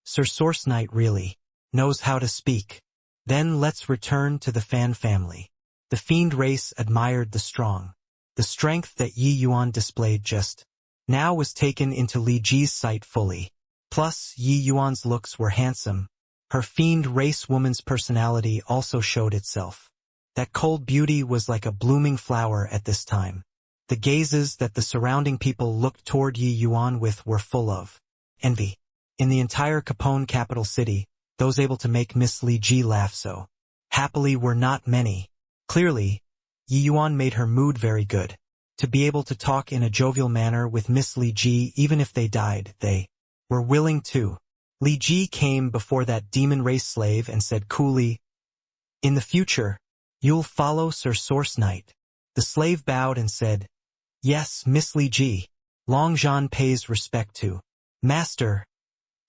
"Sir Source Knight really knows how to speak. Then let's return to the Fan family." The fiend race admired the strength that Yi Yuan displayed just now was taken into Li Ji's sight fully. Plus, Yi Yuan's looks were handsome. Her fiend race woman's personality also showed itself. That cold beauty was like a blooming flower at this time. The gazes that the surrounding people looked toward Yi Yuan with were full of envy. In the entire Capone capital city, those able to make Miss Li Ji laugh so happily were not many. Clearly, Yi Yuan made her mood very good. To be able to talk in a jovial manner with Miss Li Ji, even if they died, they were willing to. Li Ji came before that demon race slave and said coolly, "In the future, you'll follow Sir Source Knight." The slave bowed and said, "Yes, Miss Li Ji. Long Zhan pays respect to Master,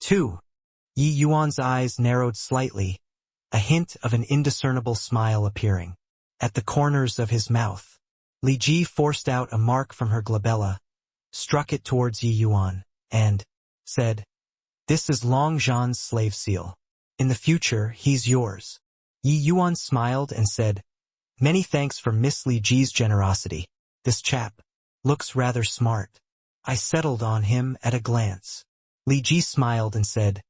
too." Yi Yuan's eyes narrowed slightly, a hint of an indiscernible smile appearing at the corners of his mouth. Li Ji forced out a mark from her glabella, struck it towards Yi Yuan, and said, "This is Long Zhan's slave seal. In the future, he's yours." Yi Yuan smiled and said, "Many thanks for Miss Li Ji's generosity. This chap looks rather smart. I settled on him at a glance." Li Ji smiled and said,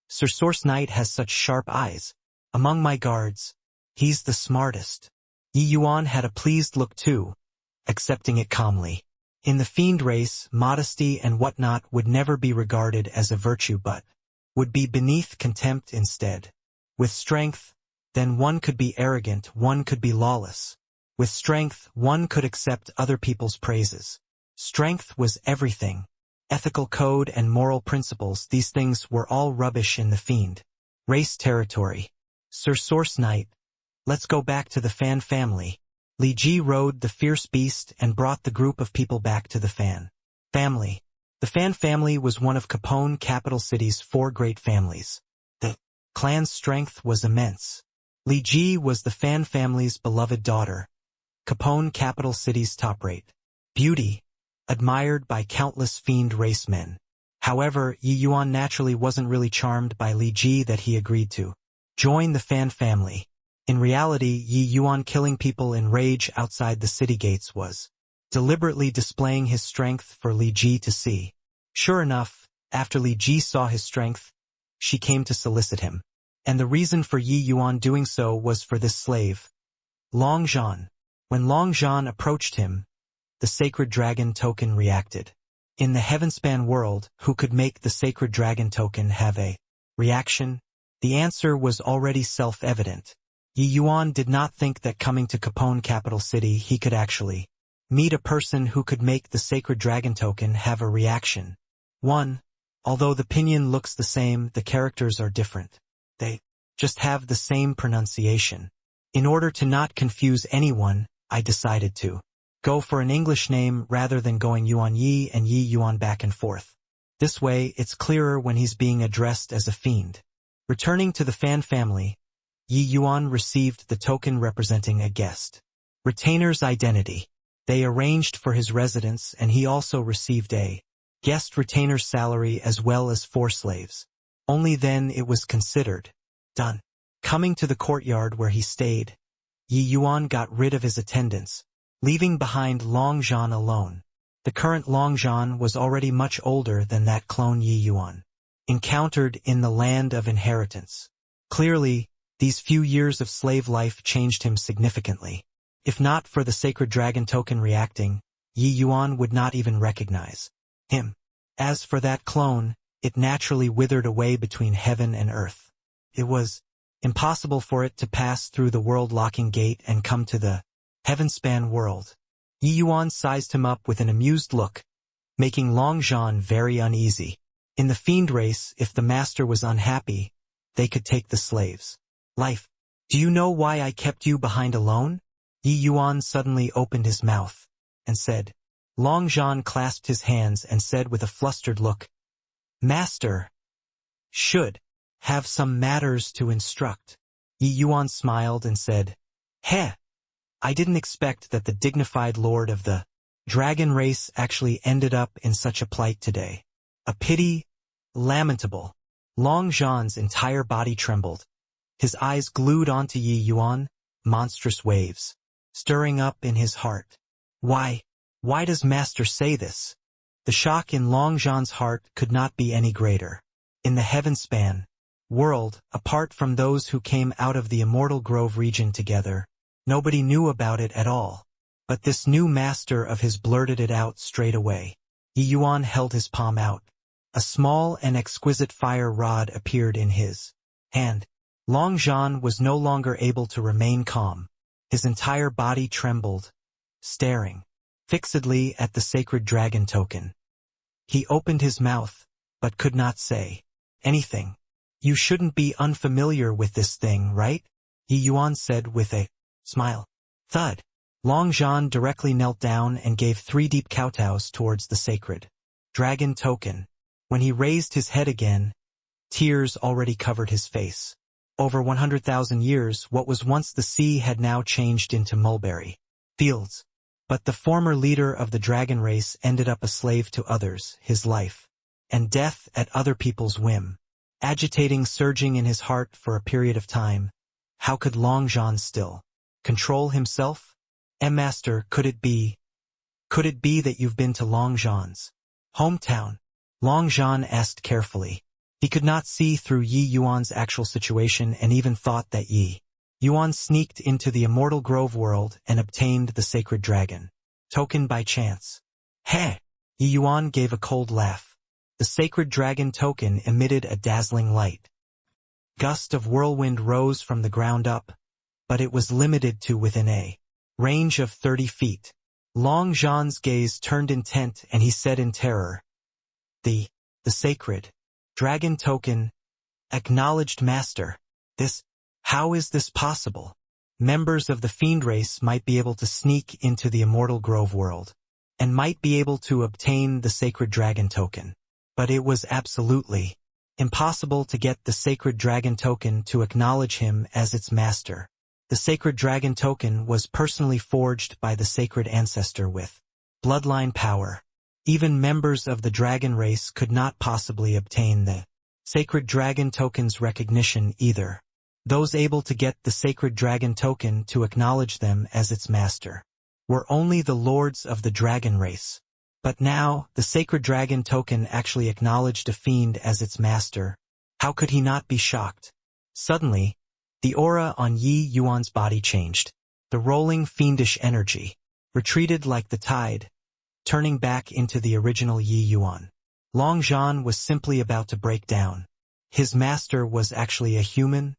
"Sir Source Knight has such sharp eyes. Among my guards, he's the smartest." Yi Yuan had a pleased look too, accepting it calmly. In the fiend race, modesty and whatnot would never be regarded as a virtue but would be beneath contempt instead. With strength, then one could be arrogant, one could be lawless. With strength, one could accept other people's praises. Strength was everything. Ethical code and moral principles, these things were all rubbish in the fiend race territory. Sir Source Knight, let's go back to the Fan family. Li Ji rode the fierce beast and brought the group of people back to the Fan family. The Fan family was one of Capone capital city's 4 great families. The clan's strength was immense. Li Ji was the Fan family's beloved daughter. Capone capital city's top-rate beauty, admired by countless fiend race men. However, Yi Yuan naturally wasn't really charmed by Li Ji that he agreed to join the Fan family. In reality, Yi Yuan killing people in rage outside the city gates was deliberately displaying his strength for Li Ji to see. Sure enough, after Li Ji saw his strength, she came to solicit him. And the reason for Yi Yuan doing so was for this slave, Long Zhan. When Long Zhan approached him, the sacred dragon token reacted. In the Heavenspan world, who could make the sacred dragon token have a reaction? The answer was already self-evident. Yi Yuan did not think that coming to Capone capital city he could actually meet a person who could make the sacred dragon token have a reaction. 1. Although the pinyin looks the same, the characters are different. They just have the same pronunciation. In order to not confuse anyone, I decided to go for an English name rather than going Yuan Yi and Yi Yuan back and forth. This way, it's clearer when he's being addressed as a fiend. Returning to the Fan family, Yi Yuan received the token representing a guest retainer's identity. They arranged for his residence and he also received a guest retainer's salary as well as 4 slaves. Only then it was considered done. Coming to the courtyard where he stayed, Yi Yuan got rid of his attendants, leaving behind Long Zhan alone. The current Long Zhan was already much older than that clone Yi Yuan encountered in the land of inheritance. Clearly, these few years of slave life changed him significantly. If not for the sacred dragon token reacting, Yi Yuan would not even recognize him. As for that clone, it naturally withered away between heaven and earth. It was impossible for it to pass through the world-locking gate and come to the Heavenspan world. Yi Yuan sized him up with an amused look, making Long Zhan very uneasy. In the fiend race, if the master was unhappy, they could take the slave's life. Do you know why I kept you behind alone? Yi Yuan suddenly opened his mouth and said. Long Zhan clasped his hands and said with a flustered look, Master should have some matters to instruct. Yi Yuan smiled and said, Heh, I didn't expect that the dignified lord of the dragon race actually ended up in such a plight today. A pity, lamentable. Long Zhan's entire body trembled. His eyes glued onto Yi Yuan, monstrous waves stirring up in his heart. Why does Master say this? The shock in Long Zhan's heart could not be any greater. In the Heavenspan world, apart from those who came out of the Immortal Grove region together, nobody knew about it at all. But this new master of his blurted it out straight away. Yi Yuan held his palm out. A small and exquisite fire rod appeared in his hand. Long Zhan was no longer able to remain calm. His entire body trembled, staring fixedly at the sacred dragon token. He opened his mouth, but could not say anything. You shouldn't be unfamiliar with this thing, right? Yi Yuan said with a smile. Thud. Long Zhan directly knelt down and gave 3 deep kowtows towards the sacred dragon token. When he raised his head again, tears already covered his face. Over 100,000 years, what was once the sea had now changed into mulberry fields. But the former leader of the dragon race ended up a slave to others, his life and death at other people's whim. Agitating surging in his heart for a period of time, how could Long Zhan still control himself? Master, could it be that you've been to Long Zhan's hometown? Long Zhan asked carefully. He could not see through Yi Yuan's actual situation and even thought that Yi Yuan sneaked into the Immortal Grove world and obtained the sacred dragon token by chance. Heh! Yi Yuan gave a cold laugh. The sacred dragon token emitted a dazzling light. Gust of whirlwind rose from the ground up, but it was limited to within a range of 30 feet. Long Zhan's gaze turned intent and he said in terror, The sacred dragon token, acknowledged master. How is this possible? Members of the fiend race might be able to sneak into the immortal grove world, and might be able to obtain the sacred dragon token. But it was absolutely impossible to get the sacred dragon token to acknowledge him as its master. The sacred dragon token was personally forged by the sacred ancestor with bloodline power. Even members of the dragon race could not possibly obtain the sacred dragon token's recognition either. Those able to get the sacred dragon token to acknowledge them as its master were only the lords of the dragon race. But now, the sacred dragon token actually acknowledged a fiend as its master. How could he not be shocked? Suddenly, the aura on Yi Yuan's body changed. The rolling fiendish energy retreated like the tide, turning back into the original Yi Yuan. Long Zhan was simply about to break down. His master was actually a human.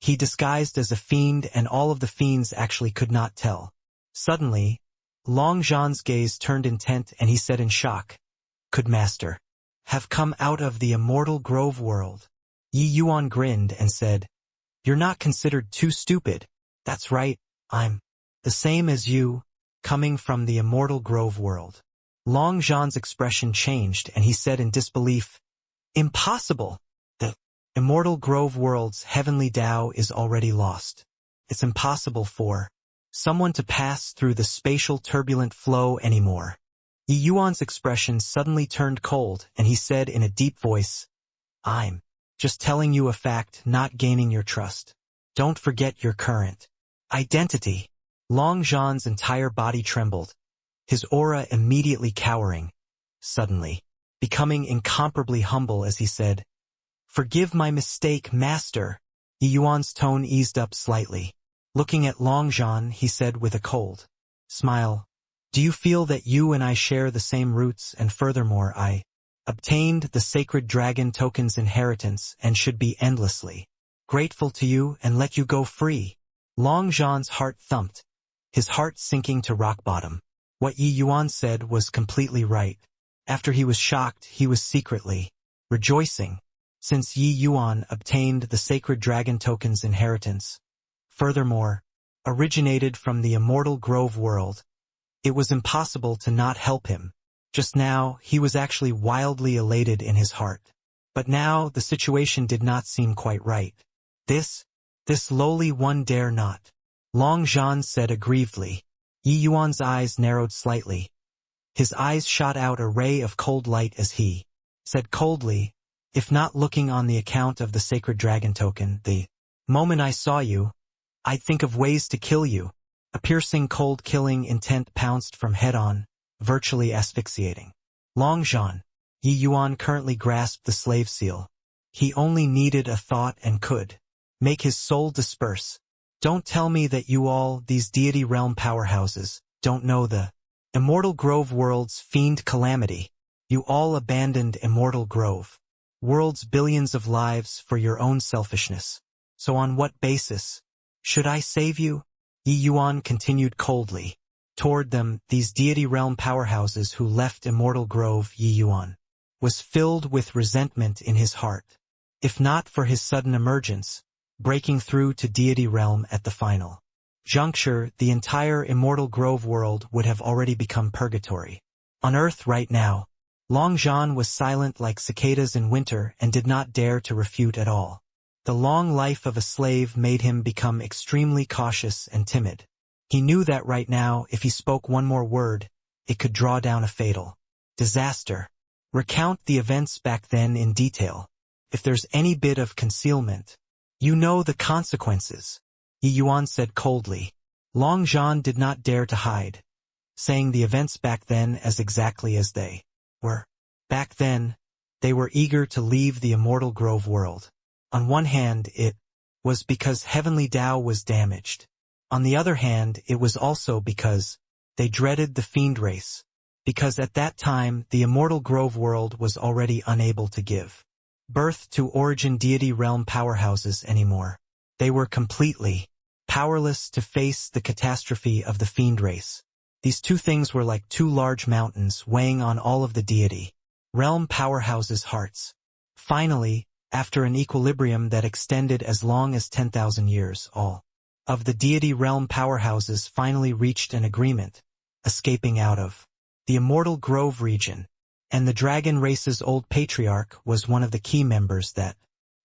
He disguised as a fiend and all of the fiends actually could not tell. Suddenly, Long Zhan's gaze turned intent and he said in shock, Could master have come out of the immortal grove world? Yi Yuan grinned and said, You're not considered too stupid. That's right, I'm the same as you, coming from the immortal grove world. Long Zhan's expression changed and he said in disbelief, Impossible! The immortal grove world's heavenly Tao is already lost. It's impossible for someone to pass through the spatial turbulent flow anymore. Yi Yuan's expression suddenly turned cold and he said in a deep voice, I'm just telling you a fact, not gaining your trust. Don't forget your current identity. Long Zhan's entire body trembled, his aura immediately cowering, suddenly becoming incomparably humble as he said, Forgive my mistake, master. Yi Yuan's tone eased up slightly. Looking at Long Zhan, he said with a cold smile, Do you feel that you and I share the same roots and furthermore I obtained the sacred dragon token's inheritance and should be endlessly grateful to you and let you go free? Long Zhan's heart thumped, his heart sinking to rock bottom. What Yi Yuan said was completely right. After he was shocked, he was secretly rejoicing, since Yi Yuan obtained the sacred dragon token's inheritance. Furthermore, originated from the immortal grove world, it was impossible to not help him. Just now, he was actually wildly elated in his heart. But now, the situation did not seem quite right. This lowly one dare not. Long Zhan said aggrievedly. Yi Yuan's eyes narrowed slightly. His eyes shot out a ray of cold light as he said coldly, If not looking on the account of the sacred dragon token, the moment I saw you, I'd think of ways to kill you. A piercing cold killing intent pounced from head-on, virtually asphyxiating Long Zhan. Yi Yuan currently grasped the slave seal. He only needed a thought and could make his soul disperse. Don't tell me that you all, these deity realm powerhouses, don't know the immortal grove world's fiend calamity. You all abandoned immortal grove world's billions of lives for your own selfishness. So on what basis should I save you? Yi Yuan continued coldly. Toward them, these deity realm powerhouses who left immortal grove, Yi Yuan was filled with resentment in his heart. If not for his sudden emergence, breaking through to deity realm at the final juncture, the entire immortal grove world would have already become purgatory. On Earth right now, Long Zhan was silent like cicadas in winter and did not dare to refute at all. The long life of a slave made him become extremely cautious and timid. He knew that right now, if he spoke one more word, it could draw down a fatal disaster. Recount the events back then in detail. If there's any bit of concealment, you know the consequences, Yi Yuan said coldly. Long Zhan did not dare to hide, saying the events back then as exactly as they were. Back then, they were eager to leave the immortal grove world. On one hand, it was because heavenly Tao was damaged. On the other hand, it was also because they dreaded the fiend race. because at that time the immortal Grove world was already unable to give birth to origin deity realm powerhouses anymore. They were completely powerless to face the catastrophe of the fiend race. These two things were like two large mountains weighing on all of the deity realm powerhouses' hearts. Finally, after an equilibrium that extended as long as 10,000 years, all of the deity realm powerhouses finally reached an agreement, escaping out of the immortal Grove region, and the dragon race's old patriarch was one of the key members that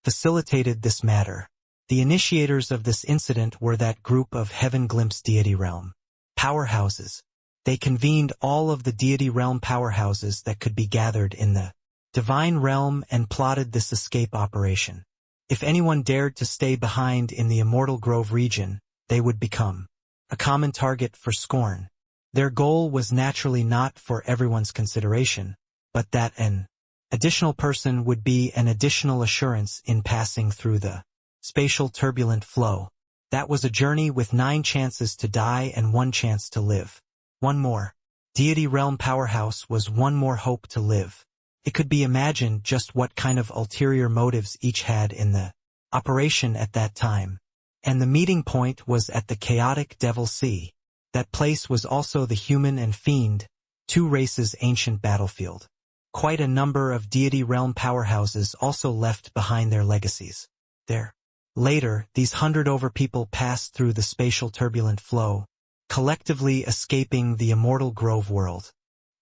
facilitated this matter. The initiators of this incident were that group of Heaven Glimpse deity realm powerhouses. They convened all of the deity realm powerhouses that could be gathered in the divine realm and plotted this escape operation. If anyone dared to stay behind in the immortal Grove region, they would become a common target for scorn. Their goal was naturally not for everyone's consideration, but that an additional person would be an additional assurance in passing through the spatial turbulent flow. That was a journey with 9 chances to die and 1 chance to live. One more deity realm powerhouse was one more hope to live. It could be imagined just what kind of ulterior motives each had in the operation at that time. And the meeting point was at the chaotic Devil Sea. That place was also the human and fiend, 2 races' ancient battlefield. Quite a number of deity realm powerhouses also left behind their legacies there. Later, these 100 people passed through the spatial turbulent flow, collectively escaping the immortal Grove world.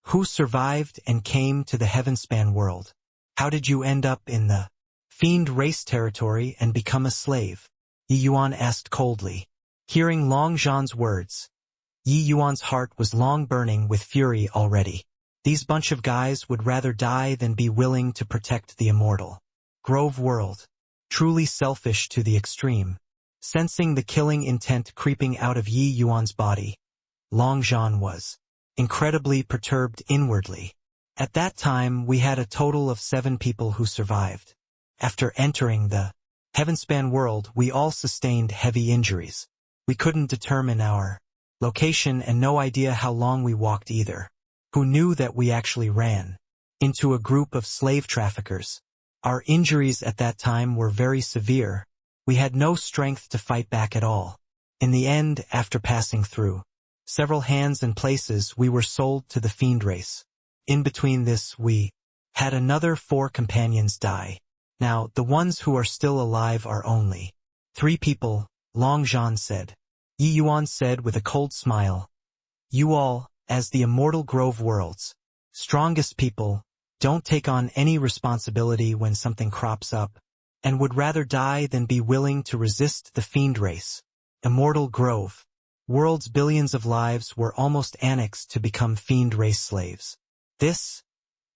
Who survived and came to the Heavenspan world? How did you end up in the fiend race territory and become a slave? Yi Yuan asked coldly. Hearing Long Zhan's words, Yi Yuan's heart was long burning with fury already. These bunch of guys would rather die than be willing to protect the immortal Grove world. Truly selfish to the extreme. Sensing the killing intent creeping out of Yi Yuan's body, Long Zhan was incredibly perturbed inwardly. At that time we had a total of 7 people who survived. After entering the Heavenspan world we all sustained heavy injuries. We couldn't determine our location and no idea how long we walked either. Who knew that we actually ran into a group of slave traffickers? Our injuries at that time were very severe. We had no strength to fight back at all. In the end, after passing through several hands and places, we were sold to the fiend race. In between this, we had another 4 companions die. Now, the ones who are still alive are only 3 people, Long Zhan said. Yi Yuan said with a cold smile, you all, as the immortal Grove world's strongest people, don't take on any responsibility when something crops up, and would rather die than be willing to resist the fiend race. Immortal Grove world's billions of lives were almost annexed to become fiend race slaves. This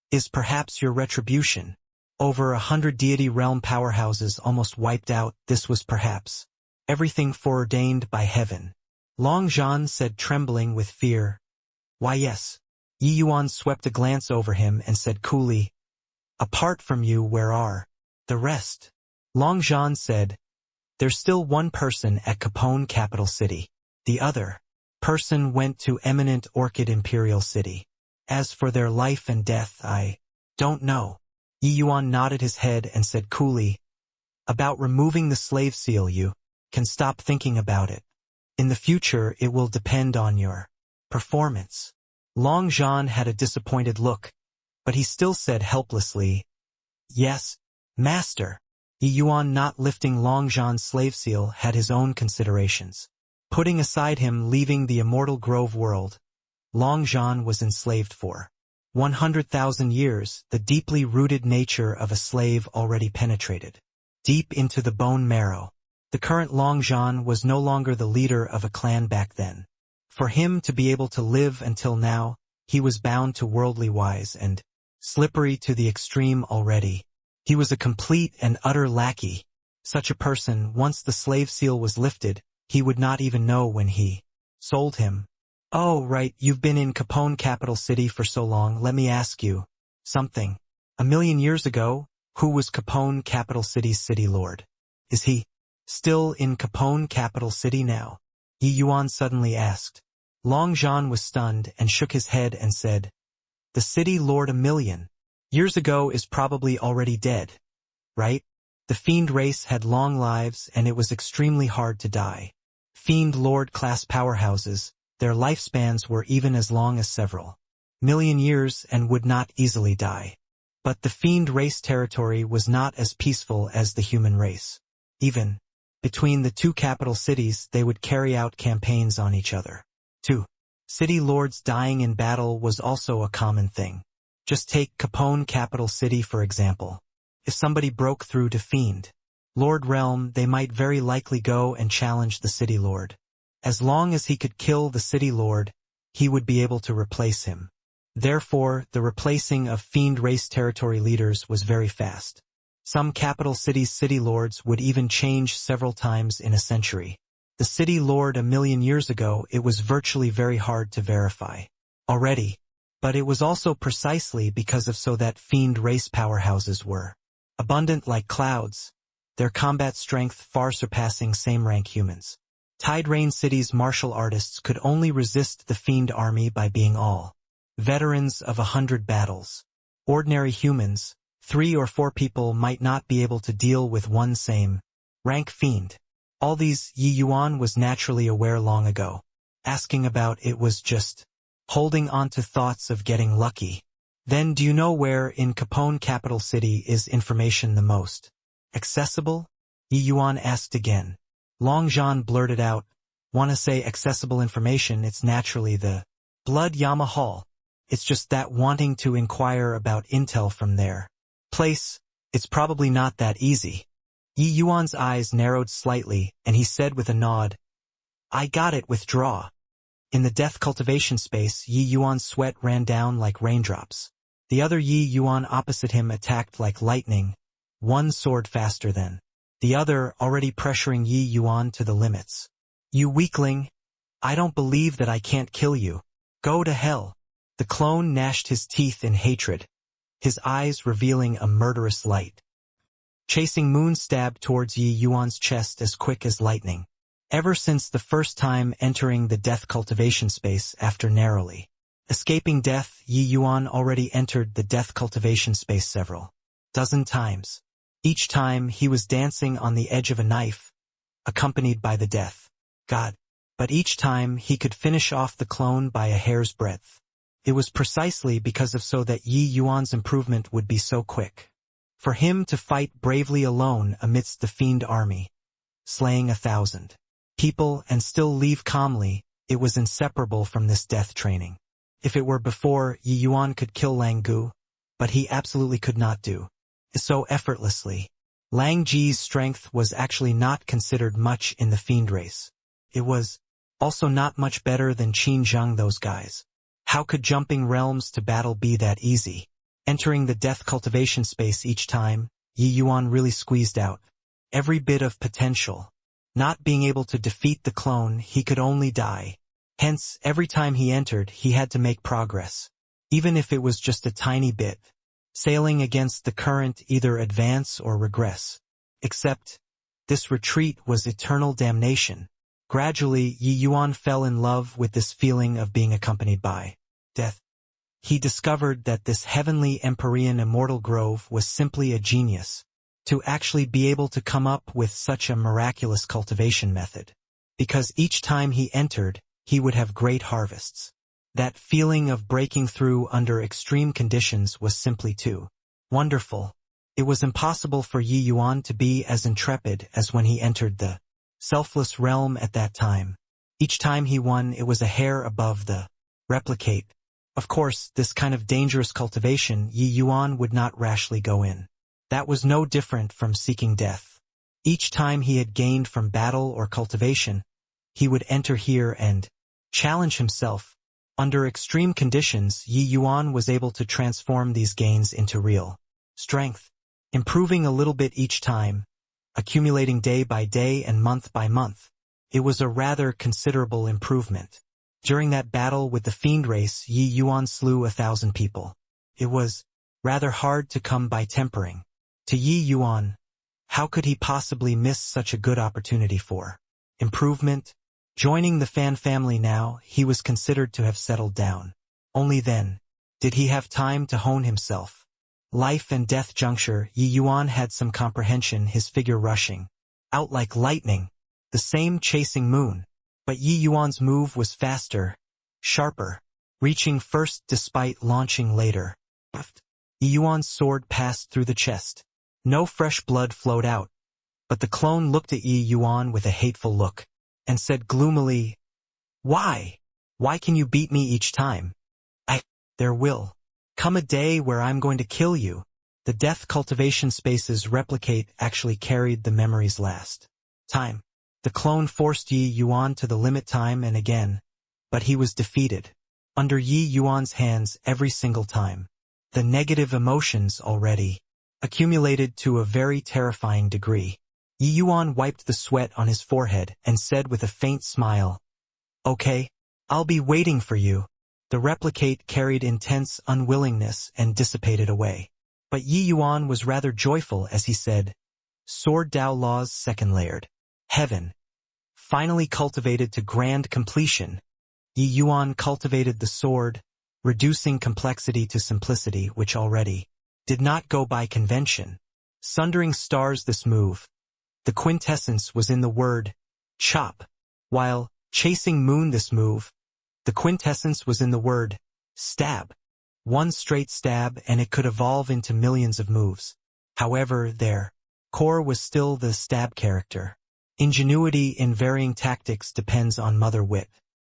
is perhaps your retribution. Over 100 deity realm powerhouses almost wiped out. This was perhaps everything foreordained by heaven. Long Zhan said, trembling with fear. Why yes. Yi Yuan swept a glance over him and said coolly, apart from you, where are the rest? Long Zhan said, there's still one person at Capone capital city. The other person went to eminent Orchid Imperial City. As for their life and death, I don't know. Yi Yuan nodded his head and said coolly, about removing the slave seal, you can stop thinking about it. In the future it will depend on your performance. Long Zhan had a disappointed look, but he still said helplessly, yes, master. Yi Yuan, not lifting Long Zhan's slave seal, had his own considerations. Putting aside him leaving the immortal Grove world, Long Zhan was enslaved for 100,000 years. The deeply rooted nature of a slave already penetrated deep into the bone marrow. The current Long Zhan was no longer the leader of a clan back then. For him to be able to live until now, he was bound to worldly wise and slippery to the extreme already. He was a complete and utter lackey. Such a person, once the slave seal was lifted, he would not even know when he sold him. Oh, right, you've been in Capone capital city for so long, let me ask you something. 1,000,000 years ago, who was Capone capital city's city lord? Is he still in Capone capital city now? Yi Yuan suddenly asked. Long Zhan was stunned and shook his head and said, The city lord 1,000,000 years ago is probably already dead, right? The fiend race had long lives and it was extremely hard to die. Fiend lord class powerhouses, their lifespans were even as long as several million years and would not easily die. But the fiend race territory was not as peaceful as the human race. Even between the two capital cities, they would carry out campaigns on each other. 2. City lords dying in battle was also a common thing. Just take Capone capital city for example. If somebody broke through to Fiend Lord realm, they might very likely go and challenge the city lord. As long as he could kill the city lord, he would be able to replace him. Therefore, the replacing of fiend race territory leaders was very fast. Some capital cities' city lords would even change several times in a century. The city lord 1,000,000 years ago, it was virtually very hard to verify already. But it was also precisely because of so that fiend race powerhouses were abundant like clouds, their combat strength far surpassing same-rank humans. Tide Rain City's martial artists could only resist the fiend army by being all veterans of 100 battles. Ordinary humans, 3 or 4 people might not be able to deal with one same-rank fiend. All these Yi Yuan was naturally aware long ago. Asking about it was just holding on to thoughts of getting lucky. Then do you know where in Capone capital city is information the most accessible? Yi Yuan asked again. Long John blurted out, wanna say accessible information, it's naturally the Blood Yama Hall. It's just that wanting to inquire about intel from their place, it's probably not that easy. Yi Yuan's eyes narrowed slightly, and he said with a nod, I got it, withdraw. In the death cultivation space, Yi Yuan's sweat ran down like raindrops. The other Yi Yuan opposite him attacked like lightning, one sword faster than the other, already pressuring Yi Yuan to the limits. You weakling! I don't believe that I can't kill you. Go to hell! The clone gnashed his teeth in hatred, his eyes revealing a murderous light. Chasing Moon stabbed towards Yi Yuan's chest as quick as lightning. Ever since the first time entering the death cultivation space after narrowly escaping death, Yi Yuan already entered the death cultivation space several dozen times. Each time he was dancing on the edge of a knife, accompanied by the death god. But each time he could finish off the clone by a hair's breadth. It was precisely because of so that Yi Yuan's improvement would be so quick. For him to fight bravely alone amidst the fiend army, slaying 1,000 people and still leave calmly, it was inseparable from this death training. If it were before, Yi Yuan could kill Lang Gu, but he absolutely could not do so effortlessly. Lang Ji's strength was actually not considered much in the fiend race. It was also not much better than Qin Zheng, those guys. How could jumping realms to battle be that easy? Entering the death cultivation space each time, Yi Yuan really squeezed out every bit of potential. Not being able to defeat the clone, he could only die. Hence, every time he entered, he had to make progress. Even if it was just a tiny bit. Sailing against the current, either advance or regress. Except, this retreat was eternal damnation. Gradually, Yi Yuan fell in love with this feeling of being accompanied by death. He discovered that this heavenly Empyrean immortal grove was simply a genius. To actually be able to come up with such a miraculous cultivation method. Because each time he entered, he would have great harvests. That feeling of breaking through under extreme conditions was simply too wonderful. It was impossible for Yi Yuan to be as intrepid as when he entered the selfless realm at that time. Each time he won, it was a hair above the replicate. Of course, this kind of dangerous cultivation Yi Yuan would not rashly go in. That was no different from seeking death. Each time he had gained from battle or cultivation, he would enter here and challenge himself. Under extreme conditions, Yi Yuan was able to transform these gains into real strength, improving a little bit each time, accumulating day by day and month by month. It was a rather considerable improvement. During that battle with the fiend race, Yi Yuan slew 1,000 people. It was rather hard to come by tempering. To Yi Yuan, how could he possibly miss such a good opportunity for improvement? Joining the fan family now, he was considered to have settled down. Only then, Did he have time to hone himself? Life and death juncture, Yi Yuan had some comprehension, his figure rushing out like lightning, the same chasing moon. But Yi Yuan's move was faster, sharper, reaching first despite launching later. Yi Yuan's sword passed through the chest. No fresh blood flowed out, but the clone looked at Yi Yuan with a hateful look, and said gloomily, "Why? Why can you beat me each time? There will come a day where I'm going to kill you." The death cultivation spaces replicate actually carried the memories last time. The clone forced Yi Yuan to the limit time and again, but he was defeated. Under Yi Yuan's hands every single time. The negative emotions already accumulated to a very terrifying degree. Yi Yuan wiped the sweat on his forehead and said with a faint smile, "Okay, I'll be waiting for you." The replicate carried intense unwillingness and dissipated away. But Yi Yuan was rather joyful as he said, "Sword Dao Law's second layered. Heaven. Finally cultivated to grand completion." Yi Yuan cultivated the sword, reducing complexity to simplicity which already did not go by convention. Sundering stars this move. The quintessence was in the word chop, while chasing moon this move. The quintessence was in the word stab. One straight stab and it could evolve into millions of moves. However, their core was still the stab character. Ingenuity in varying tactics depends on mother wit.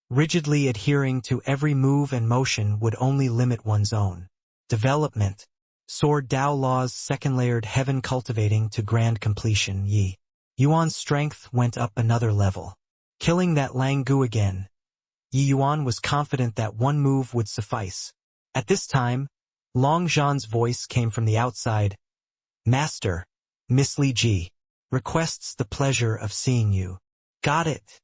Rigidly adhering to every move and motion would only limit one's own development. Sword Dao Law's second layered heaven cultivating to grand completion. Yi Yuan's strength went up another level. Killing that Lang Gu again. Yi Yuan was confident that one move would suffice. At this time, Long Zhan's voice came from the outside. "Master, Miss Li Ji requests the pleasure of seeing you." "Got it,"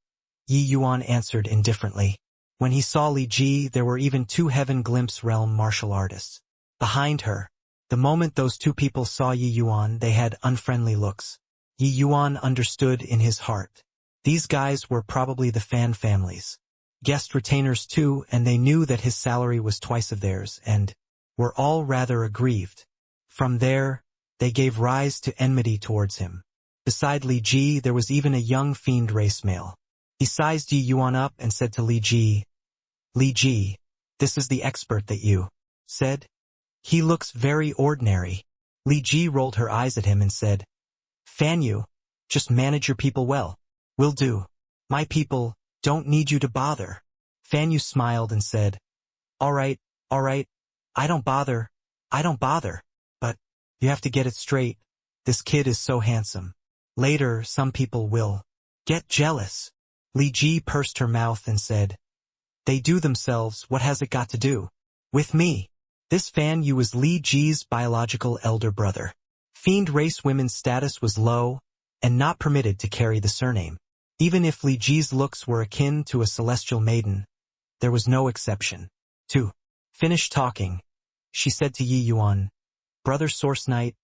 Yi Yuan answered indifferently. When he saw Li Ji, there were even two Heaven Glimpse realm martial artists behind her. The moment those two people saw Yi Yuan, they had unfriendly looks. Yi Yuan understood in his heart. These guys were probably the Fan families. Guest retainers too, and they knew that his salary was twice of theirs, and were all rather aggrieved. From there, they gave rise to enmity towards him. Beside Li Ji, there was even a young fiend race male. He sized Yi Yuan up and said to Li Ji, "Li Ji, this is the expert that you said? He looks very ordinary." Li Ji rolled her eyes at him and said, "Fan you, just manage your people well." "Will do. My people don't need you to bother." Fan Yu smiled and said, all right, I don't bother, but you have to get it straight. This kid is so handsome. Later, some people will get jealous." Li Ji pursed her mouth and said, "They do themselves, what has it got to do with me?" This Fan Yu was Li Ji's biological elder brother. Fiend race women's status was low, and not permitted to carry the surname. Even if Li Ji's looks were akin to a celestial maiden, there was no exception. To finish talking, she said to Yi Yuan, "Brother Source Knight,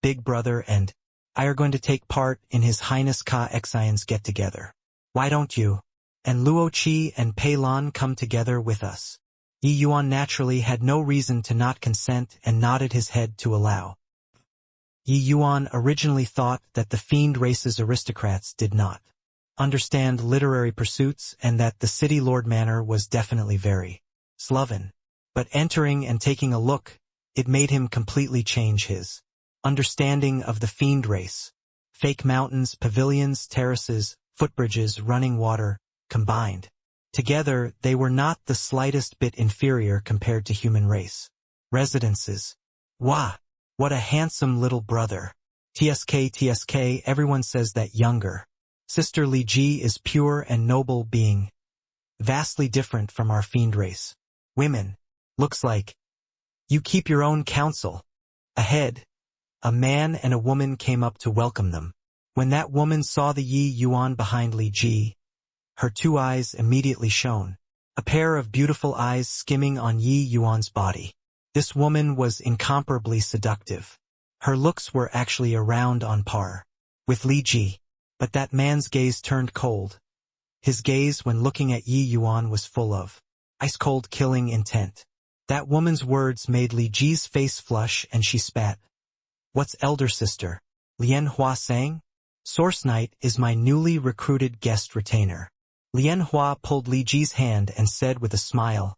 Big Brother and I are going to take part in His Highness Ka Xian's get-together. Why don't you and Luo Qi and Pei Lan come together with us?" Yi Yuan naturally had no reason to not consent and nodded his head to allow. Yi Yuan originally thought that the fiend race's aristocrats did not understand literary pursuits and that the city lord manor was definitely very sloven. But entering and taking a look, it made him completely change his understanding of the fiend race. Fake mountains, pavilions, terraces, footbridges, running water, combined. Together, they were not the slightest bit inferior compared to human race. Residences. Wah! What a handsome little brother. TSK, everyone says that younger Sister Li Ji is pure and noble being. Vastly different from our fiend race. Women. Looks like you keep your own counsel. Ahead, a man and a woman came up to welcome them. When that woman saw the Yi Yuan behind Li Ji, her two eyes immediately shone. A pair of beautiful eyes skimming on Yi Yuan's body. This woman was incomparably seductive. Her looks were actually around on par with Li Ji. But that man's gaze turned cold. His gaze when looking at Yi Yuan was full of ice-cold killing intent. That woman's words made Li Ji's face flush and she spat. What's elder sister? Lian Hua sang? Source Knight is my newly recruited guest retainer. Lian Hua pulled Li Ji's hand and said with a smile,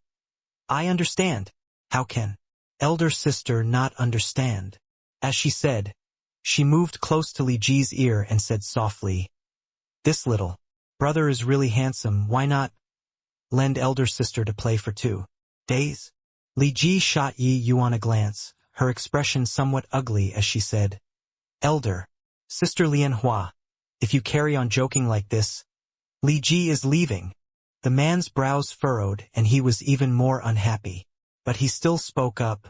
I understand. How can elder sister not understand? As she said, she moved close to Li Ji's ear and said softly, This little brother is really handsome, why not lend elder sister to play for 2 days? Li Ji shot Yi Yuan a glance, her expression somewhat ugly as she said, Elder sister Lian Hua, if you carry on joking like this, Li Ji is leaving. The man's brows furrowed and he was even more unhappy. But he still spoke up.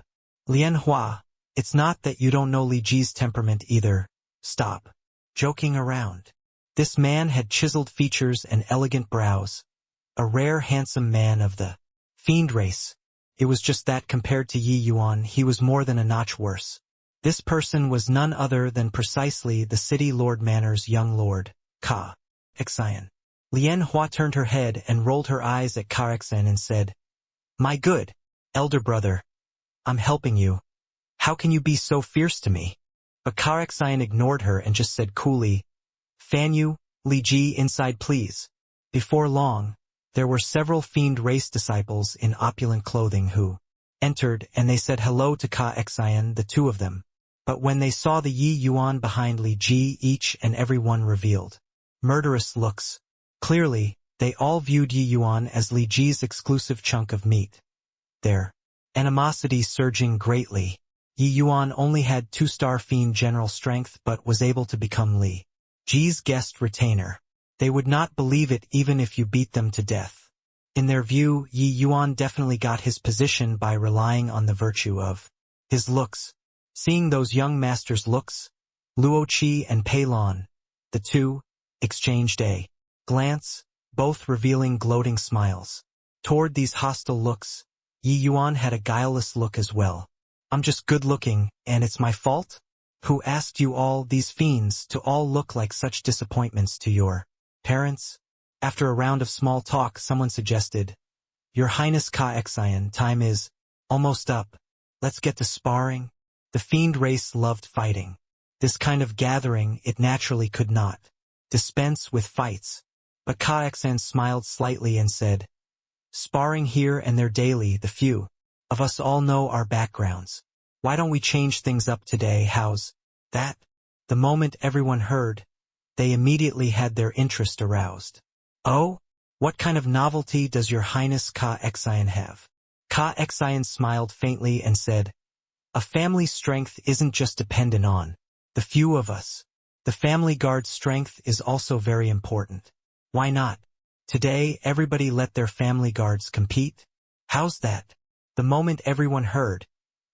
Lian Hua, it's not that you don't know Li Ji's temperament either. Stop joking around. This man had chiseled features and elegant brows. A rare handsome man of the fiend race. It was just that compared to Yi Yuan he was more than a notch worse. This person was none other than precisely the city lord Manor's young lord, Ka Xian. Lian Hua turned her head and rolled her eyes at Ka Xian and said, My good elder brother, I'm helping you. How can you be so fierce to me? But Ka Xian ignored her and just said coolly, Fan you, Li Ji, inside please. Before long, there were several fiend race disciples in opulent clothing who entered and they said hello to Ka Xian, the 2 of them. But when they saw the Yi Yuan behind Li Ji, each and every one revealed murderous looks. Clearly, they all viewed Yi Yuan as Li Ji's exclusive chunk of meat. Their animosity surging greatly. Yi Yuan only had 2-star fiend general strength but was able to become Li Ji's guest retainer. They would not believe it even if you beat them to death. In their view, Yi Yuan definitely got his position by relying on the virtue of his looks. Seeing those young masters' looks, Luo Qi and Pei Lan, the 2, exchanged a glance, both revealing gloating smiles. Toward these hostile looks, Yi Yuan had a guileless look as well. I'm just good-looking, and it's my fault? Who asked you all these fiends to all look like such disappointments to your parents? After a round of small talk, someone suggested, Your Highness Ka Xian, time is almost up. Let's get to sparring. The fiend race loved fighting. This kind of gathering, it naturally could not dispense with fights. But Ka Xian smiled slightly and said, Sparring here and there daily, the few of us all know our backgrounds. Why don't we change things up today, how's that? The moment everyone heard, they immediately had their interest aroused. Oh? What kind of novelty does your Highness Ka Xian have? Ka Xian smiled faintly and said, A family's strength isn't just dependent on the few of us. The family guard's strength is also very important. Why not? Today, everybody let their family guards compete? How's that? The moment everyone heard,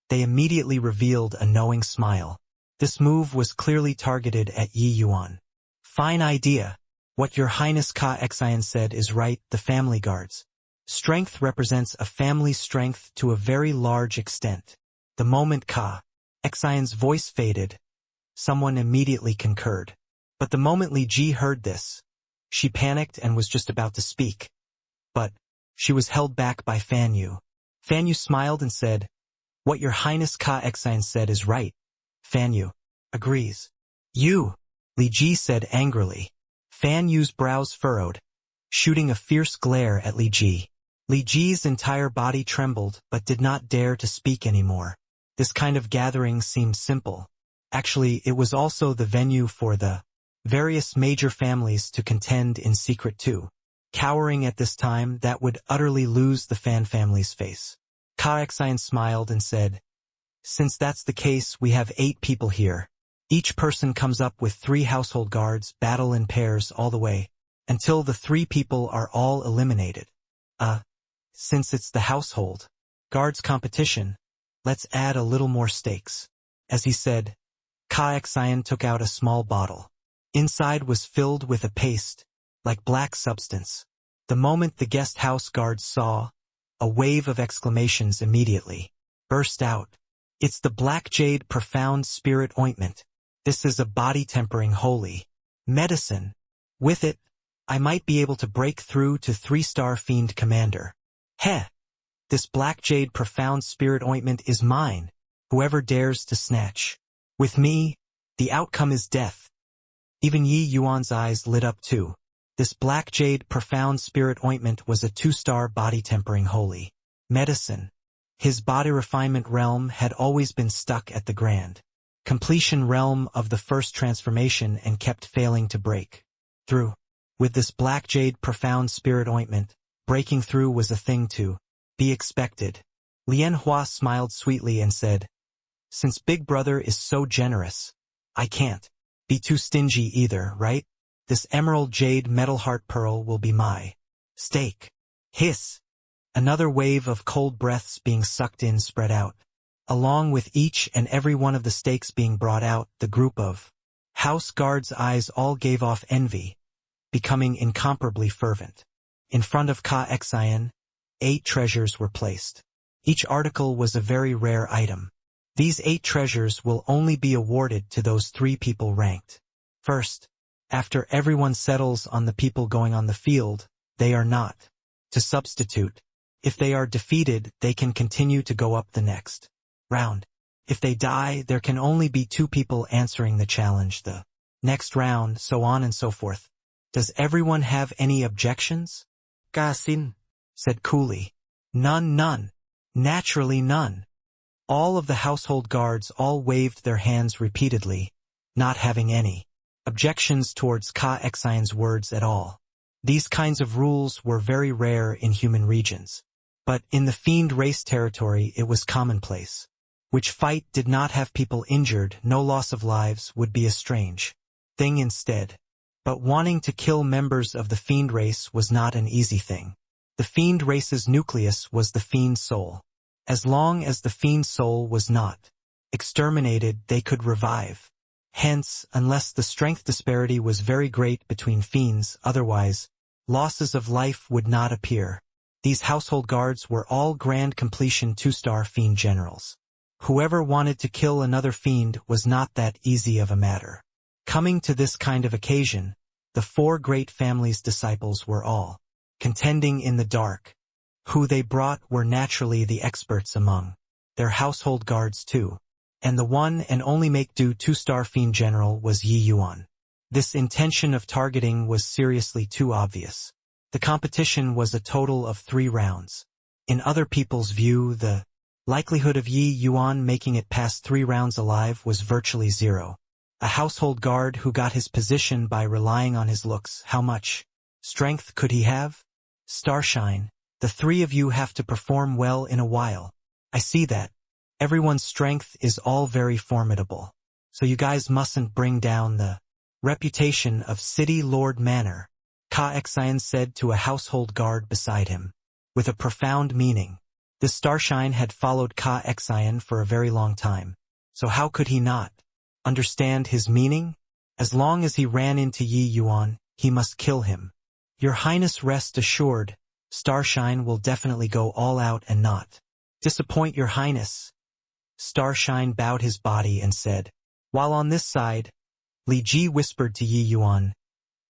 they immediately revealed a knowing smile. This move was clearly targeted at Yi Yuan. Fine idea. What your Highness Ka Xian said is right, the family guards. Strength represents a family's strength to a very large extent. The moment Ka Xian's voice faded, someone immediately concurred. But the moment Li Ji heard this, she panicked and was just about to speak. But she was held back by Fan Yu. Fan Yu smiled and said, What your Highness Ka Xian said is right. Fan Yu agrees. You, Li Ji said angrily. Fan Yu's brows furrowed, shooting a fierce glare at Li Ji. Li Ji's entire body trembled but did not dare to speak anymore. This kind of gathering seemed simple. Actually, it was also the venue for the various major families to contend in secret too. Cowering at this time, that would utterly lose the Fan family's face. Ka Xian smiled and said, Since that's the case, we have 8 people here. Each person comes up with 3 household guards, battle in pairs all the way, until the 3 people are all eliminated. Since it's the household guards competition, let's add a little more stakes. As he said, Ka Xian took out a small bottle. Inside was filled with a paste, like black substance. The moment the guest house guards saw, a wave of exclamations immediately burst out. It's the Black Jade Profound Spirit Ointment. This is a body-tempering holy medicine. With it, I might be able to break through to 3-star Fiend Commander. Heh! This black jade profound spirit ointment is mine, whoever dares to snatch. With me, the outcome is death. Even Yi Yuan's eyes lit up too. This black jade profound spirit ointment was a 2-star body-tempering holy medicine. His body refinement realm had always been stuck at the grand completion realm of the first transformation and kept failing to break through. With this black jade profound spirit ointment, breaking through was a thing to be expected. Lian Hua smiled sweetly and said, "Since Big Brother is so generous, I can't be too stingy either, right? This emerald jade metal heart pearl will be my stake." Hiss! Another wave of cold breaths being sucked in spread out. Along with each and every one of the stakes being brought out, the group of house guards' eyes all gave off envy, becoming incomparably fervent. In front of Ka Xian, 8 treasures were placed. Each article was a very rare item. These 8 treasures will only be awarded to those 3 people ranked first. After everyone settles on the people going on the field, they are not to substitute. If they are defeated, they can continue to go up the next round. If they die, there can only be 2 people answering the challenge the next round, so on and so forth. Does everyone have any objections? Ka Xin said coolly. None. Naturally none. All of the household guards all waved their hands repeatedly, not having any objections towards Ka Xian's words at all. These kinds of rules were very rare in human regions. But in the fiend race territory it was commonplace. Which fight did not have people injured, no loss of lives, would be a strange thing instead. But wanting to kill members of the fiend race was not an easy thing. The fiend race's nucleus was the fiend soul. As long as the fiend soul was not exterminated, they could revive. Hence, unless the strength disparity was very great between fiends, otherwise, losses of life would not appear. These household guards were all grand completion 2-star fiend generals. Whoever wanted to kill another fiend was not that easy of a matter. Coming to this kind of occasion, the 4 great families' disciples were all contending in the dark. Who they brought were naturally the experts among their household guards too. And the one and only make-do 2-star fiend general was Yi Yuan. This intention of targeting was seriously too obvious. The competition was a total of 3 rounds. In other people's view, the likelihood of Yi Yuan making it past 3 rounds alive was virtually 0. A household guard who got his position by relying on his looks. How much strength could he have? Starshine, the 3 of you have to perform well in a while. I see that. Everyone's strength is all very formidable. So you guys mustn't bring down the reputation of City Lord Manor, Ka Xian said to a household guard beside him. With a profound meaning. This Starshine had followed Ka Xian for a very long time. So how could he not understand his meaning? As long as he ran into Yi Yuan, he must kill him. Your Highness, rest assured, Starshine will definitely go all out and not disappoint your Highness. Starshine bowed his body and said. While on this side, Li Ji whispered to Yi Yuan,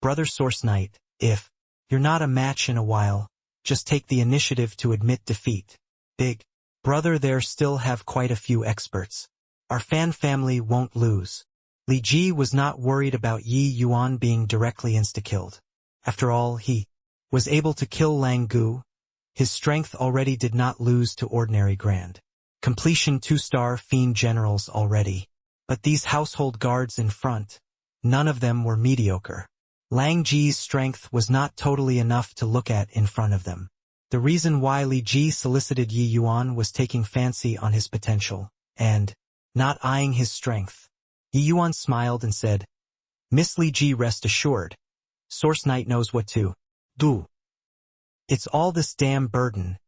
Brother Source Knight, if you're not a match in a while, just take the initiative to admit defeat. Big Brother, there still have quite a few experts. Our fan family won't lose. Li Ji was not worried about Yi Yuan being directly insta-killed. After all, he was able to kill Lang Gu. His strength already did not lose to ordinary grand completion 2-star fiend generals already. But these household guards in front, none of them were mediocre. Lang Ji's strength was not totally enough to look at in front of them. The reason why Li Ji solicited Yi Yuan was taking fancy on his potential, and not eyeing his strength. Yi Yuan smiled and said, Miss Li Ji, rest assured. Source Knight knows what to do. It's all this damn burden,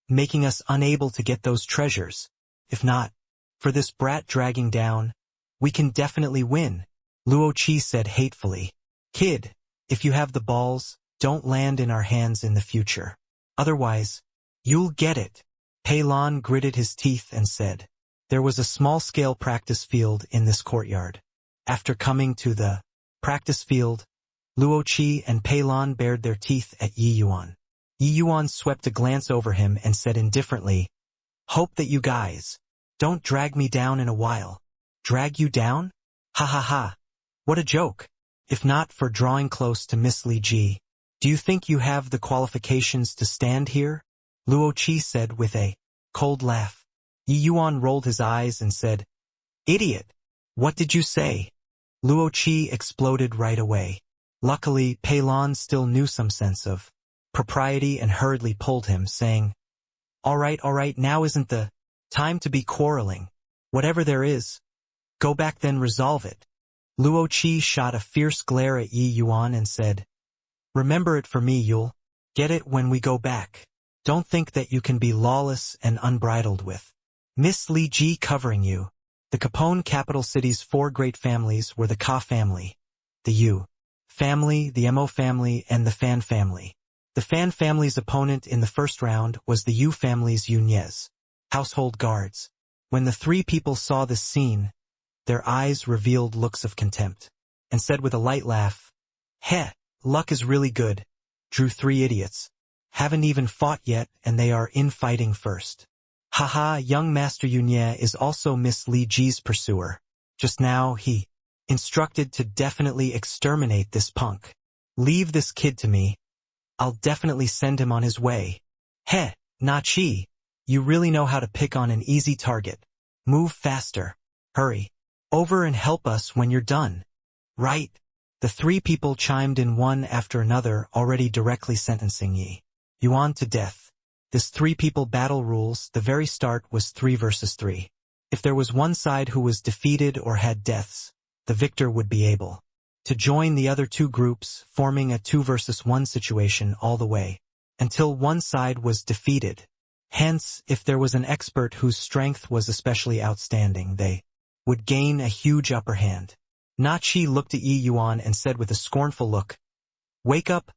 making us unable to get those treasures. If not for this brat dragging down, we can definitely win, Luo Qi said hatefully. Kid, if you have the balls, don't land in our hands in the future. Otherwise, you'll get it. Pei Lan gritted his teeth and said. There was a small-scale practice field in this courtyard. After coming to the practice field, Luo Qi and Pei Lan bared their teeth at Yi Yuan. Yi Yuan swept a glance over him and said indifferently, "Hope that you guys don't drag me down in a while." "Drag you down? Ha ha ha. What a joke. If not for drawing close to Miss Li Ji, do you think you have the qualifications to stand here?" Luo Qi said with a cold laugh. Yi Yuan rolled his eyes and said, "Idiot! What did you say?" Luo Qi exploded right away. Luckily, Pei Lon still knew some sense of propriety and hurriedly pulled him, saying, all right, now isn't the time to be quarreling. Whatever there is, go back then resolve it." Luo Qi shot a fierce glare at Yi Yuan and said, "Remember it for me, you'll get it when we go back. Don't think that you can be lawless and unbridled with Miss Li Ji covering you." The Capone capital city's 4 great families were the Ka family, the Yu family, the Mo family, and the Fan family. The Fan family's opponent in the first round was the Yu family's Yunez household guards. When the 3 people saw this scene, their eyes revealed looks of contempt, and said with a light laugh, "Heh, luck is really good. Drew 3 idiots. Haven't even fought yet and they are infighting first. Haha, young Master Yunye is also Miss Li Ji's pursuer. Just now he instructed to definitely exterminate this punk. Leave this kid to me. I'll definitely send him on his way. Heh, Nachi, you really know how to pick on an easy target. Move faster. Hurry. Over and help us when you're done." "Right." The 3 people chimed in one after another, already directly sentencing Yi Yuan to death. This 3 people battle rules, the very start was 3 versus 3. If there was one side who was defeated or had deaths, the victor would be able to join the other 2 groups, forming a 2 versus 1 situation all the way, until one side was defeated. Hence, if there was an expert whose strength was especially outstanding, they would gain a huge upper hand. Nachi looked at Yi Yuan and said with a scornful look, "Wake up,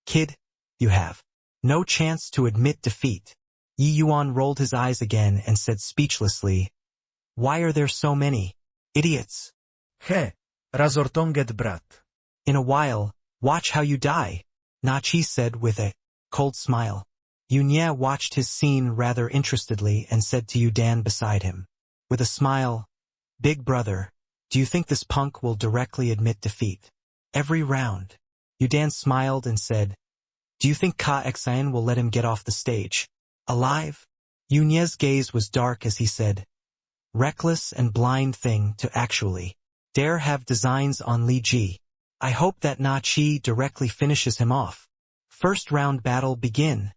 kid. You have no chance to admit defeat." Yi Yuan rolled his eyes again and said speechlessly, "Why are there so many idiots?" He, razortonget brat. "In a while, watch how you die," Nachi said with a cold smile. Yunye watched his scene rather interestedly and said to Yudan beside him, with a smile, "Big brother, do you think this punk will directly admit defeat every round?" Yudan smiled and said, "Do you think Ka Xian will let him get off the stage alive?" Yunye's gaze was dark as he said, "Reckless and blind thing to actually dare have designs on Li Ji. I hope that Na Chi directly finishes him off. First round battle begin."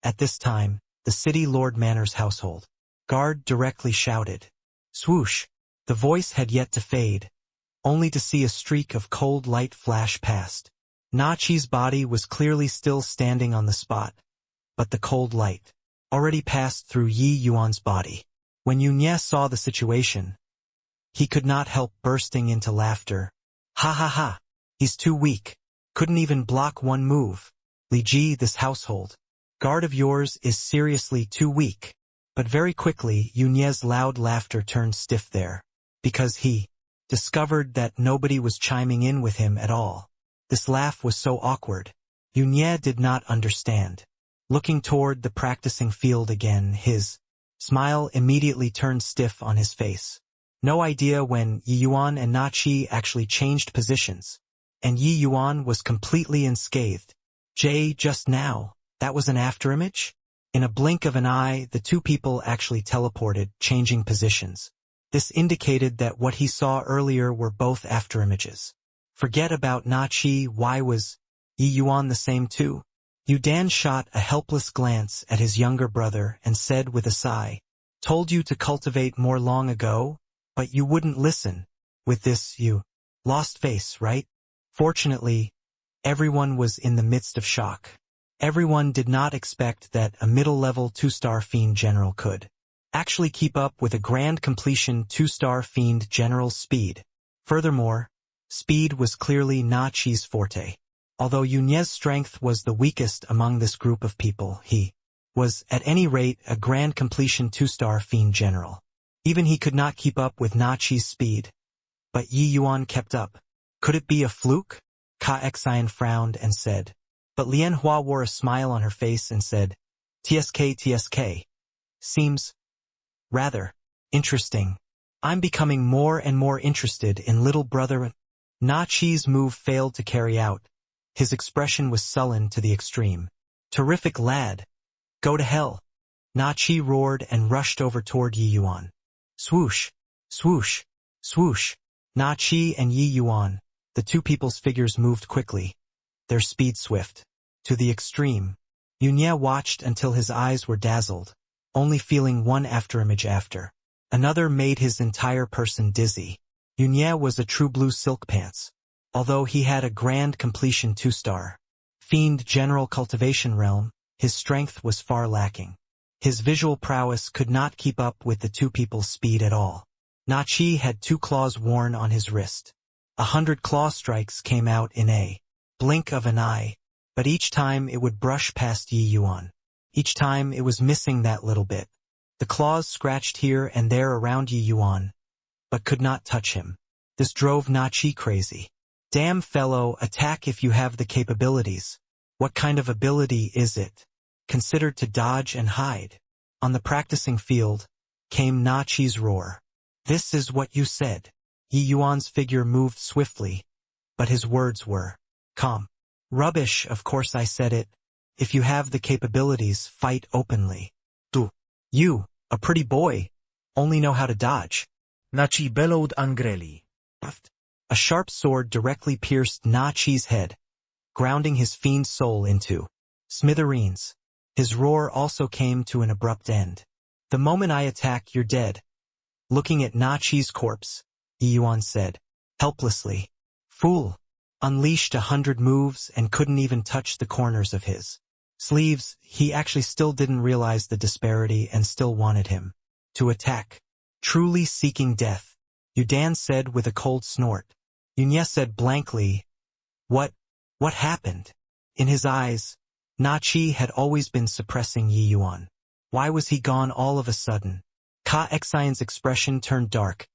At this time, the city Lord Manor's household guard directly shouted, "Swoosh!" The voice had yet to fade, only to see a streak of cold light flash past. Na Chi's body was clearly still standing on the spot, but the cold light already passed through Yi Yuan's body. When Yunye saw the situation, he could not help bursting into laughter. "Ha ha ha! He's too weak. Couldn't even block one move. Li Ji, this household guard of yours is seriously too weak." But very quickly, Yunye's loud laughter turned stiff there, because he discovered that nobody was chiming in with him at all. This laugh was so awkward. Yunye did not understand. Looking toward the practicing field again, his smile immediately turned stiff on his face. No idea when Yi Yuan and Na Chi actually changed positions, and Yi Yuan was completely unscathed. Just now, that was an afterimage? In a blink of an eye, the 2 people actually teleported, changing positions. This indicated that what he saw earlier were both afterimages. Forget about Na Chi, why was Yi Yuan the same too? Yudan shot a helpless glance at his younger brother and said with a sigh, "Told you to cultivate more long ago, but you wouldn't listen. With this, you lost face, right?" Fortunately, everyone was in the midst of shock. Everyone did not expect that a middle-level 2-star fiend general could actually keep up with a grand completion 2-star fiend general's speed. Furthermore, speed was clearly Na Chi's forte. Although Yunye's strength was the weakest among this group of people, he was, at any rate, a grand completion 2-star fiend general. Even he could not keep up with Na Chi's speed. But Yi Yuan kept up. Could it be a fluke? Ka Xian frowned and said, But Lian Hua wore a smile on her face and said, "TSK, TSK. Seems rather interesting. I'm becoming more and more interested in little brother." Na Chi's move failed to carry out. His expression was sullen to the extreme. "Terrific lad. Go to hell." Na Chi roared and rushed over toward Yi Yuan. Swoosh, swoosh, swoosh. Na Chi and Yi Yuan, the two people's figures moved quickly, their speed swift. To the extreme. Yunye watched until his eyes were dazzled, only feeling one afterimage after. Another made his entire person dizzy. Yunye was a true blue silk pants. Although he had a grand completion 2-star. Fiend general cultivation realm, his strength was far lacking. His visual prowess could not keep up with the two people's speed at all. Na Chi had 2 claws worn on his wrist. 100 claw strikes came out in a blink of an eye, but each time it would brush past Yi Yuan. Each time it was missing that little bit. The claws scratched here and there around Yi Yuan, but could not touch him. This drove Na Chi crazy. "Damn fellow, attack if you have the capabilities. What kind of ability is it? Considered to dodge and hide?" On the practicing field, came Na Chi's roar. "This is what you said." Yi Yuan's figure moved swiftly, but his words were calm. "Rubbish, of course I said it. If you have the capabilities, fight openly. Do you, a pretty boy, only know how to dodge?" Na Chi bellowed angrily. A sharp sword directly pierced Na Chi's head, grounding his fiend soul into smithereens. His roar also came to an abrupt end. "The moment I attack, you're dead." Looking at Na Chi's corpse, Yi Yuan said, helplessly, "Fool." Unleashed 100 moves and couldn't even touch the corners of his sleeves. He actually still didn't realize the disparity and still wanted him to attack. "Truly seeking death," Yudan said with a cold snort. Yunye said blankly, What happened?" In his eyes, Na Chi had always been suppressing Yi Yuan. Why was he gone all of a sudden? Ka Xian's expression turned dark,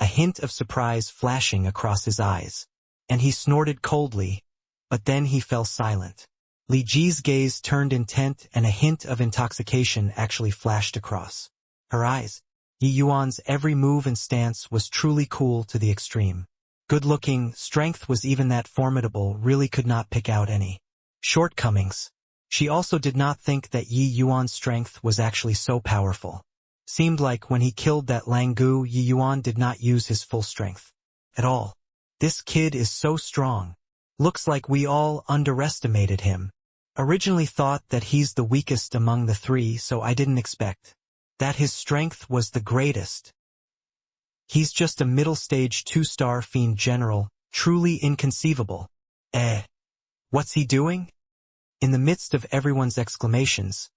a hint of surprise flashing across his eyes. And he snorted coldly, but then he fell silent. Li Ji's gaze turned intent and a hint of intoxication actually flashed across her eyes. Yi Yuan's every move and stance was truly cool to the extreme. Good-looking, strength was even that formidable, really could not pick out any shortcomings. She also did not think that Yi Yuan's strength was actually so powerful. Seemed like when he killed that Langu, Yi Yuan did not use his full strength at all. "This kid is so strong. Looks like we all underestimated him. Originally thought that he's the weakest among the 3, so I didn't expect that his strength was the greatest. He's just a middle-stage 2-star fiend general, truly inconceivable." What's he doing?" In the midst of everyone's exclamations,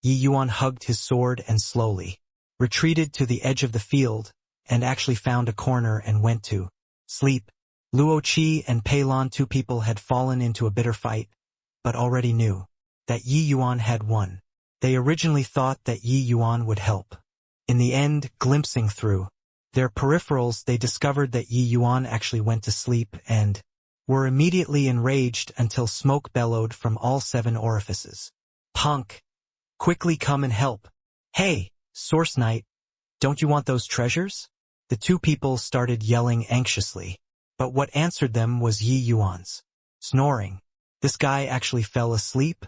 Yi Yuan hugged his sword and slowly retreated to the edge of the field and actually found a corner and went to sleep. Luo Qi and Pei Lan, 2 people had fallen into a bitter fight, but already knew that Yi Yuan had won. They originally thought that Yi Yuan would help. In the end, glimpsing through their peripherals, they discovered that Yi Yuan actually went to sleep and were immediately enraged until smoke bellowed from all 7 orifices. "Punk! Quickly come and help. Hey, Source Knight, don't you want those treasures?" The 2 people started yelling anxiously, but what answered them was Yi Yuan's snoring. This guy actually fell asleep?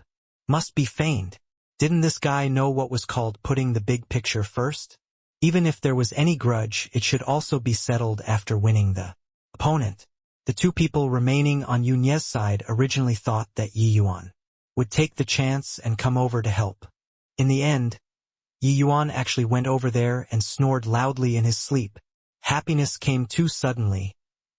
Must be feigned. Didn't this guy know what was called putting the big picture first? Even if there was any grudge, it should also be settled after winning the opponent. The 2 people remaining on Yunye's side originally thought that Yi Yuan would take the chance and come over to help. In the end, Yi Yuan actually went over there and snored loudly in his sleep. Happiness came too suddenly,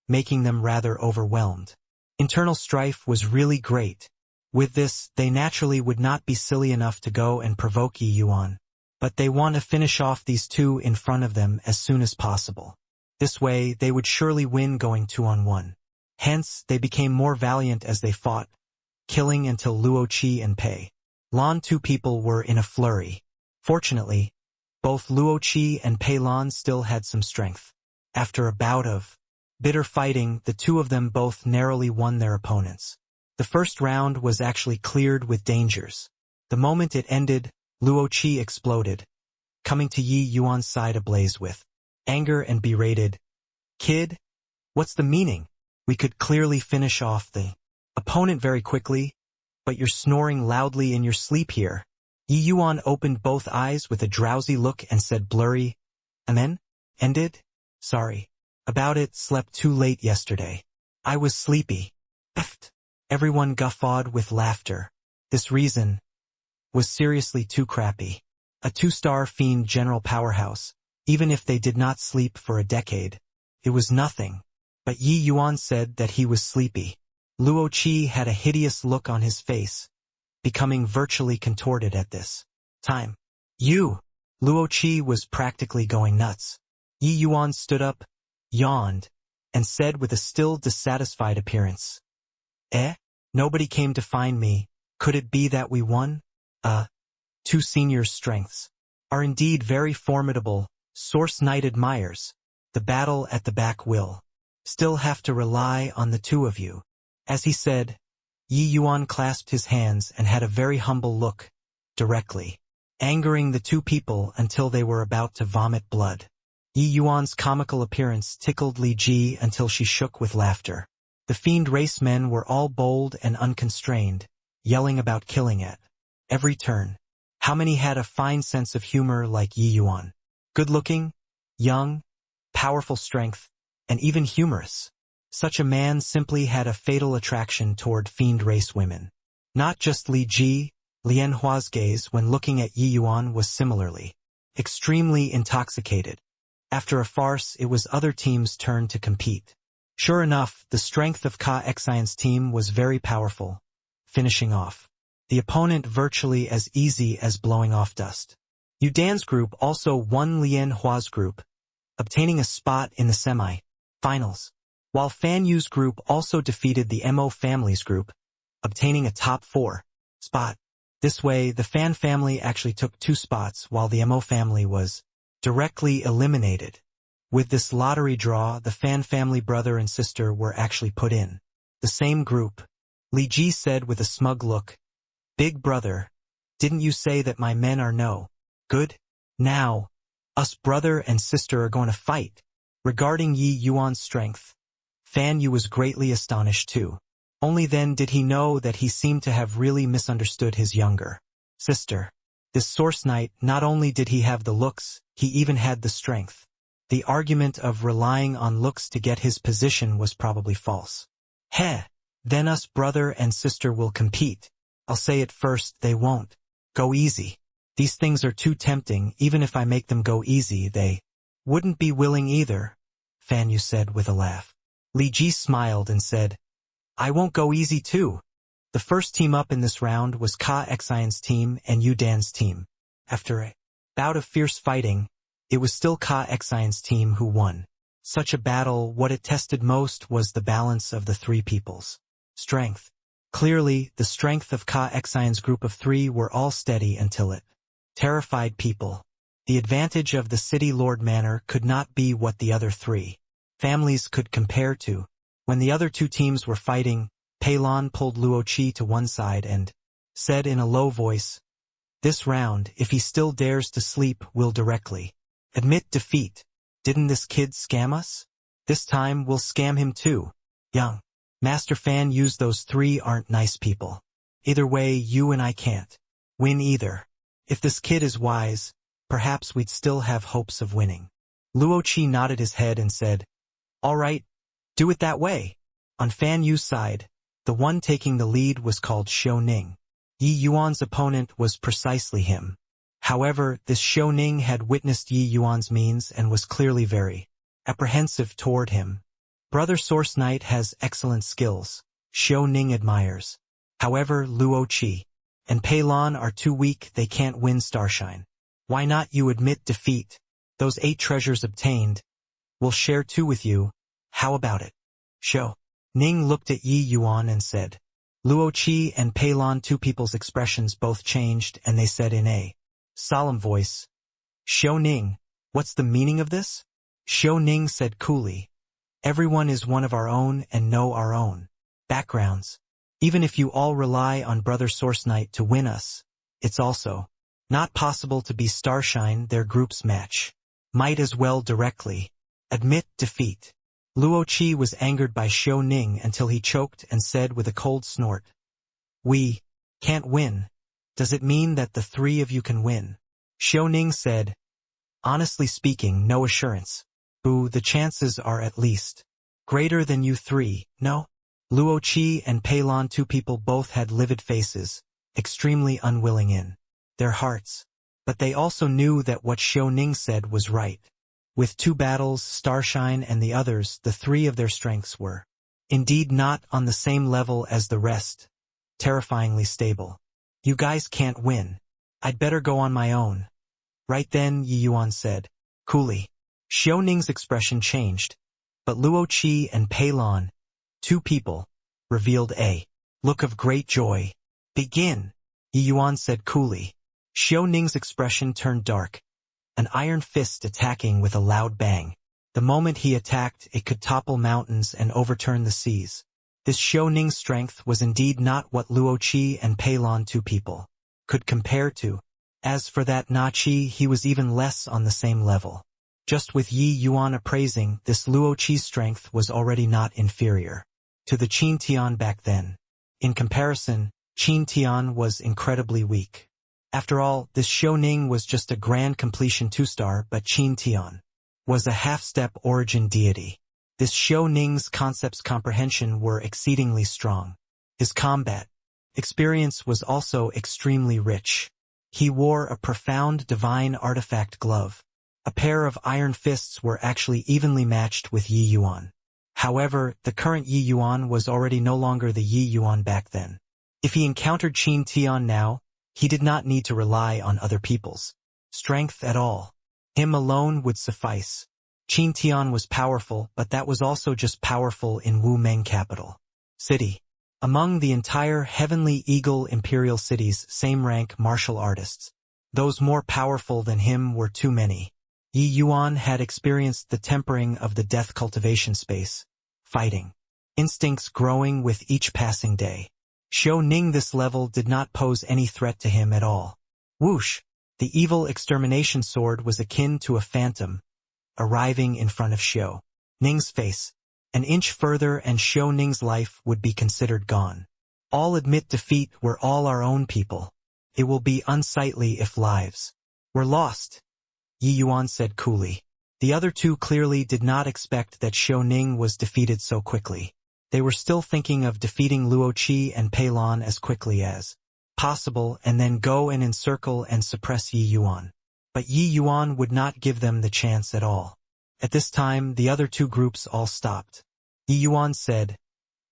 making them rather overwhelmed. Internal strife was really great. With this, they naturally would not be silly enough to go and provoke Yi Yuan, but they want to finish off these 2 in front of them as soon as possible. This way, they would surely win going 2-on-1. Hence, they became more valiant as they fought, killing until Luo Qi and Pei Lan, 2 people, were in a flurry. Fortunately, both Luo Qi and Pei Lan still had some strength. After a bout of bitter fighting, the 2 of them both narrowly won their opponents. The first round was actually cleared with dangers. The moment it ended, Luo Qi exploded, coming to Yi Yuan's side ablaze with anger and berated, "Kid, what's the meaning? We could clearly finish off the opponent very quickly, but you're snoring loudly in your sleep here." Yi Yuan opened both eyes with a drowsy look and said blurry, "And then? Ended? Sorry. About it, slept too late yesterday. I was sleepy." Eft. Everyone guffawed with laughter. This reason was seriously too crappy. A 2-star fiend general powerhouse, even if they did not sleep for a decade. It was nothing. But Yi Yuan said that he was sleepy. Luo Qi had a hideous look on his face, becoming virtually contorted at this time. "You!" Luo Qi was practically going nuts. Yi Yuan stood up, yawned, and said with a still dissatisfied appearance, Nobody came to find me. Could it be that we won? 2 seniors' strengths are indeed very formidable. Source Knight admires. The battle at the back will still have to rely on the 2 of you." As he said, Yi Yuan clasped his hands and had a very humble look, directly angering the 2 people until they were about to vomit blood. Yi Yuan's comical appearance tickled Li Ji until she shook with laughter. The fiend race men were all bold and unconstrained, yelling about killing at every turn. How many had a fine sense of humor like Yi Yuan? Good-looking, young, powerful strength, and even humorous. Such a man simply had a fatal attraction toward fiend race women. Not just Li Ji, Lian Hua's gaze when looking at Yi Yuan was similarly extremely intoxicated. After a farce, it was other teams' turn to compete. Sure enough, the strength of Ka Xian's team was very powerful, finishing off the opponent virtually as easy as blowing off dust. Yu Dan's group also won Lian Hua's group, obtaining a spot in the semi-finals, while Fan Yu's group also defeated the Mo family's group, obtaining a top 4 spot. This way, the Fan family actually took 2 spots while the Mo family was directly eliminated. With this lottery draw, the Fan family brother and sister were actually put in the same group. Li Ji said with a smug look, "Big brother, didn't you say that my men are no good? Now, us brother and sister are going to fight." Regarding Yi Yuan's strength, Fan Yu was greatly astonished too. Only then did he know that he seemed to have really misunderstood his younger sister. This Source Knight, not only did he have the looks, he even had the strength. The argument of relying on looks to get his position was probably false. Then us brother and sister will compete. I'll say it first, they won't go easy. These things are too tempting. Even if I make them go easy, they wouldn't be willing either, Fan Yu said with a laugh. Li Ji smiled and said, "I won't go easy too." The first team up in this round was Ka Xian's team and Yu Dan's team. After a bout of fierce fighting, it was still Ka Xian's team who won. Such a battle, what it tested most was the balance of the 3 people's strength. Clearly, the strength of Ka Xian's group of 3 were all steady until it terrified people. The advantage of the City Lord Manor could not be what the other 3 families could compare to. When the other 2 teams were fighting, Pei Lan pulled Luo Qi to one side and said in a low voice, "This round, if he still dares to sleep, we'll directly admit defeat. Didn't this kid scam us? This time we'll scam him too. Young Master Fan Yu's those 3 aren't nice people. Either way, you and I can't win either. If this kid is wise, perhaps we'd still have hopes of winning." Luo Qi nodded his head and said, "All right, do it that way." On Fan Yu's side, the one taking the lead was called Xiao Ning. Yi Yuan's opponent was precisely him. However, this Xiao Ning had witnessed Yi Yuan's means and was clearly very apprehensive toward him. Brother Source Knight has excellent skills, Xiao Ning admires. However, Luo Qi and Pei Lan are too weak, they can't win Starshine. Why not you admit defeat? Those 8 treasures obtained, we'll share 2 with you. How about it? Xiao Ning looked at Yi Yuan and said. Luo Qi and Pei Lan, 2 people's expressions both changed, and they said in a solemn voice, "Xiao Ning, what's the meaning of this?" Xiao Ning said coolly, "Everyone is one of our own and know our own backgrounds. Even if you all rely on Brother Source Knight to win us, it's also not possible to be Starshine their group's match. Might as well directly admit defeat. Luo Qi was angered by Xiao Ning until he choked and said with a cold snort, "We can't win. Does it mean that the three of you can win?" Xiao Ning said, "Honestly speaking, no assurance. Boo, the chances are at least greater than you three, no?" Luo Qi and Peilon, two people, both had livid faces, extremely unwilling in their hearts. But they also knew that what Xiao Ning said was right. With two battles, Starshine and the others, the three of their strengths were indeed not on the same level as the rest, terrifyingly stable. "You guys can't win. I'd better go on my own." Right then, Yi Yuan said, coolly. Xiao Ning's expression changed, but Luo Qi and Peilon, two people, revealed a look of great joy. "Begin," Yi Yuan said coolly. Xiao Ning's expression turned dark, an iron fist attacking with a loud bang. The moment he attacked, it could topple mountains and overturn the seas. This Xiao Ning's strength was indeed not what Luo Qi and Peilon, two people, could compare to. As for that Na Qi, he was even less on the same level. Just with Yi Yuan appraising, this Luo Qi's strength was already not inferior to the Qin Tian back then. In comparison, Qin Tian was incredibly weak. After all, this Xiao Ning was just a grand completion 2-star, but Qin Tian was a half-step origin deity. This Xiao Ning's concepts comprehension were exceedingly strong. His combat experience was also extremely rich. He wore a profound divine artifact glove. A pair of iron fists were actually evenly matched with Yi Yuan. However, the current Yi Yuan was already no longer the Yi Yuan back then. If he encountered Qin Tian now, he did not need to rely on other people's strength at all. Him alone would suffice. Qin Tian was powerful, but that was also just powerful in Wu Meng capital city. Among the entire Heavenly Eagle Imperial City's same-rank martial artists, those more powerful than him were too many. Yi Yuan had experienced the tempering of the death cultivation space, fighting instincts growing with each passing day. Xiao Ning this level did not pose any threat to him at all. Whoosh! The evil extermination sword was akin to a phantom, arriving in front of Xiao Ning's face. An inch further and Xiao Ning's life would be considered gone. "All admit defeat, we're all our own people. It will be unsightly if lives were lost," Yi Yuan said coolly. The other two clearly did not expect that Xiao Ning was defeated so quickly. They were still thinking of defeating Luo Qi and Peilon as quickly as possible and then go and encircle and suppress Yi Yuan. But Yi Yuan would not give them the chance at all. At this time, the other two groups all stopped. Yi Yuan said,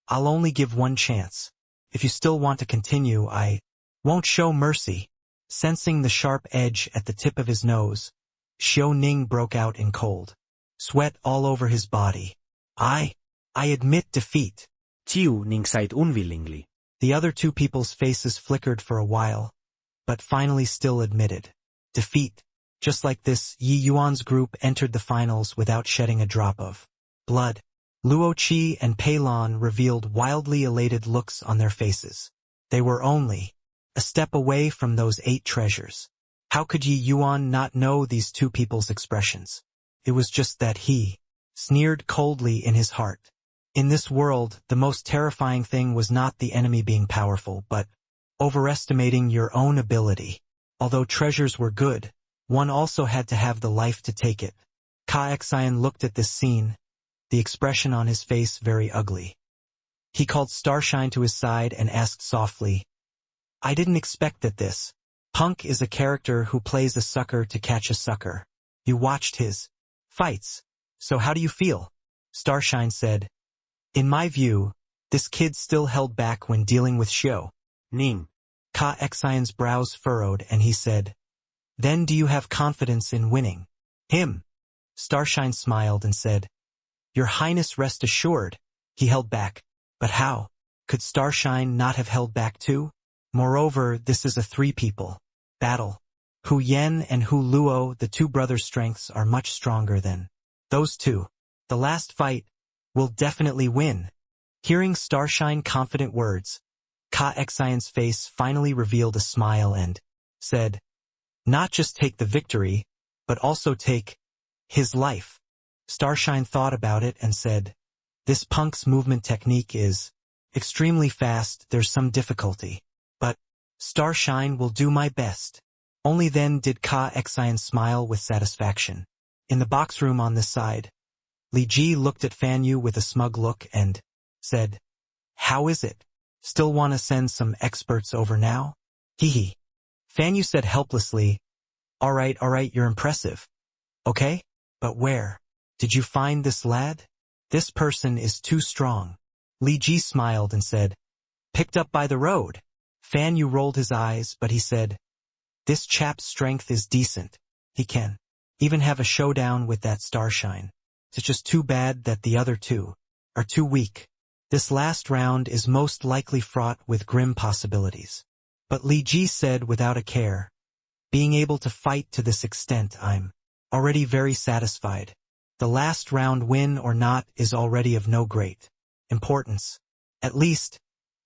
"I'll only give one chance. If you still want to continue, I won't show mercy." Sensing the sharp edge at the tip of his nose, Xiao Ning broke out in cold sweat all over his body. I admit defeat." Xiao Ning sighed unwillingly. The other two people's faces flickered for a while, but finally still admitted defeat. Just like this, Yi Yuan's group entered the finals without shedding a drop of blood. Luo Qi and Peilon revealed wildly elated looks on their faces. They were only a step away from those 8 treasures. How could Yi Yuan not know these two people's expressions? It was just that he sneered coldly in his heart. In this world, the most terrifying thing was not the enemy being powerful, but overestimating your own ability. Although treasures were good, one also had to have the life to take it. Ka Xian looked at this scene, the expression on his face very ugly. He called Starshine to his side and asked softly, "I didn't expect that this punk is a character who plays a sucker to catch a sucker. You watched his fights, so how do you feel?" Starshine said, "In my view, this kid still held back when dealing with Xiao Ning." Ka Xian's brows furrowed and he said, "Then do you have confidence in winning him?" Starshine smiled and said, "Your Highness, rest assured, he held back. But how? Could Starshine not have held back too? Moreover, this is a 3-people battle. Hu Yen and Hu Luo, the 2 brothers' strengths are much stronger than those 2. The last fight will definitely win." Hearing Starshine confident words, Ka Xian's face finally revealed a smile and said, "Not just take the victory, but also take his life." Starshine thought about it and said, "This punk's movement technique is extremely fast, there's some difficulty. But Starshine will do my best." Only then did Ka Xian smile with satisfaction. In the box room on this side, Li Ji looked at Fan Yu with a smug look and said, "How is it? Still want to send some experts over now?" Hee hee. Fan Yu said helplessly, all right, you're impressive. Okay, but where did you find this lad? This person is too strong." Li Ji smiled and said, "Picked up by the road." Fan Yu rolled his eyes, but he said, "This chap's strength is decent. He can even have a showdown with that Starshine. It's just too bad that the other two are too weak. This last round is most likely fraught with grim possibilities." But Li Ji said without a care, "Being able to fight to this extent, I'm already very satisfied. The last round, win or not, is already of no great importance. At least,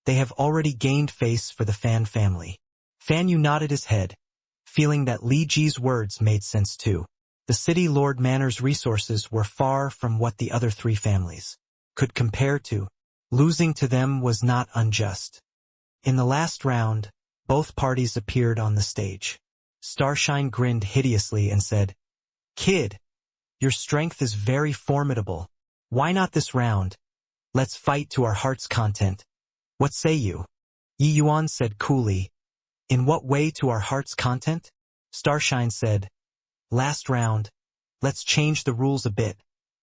they have already gained face for the Fan family." Fan Yu nodded his head, feeling that Li Ji's words made sense too. The City Lord Manor's resources were far from what the other three families could compare to. Losing to them was not unjust. In the last round, both parties appeared on the stage. Starshine grinned hideously and said, "Kid, your strength is very formidable. Why not this round? Let's fight to our heart's content. What say you?" Yi Yuan said coolly, "In what way to our heart's content?" Starshine said, "Last round, let's change the rules a bit.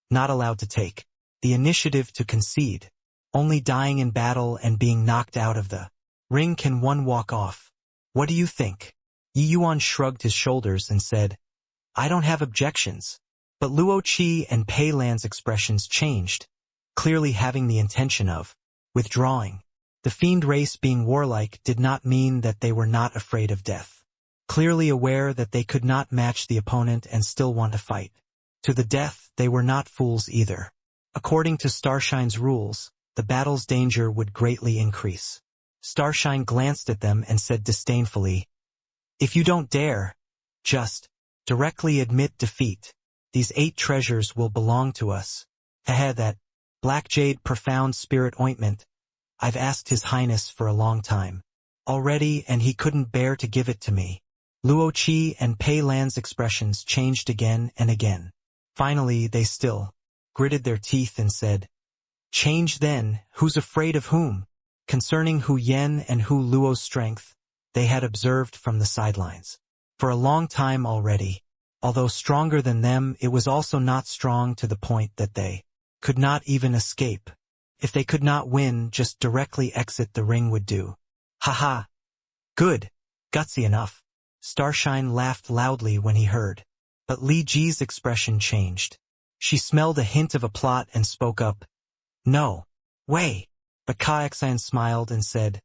Not allowed to take the initiative to concede. Only dying in battle and being knocked out of the ring can one walk off. What do you think?" Yi Yuan shrugged his shoulders and said, "I don't have objections." But Luo Qi and Pei Lan's expressions changed, clearly having the intention of withdrawing. The fiend race being warlike did not mean that they were not afraid of death. Clearly aware that they could not match the opponent and still want to fight to the death, they were not fools either. According to Starshine's rules, the battle's danger would greatly increase. Starshine glanced at them and said disdainfully, "If you don't dare, just directly admit defeat. These 8 treasures will belong to us. That black jade profound spirit ointment, I've asked His Highness for a long time already, and he couldn't bear to give it to me." Luo Qi and Pei Lan's expressions changed again and again. Finally, they still gritted their teeth and said, "Change then, who's afraid of whom?" Concerning Hu Yen and Hu Luo's strength, they had observed from the sidelines for a long time already. Although stronger than them, it was also not strong to the point that they could not even escape. If they could not win, just directly exit the ring would do. "Haha. Good. Gutsy enough." Starshine laughed loudly when he heard. But Li Ji's expression changed. She smelled a hint of a plot and spoke up, "No way." But Ka Xian smiled and said,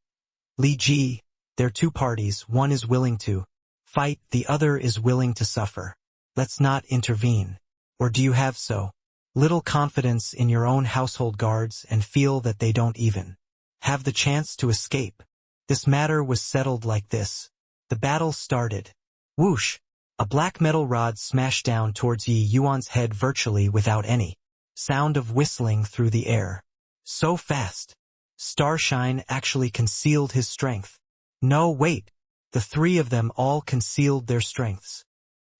"Li Ji, there are 2 parties, one is willing to fight, the other is willing to suffer. Let's not intervene. Or do you have so little confidence in your own household guards and feel that they don't even have the chance to escape?" This matter was settled like this. The battle started. Whoosh! A black metal rod smashed down towards Yi Yuan's head virtually without any sound of whistling through the air. So fast. Starshine actually concealed his strength. No, wait. The 3 of them all concealed their strengths.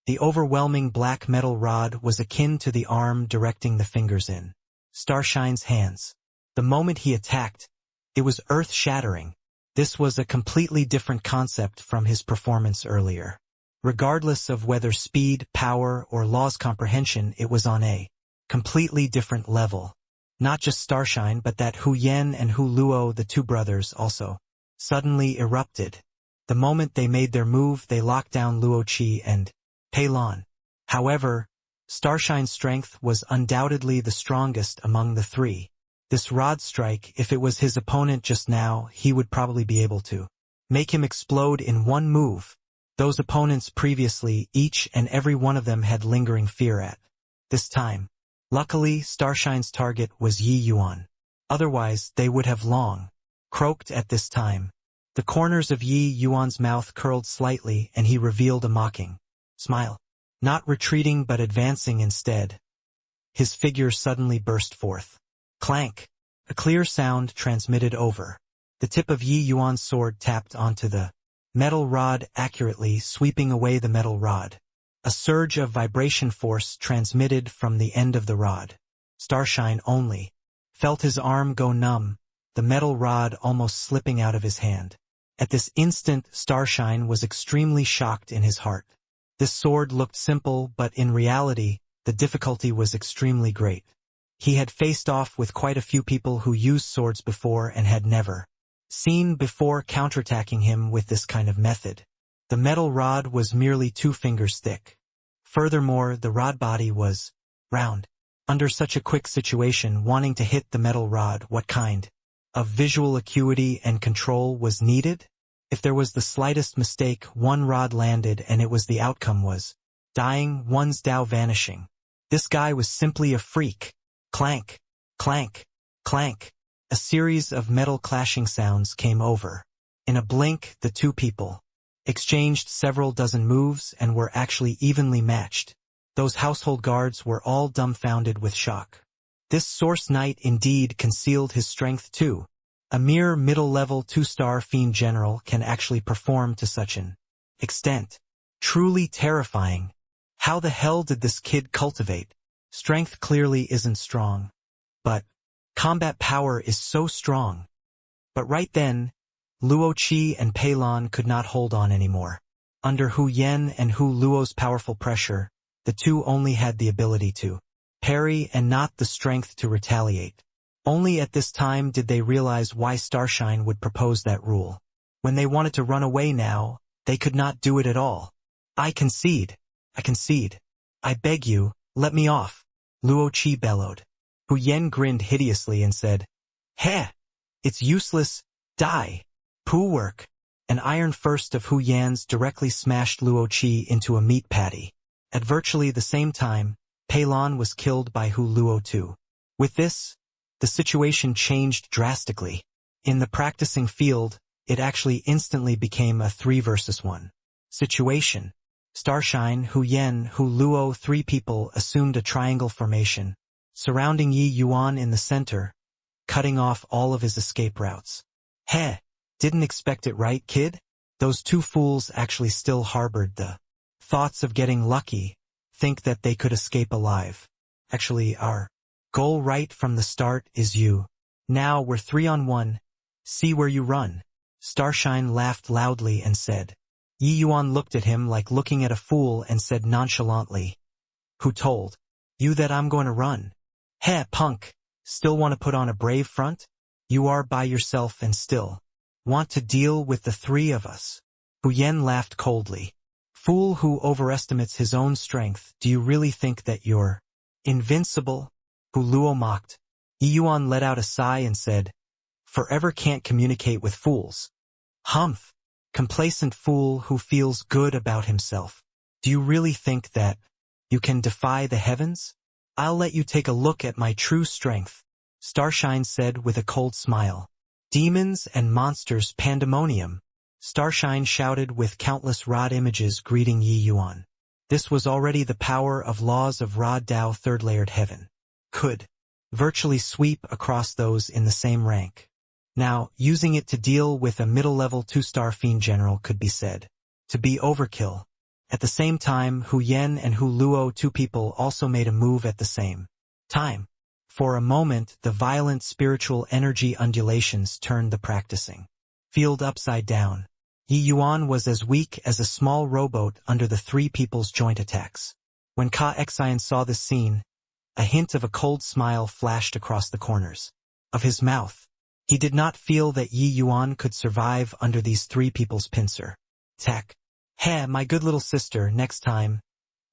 The overwhelming black metal rod was akin to the arm directing the fingers in Starshine's hands. The moment he attacked, it was earth-shattering. This was a completely different concept from his performance earlier. Regardless of whether speed, power, or law's comprehension, it was on a completely different level. Not just Starshine, but that Hu Yen and Hu Luo, the 2 brothers, also suddenly erupted. The moment they made their move, they locked down Luo Qi and Pei Lan. However, Starshine's strength was undoubtedly the strongest among the 3. This rod strike, if it was his opponent just now, he would probably be able to make him explode in one move. Those opponents previously, each and every one of them had lingering fear at this time. Luckily, Starshine's target was Yi Yuan. Otherwise, they would have long croaked at this time. The corners of Yi Yuan's mouth curled slightly and he revealed a mocking smile. Not retreating but advancing instead. His figure suddenly burst forth. Clank! A clear sound transmitted over. The tip of Yi Yuan's sword tapped onto the metal rod accurately, sweeping away the metal rod. A surge of vibration force transmitted from the end of the rod. Starshine only felt his arm go numb, the metal rod almost slipping out of his hand. At this instant, Starshine was extremely shocked in his heart. This sword looked simple, but in reality, the difficulty was extremely great. He had faced off with quite a few people who used swords before and had never seen before counterattacking him with this kind of method. The metal rod was merely 2 fingers thick. Furthermore, the rod body was round. Under such a quick situation, wanting to hit the metal rod, what kind of visual acuity and control was needed? If there was the slightest mistake, one rod landed and it was the outcome was dying, one's Tao vanishing. This guy was simply a freak. Clank, clank, clank. A series of metal clashing sounds came over. In a blink, the 2 people exchanged several dozen moves and were actually evenly matched. Those household guards were all dumbfounded with shock. This Source Knight indeed concealed his strength too. A mere middle-level 2-star fiend general can actually perform to such an extent. Truly terrifying. How the hell did this kid cultivate? Strength clearly isn't strong. But combat power is so strong. But right then, Luo Qi and Pei Lan could not hold on anymore. Under Hu Yen and Hu Luo's powerful pressure, the 2 only had the ability to parry and not the strength to retaliate. Only at this time did they realize why Starshine would propose that rule. When they wanted to run away now, they could not do it at all. I concede. I concede. I beg you, let me off. Luo Qi bellowed. Hu Yen grinned hideously and said, Heh! It's useless. Die. Poo work. An iron first of Hu Yan's directly smashed Luo Qi into a meat patty. At virtually the same time, Pei Lan was killed by Hu Luo too. With this, the situation changed drastically. In the practicing field, it actually instantly became a 3 versus 1 situation. Starshine, Hu Yen, Hu Luo, 3 people assumed a triangle formation, surrounding Yi Yuan in the center, cutting off all of his escape routes. Heh, didn't expect it, right, kid? Those 2 fools actually still harbored the thoughts of getting lucky, think that they could escape alive. Actually, our goal right from the start is you. Now we're 3-on-1. See where you run. Starshine laughed loudly and said. Yi Yuan looked at him like looking at a fool and said nonchalantly, Who told you that I'm going to run? Heh, punk. Still want to put on a brave front? You are by yourself and still want to deal with the 3 of us. Hu Yen laughed coldly. Fool who overestimates his own strength, do you really think that you're invincible? Hu Luo mocked. Yi Yuan let out a sigh and said, Forever can't communicate with fools. Humph. Complacent fool who feels good about himself. Do you really think that you can defy the heavens? I'll let you take a look at my true strength, Starshine said with a cold smile. Demons and monsters pandemonium. Starshine shouted with countless rod images greeting Yi Yuan. This was already the power of laws of Rod Dao 3rd-layered heaven. Could virtually sweep across those in the same rank. Now, using it to deal with a middle-level 2-star fiend general could be said to be overkill. At the same time, Hu Yen and Hu Luo, 2 people, also made a move at the same time. For a moment, the violent spiritual energy undulations turned the practicing field upside down. Yi Yuan was as weak as a small rowboat under the 3 people's joint attacks. When Ka Xian saw this scene, a hint of a cold smile flashed across the corners of his mouth. He did not feel that Yi Yuan could survive under these 3 people's pincer attack. Heh, my good little sister, next time,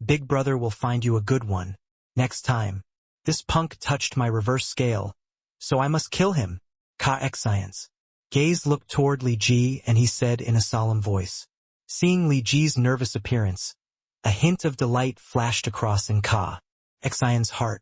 Big Brother will find you a good one. Next time. This punk touched my reverse scale, so I must kill him. Ka Xian's gaze looked toward Li Ji and he said in a solemn voice. Seeing Li Ji's nervous appearance, a hint of delight flashed across in Ka Xian's heart.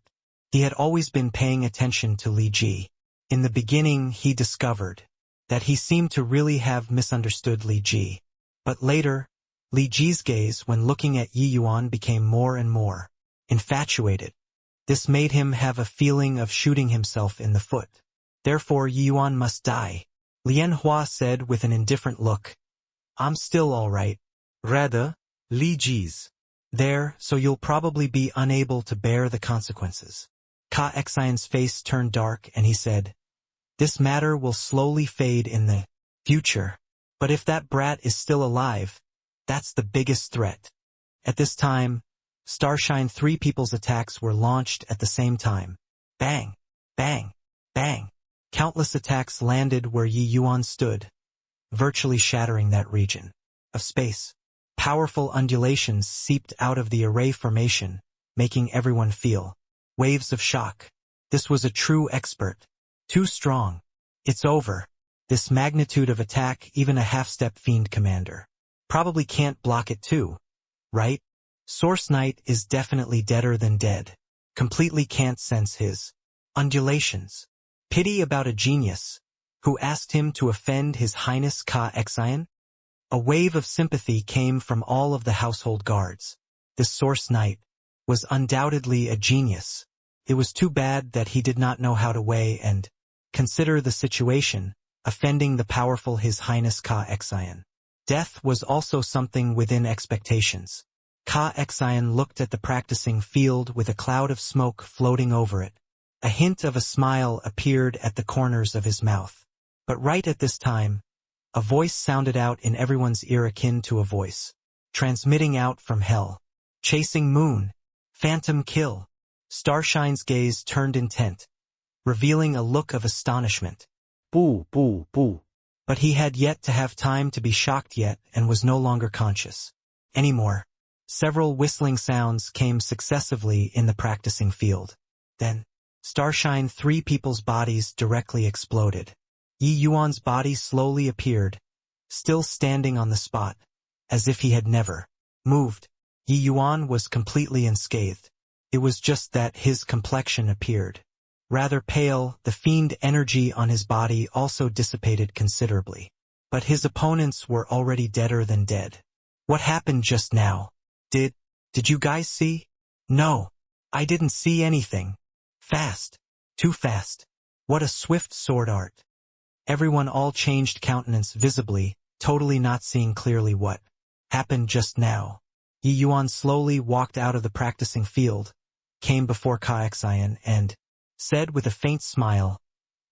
He had always been paying attention to Li Ji. In the beginning, he discovered that he seemed to really have misunderstood Li Ji. But later, Li Ji's gaze when looking at Yi Yuan became more and more infatuated. This made him have a feeling of shooting himself in the foot. Therefore Yi Yuan must die. Lian Hua said with an indifferent look. I'm still all right. Rather, Li Ji's. There, so you'll probably be unable to bear the consequences. Ka Xian's face turned dark and he said, this matter will slowly fade in the future. But if that brat is still alive, that's the biggest threat. At this time, Starshine 3 people's attacks were launched at the same time. Bang, bang, bang. Countless attacks landed where Yi Yuan stood, virtually shattering that region of space. Powerful undulations seeped out of the array formation, making everyone feel waves of shock. This was a true expert. Too strong. It's over. This magnitude of attack, even a half-step fiend commander probably can't block it too, right? Source Knight is definitely deader than dead. Completely can't sense his undulations. Pity about a genius who asked him to offend His Highness Ka Xian? A wave of sympathy came from all of the household guards. This Source Knight was undoubtedly a genius. It was too bad that he did not know how to weigh and consider the situation, offending the powerful His Highness Ka Xian. Death was also something within expectations. Ka Xian looked at the practicing field with a cloud of smoke floating over it. A hint of a smile appeared at the corners of his mouth. But right at this time, a voice sounded out in everyone's ear akin to a voice, transmitting out from hell. Chasing moon. Phantom kill. Starshine's gaze turned intent, revealing a look of astonishment. Boo, boo, boo. But he had yet to have time to be shocked yet and was no longer conscious anymore. Several whistling sounds came successively in the practicing field. Then, Starshine 3 people's bodies directly exploded. Yi Yuan's body slowly appeared, still standing on the spot, as if he had never moved. Yi Yuan was completely unscathed. It was just that his complexion appeared rather pale. The fiend energy on his body also dissipated considerably. But his opponents were already deader than dead. What happened just now? Did you guys see? No, I didn't see anything. Fast. Too fast. What a swift sword art. Everyone all changed countenance visibly, totally not seeing clearly what happened just now. Yi Yuan slowly walked out of the practicing field, came before Ka Xian and said with a faint smile,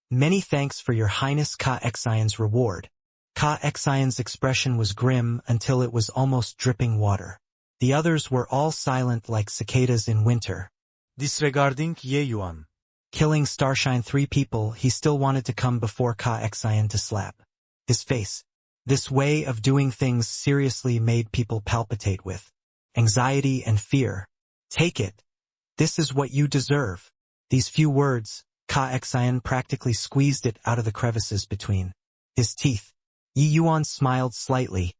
"Many thanks for your Highness Ka Xian's reward." Ka Xian's expression was grim until it was almost dripping water. The others were all silent like cicadas in winter. Disregarding Ye Yuan. Killing Starshine 3 people, he still wanted to come before Ka Xian to slap his face. This way of doing things seriously made people palpitate with anxiety and fear. Take it. This is what you deserve. These few words, Ka Xian practically squeezed it out of the crevices between his teeth. Yi Yuan smiled slightly,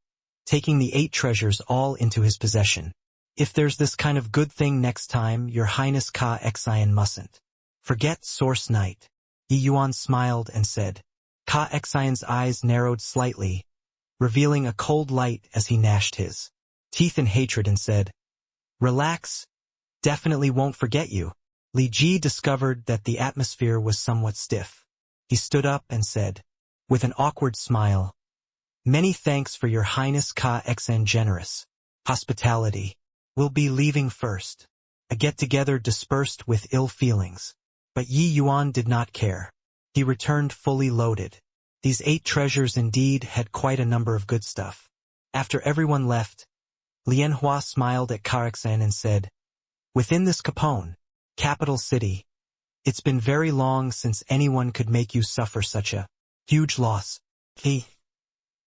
taking the 8 treasures all into his possession. If there's this kind of good thing next time, your Highness Ka Xian mustn't forget Source Knight. Yi Yuan smiled and said. Ka Xian's eyes narrowed slightly, revealing a cold light as he gnashed his teeth in hatred and said, "Relax. Definitely won't forget you." Li Ji discovered that the atmosphere was somewhat stiff. He stood up and said, with an awkward smile, "Many thanks for your Highness Ka Xian generous hospitality. We'll be leaving first." A get-together dispersed with ill feelings. But Yi Yuan did not care. He returned fully loaded. These 8 treasures indeed had quite a number of good stuff. After everyone left, Lian Hua smiled at Ka Xian and said, "Within this Capone, capital city, it's been very long since anyone could make you suffer such a huge loss.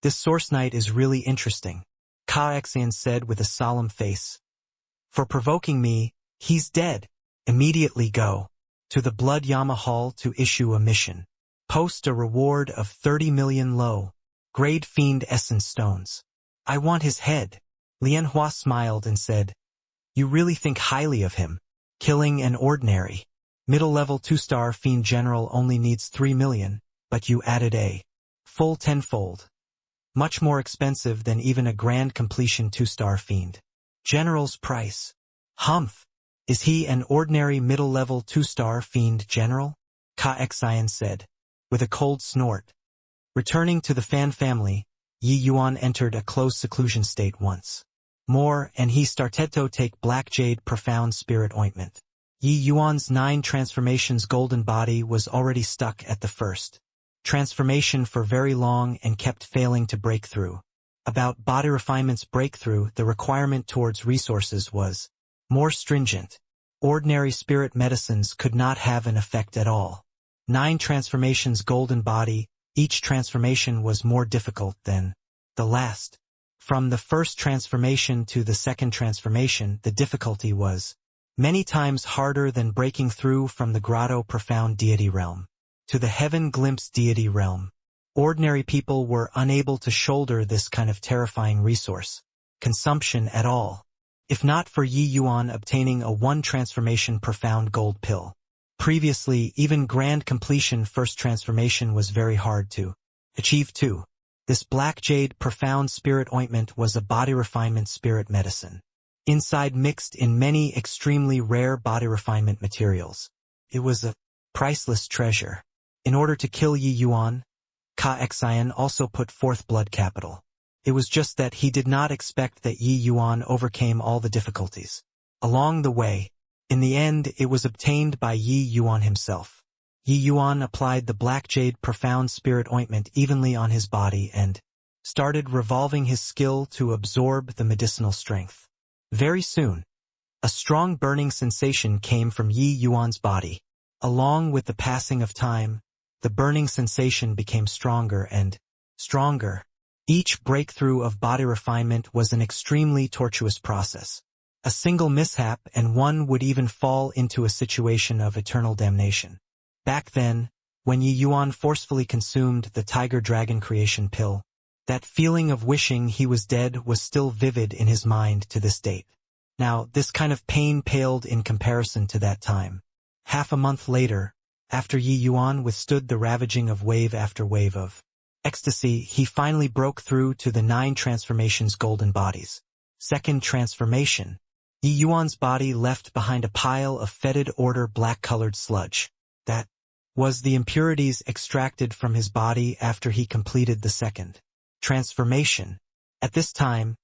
This Source Knight is really interesting," Ka Xian said with a solemn face. "For provoking me, he's dead. Immediately go to the Blood Yama Hall to issue a mission. Post a reward of 30 million low-grade fiend essence stones. I want his head." Lian Hua smiled and said, "You really think highly of him. Killing an ordinary middle-level 2-star fiend general only needs 3 million, but you added a Full tenfold. Much more expensive than even a grand completion 2-star fiend. General's price. Humph. Is he an ordinary middle-level 2-star fiend general? Ka Xian said, with a cold snort. Returning to the Fan family, Yi Yuan entered a close seclusion state once more, and he started to take Black Jade Profound Spirit Ointment. Yi Yuan's 9 transformations golden body was already stuck at the first transformation for very long and kept failing to break through. About body refinement's breakthrough, the requirement towards resources was more stringent. Ordinary spirit medicines could not have an effect at all. 9 transformations golden body, each transformation was more difficult than the last. From the first transformation to the second transformation, the difficulty was many times harder than breaking through from the grotto profound deity realm to the heaven glimpse deity realm. Ordinary people were unable to shoulder this kind of terrifying resource consumption at all, if not for Yi Yuan obtaining a 1 transformation profound gold pill. Previously, even grand completion first transformation was very hard to achieve too. This Black Jade Profound Spirit Ointment was a body refinement spirit medicine. Inside mixed in many extremely rare body refinement materials. It was a priceless treasure. In order to kill Yi Yuan, Ka Xian also put forth blood capital. It was just that he did not expect that Yi Yuan overcame all the difficulties along the way. In the end, it was obtained by Yi Yuan himself. Yi Yuan applied the Black Jade Profound Spirit Ointment evenly on his body and started revolving his skill to absorb the medicinal strength. Very soon, a strong burning sensation came from Yi Yuan's body. Along with the passing of time, the burning sensation became stronger and stronger. Each breakthrough of body refinement was an extremely tortuous process. A single mishap and one would even fall into a situation of eternal damnation. Back then, when Yi Yuan forcefully consumed the Tiger Dragon Creation Pill, that feeling of wishing he was dead was still vivid in his mind to this date. Now, this kind of pain paled in comparison to that time. Half a month later, after Yi Yuan withstood the ravaging of wave after wave of ecstasy, he finally broke through to the 9 transformations golden bodies. Second transformation. Yi Yuan's body left behind a pile of fetid order black-colored sludge. That was the impurities extracted from his body after he completed the second transformation. At this time,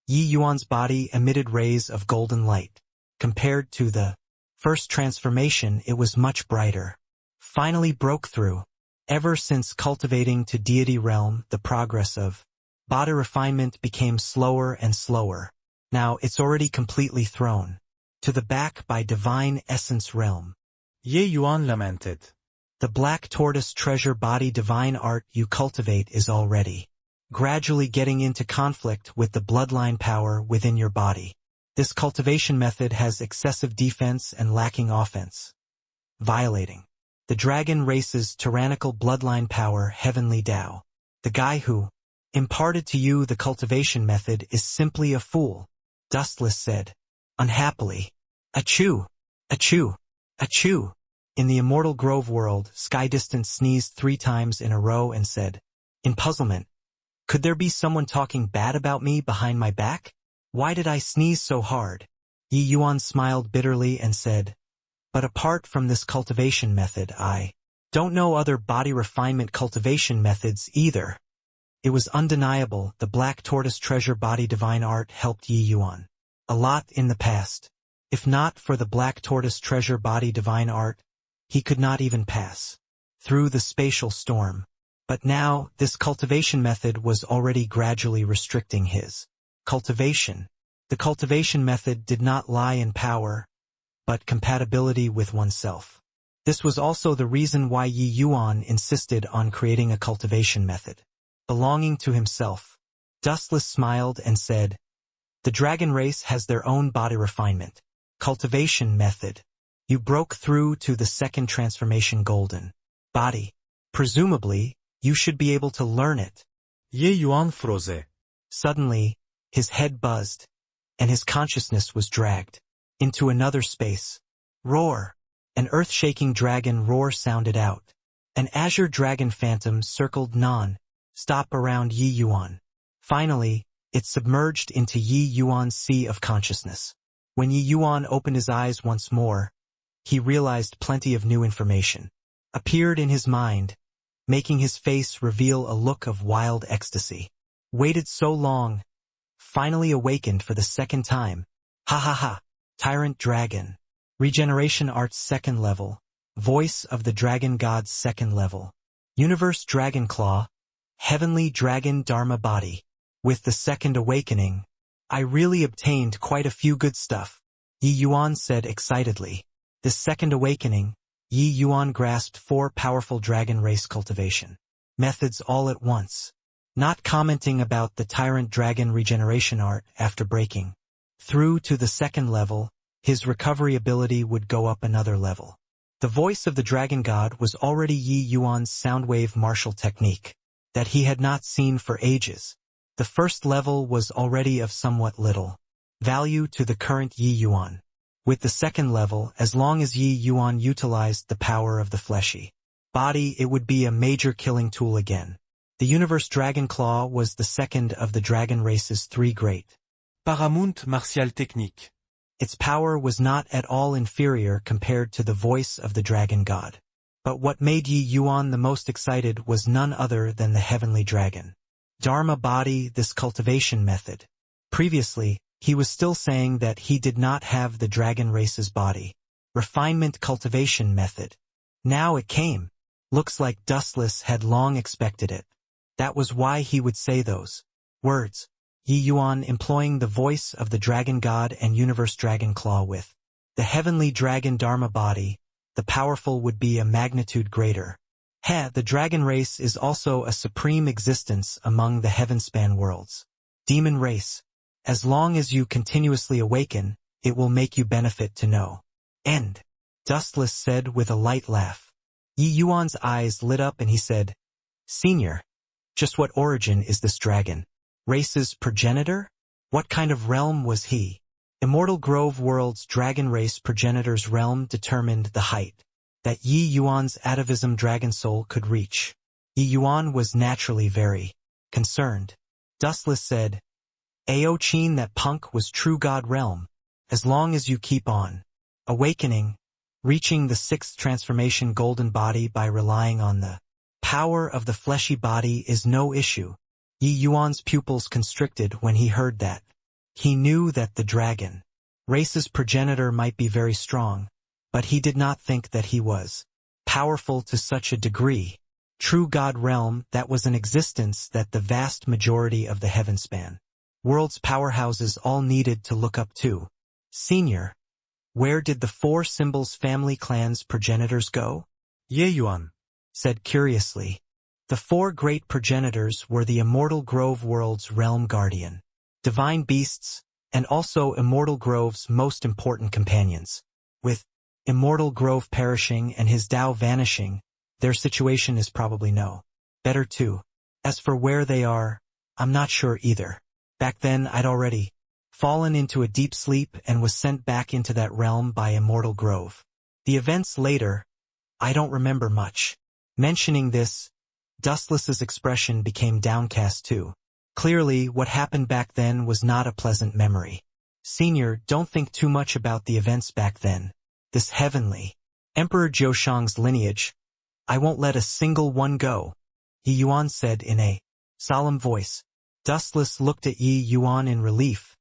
Yi Yuan's body emitted rays of golden light. Compared to the first transformation, it was much brighter. Finally broke through. Ever since cultivating to deity realm, the progress of body refinement became slower and slower. Now it's already completely thrown to the back by divine essence realm. Ye Yuan lamented. The black tortoise treasure body divine art you cultivate is already gradually getting into conflict with the bloodline power within your body. This cultivation method has excessive defense and lacking offense. Violating the dragon race's tyrannical bloodline power heavenly Tao. The guy who imparted to you the cultivation method is simply a fool, Dustless said, unhappily. Achoo! Achoo! Achoo! In the Immortal Grove world, Sky Distant sneezed 3 times in a row and said, in puzzlement, could there be someone talking bad about me behind my back? Why did I sneeze so hard? Yi Yuan smiled bitterly and said, but apart from this cultivation method, I don't know other body refinement cultivation methods either. It was undeniable the black tortoise treasure body divine art helped Yi Yuan a lot in the past. If not for the black tortoise treasure body divine art, he could not even pass through the spatial storm. But now, this cultivation method was already gradually restricting his cultivation. The cultivation method did not lie in power, but compatibility with oneself. This was also the reason why Yi Yuan insisted on creating a cultivation method belonging to himself. Dustless smiled and said, the dragon race has their own body refinement cultivation method. You broke through to the second transformation golden body. Presumably, you should be able to learn it. Ye Yuan froze. Suddenly, his head buzzed, and his consciousness was dragged into another space. Roar! An earth-shaking dragon roar sounded out. An azure dragon phantom circled Non, stop around Yi Yuan. Finally, it submerged into Yi Yuan's sea of consciousness. When Yi Yuan opened his eyes once more, he realized plenty of new information appeared in his mind, making his face reveal a look of wild ecstasy. Waited so long, finally awakened for the second time. Ha ha ha. Tyrant Dragon. Regeneration Art's second level. Voice of the Dragon God's second level. Universe Dragon Claw. Heavenly Dragon Dharma Body. With the second awakening, I really obtained quite a few good stuff, Yi Yuan said excitedly. This second awakening, Yi Yuan grasped 4 powerful dragon race cultivation methods all at once, not commenting about the Tyrant Dragon regeneration art after breaking through to the second level. His recovery ability would go up another level. The voice of the Dragon God was already Yi Yuan's soundwave martial technique that he had not seen for ages. The first level was already of somewhat little value to the current Yi Yuan. With the second level, as long as Yi Yuan utilized the power of the fleshy body, it would be a major killing tool again. The Universe Dragon Claw was the second of the dragon race's 3 great Paramount martial technique. Its power was not at all inferior compared to the voice of the Dragon God. But what made Yi Yuan the most excited was none other than the Heavenly Dragon Dharma Body, this cultivation method. Previously, he was still saying that he did not have the dragon race's body refinement cultivation method. Now it came. Looks like Dustless had long expected it. That was why he would say those words. Yi Yuan employing the voice of the Dragon God and Universe Dragon Claw with the Heavenly Dragon Dharma Body, the powerful would be a magnitude greater. The dragon race is also a supreme existence among the heavenspan worlds. Demon race. As long as you continuously awaken, it will make you benefit to know. End. Dustless said with a light laugh. Yi Yuan's eyes lit up and he said, Senior, just what origin is this dragon race's progenitor? What kind of realm was he? Immortal Grove World's dragon race progenitor's realm determined the height that Yi Yuan's atavism dragon soul could reach. Yi Yuan was naturally very concerned. Dustless said, Aochin, that punk was true God realm. As long as you keep on awakening, reaching the 6th transformation golden body by relying on the power of the fleshy body is no issue. Yi Yuan's pupils constricted when he heard that. He knew that the dragon race's progenitor might be very strong, but he did not think that he was powerful to such a degree. True God realm, that was an existence that the vast majority of the heavenspan world's powerhouses all needed to look up to. Senior, where did the 4 symbols family clans progenitors go? Yi Yuan said curiously. The 4 great progenitors were the Immortal Grove World's realm guardian, divine beasts, and also Immortal Grove's most important companions. With Immortal Grove perishing and his Tao vanishing, their situation is probably no better too. As for where they are, I'm not sure either. Back then I'd already fallen into a deep sleep and was sent back into that realm by Immortal Grove. The events later, I don't remember much. Mentioning this, Dustless's expression became downcast too. Clearly, what happened back then was not a pleasant memory. Senior, don't think too much about the events back then. This heavenly Emperor Zhoushang's lineage, I won't let a single one go, Yi Yuan said in a solemn voice. Dustless looked at Yi Yuan in relief,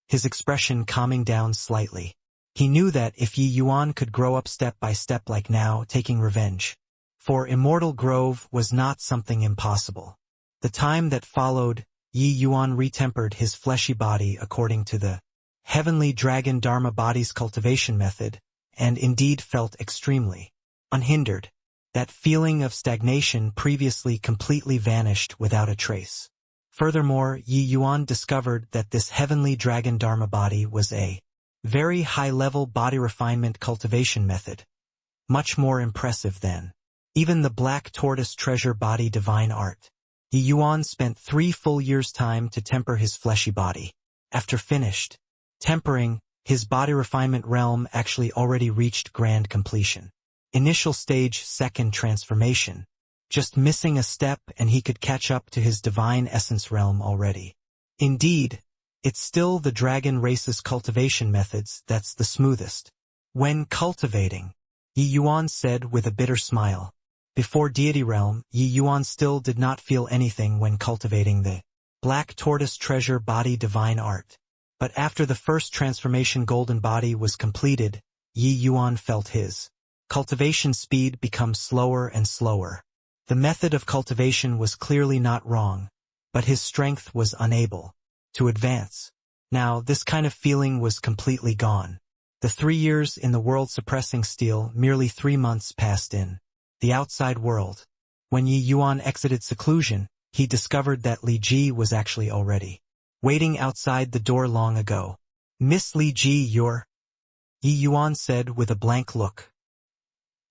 his expression calming down slightly. He knew that if Yi Yuan could grow up step by step like now, taking revenge for Immortal Grove was not something impossible. The time that followed, Yi Yuan retempered his fleshy body according to the Heavenly Dragon Dharma Body's cultivation method, and indeed felt extremely unhindered. That feeling of stagnation previously completely vanished without a trace. Furthermore, Yi Yuan discovered that this Heavenly Dragon Dharma Body was a very high-level body refinement cultivation method, much more impressive than even the Black Tortoise Treasure Body Divine Art. Yi Yuan spent 3 full years' time to temper his fleshy body. After finished tempering, his body refinement realm actually already reached grand completion. Initial stage 2nd transformation. just missing a step and he could catch up to his divine essence realm already. Indeed, it's still the dragon race's cultivation methods that's the smoothest. When cultivating, Yi Yuan said with a bitter smile. Before deity realm, Yi Yuan still did not feel anything when cultivating the black tortoise treasure body divine art. But after the first transformation golden body was completed, Yi Yuan felt his cultivation speed become slower and slower. The method of cultivation was clearly not wrong, but his strength was unable to advance. Now this kind of feeling was completely gone. The 3 years in the world suppressing steel, merely 3 months passed in the outside world. When Yi Yuan exited seclusion, he discovered that Li Ji was actually already waiting outside the door long ago. "Miss Li Ji, you're—" Yi Yuan said with a blank look.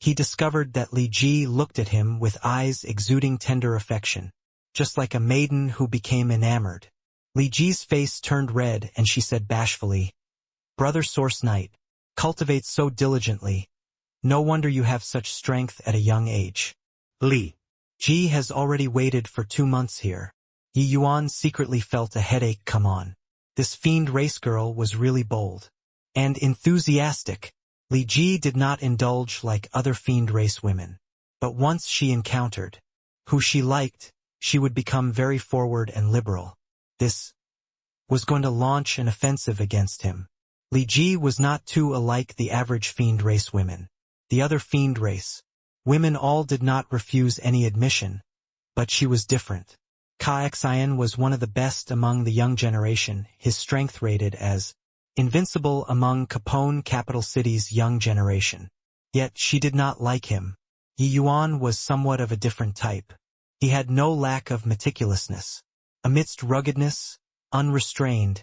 He discovered that Li Ji looked at him with eyes exuding tender affection, just like a maiden who became enamored. Li Ji's face turned red and she said bashfully, "Brother Source Knight, cultivate so diligently. No wonder you have such strength at a young age." Li Ji has already waited for 2 months here. Yi Yuan secretly felt a headache come on. This fiend race girl was really bold and enthusiastic. Li Ji did not indulge like other fiend race women. But once she encountered who she liked, she would become very forward and liberal. This was going to launch an offensive against him. Li Ji was not too alike the average fiend race women. The other fiend race women all did not refuse any admission, but she was different. Xian was one of the best among the young generation, his strength rated as invincible among Capone capital city's young generation. Yet she did not like him. Yi Yuan was somewhat of a different type. He had no lack of meticulousness. Amidst ruggedness, unrestrained,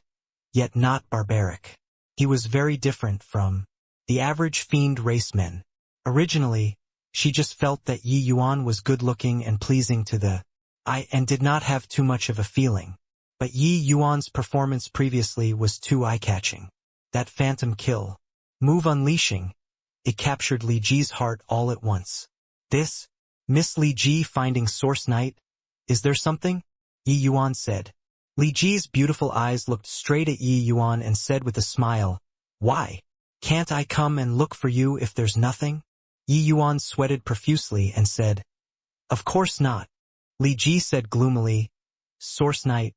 yet not barbaric. He was very different from the average fiend race men. Originally, she just felt that Yi Yuan was good-looking and pleasing to the eye and did not have too much of a feeling. But Yi Yuan's performance previously was too eye-catching. That phantom kill move unleashing, it captured Li Ji's heart all at once. "This, Miss Li Ji finding Source Knight? Is there something?" Yi Yuan said. Li Ji's beautiful eyes looked straight at Yi Yuan and said with a smile, "Why? Can't I come and look for you if there's nothing?" Yi Yuan sweated profusely and said, "Of course not." Li Ji said gloomily, "Source Knight,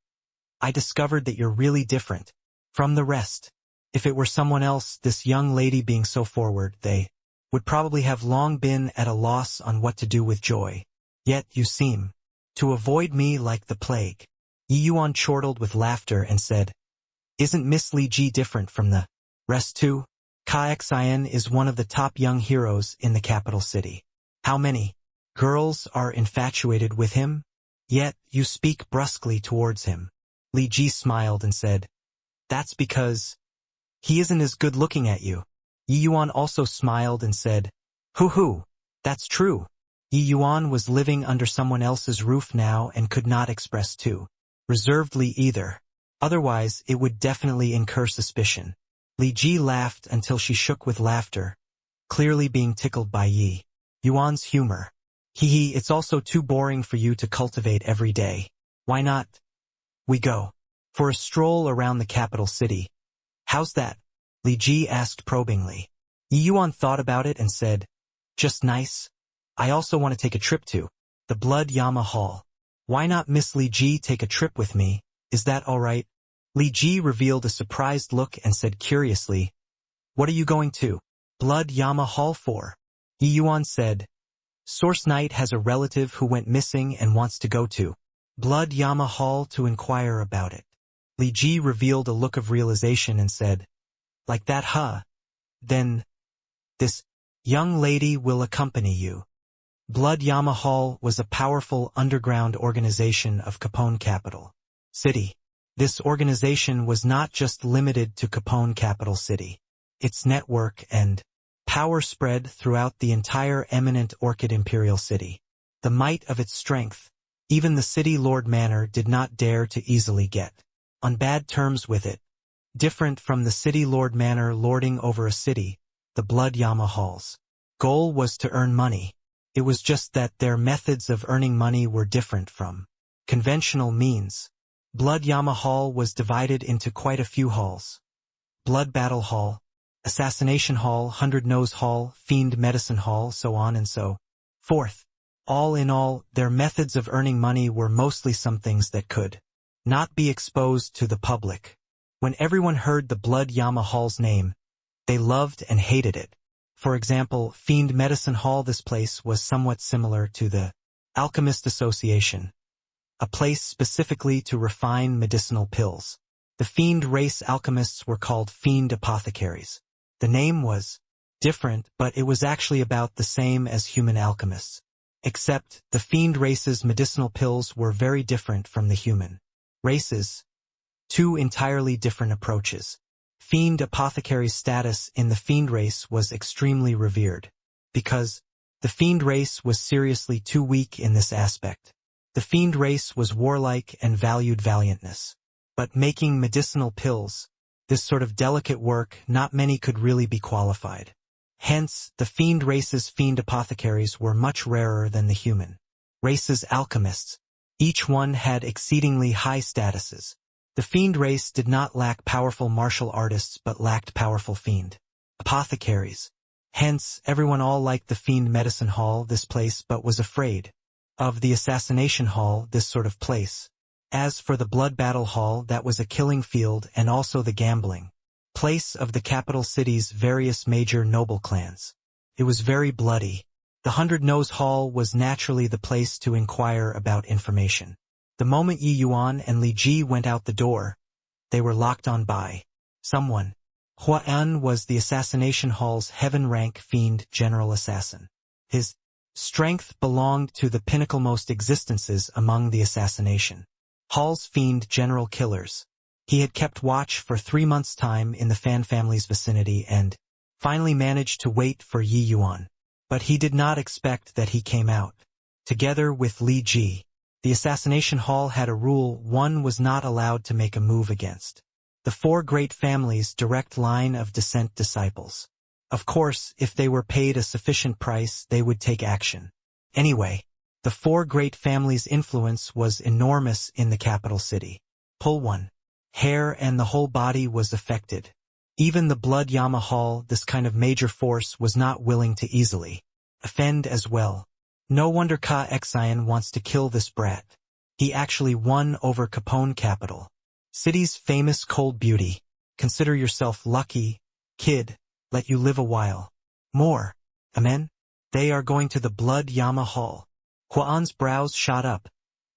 I discovered that you're really different from the rest. If it were someone else, this young lady being so forward, they would probably have long been at a loss on what to do with joy. Yet you seem to avoid me like the plague." Yi Yuan chortled with laughter and said, "Isn't Miss Li Ji different from the rest too? Xian is one of the top young heroes in the capital city. How many girls are infatuated with him? Yet you speak brusquely towards him." Li Ji smiled and said, "That's because he isn't as good looking at you." Yi Yuan also smiled and said, Hoo, that's true." Yi Yuan was living under someone else's roof now and could not express too reservedly either. Otherwise, it would definitely incur suspicion. Li Ji laughed until she shook with laughter, clearly being tickled by Yi Yuan's humor. "Hee, it's also too boring for you to cultivate every day. Why not we go for a stroll around the capital city? How's that?" Li Ji asked probingly. Yi Yuan thought about it and said, "Just nice. I also want to take a trip to the Blood Yama Hall. Why not Miss Li Ji take a trip with me? Is that all right?" Li Ji revealed a surprised look and said curiously, "What are you going to Blood Yama Hall for?" Yi Yuan said, "Source Knight has a relative who went missing and wants to go to Blood Yama Hall to inquire about it." Li Ji revealed a look of realization and said, "Like that, huh? Then this young lady will accompany you." Blood Yama Hall was a powerful underground organization of Capone capital city. This organization was not just limited to Capone capital city. Its network and power spread throughout the entire eminent Orchid Imperial City. The might of its strength, even the city lord manor did not dare to easily get on bad terms with it. Different from the city lord manor lording over a city, the Blood Yama Hall's goal was to earn money. It was just that their methods of earning money were different from conventional means. Blood Yama Hall was divided into quite a few halls. Blood Battle Hall, Assassination Hall, Hundred Nose Hall, Fiend Medicine Hall, so on and so forth. All in all, their methods of earning money were mostly some things that could not be exposed to the public. When everyone heard the Blood Yama Hall's name, they loved and hated it. For example, Fiend Medicine Hall. This place was somewhat similar to the Alchemist Association, a place specifically to refine medicinal pills. The fiend race alchemists were called fiend apothecaries. The name was different, but it was actually about the same as human alchemists. Except, the fiend race's medicinal pills were very different from the human races. Two entirely different approaches. Fiend apothecary's status in the fiend race was extremely revered, because the fiend race was seriously too weak in this aspect. The fiend race was warlike and valued valiantness. But making medicinal pills, this sort of delicate work, not many could really be qualified. Hence, the fiend race's fiend apothecaries were much rarer than the human race's alchemists. Each one had exceedingly high statuses. The fiend race did not lack powerful martial artists but lacked powerful fiend apothecaries. Hence, everyone all liked the Fiend Medicine Hall, this place, but was afraid of the Assassination Hall, this sort of place. As for the Blood Battle Hall, that was a killing field and also the gambling place of the capital city's various major noble clans. It was very bloody. The Hundred Nose Hall was naturally the place to inquire about information. The moment Yi Yuan and Li Ji went out the door, they were locked on by someone. Huan was the Assassination Hall's heaven-rank fiend general assassin. His strength belonged to the pinnacle-most existences among the Assassination Hall's fiend general killers. He had kept watch for 3 months' time in the Fan family's vicinity and finally managed to wait for Yi Yuan. But he did not expect that he came out. Together with Li Ji, the Assassination Hall had a rule: one was not allowed to make a move against the 4 great families' direct line of descent disciples. Of course, if they were paid a sufficient price, they would take action. Anyway, the 4 great families' influence was enormous in the capital city. Pull one hair and the whole body was affected. Even the Blood Yama Hall, this kind of major force, was not willing to easily offend as well. No wonder Ka Xian wants to kill this brat. He actually won over Capone Capital City's famous cold beauty. Consider yourself lucky, kid. Let you live a while more. Amen? They are going to the Blood Yama Hall. Huan's brows shot up,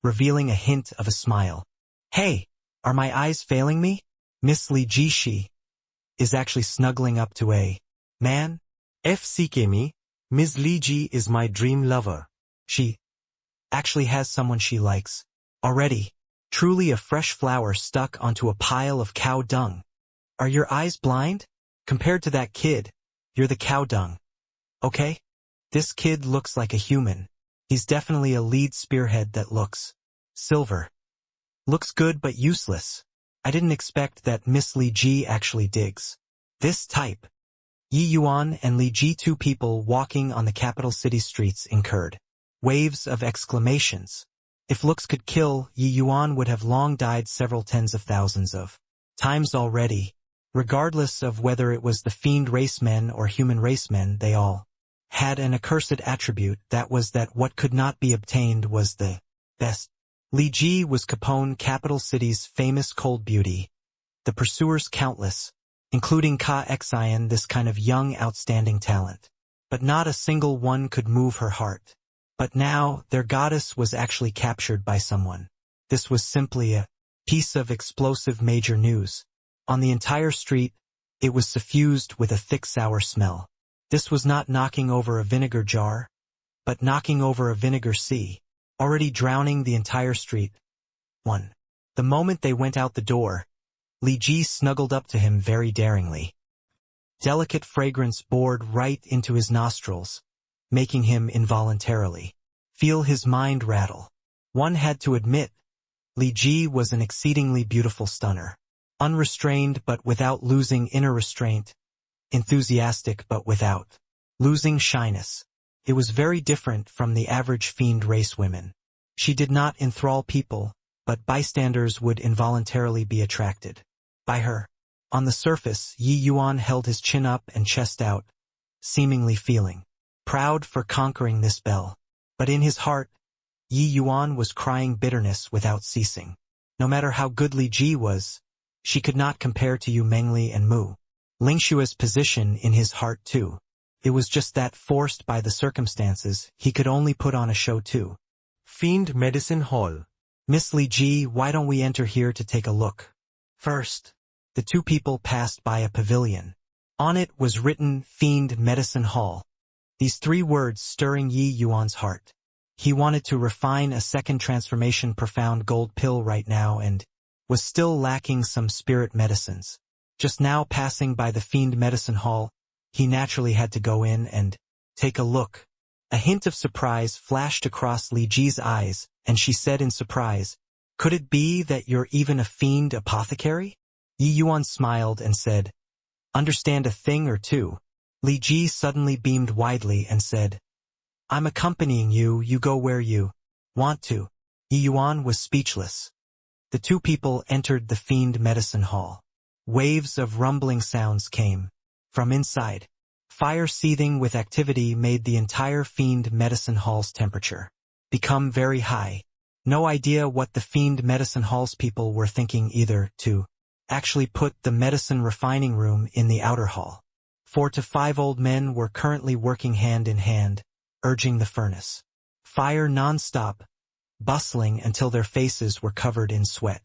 revealing a hint of a smile. Hey, are my eyes failing me? Miss Li Ji is actually snuggling up to a man. FCK me, Ms. Li Ji is my dream lover. She actually has someone she likes already. Truly a fresh flower stuck onto a pile of cow dung. Are your eyes blind? Compared to that kid, you're the cow dung. Okay? This kid looks like a human. He's definitely a lead spearhead that looks silver. Looks good but useless. I didn't expect that Miss Li Ji actually digs this type. Yi Yuan and Li Ji, 2 people walking on the capital city streets, incurred waves of exclamations. If looks could kill, Yi Yuan would have long died several tens of thousands of times already. Regardless of whether it was the fiend racemen or human racemen, they all had an accursed attribute, that was that what could not be obtained was the best. Li Ji was Capone capital city's famous cold beauty. The pursuers countless, including Ka Xian, this kind of young outstanding talent. But not a single one could move her heart. But now, their goddess was actually captured by someone. This was simply a piece of explosive major news. On the entire street, it was suffused with a thick sour smell. This was not knocking over a vinegar jar, but knocking over a vinegar sea, already drowning the entire street. 1. The moment they went out the door, Li Ji snuggled up to him very daringly. Delicate fragrance bored right into his nostrils, making him involuntarily feel his mind rattle. One had to admit, Li Ji was an exceedingly beautiful stunner. Unrestrained but without losing inner restraint, enthusiastic but without losing shyness. It was very different from the average fiend race women. She did not enthrall people, but bystanders would involuntarily be attracted by her. On the surface, Yi Yuan held his chin up and chest out, seemingly feeling proud for conquering this belle. But in his heart, Yi Yuan was crying bitterness without ceasing. No matter how good Li Ji was, she could not compare to Yu Mengli and Mu Lingshua's position in his heart too. It was just that, forced by the circumstances, he could only put on a show too. Fiend Medicine Hall. Miss Li Ji, why don't we enter here to take a look? First, the two people passed by a pavilion. On it was written Fiend Medicine Hall. These three words stirring Yi Yuan's heart. He wanted to refine a second transformation profound gold pill right now and was still lacking some spirit medicines. Just now passing by the Fiend Medicine Hall, he naturally had to go in and take a look. A hint of surprise flashed across Li Ji's eyes, and she said in surprise, "Could it be that you're even a fiend apothecary?" Yi Yuan smiled and said, "Understand a thing or two?" Li Ji suddenly beamed widely and said, "I'm accompanying you, you go where you want to." Yi Yuan was speechless. The two people entered the Fiend Medicine Hall. Waves of rumbling sounds came from inside. Fire seething with activity made the entire Fiend Medicine Hall's temperature become very high. No idea what the Fiend Medicine Hall's people were thinking either, to actually put the medicine refining room in the outer hall. 4 to 5 old men were currently working hand in hand, urging the furnace. Fire non-stop, bustling until their faces were covered in sweat.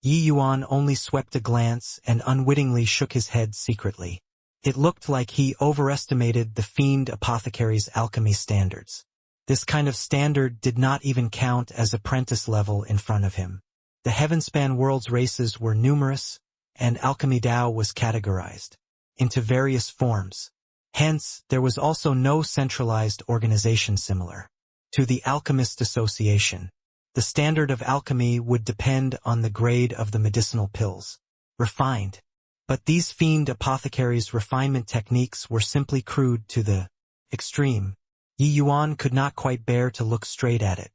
Yi Yuan only swept a glance and unwittingly shook his head secretly. It looked like he overestimated the fiend apothecary's alchemy standards. This kind of standard did not even count as apprentice level in front of him. The Heavenspan world's races were numerous, and alchemy Dao was categorized into various forms. Hence, there was also no centralized organization similar to the Alchemist Association. The standard of alchemy would depend on the grade of the medicinal pills. Refined. But these fiend apothecaries' refinement techniques were simply crude to the extreme. Yi Yuan could not quite bear to look straight at it.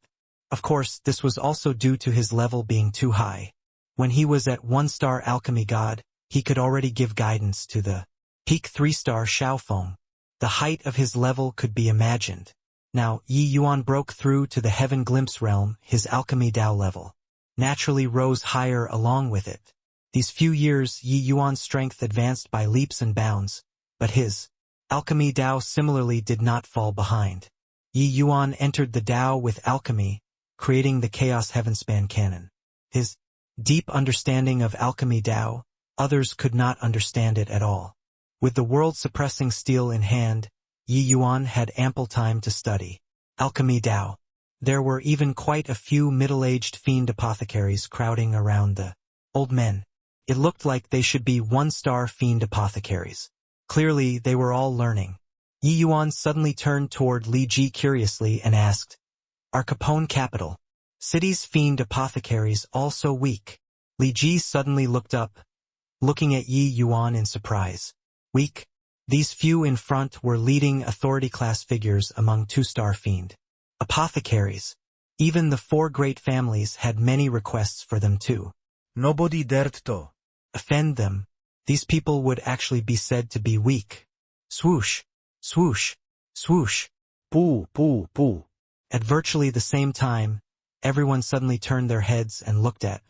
Of course, this was also due to his level being too high. When he was at 1-star alchemy god, he could already give guidance to the peak 3-star Xiaofeng. The height of his level could be imagined. Now, Yi Yuan broke through to the Heaven Glimpse realm, his alchemy Dao level naturally rose higher along with it. These few years, Yi Yuan's strength advanced by leaps and bounds, but his alchemy Dao similarly did not fall behind. Yi Yuan entered the Dao with alchemy, creating the Chaos Heavenspan canon. His deep understanding of alchemy Dao, others could not understand it at all. With the world-suppressing steel in hand, Yi Yuan had ample time to study alchemy Dao. There were even quite a few middle-aged fiend apothecaries crowding around the old men. It looked like they should be 1-star fiend apothecaries. Clearly, they were all learning. Yi Yuan suddenly turned toward Li Ji curiously and asked, "Are Capone capital city's fiend apothecaries all so weak?" Li Ji suddenly looked up, looking at Yi Yuan in surprise. Weak? These few in front were leading authority-class figures among 2-star fiend apothecaries. Even the 4 great families had many requests for them too. Nobody dared to offend them. These people would actually be said to be weak. Swoosh, swoosh, swoosh. Poo, poo, poo. At virtually the same time, everyone suddenly turned their heads and looked at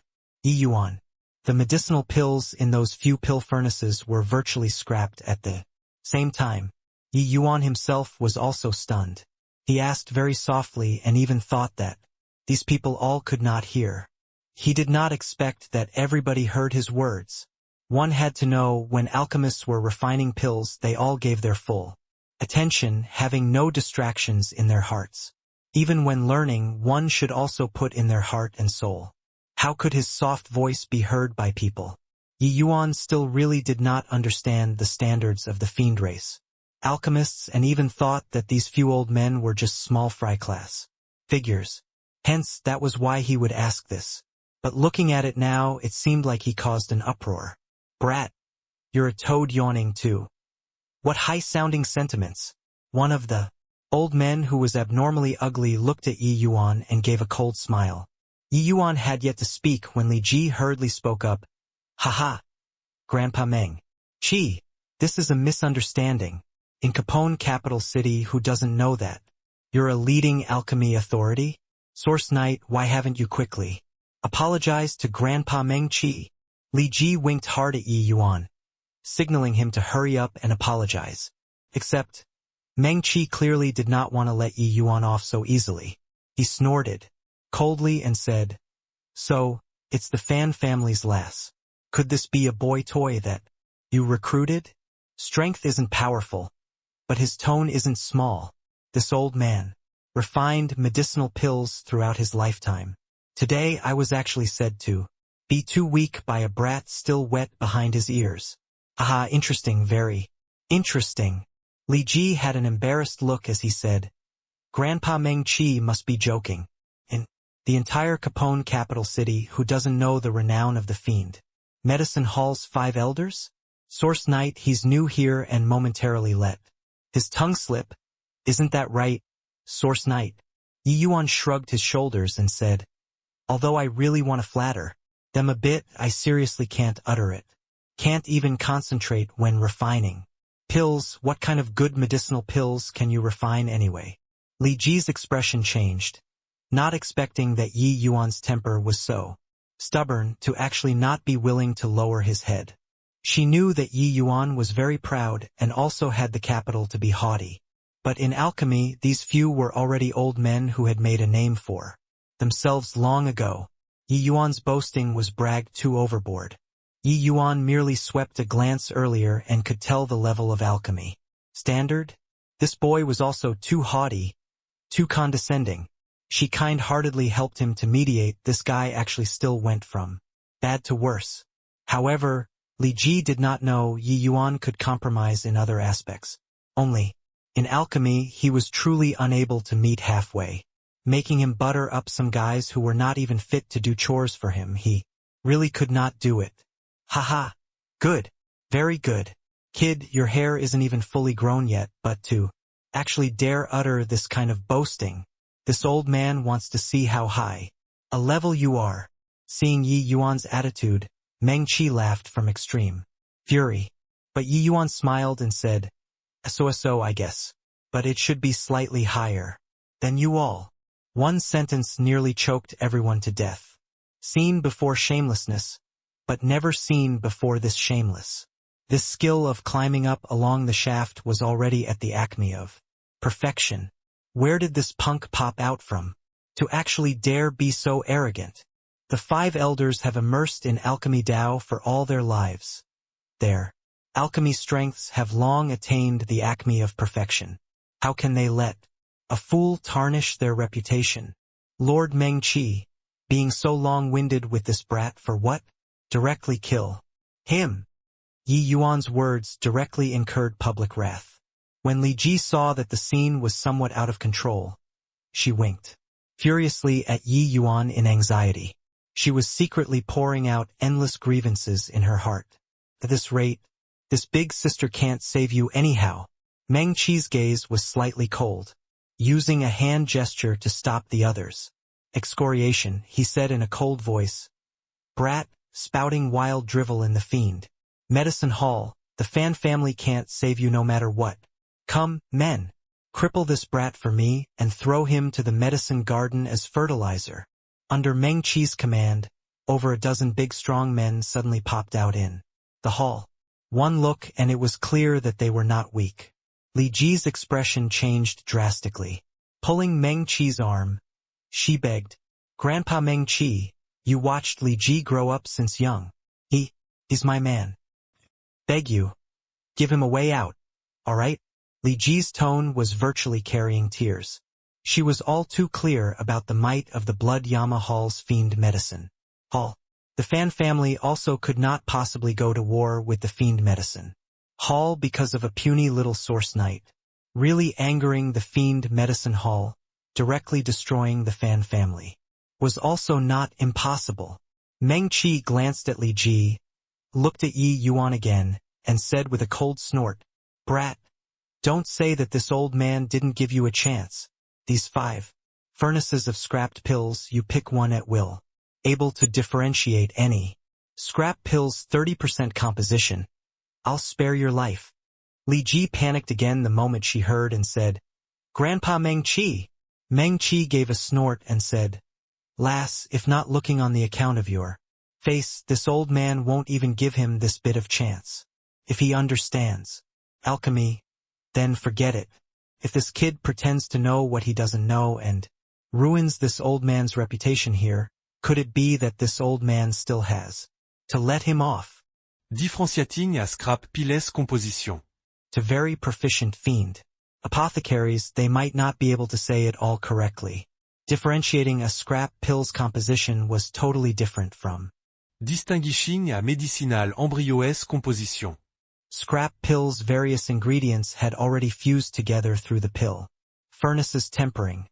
Yi Yuan. The medicinal pills in those few pill furnaces were virtually scrapped at the same time. Yi Yuan himself was also stunned. He asked very softly and even thought that these people all could not hear. He did not expect that everybody heard his words. One had to know when alchemists were refining pills, they all gave their full attention, having no distractions in their hearts. Even when learning, one should also put in their heart and soul. How could his soft voice be heard by people? Yi Yuan still really did not understand the standards of the fiend race. Alchemists, and even thought that these few old men were just small fry class figures. Hence, that was why he would ask this. But looking at it now, it seemed like he caused an uproar. "Brat, you're a toad yawning too. What high-sounding sentiments." One of the Old Men, who was abnormally ugly, looked at Yi Yuan and gave a cold smile. Yi Yuan had yet to speak when Li Ji hurriedly spoke up. "Haha, Grandpa Meng. Chi, this is a misunderstanding. In Capone capital city, who doesn't know that? You're a leading alchemy authority? Source Knight, why haven't you quickly apologized to Grandpa Meng Chi?" Li Ji winked hard at Yi Yuan, signaling him to hurry up and apologize. Except, Meng Chi clearly did not want to let Yi Yuan off so easily. He snorted coldly and said, "So, it's the Fan family's lass. Could this be a boy toy that you recruited?" Strength isn't powerful, but his tone isn't small. This old man refined medicinal pills throughout his lifetime. Today I was actually said to be too weak by a brat still wet behind his ears. Aha, interesting, very interesting. Li Ji had an embarrassed look as he said, "Grandpa Meng Chi must be joking. In the entire Capone capital city, who doesn't know the renown of the Fiend Medicine Hall's 5 elders? Source Knight, he's new here and momentarily let his tongue slip. Isn't that right, Source Knight?" Yi Yuan shrugged his shoulders and said, "Although I really want to flatter them a bit, I seriously can't utter it. Can't even concentrate when refining pills. What kind of good medicinal pills can you refine anyway?" Li Ji's expression changed, not expecting that Yi Yuan's temper was so stubborn to actually not be willing to lower his head. She knew that Yi Yuan was very proud and also had the capital to be haughty. But in alchemy, these few were already old men who had made a name for themselves long ago. Yi Yuan's boasting was bragged too overboard. Yi Yuan merely swept a glance earlier and could tell the level of alchemy standard. This boy was also too haughty, too condescending. She kind-heartedly helped him to mediate. This guy actually still went from bad to worse. However, Li Ji did not know Yi Yuan could compromise in other aspects. Only, in alchemy, he was truly unable to meet halfway, making him butter up some guys who were not even fit to do chores for him. He really could not do it. "Haha. Good. Very good. Kid, your hair isn't even fully grown yet, but to actually dare utter this kind of boasting. This old man wants to see how high a level you are." Seeing Yi Yuan's attitude, Meng Chi laughed from extreme fury. But Yi Yuan smiled and said, So, I guess. But it should be slightly higher than you all." One sentence nearly choked everyone to death. Seen before shamelessness, but never seen before this shameless. This skill of climbing up along the shaft was already at the acme of perfection. Where did this punk pop out from to actually dare be so arrogant? The 5 elders have immersed in alchemy Tao for all their lives. Their alchemy strengths have long attained the acme of perfection. How can they let a fool tarnish their reputation? Lord Meng Chi, being so long-winded with this brat for what? Directly kill him. Yi Yuan's words directly incurred public wrath. When Li Ji saw that the scene was somewhat out of control, she winked furiously at Yi Yuan in anxiety. She was secretly pouring out endless grievances in her heart. At this rate, this big sister can't save you anyhow. Meng Chi's gaze was slightly cold, using a hand gesture to stop the others. Excoriation, he said in a cold voice. "Brat, spouting wild drivel in the Fiend Medicine Hall, the Fan family can't save you no matter what. Come, men, cripple this brat for me and throw him to the medicine garden as fertilizer." Under Meng Chi's command, over a dozen big strong men suddenly popped out in the hall. One look and it was clear that they were not weak. Li Ji's expression changed drastically. Pulling Meng Chi's arm, she begged, "Grandpa Meng Chi, you watched Li Ji grow up since young. He's my man. Beg you, give him a way out, all right?" Li Ji's tone was virtually carrying tears. She was all too clear about the might of the Blood Yama Hall's Fiend Medicine Hall. The Fan family also could not possibly go to war with the Fiend Medicine Hall because of a puny little Source Knight, really angering the Fiend Medicine Hall, directly destroying the Fan family, was also not impossible. Meng Chi glanced at Li Ji, looked at Yi Yuan again, and said with a cold snort, "Brat, Don't say that this old man didn't give you a chance. These 5 furnaces of scrapped pills, you pick one at will. Able to differentiate any. Scrap pills 30% composition. I'll spare your life. Li Ji panicked again the moment she heard and said, Grandpa Meng Chi. Meng Chi gave a snort and said, Lass, if not looking on the account of your face, this old man won't even give him this bit of chance. If he understands alchemy, then forget it. If this kid pretends to know what he doesn't know and ruins this old man's reputation here, could it be that this old man still has to let him off? Differentiating à scrap piles composition. To very proficient fiend. Apothecaries, they might not be able to say it all correctly. Differentiating a scrap pill's composition was totally different from Distinguishing à medicinal embryoes composition. Scrap pill's various ingredients had already fused together through the pill. Furnaces tempering.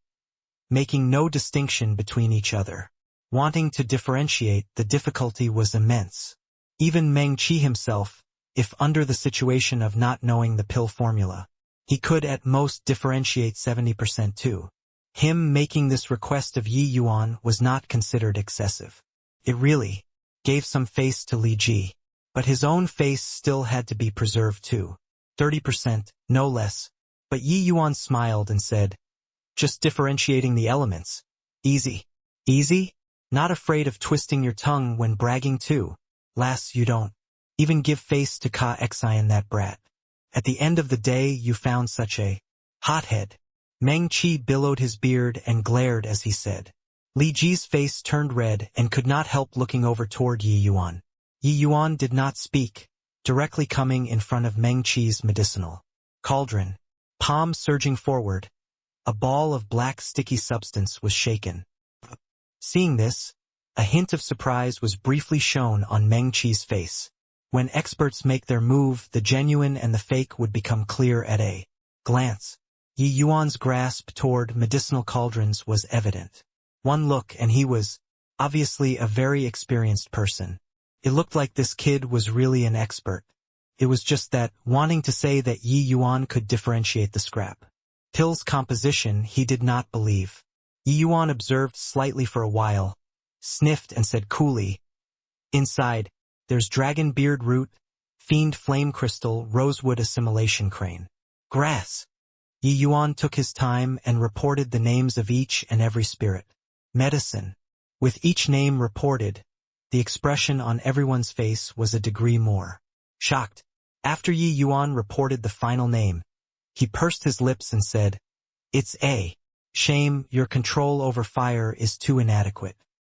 Making no distinction between each other. Wanting to differentiate, the difficulty was immense. Even Meng Chi himself, if under the situation of not knowing the pill formula, he could at most differentiate 70% too. Him making this request of Yi Yuan was not considered excessive. It really gave some face to Li Ji. But his own face still had to be preserved too. 30%, no less. But Yi Yuan smiled and said, Just differentiating the elements. Easy. Easy? Not afraid of twisting your tongue when bragging too. Lass, you don't even give face to Ka Xian, that brat. At the end of the day you found such a hothead. Meng Chi billowed his beard and glared as he said. Li Ji's face turned red and could not help looking over toward Yi Yuan. Yi Yuan did not speak, directly coming in front of Meng Chi's medicinal cauldron. Palm surging forward, a ball of black sticky substance was shaken. Seeing this, a hint of surprise was briefly shown on Meng Chi's face. When experts make their move, the genuine and the fake would become clear at a glance. Yi Yuan's grasp toward medicinal cauldrons was evident. One look and he was obviously a very experienced person. It looked like this kid was really an expert. It was just that, wanting to say that Yi Yuan could differentiate the scrap pill's composition, he did not believe. Yi Yuan observed slightly for a while, sniffed and said coolly, Inside, there's dragon beard root, fiend flame crystal, rosewood assimilation crane. Grass. Yi Yuan took his time and reported the names of each and every spirit. Medicine. With each name reported, the expression on everyone's face was a degree more shocked. After Yi Yuan reported the final name, he pursed his lips and said, It's a shame your control over fire is too inadequate.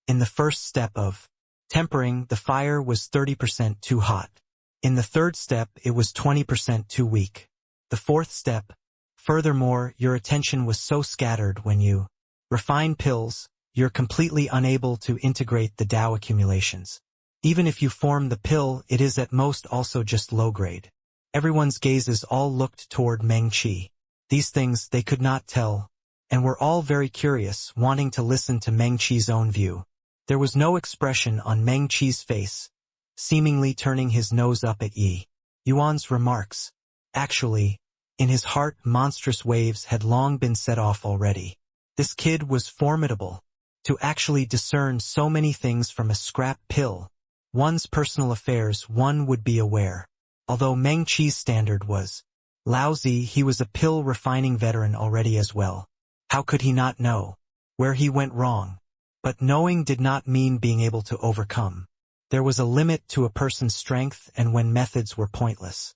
In the first step of tempering, the fire was 30% too hot. In the third step, it was 20% too weak. The fourth step, furthermore, your attention was so scattered when you refine pills, you're completely unable to integrate the Tao accumulations. Even if you form the pill, it is at most also just low grade. Everyone's gazes all looked toward Meng Chi. These things they could not tell, and were all very curious, wanting to listen to Meng Chi's own view. There was no expression on Meng Chi's face, seemingly turning his nose up at Yi Yuan's remarks. Actually, in his heart monstrous waves had long been set off already. This kid was formidable. To actually discern so many things from a scrap pill, one's personal affairs, one would be aware. Although Meng Chi's standard was lousy, he was a pill refining veteran already as well. How could he not know where he went wrong? But knowing did not mean being able to overcome. There was a limit to a person's strength, and when methods were pointless.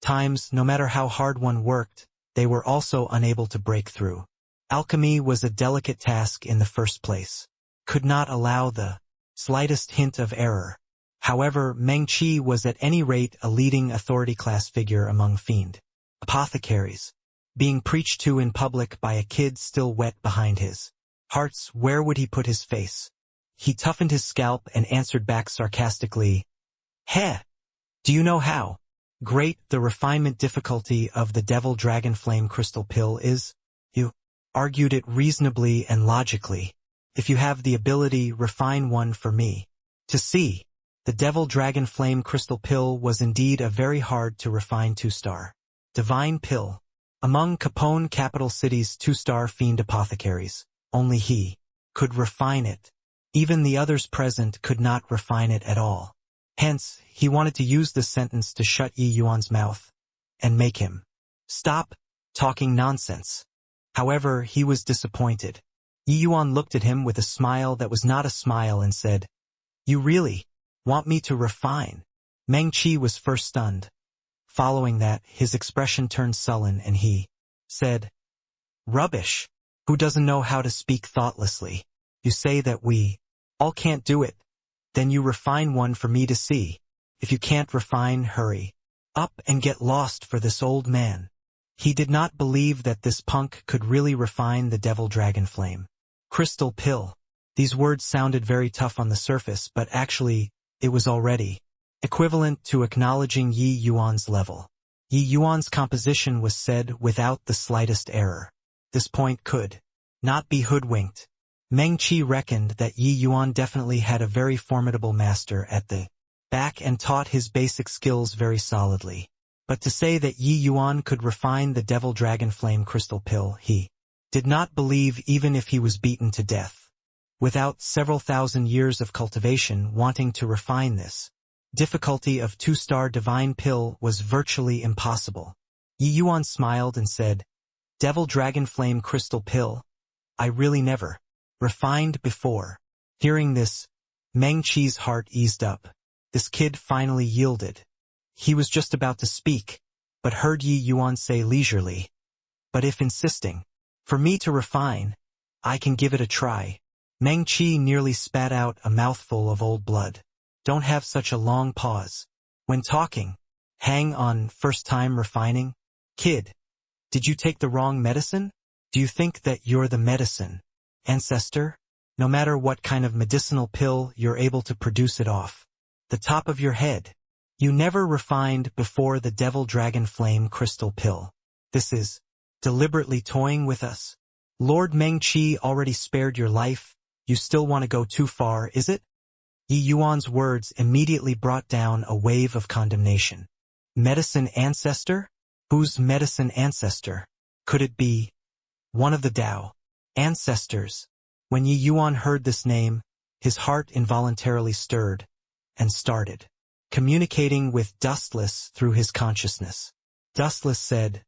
Times, no matter how hard one worked, they were also unable to break through. Alchemy was a delicate task in the first place. Could not allow the slightest hint of error. However, Meng Chi was at any rate a leading authority-class figure among fiend apothecaries, being preached to in public by a kid still wet behind his hearts. Where would he put his face? He toughened his scalp and answered back sarcastically, Heh! Do you know how great the refinement difficulty of the Devil Dragon Flame Crystal Pill is? You argued it reasonably and logically. If you have the ability, refine one for me to see. The Devil Dragon Flame Crystal Pill was indeed a very hard to refine 2-star Divine pill. Among Capone capital city's two-star fiend apothecaries, only he could refine it. Even the others present could not refine it at all. Hence, he wanted to use this sentence to shut Yi Yuan's mouth and make him stop talking nonsense. However, he was disappointed. Yi Yuan looked at him with a smile that was not a smile and said, "You really want me to refine?" Meng Qi was first stunned. Following that, his expression turned sullen and he said, "Rubbish. Who doesn't know how to speak thoughtlessly? You say that we all can't do it. Then you refine one for me to see. If you can't refine, hurry up and get lost for this old man." He did not believe that this punk could really refine the devil dragon flame. Crystal pill. These words sounded very tough on the surface, but actually, it was already equivalent to acknowledging Yi Yuan's level. Yi Yuan's composition was said without the slightest error. This point could not be hoodwinked. Meng Qi reckoned that Yi Yuan definitely had a very formidable master at the back and taught his basic skills very solidly. But to say that Yi Yuan could refine the devil dragon flame crystal pill, he did not believe even if he was beaten to death. Without several thousand years of cultivation wanting to refine this difficulty of two-star divine pill was virtually impossible. Yi Yuan smiled and said, "Devil dragon flame crystal pill? I really never refined before." Hearing this, Meng Qi's heart eased up. This kid finally yielded. He was just about to speak, but heard Yi Yuan say leisurely, "But if insisting for me to refine, I can give it a try." Meng Qi nearly spat out a mouthful of old blood. Don't have such a long pause when talking. Hang on, first time refining? Kid, did you take the wrong medicine? Do you think that you're the medicine ancestor? No matter what kind of medicinal pill, you're able to produce it off the top of your head. You never refined before the devil dragon flame crystal pill. This is deliberately toying with us. Lord Meng Qi already spared your life. You still want to go too far, is it? Yi Yuan's words immediately brought down a wave of condemnation. Medicine ancestor? Whose medicine ancestor? Could it be one of the Tao ancestors? When Yi Yuan heard this name, his heart involuntarily stirred and started communicating with Dustless through his consciousness. Dustless said,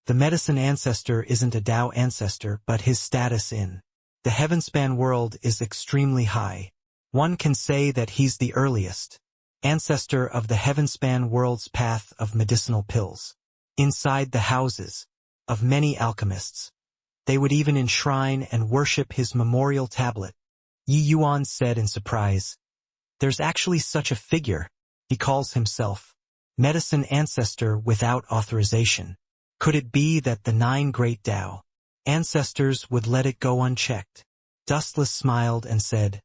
"The medicine ancestor isn't a Tao ancestor, but his status in the heavenspan world is extremely high. One can say that he's the earliest ancestor of the heavenspan world's path of medicinal pills. Inside the houses of many alchemists, they would even enshrine and worship his memorial tablet." Yi Yuan said in surprise, "There's actually such a figure. He calls himself medicine ancestor without authorization. Could it be that the 9 great Tao ancestors would let it go unchecked?" Dustless smiled and said,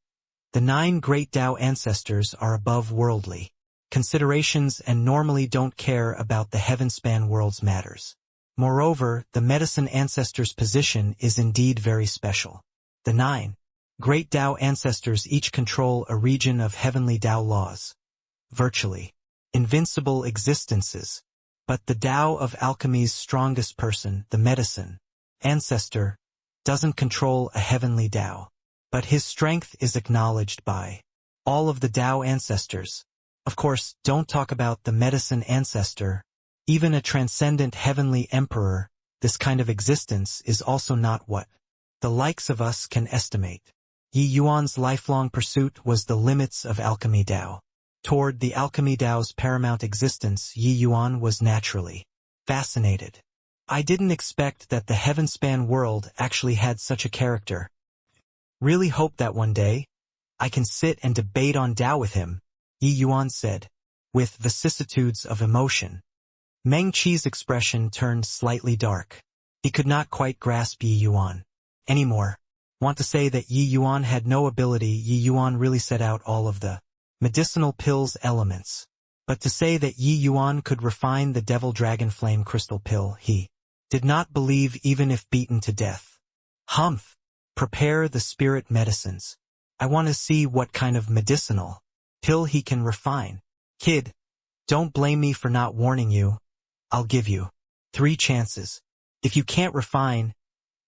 "The 9 great Tao ancestors are above worldly considerations and normally don't care about the heavenspan world's matters. Moreover, the medicine ancestor's position is indeed very special. The 9 great Tao ancestors each control a region of heavenly Tao laws. Virtually invincible existences. But the Tao of alchemy's strongest person, the medicine ancestor, doesn't control a heavenly Tao. But his strength is acknowledged by all of the Tao ancestors. Of course, don't talk about the medicine ancestor. Even a transcendent heavenly emperor, this kind of existence is also not what the likes of us can estimate." Yi Yuan's lifelong pursuit was the limits of alchemy Tao. Toward the alchemy Tao's paramount existence, Yi Yuan was naturally fascinated. "I didn't expect that the heavenspan world actually had such a character. Really hope that one day I can sit and debate on Tao with him," Yi Yuan said, with vicissitudes of emotion. Meng Qi's expression turned slightly dark. He could not quite grasp Yi Yuan anymore. Want to say that Yi Yuan had no ability? Yi Yuan really set out all of the medicinal pills elements. But to say that Yi Yuan could refine the devil dragon flame crystal pill, he did not believe even if beaten to death. Humph! Prepare the spirit medicines. I want to see what kind of medicinal pill he can refine. Kid, don't blame me for not warning you. I'll give you 3 chances. If you can't refine,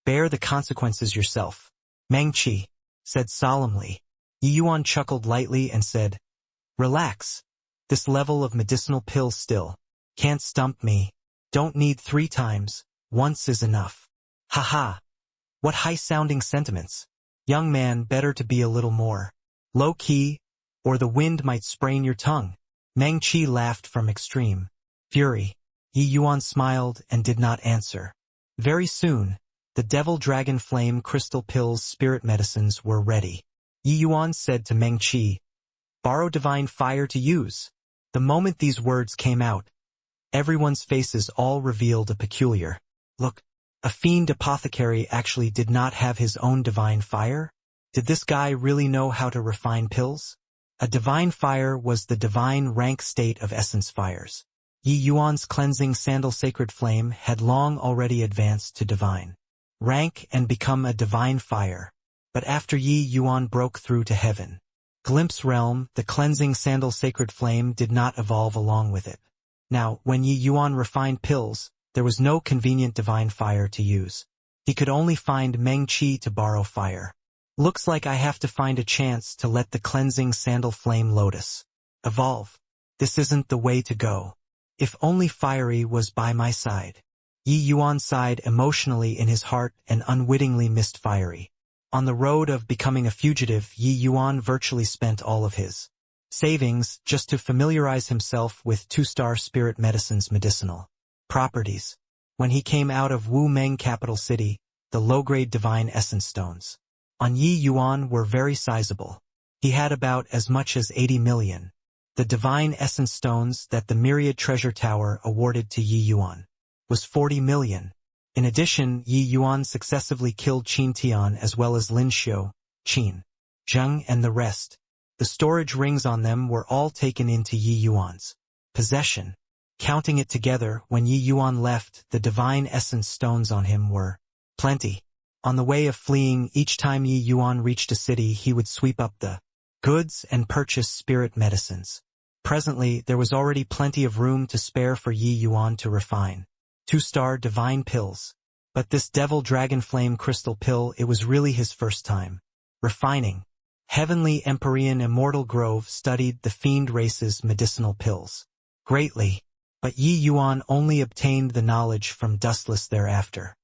bear the consequences yourself. Meng Qi said solemnly. Yi Yuan chuckled lightly and said, relax. This level of medicinal pill still can't stump me. Don't need 3 times. Once is enough. Ha. What high-sounding sentiments. Young man, better to be a little more low-key, or the wind might sprain your tongue. Meng Qi laughed from extreme fury. Yi Yuan smiled and did not answer. Very soon, the Devil Dragon Flame Crystal Pills spirit medicines were ready. Yi Yuan said to Meng Qi, borrow divine fire to use. The moment these words came out, everyone's faces all revealed a peculiar look. A fiend apothecary actually did not have his own divine fire? Did this guy really know how to refine pills? A divine fire was the divine rank state of essence fires. Yi Yuan's cleansing sandal sacred flame had long already advanced to divine rank and become a divine fire. But after Yi Yuan broke through to heaven, glimpse realm, the cleansing sandal sacred flame did not evolve along with it. Now, when Yi Yuan refined pills, there was no convenient divine fire to use. He could only find Meng Qi to borrow fire. Looks like I have to find a chance to let the cleansing sandal flame lotus evolve. This isn't the way to go. If only Fiery was by my side. Yi Yuan sighed emotionally in his heart and unwittingly missed Fiery. On the road of becoming a fugitive, Yi Yuan virtually spent all of his savings just to familiarize himself with 2-star spirit medicine's medicinal properties. When he came out of Wu Meng capital city, the low-grade divine essence stones on Yi Yuan were very sizable. He had about as much as 80 million. The divine essence stones that the Myriad Treasure Tower awarded to Yi Yuan was 40 million. In addition, Yi Yuan successively killed Qin Tian as well as Lin Xiu, Qin, Zheng and the rest. The storage rings on them were all taken into Yi Yuan's possession. Counting it together, when Yi Yuan left, the divine essence stones on him were plenty. On the way of fleeing, each time Yi Yuan reached a city, he would sweep up the goods and purchase spirit medicines. Presently, there was already plenty of room to spare for Yi Yuan to refine 2-star divine pills. But this Devil Dragon Flame crystal pill, it was really his first time refining. Heavenly Empyrean Immortal Grove studied the fiend race's medicinal pills greatly. But Yi Yuan only obtained the knowledge from Dustless thereafter.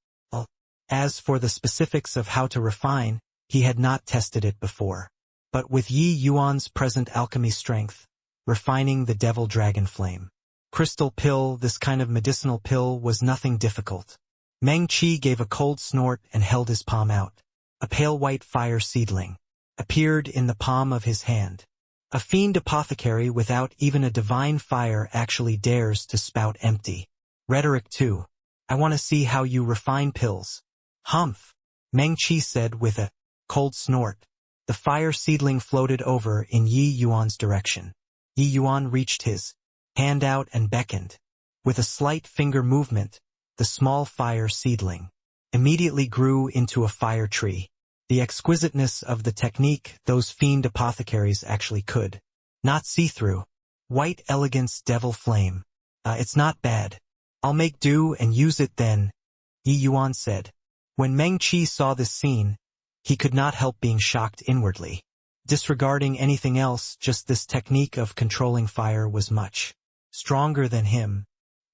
As for the specifics of how to refine, he had not tested it before. But with Yi Yuan's present alchemy strength, refining the Devil Dragon Flame crystal pill, this kind of medicinal pill, was nothing difficult. Meng Qi gave a cold snort and held his palm out. A pale white fire seedling appeared in the palm of his hand. A fiend apothecary without even a divine fire actually dares to spout empty rhetoric too. I want to see how you refine pills. Humph, Meng Qi said with a cold snort. The fire seedling floated over in Yi Yuan's direction. Yi Yuan reached his hand out and beckoned. With a slight finger movement, the small fire seedling immediately grew into a fire tree. The exquisiteness of the technique those fiend apothecaries actually could not see through. White elegance devil flame. It's not bad. I'll make do and use it then, Yi Yuan said. When Meng Qi saw this scene, he could not help being shocked inwardly. Disregarding anything else, just this technique of controlling fire was much stronger than him.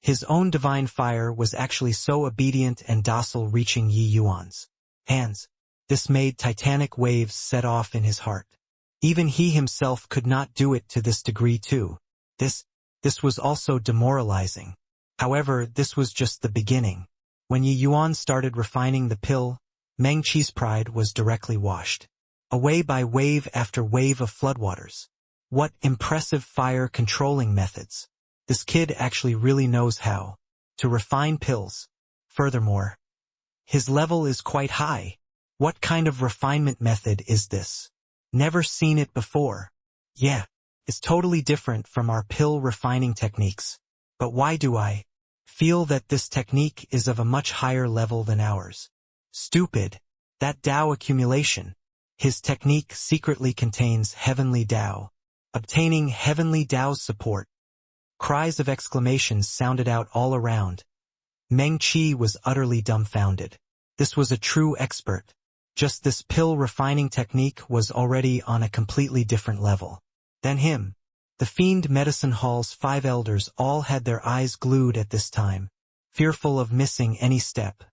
His own divine fire was actually so obedient and docile, reaching Yi Yuan's hands. This made titanic waves set off in his heart. Even he himself could not do it to this degree too. This was also demoralizing. However, this was just the beginning. When Yi Yuan started refining the pill, Meng Qi's pride was directly washed away by wave after wave of floodwaters. What impressive fire controlling methods. This kid actually really knows how to refine pills. Furthermore, his level is quite high. What kind of refinement method is this? Never seen it before. Yeah, it's totally different from our pill refining techniques. But why do I feel that this technique is of a much higher level than ours? Stupid. That Tao accumulation. His technique secretly contains heavenly Tao. Obtaining heavenly Tao's support. Cries of exclamations sounded out all around. Meng Qi was utterly dumbfounded. This was a true expert. Just this pill refining technique was already on a completely different level than him. The Fiend Medicine Hall's 5 elders all had their eyes glued at this time, fearful of missing any step.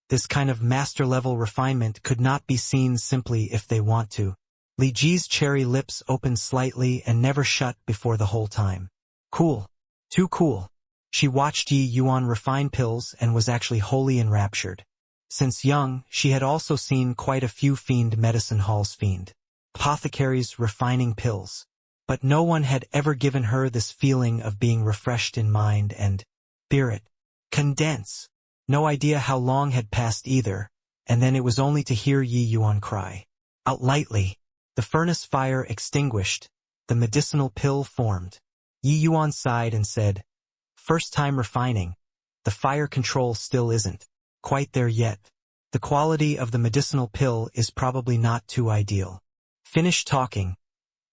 This kind of master-level refinement could not be seen simply if they want to. Li Ji's cherry lips opened slightly and never shut before the whole time. Cool. Too cool. She watched Yi Yuan refine pills and was actually wholly enraptured. Since young, she had also seen quite a few Fiend Medicine Hall's fiend apothecaries refining pills. But no one had ever given her this feeling of being refreshed in mind and spirit. Condense. No idea how long had passed either, and then it was only to hear Yi Yuan cry out lightly. The furnace fire extinguished, the medicinal pill formed. Yi Yuan sighed and said, "First time refining. The fire control still isn't quite there yet. The quality of the medicinal pill is probably not too ideal." Finished talking,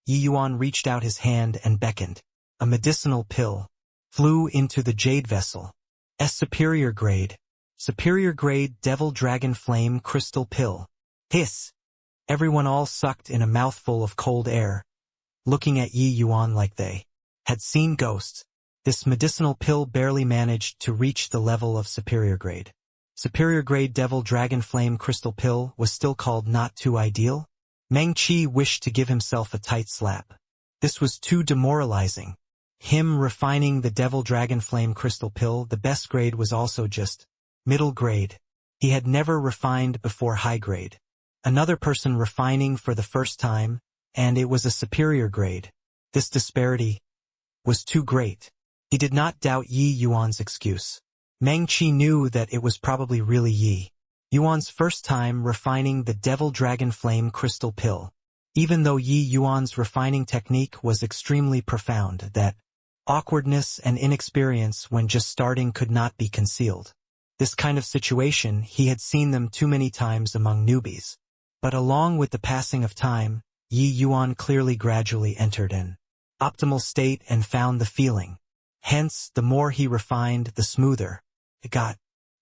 Yi Yuan reached out his hand and beckoned. A medicinal pill flew into the jade vessel. Superior grade devil dragon flame crystal pill. Hiss! Everyone all sucked in a mouthful of cold air, looking at Yi Yuan like they had seen ghosts. This medicinal pill barely managed to reach the level of superior grade. Superior grade devil dragon flame crystal pill was still called not too ideal? Meng Qi wished to give himself a tight slap. This was too demoralizing. Him refining the devil dragon flame crystal pill, the best grade was also just middle grade. He had never refined before high grade. Another person refining for the first time, and it was a superior grade. This disparity was too great. He did not doubt Yi Yuan's excuse. Meng Qi knew that it was probably really Yi Yuan's first time refining the devil dragon flame crystal pill. Even though Yi Yuan's refining technique was extremely profound, that awkwardness and inexperience when just starting could not be concealed. This kind of situation, he had seen them too many times among newbies. But along with the passing of time, Yi Yuan clearly gradually entered an optimal state and found the feeling. Hence, the more he refined, the smoother it got.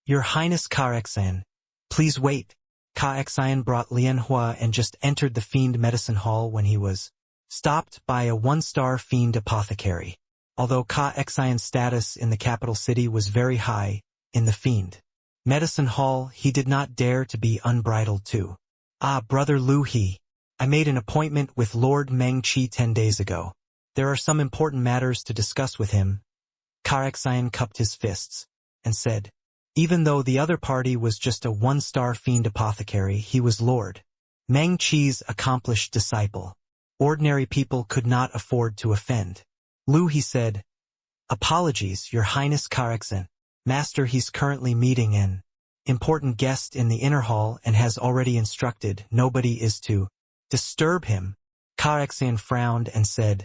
Your Highness Ka-Exan, please wait. Ka-Exan brought Lian Hua and just entered the Fiend Medicine Hall when he was stopped by a 1-star fiend apothecary. Although Ka-Exan's status in the capital city was very high, in the Fiend Medicine Hall he did not dare to be unbridled too. "Ah, Brother Lu He, I made an appointment with Lord Meng Qi 10 days ago. There are some important matters to discuss with him." Ka-Exan cupped his fists and said, even though the other party was just a 1-star fiend apothecary, he was Lord Meng Qi's accomplished disciple. Ordinary people could not afford to offend. Lu He said, "Apologies, Your Highness Ka-Exan. Master, he's currently meeting an important guest in the inner hall and has already instructed nobody is to disturb him." Ka-Exan frowned and said,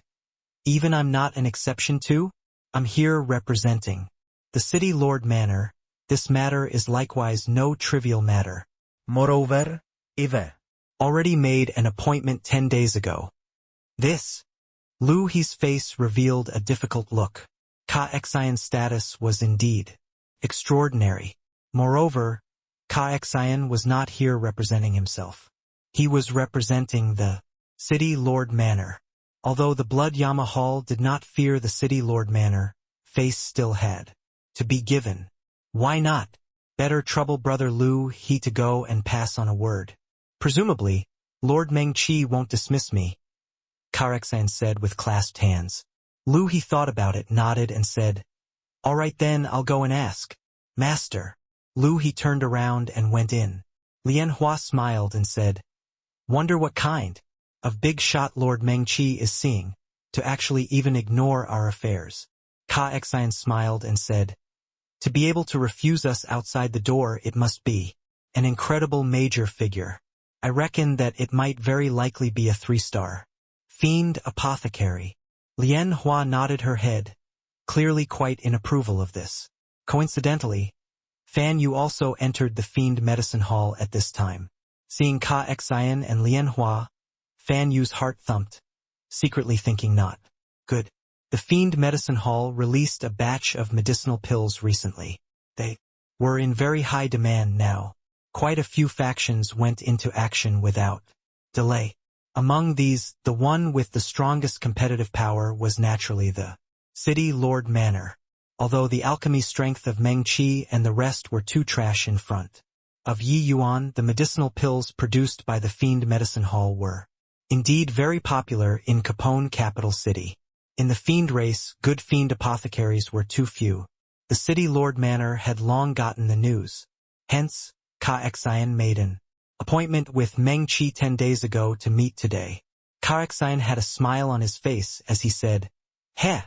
"Even I'm not an exception too? I'm here representing the city Lord Manor. This matter is likewise no trivial matter. Moreover, I've already made an appointment 10 days ago." This, Lu He's face revealed a difficult look. Ka-Exan's status was indeed extraordinary. Moreover, Ka-Exan was not here representing himself. He was representing the city Lord Manor. Although the Blood Yama Hall did not fear the city Lord Manor, face still had to be given. Why not? Better trouble Brother Lu He to go and pass on a word. Presumably, Lord Meng Qi won't dismiss me, Ka-Exan said with clasped hands. Lu He thought about it, nodded and said, "All right then, I'll go and ask." "Master." Lu He turned around and went in. Lian Hua smiled and said, "Wonder what kind of big shot Lord Meng Qi is seeing, to actually even ignore our affairs." Ka-Exan smiled and said, "To be able to refuse us outside the door, it must be an incredible major figure. I reckon that it might very likely be a 3-star fiend apothecary." Lian Hua nodded her head, clearly quite in approval of this. Coincidentally, Fan Yu also entered the Fiend Medicine Hall at this time. Seeing Ka-Exan and Lian Hua, Fan Yu's heart thumped, secretly thinking not good. The Fiend Medicine Hall released a batch of medicinal pills recently. They were in very high demand now. Quite a few factions went into action without delay. Among these, the one with the strongest competitive power was naturally the City Lord Manor, although the alchemy strength of Meng Qi and the rest were too trash in front of Yi Yuan. The medicinal pills produced by the Fiend Medicine Hall were indeed very popular in Capone capital city. In the fiend race, good fiend apothecaries were too few. The City Lord Manor had long gotten the news. Hence, Ka Xian made an appointment with Meng Qi 10 days ago to meet today. Ka Xian had a smile on his face as he said, "Heh,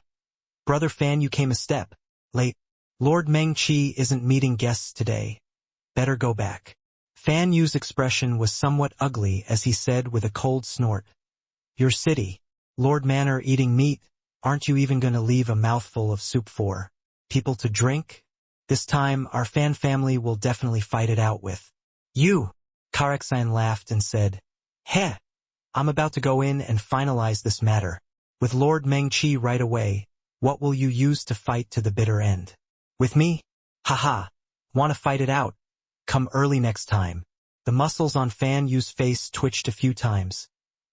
Brother Fan, you came a step late. Lord Meng Qi isn't meeting guests today. Better go back." Fan Yu's expression was somewhat ugly as he said with a cold snort, "Your city, Lord Manor eating meat, aren't you even going to leave a mouthful of soup for people to drink? This time our Fan family will definitely fight it out with you." Ka Xian laughed and said, "Heh, I'm about to go in and finalize this matter with Lord Meng Qi right away. What will you use to fight to the bitter end? With me? Haha, want to fight it out? Come early next time." The muscles on Fan Yu's face twitched a few times,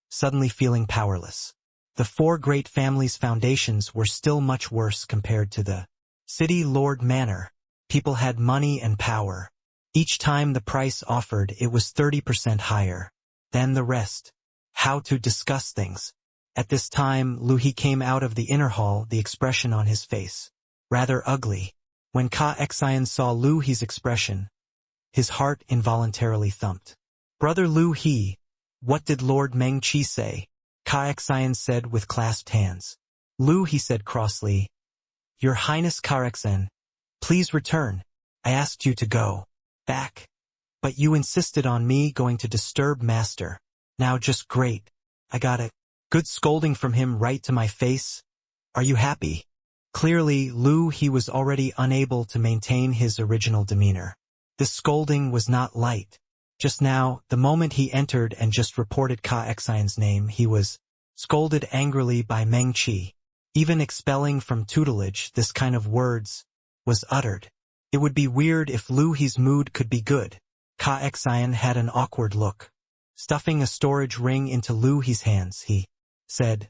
suddenly feeling powerless. The four great families' foundations were still much worse compared to the City Lord Manor. People had money and power. Each time the price offered, it was 30% higher than the rest. How to discuss things? At this time, Lu He came out of the inner hall, the expression on his face rather ugly. When Ka Xian saw Lu He's expression, his heart involuntarily thumped. "Brother Lu He, what did Lord Meng Qi say?" Ka Xian said with clasped hands. "Lu He said crossly, 'Your Highness Ka Xian, please return. I asked you to go back, but you insisted on me going to disturb Master. Now just great. I got a good scolding from him right to my face. Are you happy?" Clearly, Lu He was already unable to maintain his original demeanor. This scolding was not light. Just now, the moment he entered and just reported Ka Xian's name, he was scolded angrily by Meng Qi. Even expelling from tutelage, this kind of words was uttered. It would be weird if Lu He's mood could be good. Ka Xian had an awkward look. Stuffing a storage ring into Lu He's hands, he said,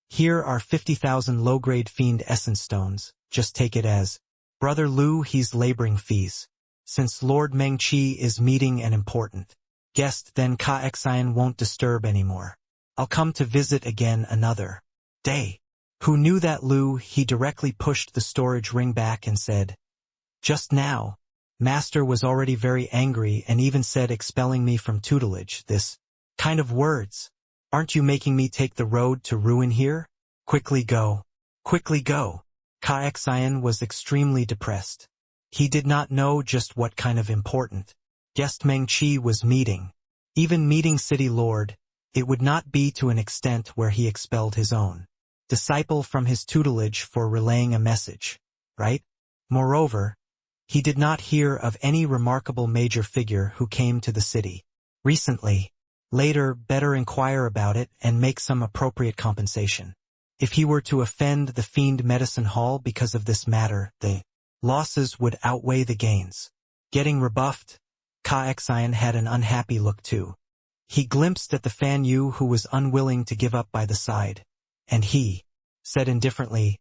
"Here are 50,000 low-grade fiend essence stones. Just take it as Brother Lu He's laboring fees. Since Lord Meng Qi is meeting an important guest, then Ka Xian won't disturb anymore. I'll come to visit again another day." Who knew that Lu He directly pushed the storage ring back and said, "Just now, Master was already very angry and even said expelling me from tutelage. This kind of words. Aren't you making me take the road to ruin here? Quickly go. Quickly go." Ka Xian was extremely depressed. He did not know just what kind of important guest Meng Qi was meeting. Even meeting City Lord, it would not be to an extent where he expelled his own disciple from his tutelage for relaying a message, right? Moreover, he did not hear of any remarkable major figure who came to the city recently. Later, better inquire about it and make some appropriate compensation. If he were to offend the Fiend Medicine Hall because of this matter, the losses would outweigh the gains. Getting rebuffed, Ka Xian had an unhappy look too. He glimpsed at the Fan Yu who was unwilling to give up by the side, and he said indifferently,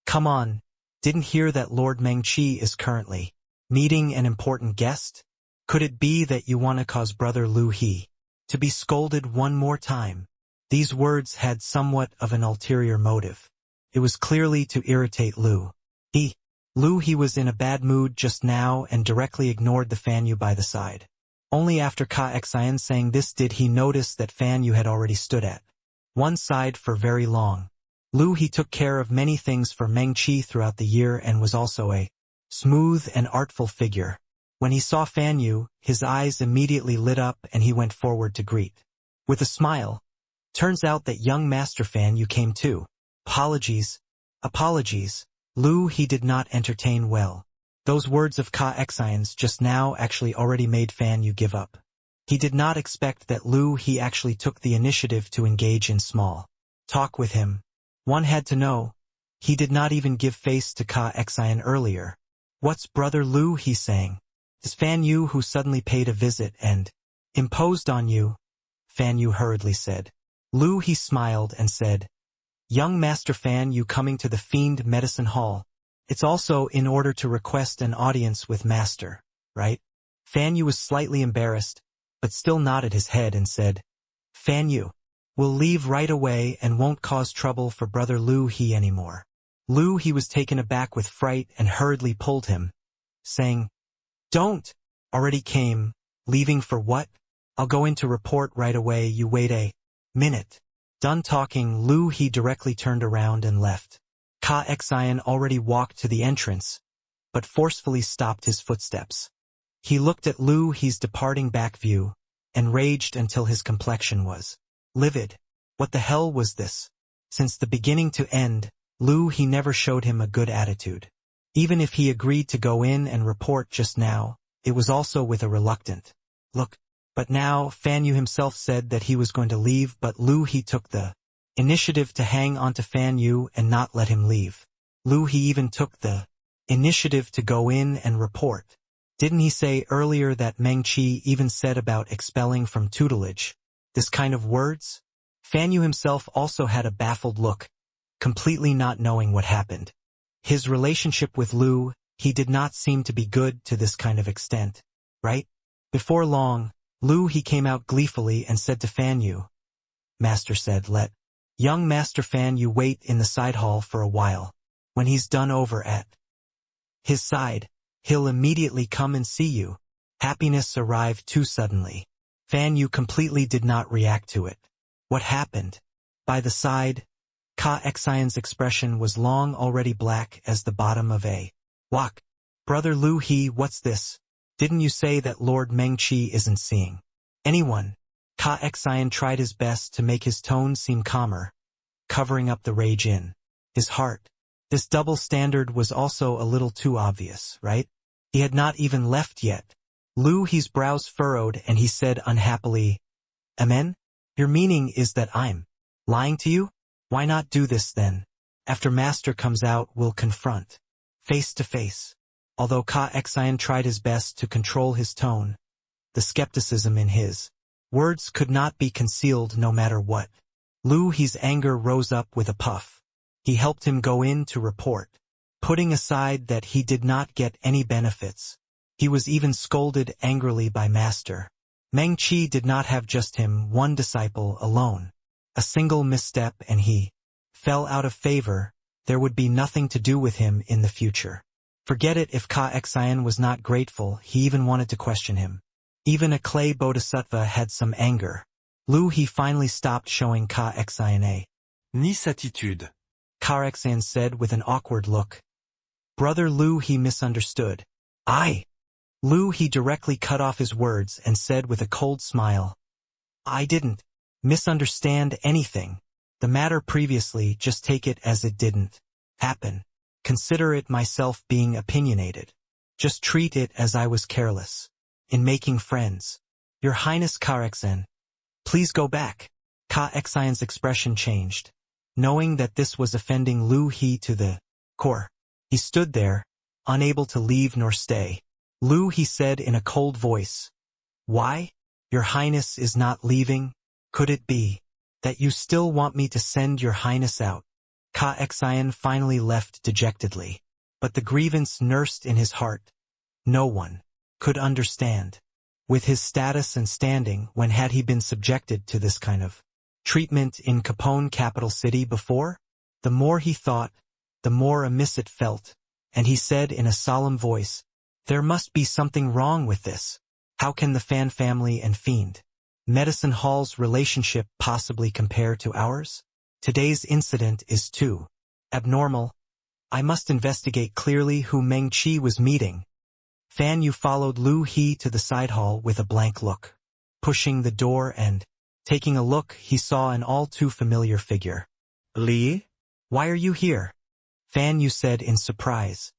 "Come on, didn't hear that Lord Meng Qi is currently meeting an important guest? Could it be that you want to cause Brother Lu He to be scolded one more time?" These words had somewhat of an ulterior motive. It was clearly to irritate Lu He. Lu He was in a bad mood just now and directly ignored the Fan Yu by the side. Only after Ka Xian saying this did he notice that Fan Yu had already stood at one side for very long. Lu He took care of many things for Meng Qi throughout the year and was also a smooth and artful figure. When he saw Fan Yu, his eyes immediately lit up and he went forward to greet. With a smile, "Turns out that young Master Fan Yu came too. Apologies. Apologies." Lu He did not entertain well. Those words of Ka Xian's just now actually already made Fan Yu give up. He did not expect that Lu He actually took the initiative to engage in small talk with him. One had to know. He did not even give face to Ka Xian earlier. What's Brother Lu? He sang. Is Fan Yu who suddenly paid a visit and imposed on you? Fan Yu hurriedly said. Lu he smiled and said, Young Master Fan Yu coming to the Fiend Medicine Hall. It's also in order to request an audience with Master, right? Fan Yu was slightly embarrassed, but still nodded his head and said, Fan Yu, we'll leave right away and won't cause trouble for Brother Lu he anymore. Lu he was taken aback with fright and hurriedly pulled him, saying, Don't! Already came, leaving for what? I'll go in to report right away, you wait a minute. Done talking, Lu he directly turned around and left. Ka Xian already walked to the entrance, but forcefully stopped his footsteps. He looked at Lu he's departing back view, and raged until his complexion was livid. What the hell was this? Since the beginning to end, Lu he never showed him a good attitude. Even if he agreed to go in and report just now, it was also with a reluctant look. But now, Fan Yu himself said that he was going to leave, but Lu he took the initiative to hang on to Fan Yu and not let him leave. Lu he even took the initiative to go in and report. Didn't he say earlier that Meng Qi even said about expelling from tutelage? This kind of words? Fan Yu himself also had a baffled look, completely not knowing what happened. His relationship with Lu, he did not seem to be good to this kind of extent, right? Before long, Lu he came out gleefully and said to Fan Yu. Master said, let young Master Fan Yu wait in the side hall for a while. When he's done over at his side, he'll immediately come and see you. Happiness arrived too suddenly. Fan Yu completely did not react to it. What happened? By the side, Ka Xian's expression was long already black as the bottom of a wok. Brother Lu he, what's this? Didn't you say that Lord Meng Qi isn't seeing anyone? Ka Xian tried his best to make his tone seem calmer, covering up the rage in his heart. This double standard was also a little too obvious, right? He had not even left yet. Lu he's brows furrowed and he said unhappily, Amen? Your meaning is that I'm lying to you? Why not do this then? After Master comes out, we'll confront face to face. Although Ka Xian tried his best to control his tone, the skepticism in his words could not be concealed no matter what. Lu he's anger rose up with a puff. He helped him go in to report, putting aside that he did not get any benefits. He was even scolded angrily by Master. Meng Qi did not have just him one disciple alone. A single misstep and he fell out of favor. There would be nothing to do with him in the future. Forget it. If Ka Xian was not grateful, he even wanted to question him. Even a clay bodhisattva had some anger. Lu he finally stopped showing Ka Xian a Nice attitude. Ka Xian said with an awkward look. Brother Lu he misunderstood. Lu he directly cut off his words and said with a cold smile. I didn't misunderstand anything. The matter previously, just take it as it didn't happen. Consider it myself being opinionated. Just treat it as I was careless in making friends. Your Highness Ka Xian, please go back. Ka Xian's expression changed, knowing that this was offending Lu he to the core. He stood there, unable to leave nor stay. Lu he said in a cold voice, Why? Your Highness is not leaving? Could it be that you still want me to send your Highness out? Ka Xian finally left dejectedly, but the grievance nursed in his heart, no one could understand. With his status and standing, when had he been subjected to this kind of treatment in Capone capital city before? The more he thought, the more amiss it felt, and he said in a solemn voice, There must be something wrong with this. How can the Fan family and Fiend Medicine Hall's relationship possibly compare to ours? Today's incident is too abnormal. I must investigate clearly who Meng Qi was meeting. Fan Yu followed Lu he to the side hall with a blank look. Pushing the door and taking a look, he saw an all too familiar figure. Li? Why are you here? Fan Yu said in surprise.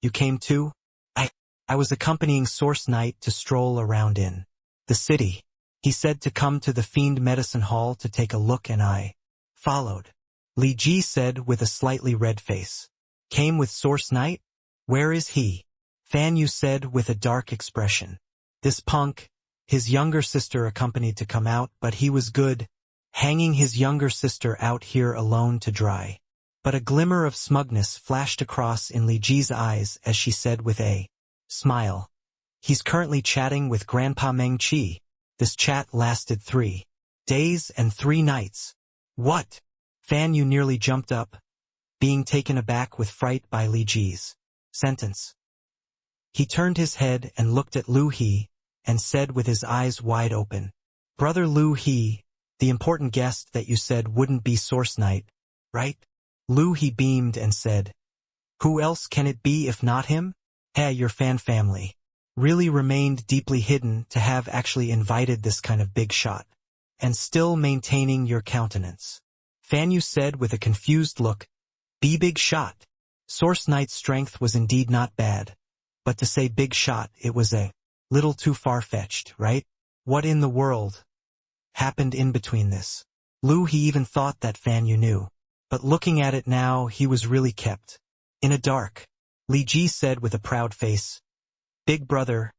You came too? I was accompanying Source Knight to stroll around in the city. He said to come to the Fiend Medicine Hall to take a look and I followed. Li Ji said with a slightly red face. Came with Source Knight? Where is he? Fan Yu said with a dark expression. This punk, his younger sister accompanied to come out, but he was good, hanging his younger sister out here alone to dry. But a glimmer of smugness flashed across in Li Ji's eyes as she said with a smile. He's currently chatting with Grandpa Meng Qi. This chat lasted 3 days and 3 nights. What? Fan Yu nearly jumped up, being taken aback with fright by Li Ji's sentence. He turned his head and looked at Lu He, and said with his eyes wide open, Brother Lu He, the important guest that you said wouldn't be Source Knight, right? Lu He beamed and said, Who else can it be if not him? Hey, your fan family really remained deeply hidden to have actually invited this kind of big shot, and still maintaining your countenance. Fan Yu said with a confused look, Be big shot. Source Knight's strength was indeed not bad, but to say big shot, it was a little too far-fetched, right? What in the world happened in between this? Lu He even thought that Fan Yu knew, but looking at it now, he was really kept in a dark. Li Ji said with a proud face, Big brother,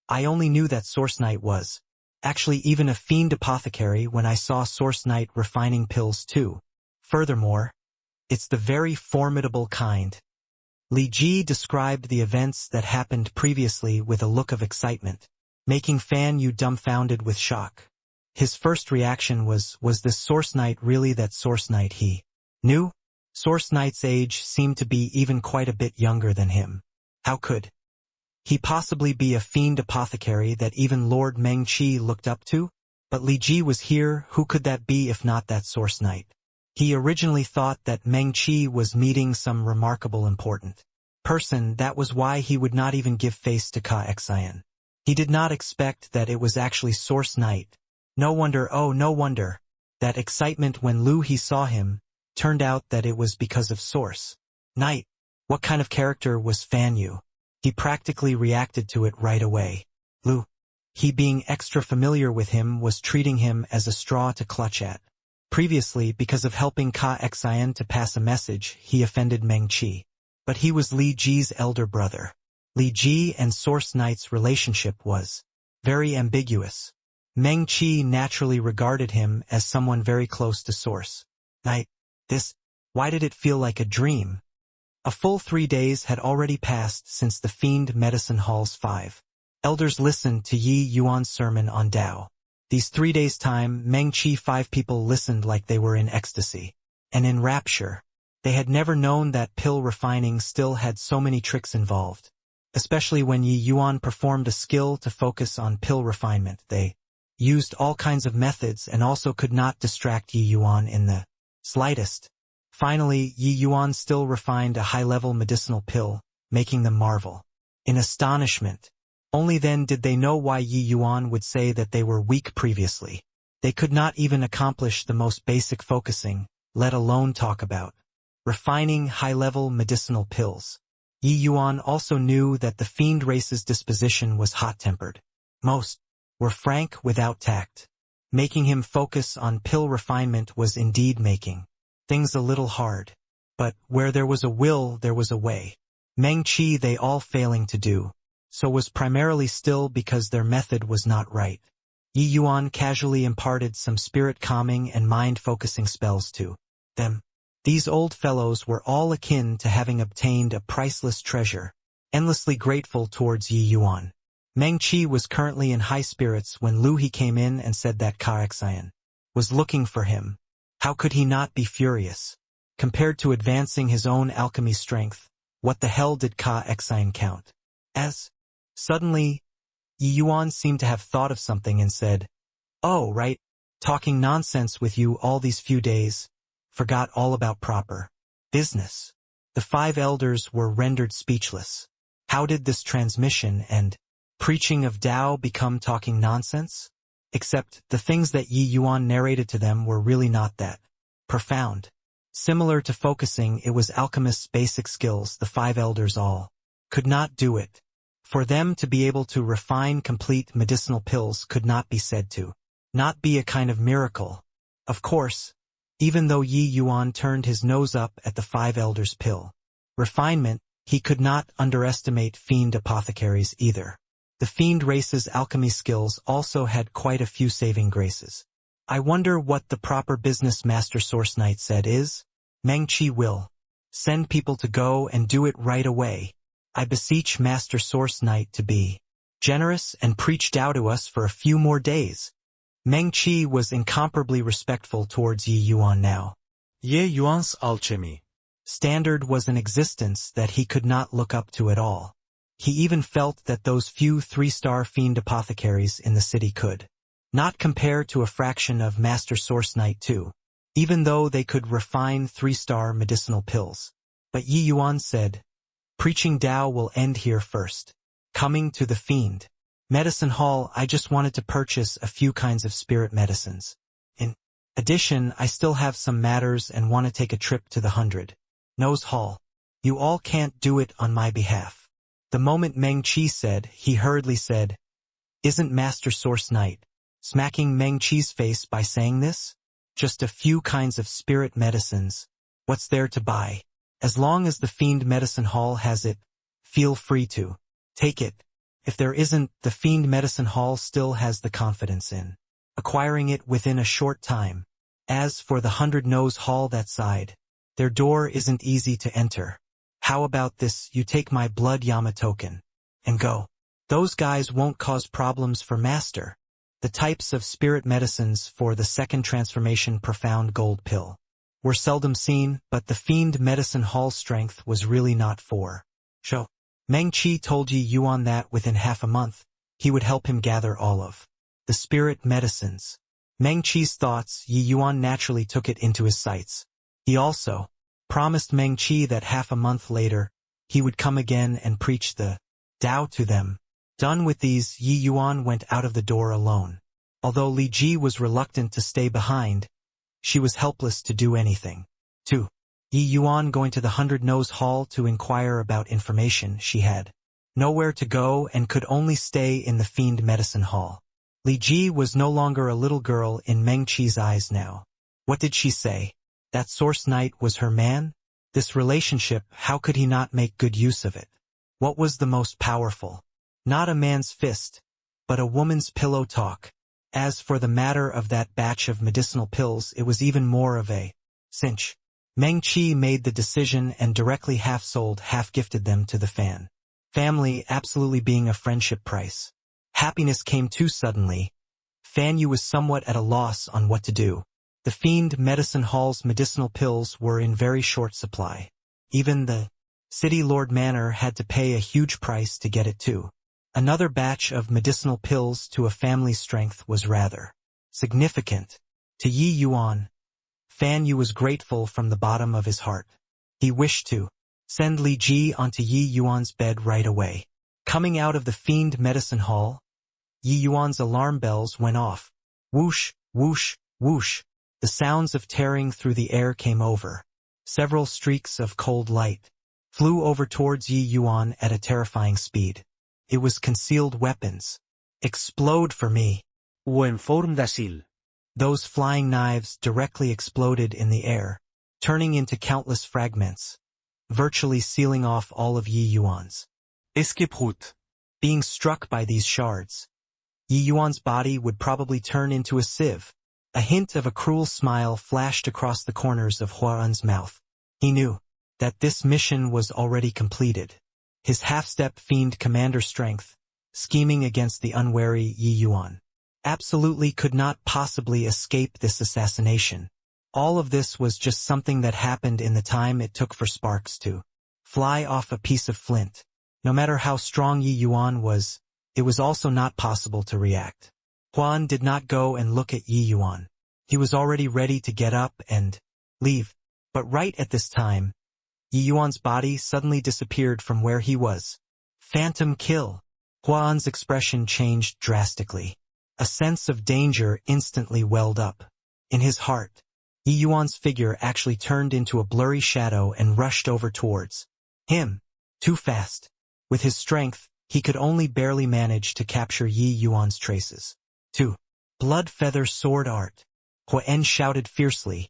I only knew that Source Knight was actually even a fiend apothecary when I saw Source Knight refining pills too. Furthermore, it's the very formidable kind. Li Ji described the events that happened previously with a look of excitement, making Fan Yu dumbfounded with shock. His first reaction was this Source Knight really that Source Knight he knew? Source Knight's age seemed to be even quite a bit younger than him. How could he possibly be a fiend apothecary that even Lord Meng Qi looked up to? But Li Ji was here, who could that be if not that Source Knight? He originally thought that Meng Qi was meeting some remarkable important person, that was why he would not even give face to Ka Xian. He did not expect that it was actually Source Knight. No wonder, oh no wonder, that excitement when Lu He saw him, turned out that it was because of Source Knight. What kind of character was Fan Yu? He practically reacted to it right away. Lu He, being extra familiar with him, was treating him as a straw to clutch at. Previously, because of helping Ka Xian to pass a message, he offended Meng Qi. But he was Li Ji's elder brother. Li Ji and Source Knight's relationship was very ambiguous. Meng Qi naturally regarded him as someone very close to Source Knight. Why did it feel like a dream? A full 3 days had already passed since the Fiend Medicine Hall's 5 elders listened to Yi Yuan's sermon on Tao. These 3 days' time, Meng Qi 5 people listened like they were in ecstasy and in rapture. They had never known that pill refining still had so many tricks involved. Especially when Yi Yuan performed a skill to focus on pill refinement. They used all kinds of methods and also could not distract Yi Yuan in the slightest. Finally, Yi Yuan still refined a high-level medicinal pill, making them marvel in astonishment. Only then did they know why Yi Yuan would say that they were weak previously. They could not even accomplish the most basic focusing, let alone talk about refining high-level medicinal pills. Yi Yuan also knew that the fiend race's disposition was hot-tempered. Most were frank without tact. Making him focus on pill refinement was indeed making things a little hard. But where there was a will, there was a way. Meng Qi they all failing to do so was primarily still because their method was not right. Yi Yuan casually imparted some spirit-calming and mind-focusing spells to them. These old fellows were all akin to having obtained a priceless treasure, endlessly grateful towards Yi Yuan. Meng Qi was currently in high spirits when Lu He came in and said that Ka Xian was looking for him. How could he not be furious? Compared to advancing his own alchemy strength, what the hell did Ka Xian count as? Suddenly, Yi Yuan seemed to have thought of something and said, Oh, right, talking nonsense with you all these few days, forgot all about proper business. The 5 elders were rendered speechless. How did this transmission and preaching of Tao become talking nonsense? Except the things that Yi Yuan narrated to them were really not that profound. Similar to focusing, it was alchemists' basic skills. The 5 elders all could not do it. For them to be able to refine complete medicinal pills could not be said to not be a kind of miracle. Of course, even though Yi Yuan turned his nose up at the 5 elders' pill refinement, he could not underestimate fiend apothecaries either. The fiend race's alchemy skills also had quite a few saving graces. I wonder what the proper business Master Source Knight said is, Meng-Chi will send people to go and do it right away. I beseech Master Source Knight to be generous and preach Tao to us for a few more days. Meng-Chi was incomparably respectful towards Yi Yuan now. Ye Yuan's alchemy standard was an existence that he could not look up to at all. He even felt that those few 3-star fiend apothecaries in the city could not compare to a fraction of Master Source Knight too, even though they could refine 3-star medicinal pills. But Yi Yuan said, preaching Tao will end here first. Coming to the Fiend Medicine Hall, I just wanted to purchase a few kinds of spirit medicines. In addition, I still have some matters and want to take a trip to the 100 Nose Hall. You all can't do it on my behalf. The moment Meng-Chi said, he hurriedly said, isn't Master Source Knight smacking Meng-Chi's face by saying this? Just a few kinds of spirit medicines. What's there to buy? As long as the Fiend Medicine Hall has it, feel free to take it. If there isn't, the Fiend Medicine Hall still has the confidence in acquiring it within a short time. As for the 100 Nose Hall that side, their door isn't easy to enter. How about this, you take my blood Yama token and go. Those guys won't cause problems for Master. The types of spirit medicines for the second transformation profound gold pill were seldom seen, but the Fiend Medicine Hall strength was really not for show. Meng-Chi told Yi Yuan that within half a month, he would help him gather all of the spirit medicines. Meng-Chi's thoughts, Yi Yuan naturally took it into his sights. He also promised Meng-Chi that half a month later, he would come again and preach the Tao to them. Done with these, Yi Yuan went out of the door alone. Although Li Ji was reluctant to stay behind, she was helpless to do anything. 2. Yi Yuan going to the 100 Nose Hall to inquire about information. She had nowhere to go and could only stay in the Fiend Medicine Hall. Li Ji was no longer a little girl in Meng-Chi's eyes now. What did she say? That Source Knight was her man? This relationship, how could he not make good use of it? What was the most powerful? Not a man's fist, but a woman's pillow talk. As for the matter of that batch of medicinal pills, it was even more of a cinch. Meng-Chi made the decision and directly half-sold, half-gifted them to the family, absolutely being a friendship price. Happiness came too suddenly. Fan Yu was somewhat at a loss on what to do. The Fiend Medicine Hall's medicinal pills were in very short supply. Even the City Lord Manor had to pay a huge price to get it too. Another batch of medicinal pills to a family's strength was rather significant. To Yi Yuan, Fan Yu was grateful from the bottom of his heart. He wished to send Li Ji onto Yi Yuan's bed right away. Coming out of the Fiend Medicine Hall, Yi Yuan's alarm bells went off. Whoosh, whoosh, whoosh. The sounds of tearing through the air came over. Several streaks of cold light flew over towards Yi Yuan at a terrifying speed. It was concealed weapons. Explode for me. o en forma d'asil. Those flying knives directly exploded in the air, turning into countless fragments, virtually sealing off all of Yi Yuan's Escape-route. being struck by these shards. Yi Yuan's body would probably turn into a sieve. A hint of a cruel smile flashed across the corners of Huan's mouth. He knew that this mission was already completed. His half-step fiend commander strength, scheming against the unwary Yi Yuan, absolutely could not possibly escape this assassination. All of this was just something that happened in the time it took for sparks to fly off a piece of flint. No matter how strong Yi Yuan was, it was also not possible to react. Huan did not go and look at Yi Yuan. He was already ready to get up and leave. But right at this time, Yi Yuan's body suddenly disappeared from where he was. Phantom kill. Huan's expression changed drastically. A sense of danger instantly welled up. In his heart, Yi Yuan's figure actually turned into a blurry shadow and rushed over towards him. Too fast. With his strength, he could only barely manage to capture Yi Yuan's traces. 2. Blood Feather Sword Art. Huan shouted fiercely,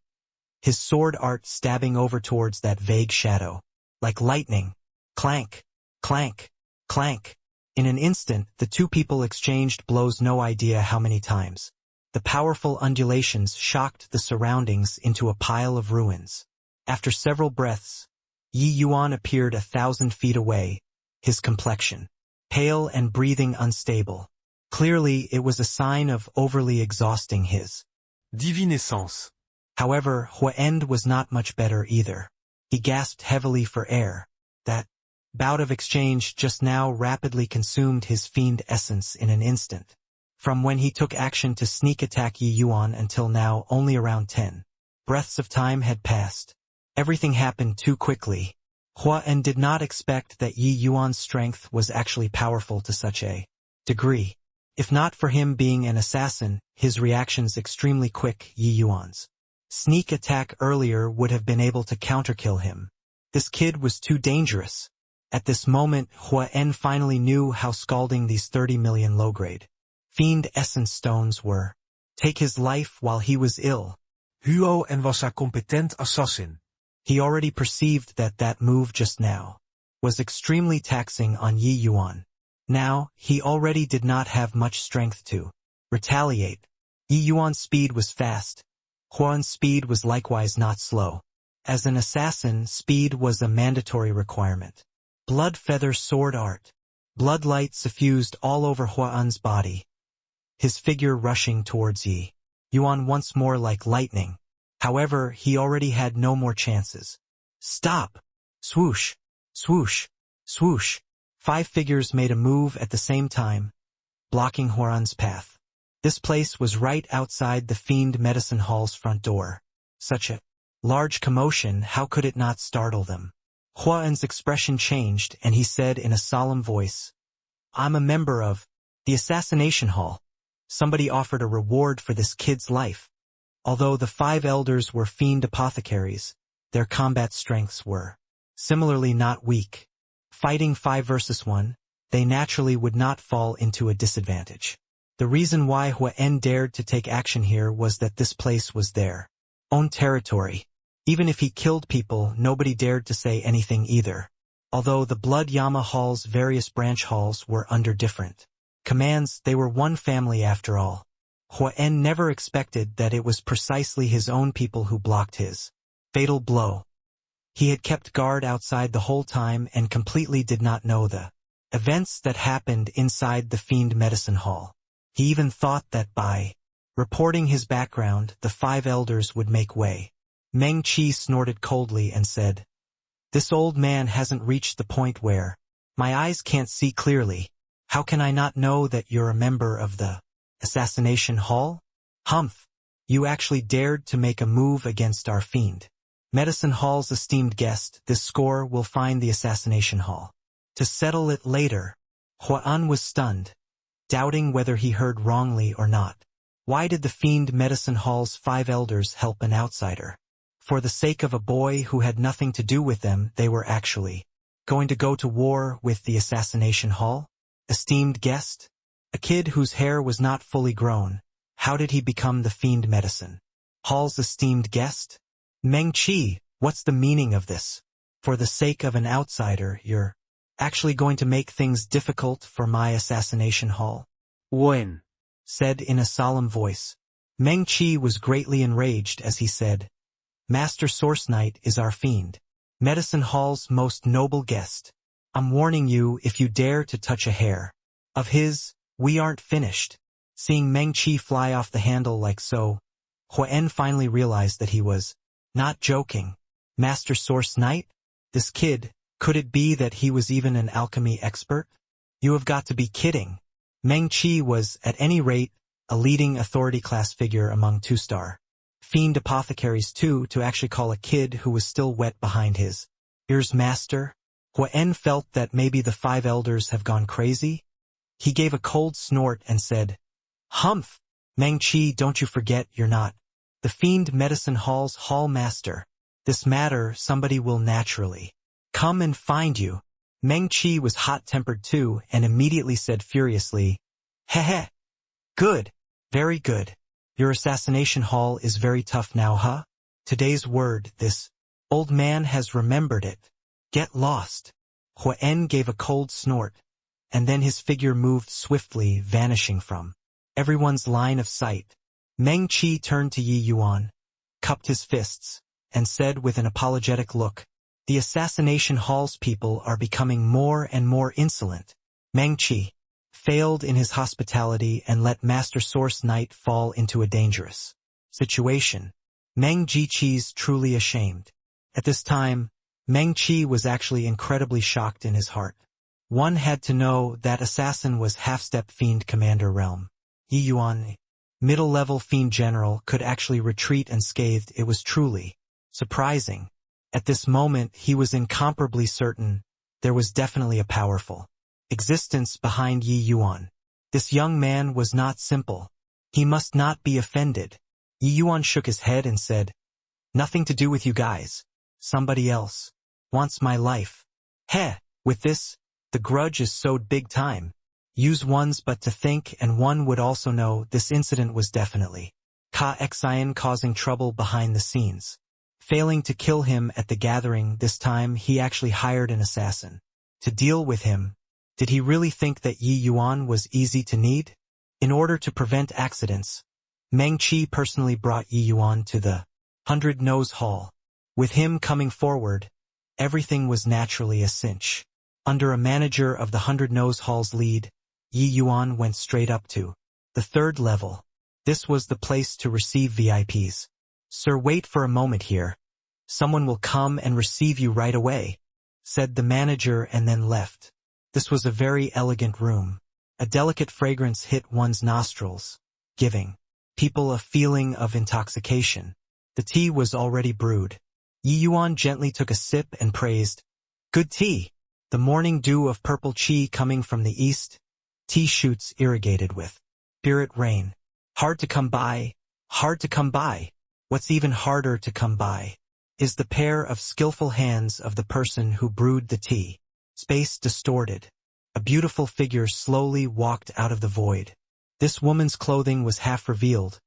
his sword art stabbing over towards that vague shadow. Like lightning, Clank, clank, clank. In an instant, the two people exchanged blows no idea how many times. The powerful undulations shocked the surroundings into a pile of ruins. After several breaths, Yi Yuan appeared 1,000 feet away, his complexion pale and breathing unstable. Clearly, it was a sign of overly exhausting his Divine essence. However, Huan was not much better either. He gasped heavily for air. That bout of exchange just now rapidly consumed his fiend essence in an instant. From when he took action to sneak attack Yi Yuan until now, only around 10 breaths of time had passed. Everything happened too quickly. Huan did not expect that Yi Yuan's strength was actually powerful to such a degree. If not for him being an assassin, his reactions extremely quick. Yi Yuan's sneak attack earlier would have been able to counterkill him. This kid was too dangerous. At this moment, Huan finally knew how scalding these 30 million low-grade fiend essence stones were. Take his life while he was ill. Huo was a competent assassin. He already perceived that that move just now was extremely taxing on Yi Yuan. Now, he already did not have much strength to retaliate. Yi Yuan's speed was fast. Huan's speed was likewise not slow. As an assassin, speed was a mandatory requirement. Blood feather sword art. Blood light suffused all over Huan's body, his figure rushing towards Yi Yuan once more like lightning. However, he already had no more chances. Stop! Swoosh! Swoosh! Swoosh! 5 figures made a move at the same time, blocking Huan's path. This place was right outside the Fiend Medicine Hall's front door. Such a large commotion, how could it not startle them? Huan's expression changed, and he said in a solemn voice, "I'm a member of the Assassination Hall. Somebody offered a reward for this kid's life." Although the 5 elders were fiend apothecaries, their combat strengths were similarly not weak. Fighting 5 versus 1, they naturally would not fall into a disadvantage. The reason why Huan dared to take action here was that this place was their own territory. Even if he killed people, nobody dared to say anything either. Although the Blood Yama Hall's various branch halls were under different commands, they were one family after all. Huan never expected that it was precisely his own people who blocked his fatal blow. He had kept guard outside the whole time and completely did not know the events that happened inside the Fiend Medicine Hall. He even thought that by reporting his background, the 5 elders would make way. Meng Qi snorted coldly and said, "This old man hasn't reached the point where my eyes can't see clearly. How can I not know that you're a member of the Assassination Hall? Humph! You actually dared to make a move against our Fiend Medicine Hall's esteemed guest. This score will find the Assassination Hall. To settle it later." Huan was stunned, doubting whether he heard wrongly or not. Why did the Fiend Medicine Hall's 5 elders help an outsider? For the sake of a boy who had nothing to do with them, they were actually going to go to war with the Assassination Hall? Esteemed guest? A kid whose hair was not fully grown. How did he become the Fiend Medicine Hall's esteemed guest? Meng Qi, what's the meaning of this? For the sake of an outsider, you're actually going to make things difficult for my Assassination Hall? When? Said in a solemn voice. Meng Qi was greatly enraged as he said, "Master Source Knight is our Fiend Medicine Hall's most noble guest. I'm warning you, if you dare to touch a hair of his, we aren't finished." Seeing Meng Qi fly off the handle like so, Huan finally realized that he was not joking. Master Source Knight? This kid, could it be that he was even an alchemy expert? You have got to be kidding. Meng Qi was, at any rate, a leading authority class figure among 2-star Fiend apothecaries too, to actually call a kid who was still wet behind his ears master. Huan felt that maybe the 5 elders have gone crazy. He gave a cold snort and said, "Humph! Meng Qi, don't you forget you're not the Fiend Medicine Hall's hall master. This matter, somebody will naturally come and find you." Meng Qi was hot-tempered too and immediately said furiously, "Heh. Good. Very good. Your Assassination Hall is very tough now, huh? Today's word, this old man has remembered it. Get lost." Huan gave a cold snort, and then his figure moved swiftly, vanishing from everyone's line of sight. Meng Qi turned to Yi Yuan, cupped his fists, and said with an apologetic look, "The assassination hall's people are becoming more and more insolent." Meng Qi failed in his hospitality and let Master Source Knight fall into a dangerous situation. Meng Qi's truly ashamed. At this time, Meng Qi was actually incredibly shocked in his heart. One had to know that assassin was half-step fiend commander realm. Yi Yuan, middle-level fiend general, could actually retreat unscathed. It was truly surprising. At this moment he was incomparably certain there was definitely a powerful existence behind Yi Yuan. This young man was not simple. He must not be offended. Yi Yuan shook his head and said, "Nothing to do with you guys. Somebody else wants my life." Heh, with this, the grudge is sowed big time. Use one's but to think, and one would also know this incident was definitely Ka Xian causing trouble behind the scenes. Failing to kill him at the gathering this time, he actually hired an assassin to deal with him. Did he really think that Yi Yuan was easy to need? In order to prevent accidents, Meng Qi personally brought Yi Yuan to the 100 Nose Hall. With him coming forward, everything was naturally a cinch. Under a manager of the 100 Nose Hall's lead, Yi Yuan went straight up to the 3rd level. This was the place to receive VIPs. "Sir, wait for a moment here. Someone will come and receive you right away," said the manager, and then left. This was a very elegant room. A delicate fragrance hit one's nostrils, giving people a feeling of intoxication. The tea was already brewed. Yi Yuan gently took a sip and praised, "Good tea. The morning dew of purple qi coming from the east. Tea shoots irrigated with spirit rain. Hard to come by, hard to come by. What's even harder to come by is the pair of skillful hands of the person who brewed the tea." Space distorted. A beautiful figure slowly walked out of the void. This woman's clothing was half revealed,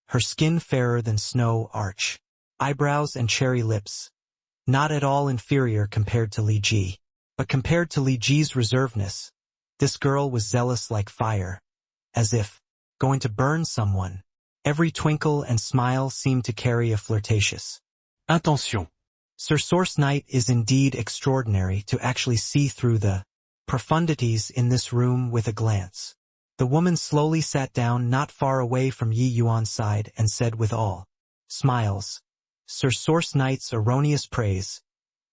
her skin fairer than snow, arch eyebrows and cherry lips. Not at all inferior compared to Li Ji. But compared to Li Ji's reservedness, this girl was zealous like fire, as if going to burn someone. Every twinkle and smile seemed to carry a flirtatious Intention. Sir Source Knight is indeed extraordinary to actually see through the profundities in this room with a glance. The woman slowly sat down not far away from Yi Yuan's side and said with all smiles, "Sir Source Knight's erroneous praise.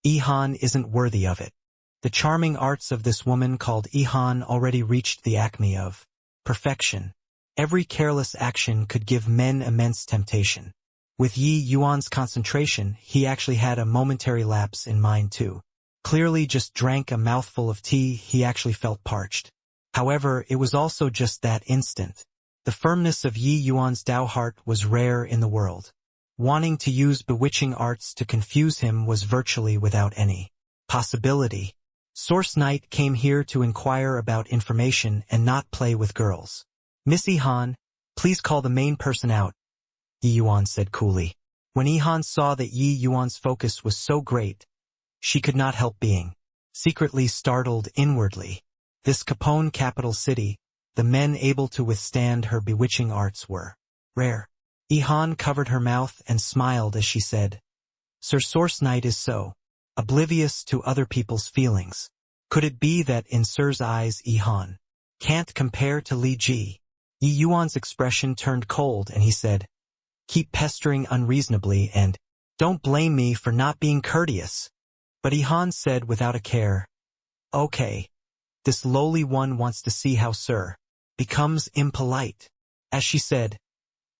Ihan isn't worthy of it." The charming arts of this woman called Ihan already reached the acme of perfection. Every careless action could give men immense temptation. With Yi Yuan's concentration, he actually had a momentary lapse in mind too. Clearly just drank a mouthful of tea, he actually felt parched. However, it was also just that instant. The firmness of Yi Yuan's Dao heart was rare in the world. Wanting to use bewitching arts to confuse him was virtually without any possibility. Source Knight came here to inquire about information and not play with girls. "Miss Ihan, please call the main person out," Yi Yuan said coolly. When Ihan saw that Yi Yuan's focus was so great, she could not help being secretly startled inwardly. This Capone capital city, the men able to withstand her bewitching arts were rare. Ihan covered her mouth and smiled as she said, "Sir Source Knight is so oblivious to other people's feelings. Could it be that in Sir's eyes Ihan can't compare to Li Ji?" Yi Yuan's expression turned cold and he said, "Keep pestering unreasonably and don't blame me for not being courteous." But Ihan said without a care, "Okay. This lowly one wants to see how Sir becomes impolite." As she said,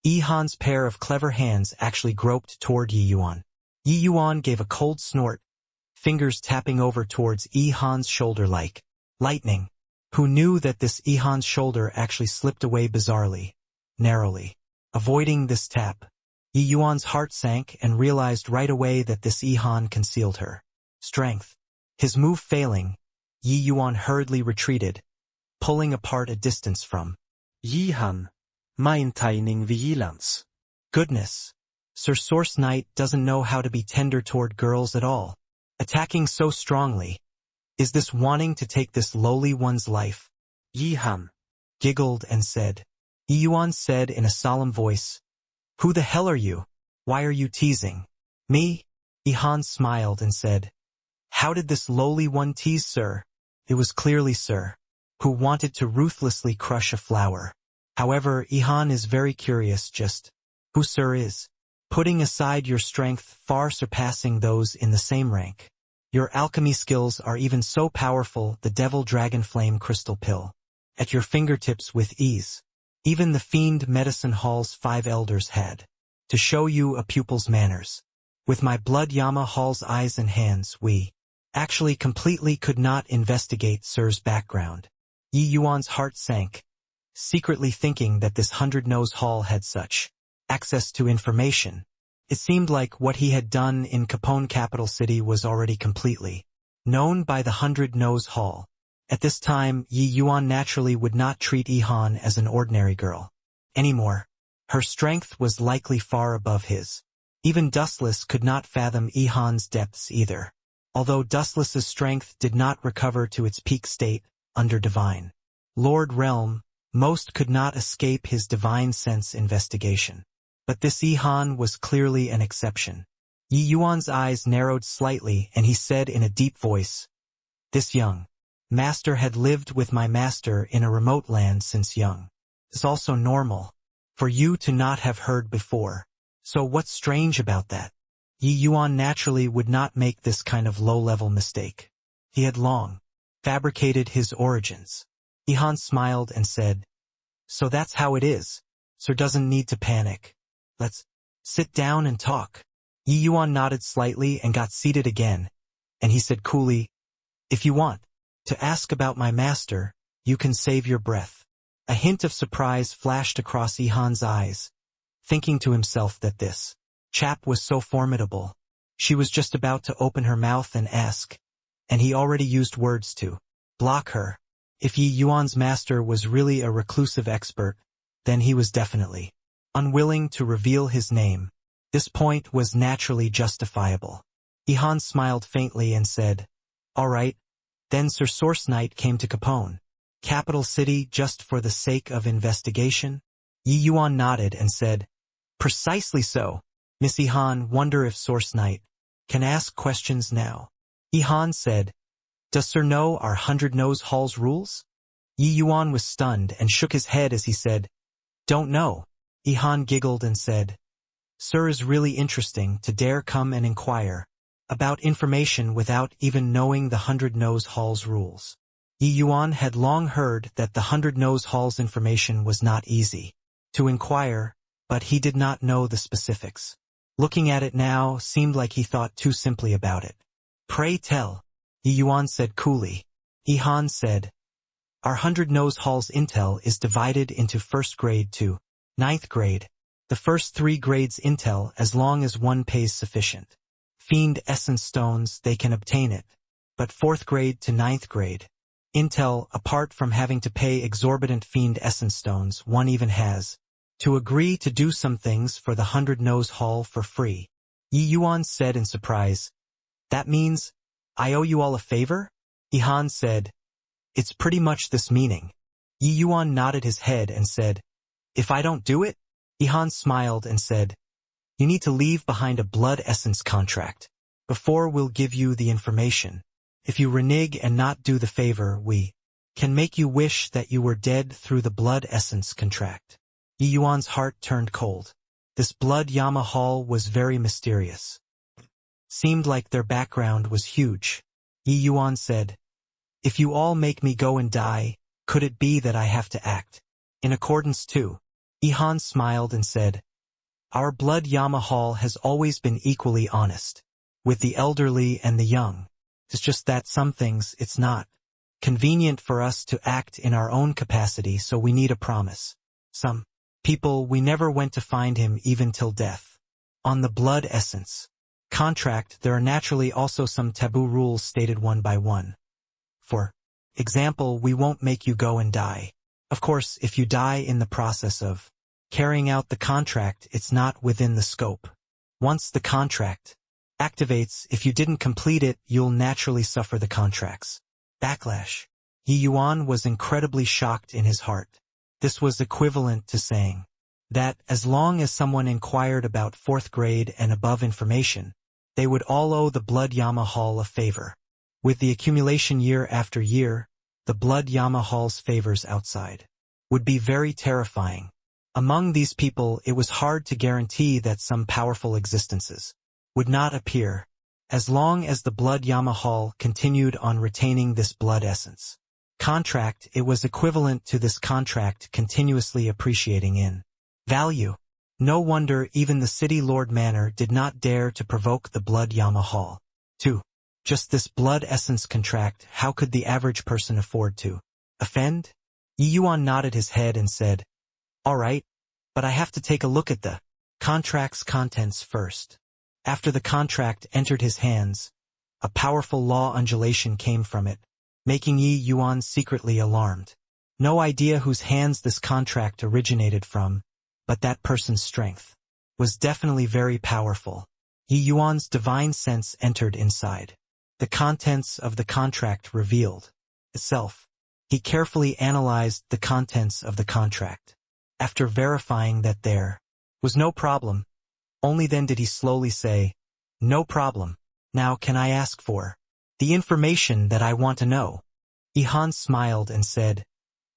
Ihan's pair of clever hands actually groped toward Yi Yuan. Yi Yuan gave a cold snort, fingers tapping over towards Ihan's shoulder like lightning. Who knew that this Ihan's shoulder actually slipped away bizarrely, narrowly. Avoiding this tap, Yi Yuan's heart sank and realized right away that this Ihan concealed her strength. His move failing, Yi Yuan hurriedly retreated, pulling apart a distance from Ihan, maintaining vigilance. Goodness, Sir Source Knight doesn't know how to be tender toward girls at all. Attacking so strongly, Is this wanting to take this lowly one's life? Yi Han Giggled and said. Yi Yuan said in a solemn voice, Who the hell are you? Why are you teasing me? Yi Han smiled and said, How did this lowly one tease Sir? It was clearly Sir, who wanted to ruthlessly crush a flower. However, Yi Han is very curious just who Sir is. Putting aside your strength far surpassing those in the same rank. Your alchemy skills are even so powerful the devil dragon flame crystal pill. At your fingertips with ease. Even the fiend medicine hall's 5 elders had. To show you a pupil's manners. With my blood Yama hall's eyes and hands we actually completely could not investigate Sir's background. Yi Yuan's heart sank, secretly thinking that this 100-Nose hall had such access to information. It seemed like what he had done in Capone capital city was already completely known by the 100-Nose hall. At this time, Yi Yuan naturally would not treat Yi Han as an ordinary girl anymore. Her strength was likely far above his. Even Dustless could not fathom Yi Han's depths either. Although Dustless's strength did not recover to its peak state under Divine Lord Realm, most could not escape his divine sense investigation. But this Yi Han was clearly an exception. Yi Yuan's eyes narrowed slightly and he said in a deep voice, This young master had lived with my master in a remote land since young. It's also normal for you to not have heard before. So what's strange about that? Yi Yuan naturally would not make this kind of low-level mistake. He had long fabricated his origins. Yi Han smiled and said, So that's how it is. Sir doesn't need to panic. Let's sit down and talk. Yi Yuan nodded slightly and got seated again, and he said coolly, If you want to ask about my master, you can save your breath. A hint of surprise flashed across Yi Han's eyes, thinking to himself that this chap was so formidable. She was just about to open her mouth and ask, and he already used words to block her. If Yi Yuan's master was really a reclusive expert, then he was definitely unwilling to reveal his name. This point was naturally justifiable. Yi Han smiled faintly and said, All right, then Sir Source Knight came to Capone capital city just for the sake of investigation? Yi Yuan nodded and said, Precisely so. Miss Yi Han, wonder if Source Knight can ask questions now. Yi Han said, Does Sir know our 100-Nose hall's rules? Yi Yuan was stunned and shook his head as he said, Don't know. Yi Han giggled and said, Sir is really interesting to dare come and inquire about information without even knowing the 100-Nose hall's rules. Yi Yuan had long heard that the 100-Nose hall's information was not easy to inquire, but he did not know the specifics. Looking at it now seemed like he thought too simply about it. Pray tell, Yi Yuan said coolly. Yi Han said, Our 100-Nose hall's intel is divided into 1st grade to 9th grade. The first 3 grades intel as long as one pays sufficient Fiend Essence Stones they can obtain it. But 4th grade to 9th grade intel, apart from having to pay exorbitant Fiend Essence Stones, one even has to agree to do some things for the 100-Nose hall for free. Yi Yuan said in surprise, That means I owe you all a favor? Yi Han said, It's pretty much this meaning. Yi Yuan nodded his head and said, If I don't do it? Yi Han smiled and said, You need to leave behind a blood essence contract before we'll give you the information. If you renege and not do the favor, we can make you wish that you were dead through the blood essence contract. Yi Yuan's heart turned cold. This blood Yama hall was very mysterious. Seemed like their background was huge. Yi Yuan said, If you all make me go and die, could it be that I have to act in accordance too? Yi Han smiled and said, Our blood Yama hall has always been equally honest with the elderly and the young. It's just that some things it's not convenient for us to act in our own capacity, so we need a promise. Some people we never went to find him even till death. On the blood essence contract there are naturally also some taboo rules stated one by one. For example, we won't make you go and die. Of course, if you die in the process of carrying out the contract, it's not within the scope. Once the contract activates, if you didn't complete it, you'll naturally suffer the contract's Backlash. Yi Yuan was incredibly shocked in his heart. This was equivalent to saying that as long as someone inquired about 4th grade and above information, they would all owe the Blood Yama Hall a favor. With the accumulation year after year, the Blood Yama Hall's favors outside would be very terrifying. Among these people, it was hard to guarantee that some powerful existences would not appear, as long as the Blood Yama Hall continued on retaining this blood essence contract. It was equivalent to this contract continuously appreciating in value. No wonder even the City Lord Manor did not dare to provoke the Blood Yama Hall to just this blood essence contract. How could the average person afford to offend? Yi Yuan nodded his head and said, "All right, but I have to take a look at the contract's contents first." After the contract entered his hands, a powerful law undulation came from it, making Yi Yuan secretly alarmed. No idea whose hands this contract originated from, but that person's strength was definitely very powerful. Yi Yuan's divine sense entered inside. The contents of the contract revealed itself. He carefully analyzed the contents of the contract. After verifying that there was no problem, only then did he slowly say, "No problem. Now can I ask for the information that I want to know?" Ihan smiled and said,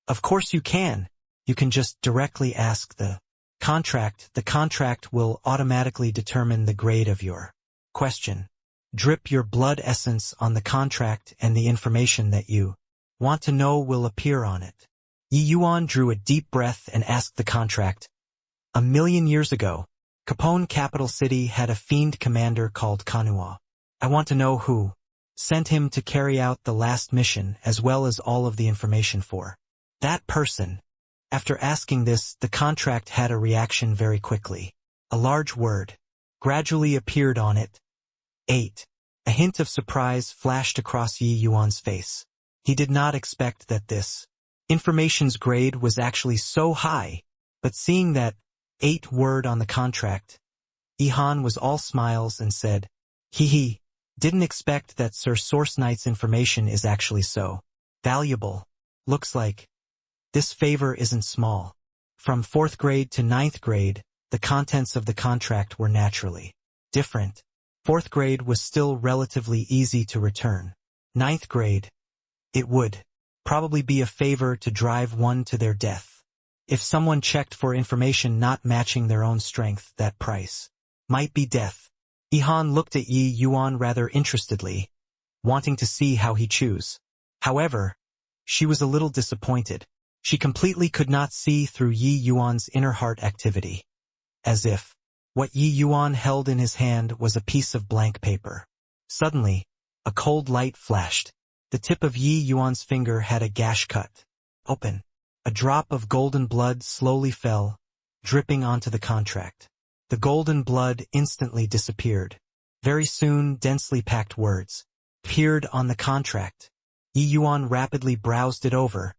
"Of course you can. You can just directly ask the contract. The contract will automatically determine the grade of your question. Drip your blood essence on the contract and the information that you want to know will appear on it." Yi Yuan drew a deep breath and asked the contract, "A million years ago, Capone capital city had a fiend commander called Kanua. I want to know who sent him to carry out the last mission as well as all of the information for that person." After asking this, the contract had a reaction very quickly. A large word gradually appeared on it. 8. A hint of surprise flashed across Yi Yuan's face. He did not expect that this information's grade was actually so high, but seeing that 8 word on the contract, Ihan was all smiles and said, "He didn't expect that Sir Source Knight's information is actually so valuable. Looks like this favor isn't small." From 4th grade to 9th grade, the contents of the contract were naturally different. 4th grade was still relatively easy to return. 9th grade, it would probably be a favor to drive one to their death. If someone checked for information not matching their own strength, that price might be death. Ihan looked at Yi Yuan rather interestedly, wanting to see how he choose. However, she was a little disappointed. She completely could not see through Yi Yuan's inner heart activity. As if what Yi Yuan held in his hand was a piece of blank paper. Suddenly, a cold light flashed. The tip of Yi Yuan's finger had a gash cut open. A drop of golden blood slowly fell, dripping onto the contract. The golden blood instantly disappeared. Very soon, densely packed words appeared on the contract. Yi Yuan rapidly browsed it over,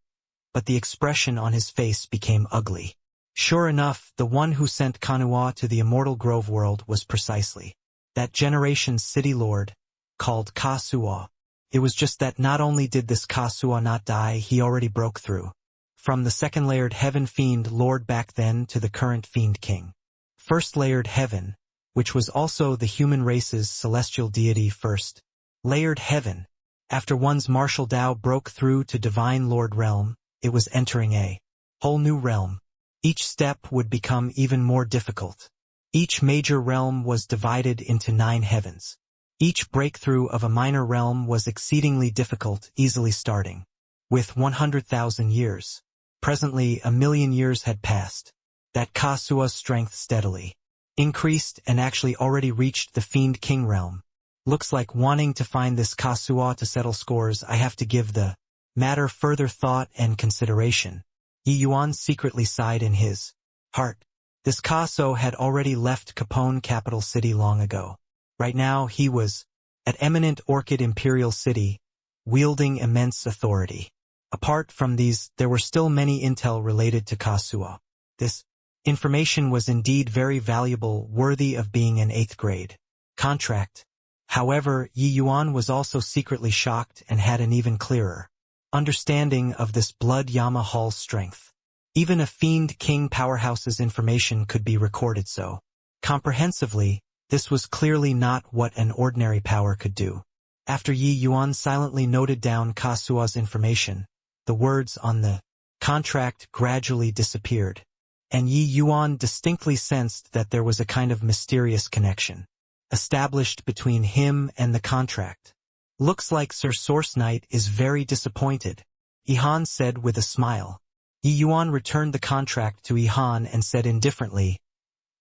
but the expression on his face became ugly. Sure enough, the one who sent Kanua to the Immortal Grove world was precisely that generation's city lord, called Kasuo. It was just that not only did this Kasuo not die, he already broke through from the 2nd layered heaven fiend lord back then to the current fiend king. 1st layered heaven, which was also the human race's celestial deity. 1st layered heaven. After one's martial Tao broke through to divine lord realm, it was entering a whole new realm. Each step would become even more difficult. Each major realm was divided into 9 heavens. Each breakthrough of a minor realm was exceedingly difficult, easily starting with 100,000 years. Presently, 1,000,000 years had passed. That Kasua's strength steadily increased and actually already reached the Fiend King realm. Looks like wanting to find this Kasuo to settle scores, I have to give the matter further thought and consideration. Yi Yuan secretly sighed in his heart. This Kasuo had already left Capone capital city long ago. Right now he was at eminent Orchid Imperial City, wielding immense authority. Apart from these, there were still many intel related to Kasuo. This information was indeed very valuable, worthy of being an 8th grade contract. However, Yi Yuan was also secretly shocked and had an even clearer understanding of this blood Yama Hall's strength. Even a fiend king powerhouse's information could be recorded so comprehensively. This was clearly not what an ordinary power could do. After Yi Yuan silently noted down Kasua's information, the words on the contract gradually disappeared, and Yi Yuan distinctly sensed that there was a kind of mysterious connection established between him and the contract. Looks like Sir Source Knight is very disappointed, Ihan said with a smile. Yi Yuan returned the contract to Ihan and said indifferently,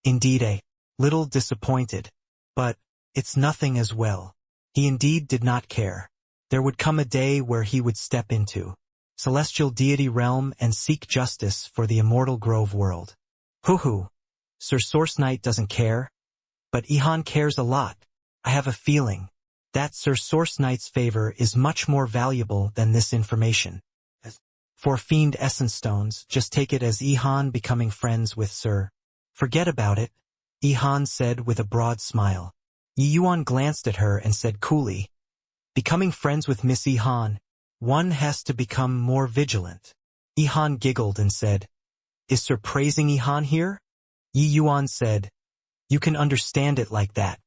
indeed a little disappointed, but it's nothing as well. He indeed did not care. There would come a day where he would step into celestial deity realm and seek justice for the immortal Grove world. Hoo-hoo. Sir Source Knight doesn't care? But Ihan cares a lot. I have a feeling that Sir Source Knight's favor is much more valuable than this information. For Fiend Essence Stones, just take it as Ihan becoming friends with Sir. Forget about it, Ihan said with a broad smile. Yi Yuan glanced at her and said coolly, becoming friends with Miss Ihan, one has to become more vigilant. Ihan giggled and said, is Sir praising Ihan here? Yi Yuan said, you can understand it like that.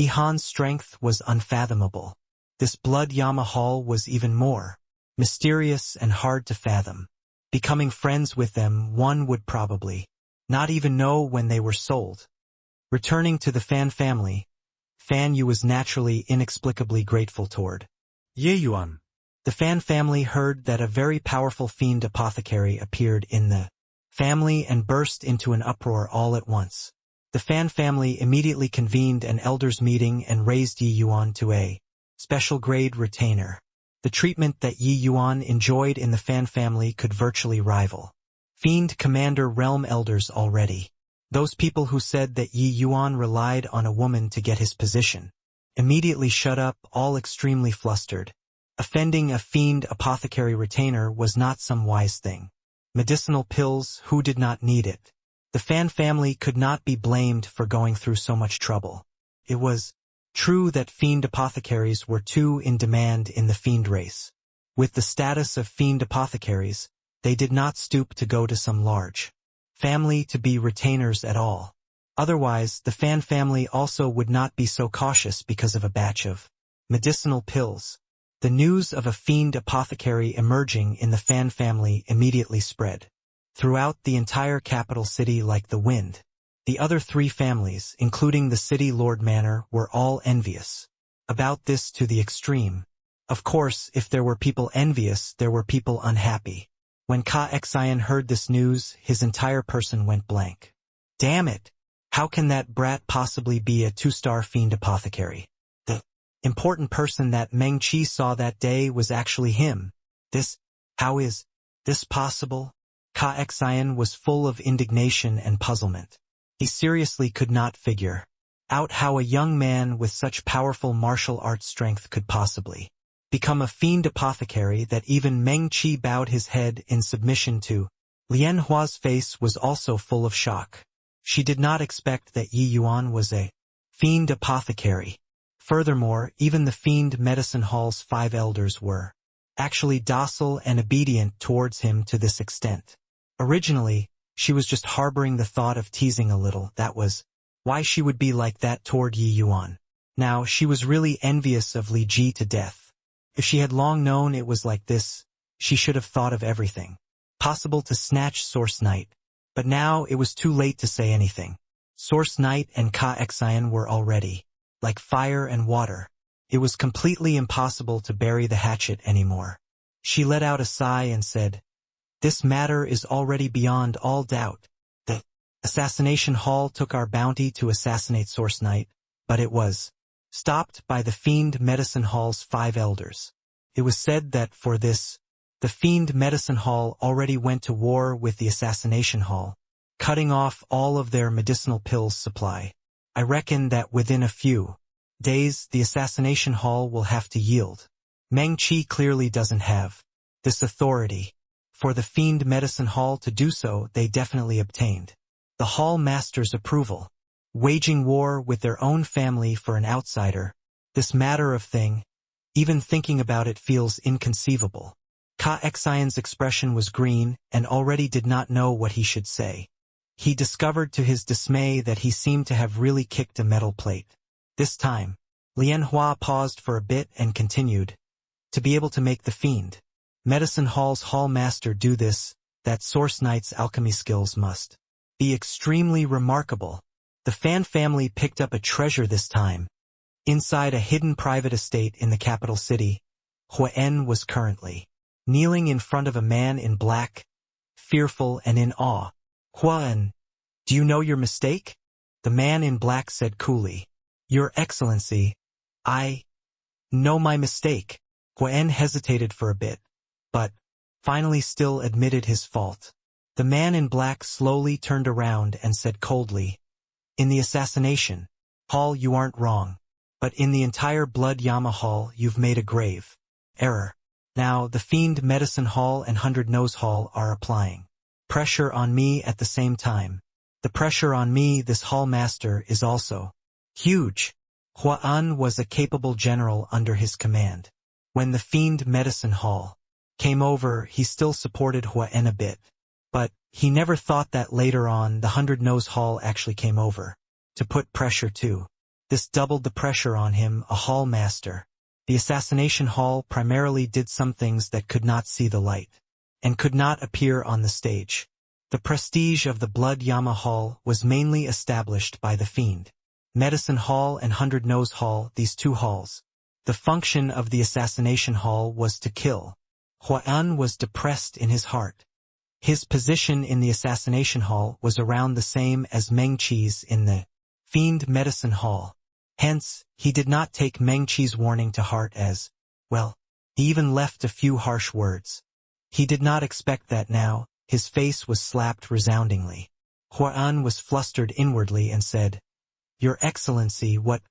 Ihan's strength was unfathomable. This blood Yama Hall was even more mysterious and hard to fathom. Becoming friends with them, one would probably not even know when they were sold. Returning to the Fan family, Fan Yu was naturally inexplicably grateful toward Ye Yuan. The Fan family heard that a very powerful fiend apothecary appeared in the family and burst into an uproar all at once. The Fan family immediately convened an elders meeting and raised Yi Yuan to a special grade retainer. The treatment that Yi Yuan enjoyed in the Fan family could virtually rival Fiend Commander Realm Elders already. Those people who said that Yi Yuan relied on a woman to get his position immediately shut up, all extremely flustered. Offending a fiend apothecary retainer was not some wise thing. Medicinal pills, who did not need it? The Fan family could not be blamed for going through so much trouble. It was true that fiend apothecaries were too in demand in the fiend race. With the status of fiend apothecaries, they did not stoop to go to some large family to be retainers at all. Otherwise, the Fan family also would not be so cautious because of a batch of medicinal pills. The news of a fiend apothecary emerging in the Fan family immediately spread throughout the entire capital city like the wind. The other three families, including the city lord manor, were all envious about this to the extreme. Of course, if there were people envious, there were people unhappy. When Ka Xian heard this news, his entire person went blank. Damn it! How can that brat possibly be a 2-star fiend apothecary? The important person that Meng Qi saw that day was actually him. How is this possible? Ka Xian was full of indignation and puzzlement. He seriously could not figure out how a young man with such powerful martial arts strength could possibly become a fiend apothecary that even Meng Qi bowed his head in submission to. Lian Hua's face was also full of shock. She did not expect that Yi Yuan was a fiend apothecary. Furthermore, even the Fiend Medicine Hall's 5 elders were actually docile and obedient towards him to this extent. Originally, she was just harboring the thought of teasing a little. That was why she would be like that toward Yi Yuan. Now, she was really envious of Li Ji to death. If she had long known it was like this, she should have thought of everything possible to snatch Source Knight. But now it was too late to say anything. Source Knight and Ka Xian were already like fire and water. It was completely impossible to bury the hatchet anymore. She let out a sigh and said, this matter is already beyond all doubt. The assassination hall took our bounty to assassinate Source Knight, but it was stopped by the Fiend Medicine Hall's 5 elders. It was said that for this, the Fiend Medicine Hall already went to war with the assassination hall, cutting off all of their medicinal pills supply. I reckon that within a few days the assassination hall will have to yield. Meng Qi clearly doesn't have this authority. For the Fiend Medicine Hall to do so, they definitely obtained the Hall Master's approval. Waging war with their own family for an outsider, This matter of thing, even thinking about it feels inconceivable. Ka Xian's expression was green and already did not know what he should say. He discovered to his dismay that he seemed to have really kicked a metal plate. This time, Lian Hua paused for a bit and continued. To be able to make the fiend Medicine Hall's hall master do this, that Source Knight's alchemy skills must be extremely remarkable. The Fan family picked up a treasure this time. Inside a hidden private estate in the capital city, Huan was currently kneeling in front of a man in black, fearful and in awe. Huan, do you know your mistake? The man in black said coolly. Your Excellency, I know my mistake. Huan hesitated for a bit, but finally still admitted his fault. The man in black slowly turned around and said coldly, in the assassination hall you aren't wrong, but in the entire Blood Yama Hall you've made a grave error. Now the Fiend Medicine Hall and 100 Nose Hall are applying pressure on me at the same time. The pressure on me, this hall master, is also huge. Huan was a capable general under his command. When the Fiend Medicine Hall came over, he still supported Huan a bit. But he never thought that later on the 100 Nose Hall actually came over to put pressure too. This doubled the pressure on him, a hall master. The assassination hall primarily did some things that could not see the light and could not appear on the stage. The prestige of the Blood Yama Hall was mainly established by the Fiend Medicine Hall and 100 Nose Hall, these two halls. The function of the assassination hall was to kill. Huan was depressed in his heart. His position in the assassination hall was around the same as Meng Qi's in the Fiend Medicine Hall. Hence, he did not take Meng Qi's warning to heart as well. He even left a few harsh words. He did not expect that now. His face was slapped resoundingly. Huan was flustered inwardly and said, Your Excellency, what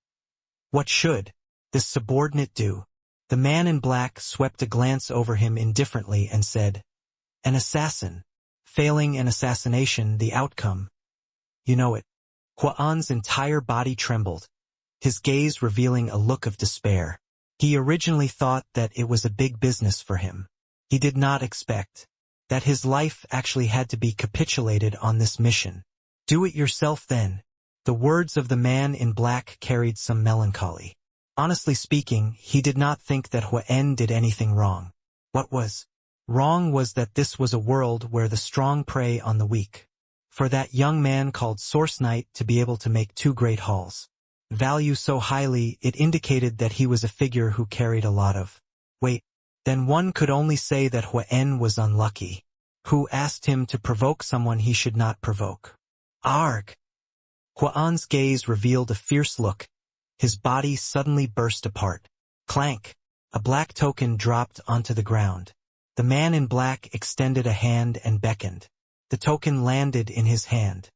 should this subordinate do? The man in black swept a glance over him indifferently and said, An assassin. Failing an assassination, the outcome. You know it. Huan's entire body trembled, his gaze revealing a look of despair. He originally thought that it was a big business for him. He did not expect that his life actually had to be capitulated on this mission. Do it yourself then. The words of the man in black carried some melancholy. Honestly speaking, he did not think that Huan did anything wrong. What was wrong was that this was a world where the strong prey on the weak. For that young man called Source Knight to be able to make two great halls value so highly, it indicated that he was a figure who carried a lot of weight. Then one could only say that Huan was unlucky. Who asked him to provoke someone he should not provoke? Arg! Huan's gaze revealed a fierce look. His body suddenly burst apart. Clank! A black token dropped onto the ground. The man in black extended a hand and beckoned. The token landed in his hand.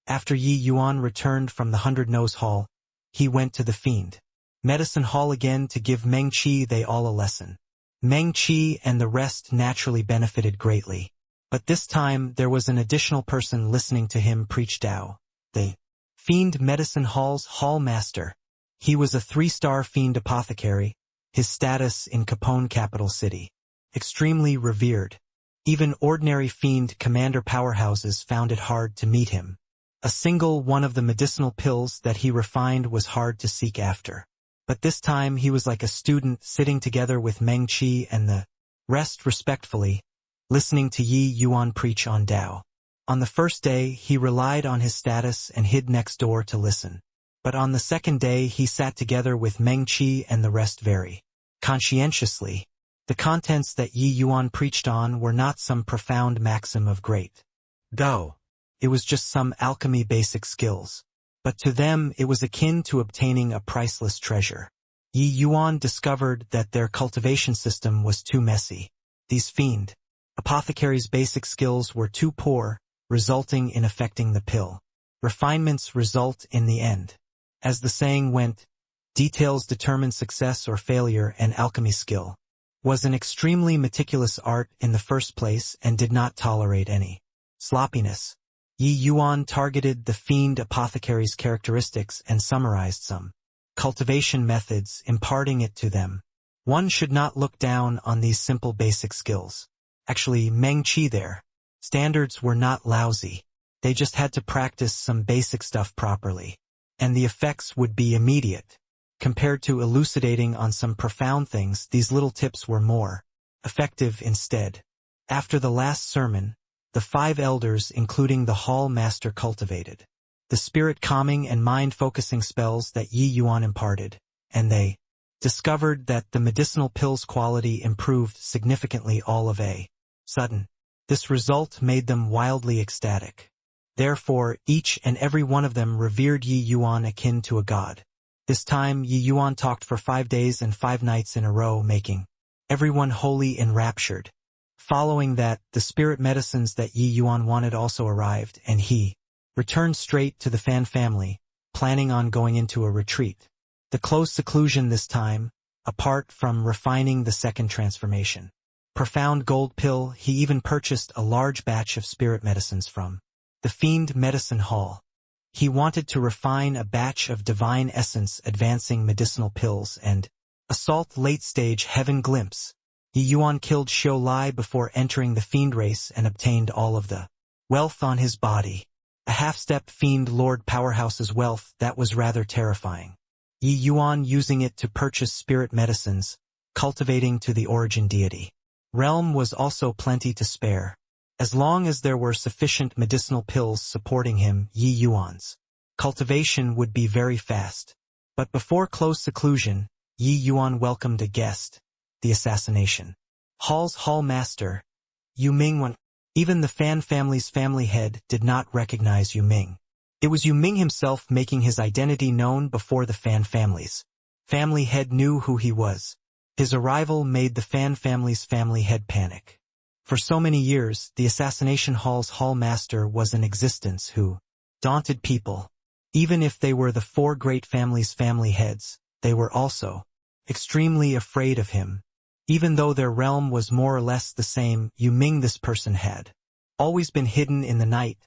After Yi Yuan returned from the 100 Nose Hall, he went to the Fiend Medicine Hall again to give Meng Qi they all a lesson. Meng Qi and the rest naturally benefited greatly. But this time there was an additional person listening to him preach Tao. The Fiend Medicine Hall's hall master. He was a 3-star fiend apothecary, his status in Capone capital city. Extremely revered. Even ordinary fiend commander powerhouses found it hard to meet him. A single one of the medicinal pills that he refined was hard to seek after. But this time he was like a student sitting together with Meng Qi and the rest respectfully, listening to Yi Yuan preach on Tao. On the first day he relied on his status and hid next door to listen. But on the second day he sat together with Meng Qi and the rest very conscientiously. The contents that Yi Yuan preached on were not some profound maxim of great Tao. It was just some alchemy basic skills. But to them it was akin to obtaining a priceless treasure. Yi Yuan discovered that their cultivation system was too messy. These fiend apothecaries' basic skills were too poor, resulting in affecting the pill. Refinements result in the end. As the saying went, details determine success or failure, and alchemy skill was an extremely meticulous art in the first place and did not tolerate any sloppiness. Yi Yuan targeted the fiend apothecary's characteristics and summarized some cultivation methods, imparting it to them. One should not look down on these simple basic skills. Actually, Meng Qi their standards were not lousy. They just had to practice some basic stuff properly. And the effects would be immediate. Compared to elucidating on some profound things, these little tips were more effective instead. After the last sermon, the 5 elders, including the hall master, cultivated the spirit calming and mind-focusing spells that Yi Yuan imparted, and they discovered that the medicinal pill's quality improved significantly all of a sudden. This result made them wildly ecstatic. Therefore, each and every one of them revered Yi Yuan akin to a god. This time, Yi Yuan talked for 5 days and 5 nights in a row, making everyone wholly enraptured. Following that, the spirit medicines that Yi Yuan wanted also arrived, and he returned straight to the Fan family, planning on going into a retreat. The close seclusion this time, apart from refining the second transformation. Profound gold pill, he even purchased a large batch of spirit medicines from the Fiend Medicine Hall. He wanted to refine a batch of divine essence advancing medicinal pills and assault late-stage heaven glimpse. Yi Yuan killed Xiu Lai before entering the fiend race and obtained all of the wealth on his body. A half-step fiend lord powerhouse's wealth that was rather terrifying. Yi Yuan using it to purchase spirit medicines, cultivating to the origin deity. Realm was also plenty to spare. As long as there were sufficient medicinal pills supporting him, Yi Yuan's cultivation would be very fast. But before close seclusion, Yi Yuan welcomed a guest, the assassination hall's hall master, Yu Ming. Even the Fan family's family head did not recognize Yu Ming. It was Yu Ming himself making his identity known before the Fan family's family head knew who he was. His arrival made the Fan family's family head panic. For so many years, the Assassination Hall's hall master was in existence who daunted people. Even if they were the 4 great families' family heads, they were also extremely afraid of him. Even though their realm was more or less the same, Yu Ming, this person, had always been hidden in the night.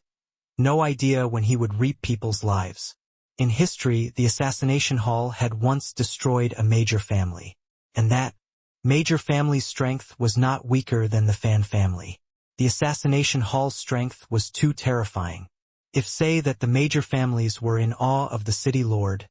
No idea when he would reap people's lives. In history, the Assassination Hall had once destroyed a major family. And that major family's strength was not weaker than the Fan family. The Assassination Hall's strength was too terrifying. If say that the major families were in awe of the city lord,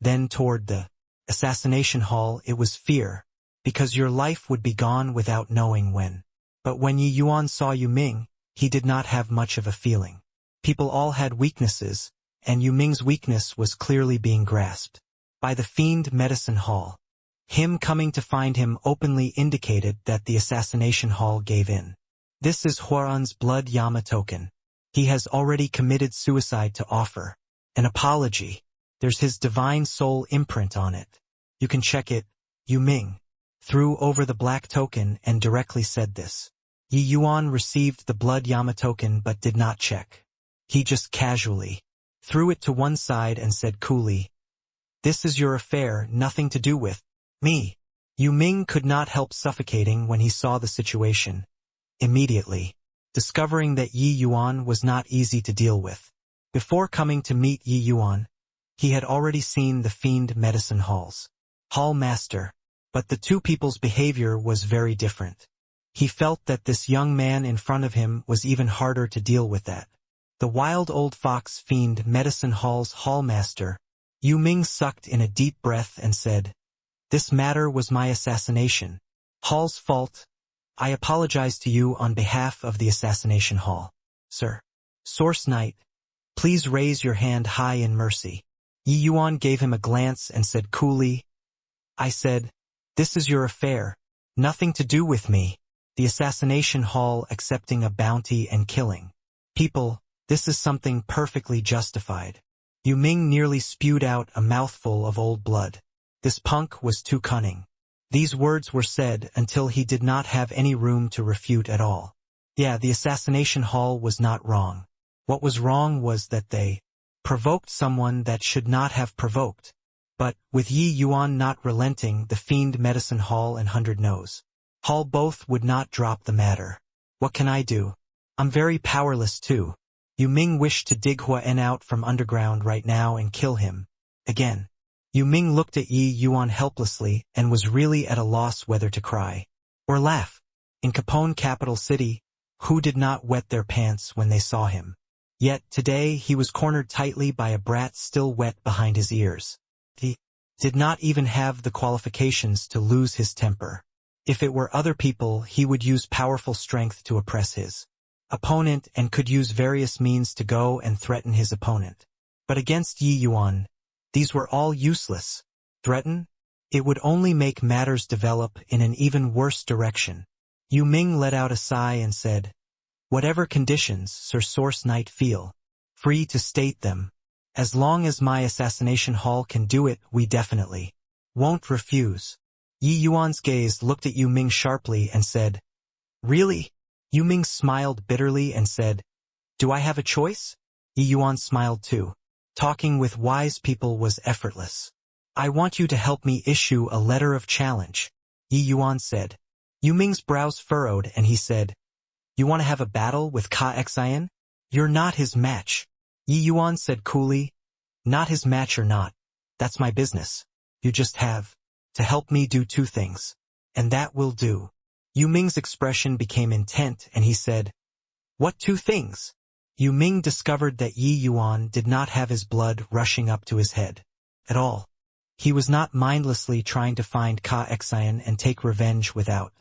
then toward the Assassination Hall it was fear, because your life would be gone without knowing when. But when Yi Yuan saw Yu Ming, he did not have much of a feeling. People all had weaknesses, and Yu Ming's weakness was clearly being grasped by the Fiend Medicine Hall. Him coming to find him openly indicated that the Assassination Hall gave in. This is Huaran's blood Yama token. He has already committed suicide to offer an apology. There's his divine soul imprint on it. You can check it. Yu Ming threw over the black token and directly said this. Yi Yuan received the blood Yama token but did not check. He just casually threw it to one side and said coolly, "This is your affair, nothing to do with me." Yu Ming could not help suffocating when he saw the situation. Immediately, discovering that Yi Yuan was not easy to deal with. Before coming to meet Yi Yuan, he had already seen the Fiend Medicine Hall's hall master. But the two people's behavior was very different. He felt that this young man in front of him was even harder to deal with that. The wild old fox Fiend Medicine Hall's hall master, Yu Ming sucked in a deep breath and said, "This matter was my assassination hall's fault. I apologize to you on behalf of the Assassination Hall, sir." Source Knight, please raise your hand high in mercy. Yi Yuan gave him a glance and said coolly, "I said, this is your affair, nothing to do with me." The Assassination Hall accepting a bounty and killing people, this is something perfectly justified. Yu Ming nearly spewed out a mouthful of old blood. This punk was too cunning. These words were said until he did not have any room to refute at all. Yeah, the Assassination Hall was not wrong. What was wrong was that they provoked someone that should not have provoked. But, with Yi Yuan not relenting, the Fiend Medicine Hall and 100 Nose Hall both would not drop the matter. What can I do? I'm very powerless too. Yu Ming wished to dig Hua En out from underground right now and kill him. Again. Yu Ming looked at Yi Yuan helplessly and was really at a loss whether to cry or laugh. In Capone capital city, who did not wet their pants when they saw him? Yet today he was cornered tightly by a brat still wet behind his ears. He did not even have the qualifications to lose his temper. If it were other people, he would use powerful strength to oppress his opponent and could use various means to go and threaten his opponent. But against Yi Yuan, these were all useless. Threaten? It would only make matters develop in an even worse direction. Yu Ming let out a sigh and said, "Whatever conditions Sir Source Knight feel free to state them. As long as my assassination hall can do it, we definitely won't refuse." Yi Yuan's gaze looked at Yu Ming sharply and said, "Really?" Yu Ming smiled bitterly and said, "Do I have a choice?" Yi Yuan smiled too. Talking with wise people was effortless. "I want you to help me issue a letter of challenge," Yi Yuan said. Yu Ming's brows furrowed and he said, "You want to have a battle with Ka Xian? You're not his match." Yi Yuan said coolly, "Not his match or not, that's my business. You just have to help me do two things. And that will do." Yu Ming's expression became intent and he said, "What two things?" Yu Ming discovered that Yi Yuan did not have his blood rushing up to his head at all. He was not mindlessly trying to find Ka Xian and take revenge without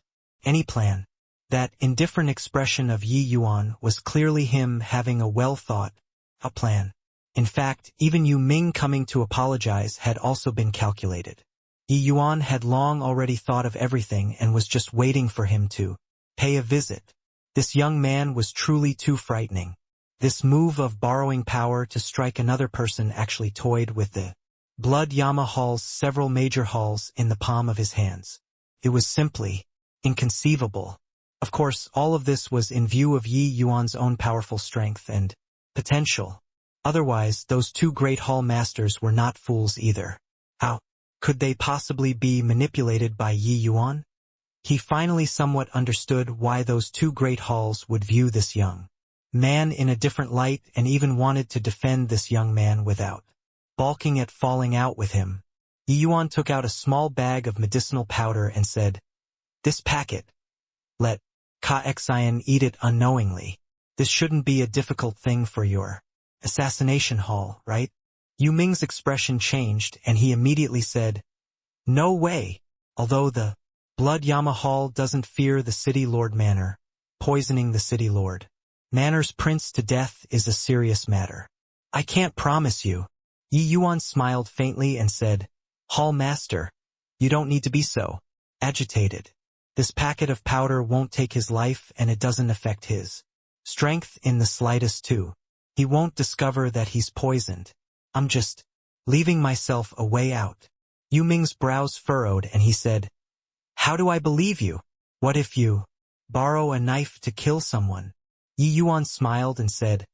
any plan. That indifferent expression of Yi Yuan was clearly him having a well-thought-out plan. In fact, even Yu Ming coming to apologize had also been calculated. Yi Yuan had long already thought of everything and was just waiting for him to pay a visit. This young man was truly too frightening. This move of borrowing power to strike another person actually toyed with the Blood Yama Hall's several major halls in the palm of his hands. It was simply inconceivable. Of course, all of this was in view of Yi Yuan's own powerful strength and potential. Otherwise, those two great hall masters were not fools either. How could they possibly be manipulated by Yi Yuan? He finally somewhat understood why those two great halls would view this young man in a different light and even wanted to defend this young man without balking at falling out with him. Yi Yuan took out a small bag of medicinal powder and said, "This packet. Let Ka Xian eat it unknowingly. This shouldn't be a difficult thing for your assassination hall, right?" Yu Ming's expression changed and he immediately said, "No way. Although the Blood Yama Hall doesn't fear the City Lord Manor, poisoning the City Lord Manor's prince to death is a serious matter. I can't promise you." Yi Yuan smiled faintly and said, "Hall Master, you don't need to be so agitated. This packet of powder won't take his life and it doesn't affect his strength in the slightest too. He won't discover that he's poisoned. I'm just leaving myself a way out." Yu Ming's brows furrowed and he said, "How do I believe you? What if you borrow a knife to kill someone?" Yi Yuan smiled and said,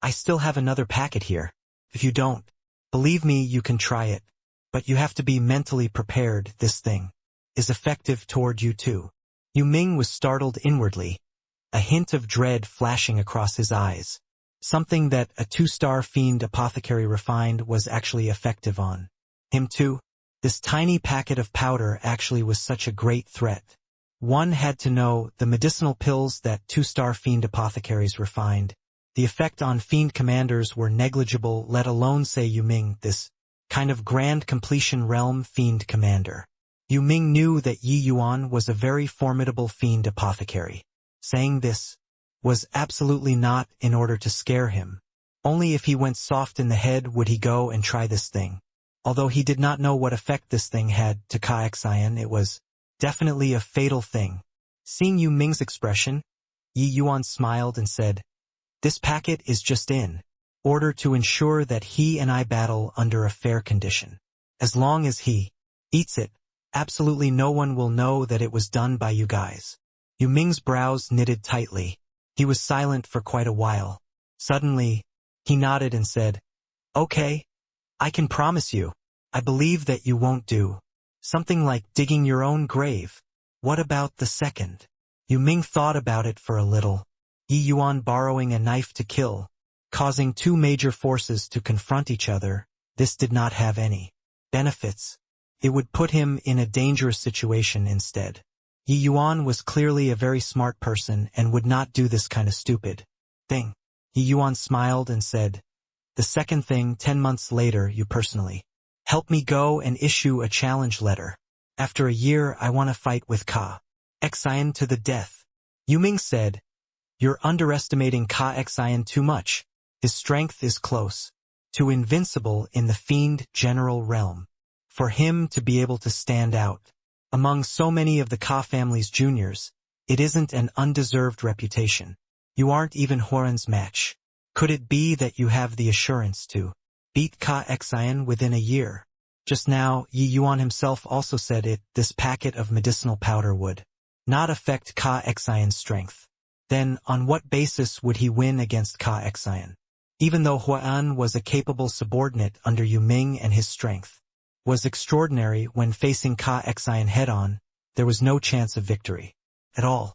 "I still have another packet here. If you don't believe me, you can try it. But you have to be mentally prepared. This thing is effective toward you too." Yu Ming was startled inwardly, a hint of dread flashing across his eyes. Something that a two-star fiend apothecary refined was actually effective on him too. This tiny packet of powder actually was such a great threat. One had to know the medicinal pills that two-star fiend apothecaries refined. The effect on fiend commanders were negligible, let alone say Yu Ming, this kind of grand completion realm fiend commander. Yu Ming knew that Yi Yuan was a very formidable fiend apothecary. Saying this was absolutely not in order to scare him. Only if he went soft in the head would he go and try this thing. Although he did not know what effect this thing had to Ka Xian, it was definitely a fatal thing. Seeing Yu Ming's expression, Yi Yuan smiled and said, "This packet is just in order to ensure that he and I battle under a fair condition. As long as he eats it, absolutely no one will know that it was done by you guys." Yu Ming's brows knitted tightly. He was silent for quite a while. Suddenly, he nodded and said, "Okay, I can promise you. I believe that you won't do something like digging your own grave." "What about the second?" Yu Ming thought about it for a little. Yi Yuan borrowing a knife to kill, causing two major forces to confront each other, this did not have any benefits. It would put him in a dangerous situation instead. Yi Yuan was clearly a very smart person and would not do this kind of stupid thing. Yi Yuan smiled and said, "The second thing, 10 months later, you personally help me go and issue a challenge letter. After a year, I want to fight with Ka Xian to the death." Yu Ming said, "You're underestimating Ka Xian too much. His strength is close to invincible in the fiend general realm. For him to be able to stand out among so many of the Ka family's juniors, it isn't an undeserved reputation. You aren't even Huaren's match. Could it be that you have the assurance to beat Ka Xian within a year?" Just now, Yi Yuan himself also said it, this packet of medicinal powder would not affect Ka Xian's strength. Then, on what basis would he win against Ka Xian? Even though Huan was a capable subordinate under Yu Ming and his strength was extraordinary when facing Ka Xian head-on, there was no chance of victory at all.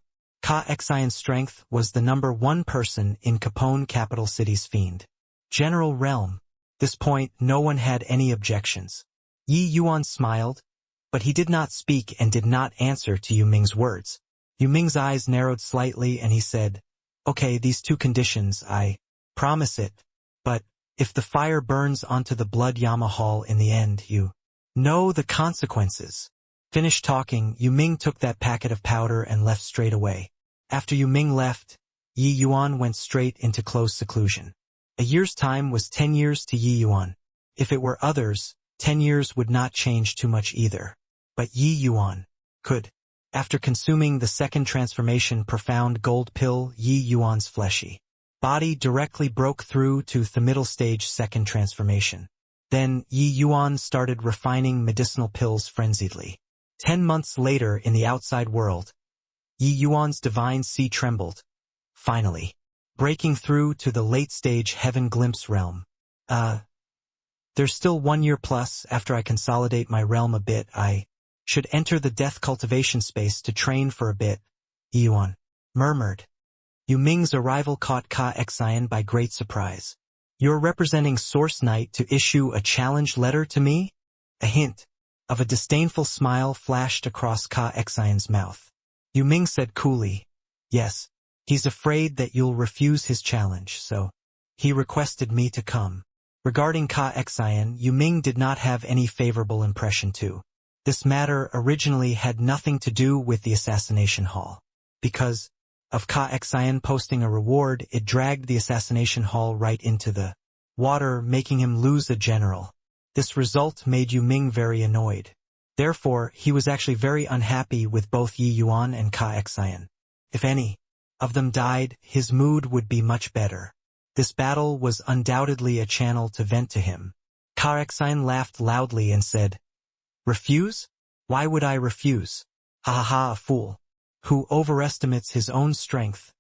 Ka Xian's strength was the number one person in Capone capital city's fiend general realm. This point, no one had any objections. Yi Yuan smiled, but he did not speak and did not answer to Yu Ming's words. Yu Ming's eyes narrowed slightly and he said, "Okay, these two conditions, I promise it. But if the fire burns onto the Blood Yama Hall in the end, you know the consequences." Finished talking, Yu Ming took that packet of powder and left straight away. After Yu Ming left, Yi Yuan went straight into close seclusion. A year's time was 10 years to Yi Yuan. If it were others, 10 years would not change too much either. But Yi Yuan could. After consuming the second transformation profound gold pill, Yi Yuan's fleshy body directly broke through to the middle stage second transformation. Then Yi Yuan started refining medicinal pills frenziedly. 10 months later in the outside world, Yi Yuan's divine sea trembled, finally breaking through to the late-stage heaven glimpse realm. There's still 1 year plus after I consolidate my realm a bit. I should enter the death cultivation space to train for a bit, Yi Yuan murmured. Yu Ming's arrival caught Ka Xian by great surprise. "You're representing Source Knight to issue a challenge letter to me?" A hint of a disdainful smile flashed across Ka Xian's mouth. Yu Ming said coolly, "Yes, he's afraid that you'll refuse his challenge, so he requested me to come." Regarding Ka Xian, Yu Ming did not have any favorable impression too. This matter originally had nothing to do with the assassination hall. Because of Ka Xian posting a reward, it dragged the assassination hall right into the water, making him lose a general. This result made Yu Ming very annoyed. Therefore, he was actually very unhappy with both Yi Yuan and Ka Xian. If any of them died, his mood would be much better. This battle was undoubtedly a channel to vent to him. Ka Xian laughed loudly and said, "Refuse? Why would I refuse? Ha ha ha, a fool who overestimates his own strength,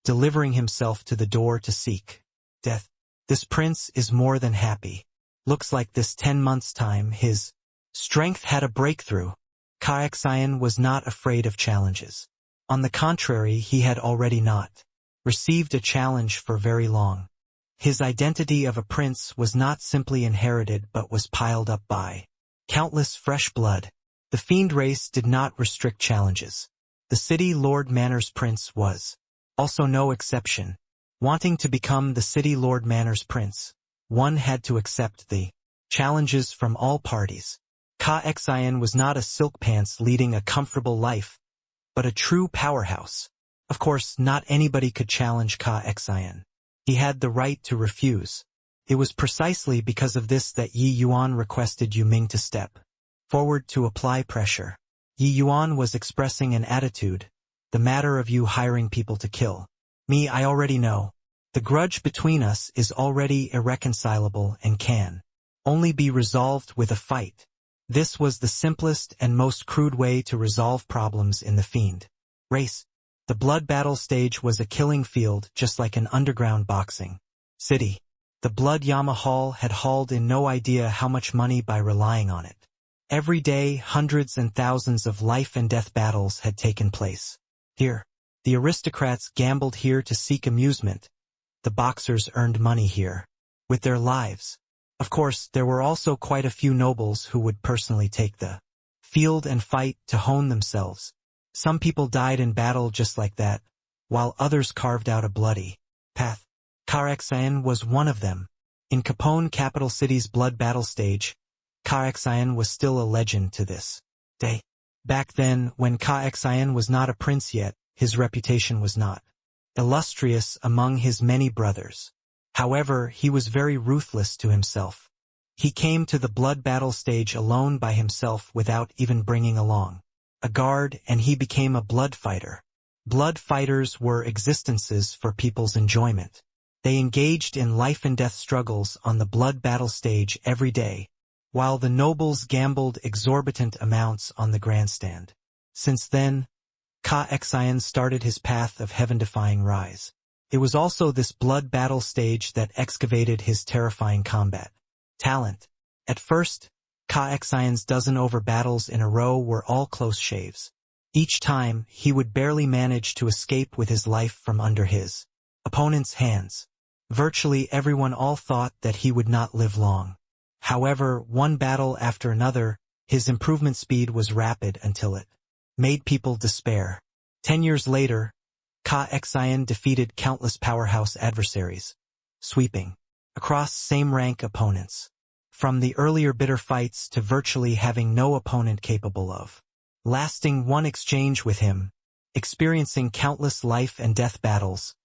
delivering himself to the door to seek death. This prince is more than happy. Looks like this 10 months' time his strength had a breakthrough." Ka Xian was not afraid of challenges. On the contrary, he had already not received a challenge for very long. His identity of a prince was not simply inherited but was piled up by countless fresh blood. The fiend race did not restrict challenges. The city Lord Manor's prince was also no exception. Wanting to become the city Lord Manor's prince, one had to accept the challenges from all parties. Ka Xian was not a silk pants leading a comfortable life, but a true powerhouse. Of course, not anybody could challenge Ka Xian. He had the right to refuse. It was precisely because of this that Yi Yuan requested Yu Ming to step forward to apply pressure. Yi Yuan was expressing an attitude, "The matter of you hiring people to kill me, I already know. The grudge between us is already irreconcilable and can only be resolved with a fight." This was the simplest and most crude way to resolve problems in the fiend race. The blood battle stage was a killing field, just like an underground boxing city. The Blood Yama Hall had hauled in no idea how much money by relying on it. Every day, hundreds and thousands of life and death battles had taken place. Here, the aristocrats gambled here to seek amusement. The boxers earned money here with their lives. Of course, there were also quite a few nobles who would personally take the field and fight to hone themselves. Some people died in battle just like that, while others carved out a bloody path. Karaxian was one of them. In Capone capital city's blood battle stage, Karaxian was still a legend to this day. Back then, when Karaxian was not a prince yet, his reputation was not illustrious among his many brothers. However, he was very ruthless to himself. He came to the blood battle stage alone by himself without even bringing along a guard, and he became a blood fighter. Blood fighters were existences for people's enjoyment. They engaged in life and death struggles on the blood battle stage every day, while the nobles gambled exorbitant amounts on the grandstand. Since then, Karaxian started his path of heaven-defying rise. It was also this blood battle stage that excavated his terrifying combat talent. At first, Karaxian's dozen over battles in a row were all close shaves. Each time, he would barely manage to escape with his life from under his opponent's hands. Virtually everyone all thought that he would not live long. However, one battle after another, his improvement speed was rapid until it made people despair. 10 years later, Karaxian defeated countless powerhouse adversaries, sweeping across same-rank opponents. From the earlier bitter fights to virtually having no opponent capable of lasting one exchange with him, experiencing countless life and death battles,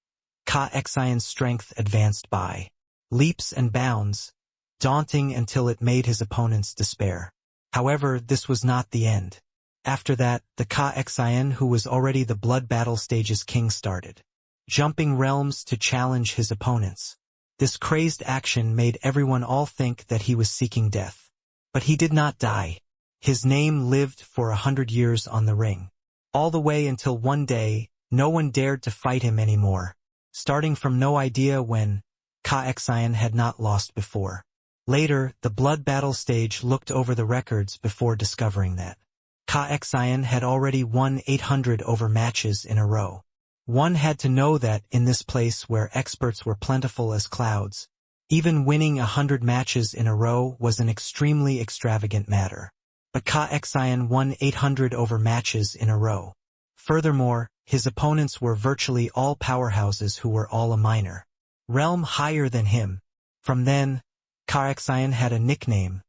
Karaxian's strength advanced by leaps and bounds, daunting until it made his opponents despair. However, this was not the end. After that, the Karaxian, who was already the blood battle stage's king, started jumping realms to challenge his opponents. This crazed action made everyone all think that he was seeking death. But he did not die. His name lived for 100 years on the ring. All the way until one day, no one dared to fight him anymore, starting from no idea when Karaxian had not lost before. Later, the blood battle stage looked over the records before discovering that Karaxian had already won 800 over matches in a row. One had to know that in this place where experts were plentiful as clouds, even winning 100 matches in a row was an extremely extravagant matter. But Karaxian won 800 over matches in a row. Furthermore, his opponents were virtually all powerhouses who were all a minor realm higher than him. From then, Karaxian had a nickname,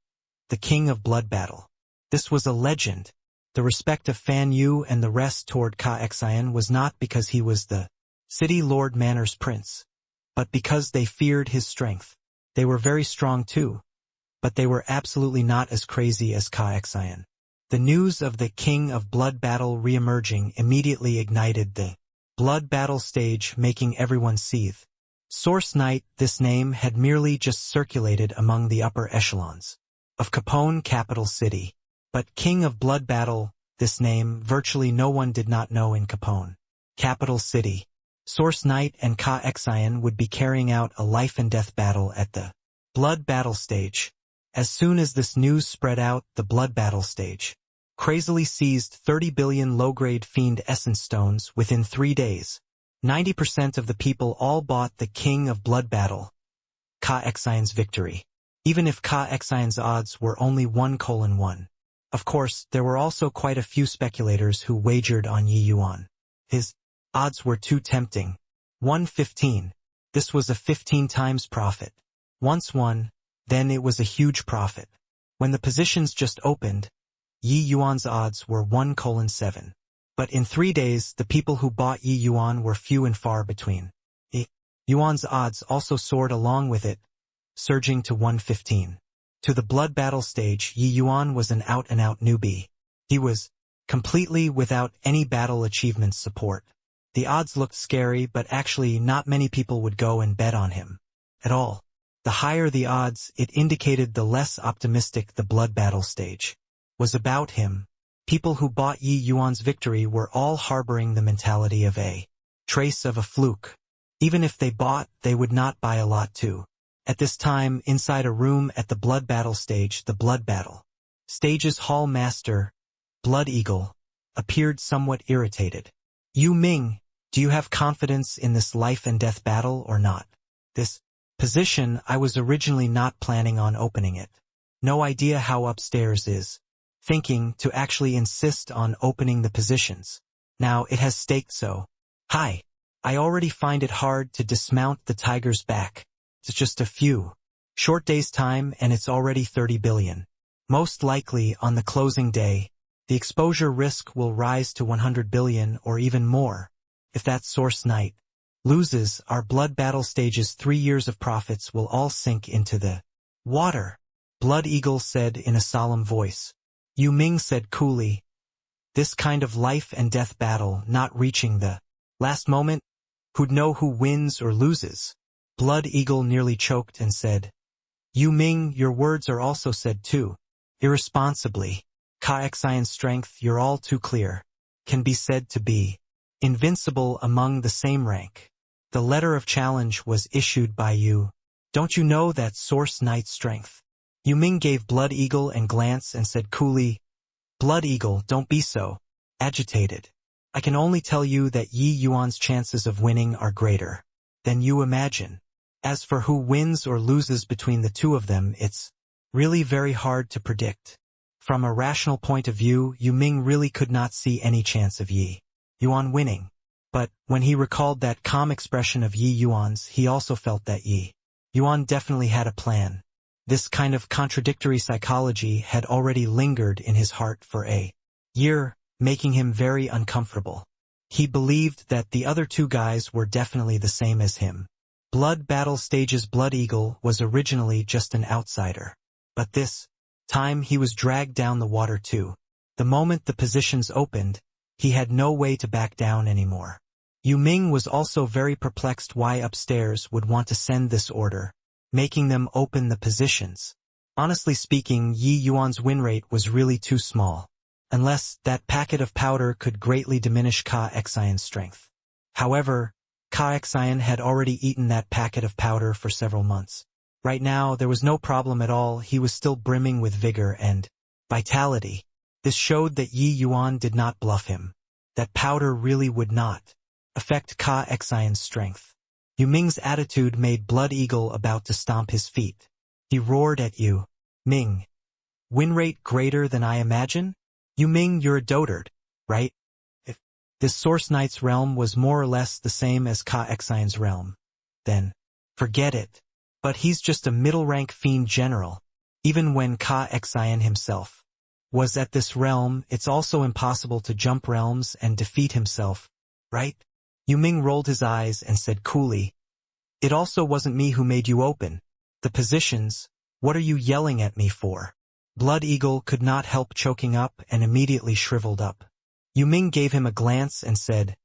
the King of Blood Battle. This was a legend. The respect of Fan Yu and the rest toward Karaxian was not because he was the city lord Manor's prince, but because they feared his strength. They were very strong too, but they were absolutely not as crazy as Karaxian. The news of the King of Blood Battle re-emerging immediately ignited the blood battle stage, making everyone seethe. Source Night, this name had merely just circulated among the upper echelons of Capone capital city. But King of Blood Battle, this name virtually no one did not know in Capone capital city. Source Night and Karaxian would be carrying out a life and death battle at the blood battle stage. As soon as this news spread out, the blood battle stage crazily seized 30 billion low-grade fiend essence stones within 3 days. 90% of the people all bought the King of Blood Battle, Karaxian's victory, even if Karaxian's odds were only 1:1. Of course, there were also quite a few speculators who wagered on Yi Yuan. His odds were too tempting. 1:15. This was a 15 times profit. Once won, then it was a huge profit. When the positions just opened, Yi Yuan's odds were 1:7. But in 3 days, the people who bought Yi Yuan were few and far between. Yi Yuan's odds also soared along with it, surging to 1:15. To the blood battle stage, Yi Yuan was an out-and-out newbie. He was completely without any battle achievements support. The odds looked scary, but actually not many people would go and bet on him at all. The higher the odds, it indicated the less optimistic the blood battle stage was about him. People who bought Yi Yuan's victory were all harboring the mentality of a trace of a fluke. Even if they bought, they would not buy a lot too. At this time, inside a room at the blood battle stage, the blood battle stage's hall master, Blood Eagle, appeared somewhat irritated. Yu Ming, do you have confidence in this life and death battle or not? This Position, I was originally not planning on opening it. No idea how upstairs is. Thinking to actually insist on opening the positions. Now it has staked so. Hi. I already find it hard to dismount the tiger's back. It's just a few short days' time and it's already 30 billion. Most likely on the closing day, the exposure risk will rise to 100 billion or even more. If that source knight loses, our blood battle stage's 3 years of profits will all sink into the water. Blood Eagle said in a solemn voice. Yu Ming said coolly, this kind of life and death battle not reaching the last moment, who'd know who wins or loses? Blood Eagle nearly choked and said, Yu Ming, your words are also said too. Irresponsibly. Ka-Xian's strength, you're all too clear, can be said to be invincible among the same rank. The letter of challenge was issued by you. Don't you know that source knight's strength? Yu Ming gave Blood Eagle a glance and said coolly, Blood Eagle, don't be so agitated. I can only tell you that Yi Yuan's chances of winning are greater than you imagine. As for who wins or loses between the two of them, it's really very hard to predict. From a rational point of view, Yu Ming really could not see any chance of Yi Yuan winning. But when he recalled that calm expression of Yi Yuan's, he also felt that Yi Yuan definitely had a plan. This kind of contradictory psychology had already lingered in his heart for a year, making him very uncomfortable. He believed that the other two guys were definitely the same as him. Blood Battle Stage's Blood Eagle was originally just an outsider. But this time he was dragged down the water too. The moment the positions opened, he had no way to back down anymore. Yu Ming was also very perplexed why upstairs would want to send this order, making them open the positions. Honestly speaking, Yi Yuan's win rate was really too small. Unless that packet of powder could greatly diminish Ka-Xian's strength. However, Ka-Xian had already eaten that packet of powder for several months. Right now, there was no problem at all. He was still brimming with vigor and vitality. This showed that Yi Yuan did not bluff him. That powder really would not affect Ka-Xian's strength. Yu Ming's attitude made Blood Eagle about to stomp his feet. He roared at Yu Ming. Win rate greater than I imagine? Yu Ming, you're a dotard, right? If this Source Knight's realm was more or less the same as Ka-Xian's realm, then forget it. But he's just a middle-rank fiend general. Even when Ka-Xian himself was at this realm, it's also impossible to jump realms and defeat himself, right? Yu Ming rolled his eyes and said coolly, it also wasn't me who made you open the positions. What are you yelling at me for? Blood Eagle could not help choking up and immediately shriveled up. Yu Ming gave him a glance and said,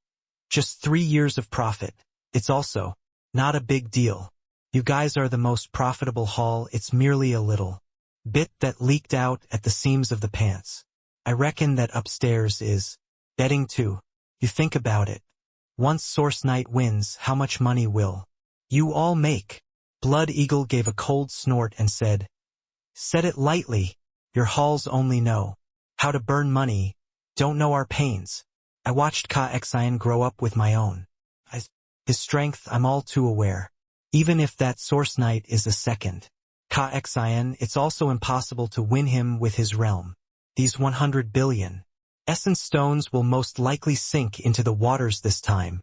just 3 years of profit. It's also not a big deal. You guys are the most profitable haul. It's merely a little bit that leaked out at the seams of the pants. I reckon that upstairs is betting too. You think about it. Once Source Knight wins, how much money will you all make? Blood Eagle gave a cold snort and said, said it lightly. Your halls only know how to burn money, don't know our pains. I watched Ka-Xian grow up with my own eyes. His strength I'm all too aware. Even if that Source Knight is a second Ka-Xian, it's also impossible to win him with his realm. These 100 billion essence stones will most likely sink into the waters this time.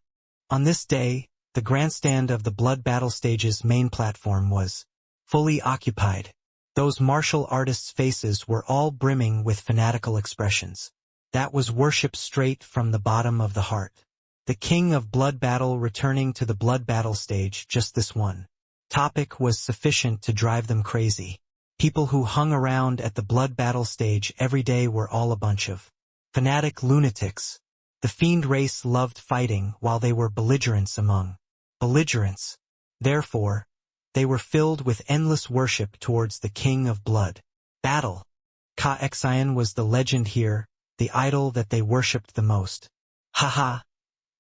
On this day, the grandstand of the Blood Battle Stage's main platform was fully occupied. Those martial artists' faces were all brimming with fanatical expressions. That was worship straight from the bottom of the heart. The king of blood battle returning to the Blood Battle Stage, just this one topic was sufficient to drive them crazy. People who hung around at the Blood Battle Stage every day were all a bunch of fanatic lunatics. The fiend race loved fighting while they were belligerents among belligerents. Therefore, they were filled with endless worship towards the king of blood battle. Ka-Xian was the legend here, the idol that they worshipped the most. Haha.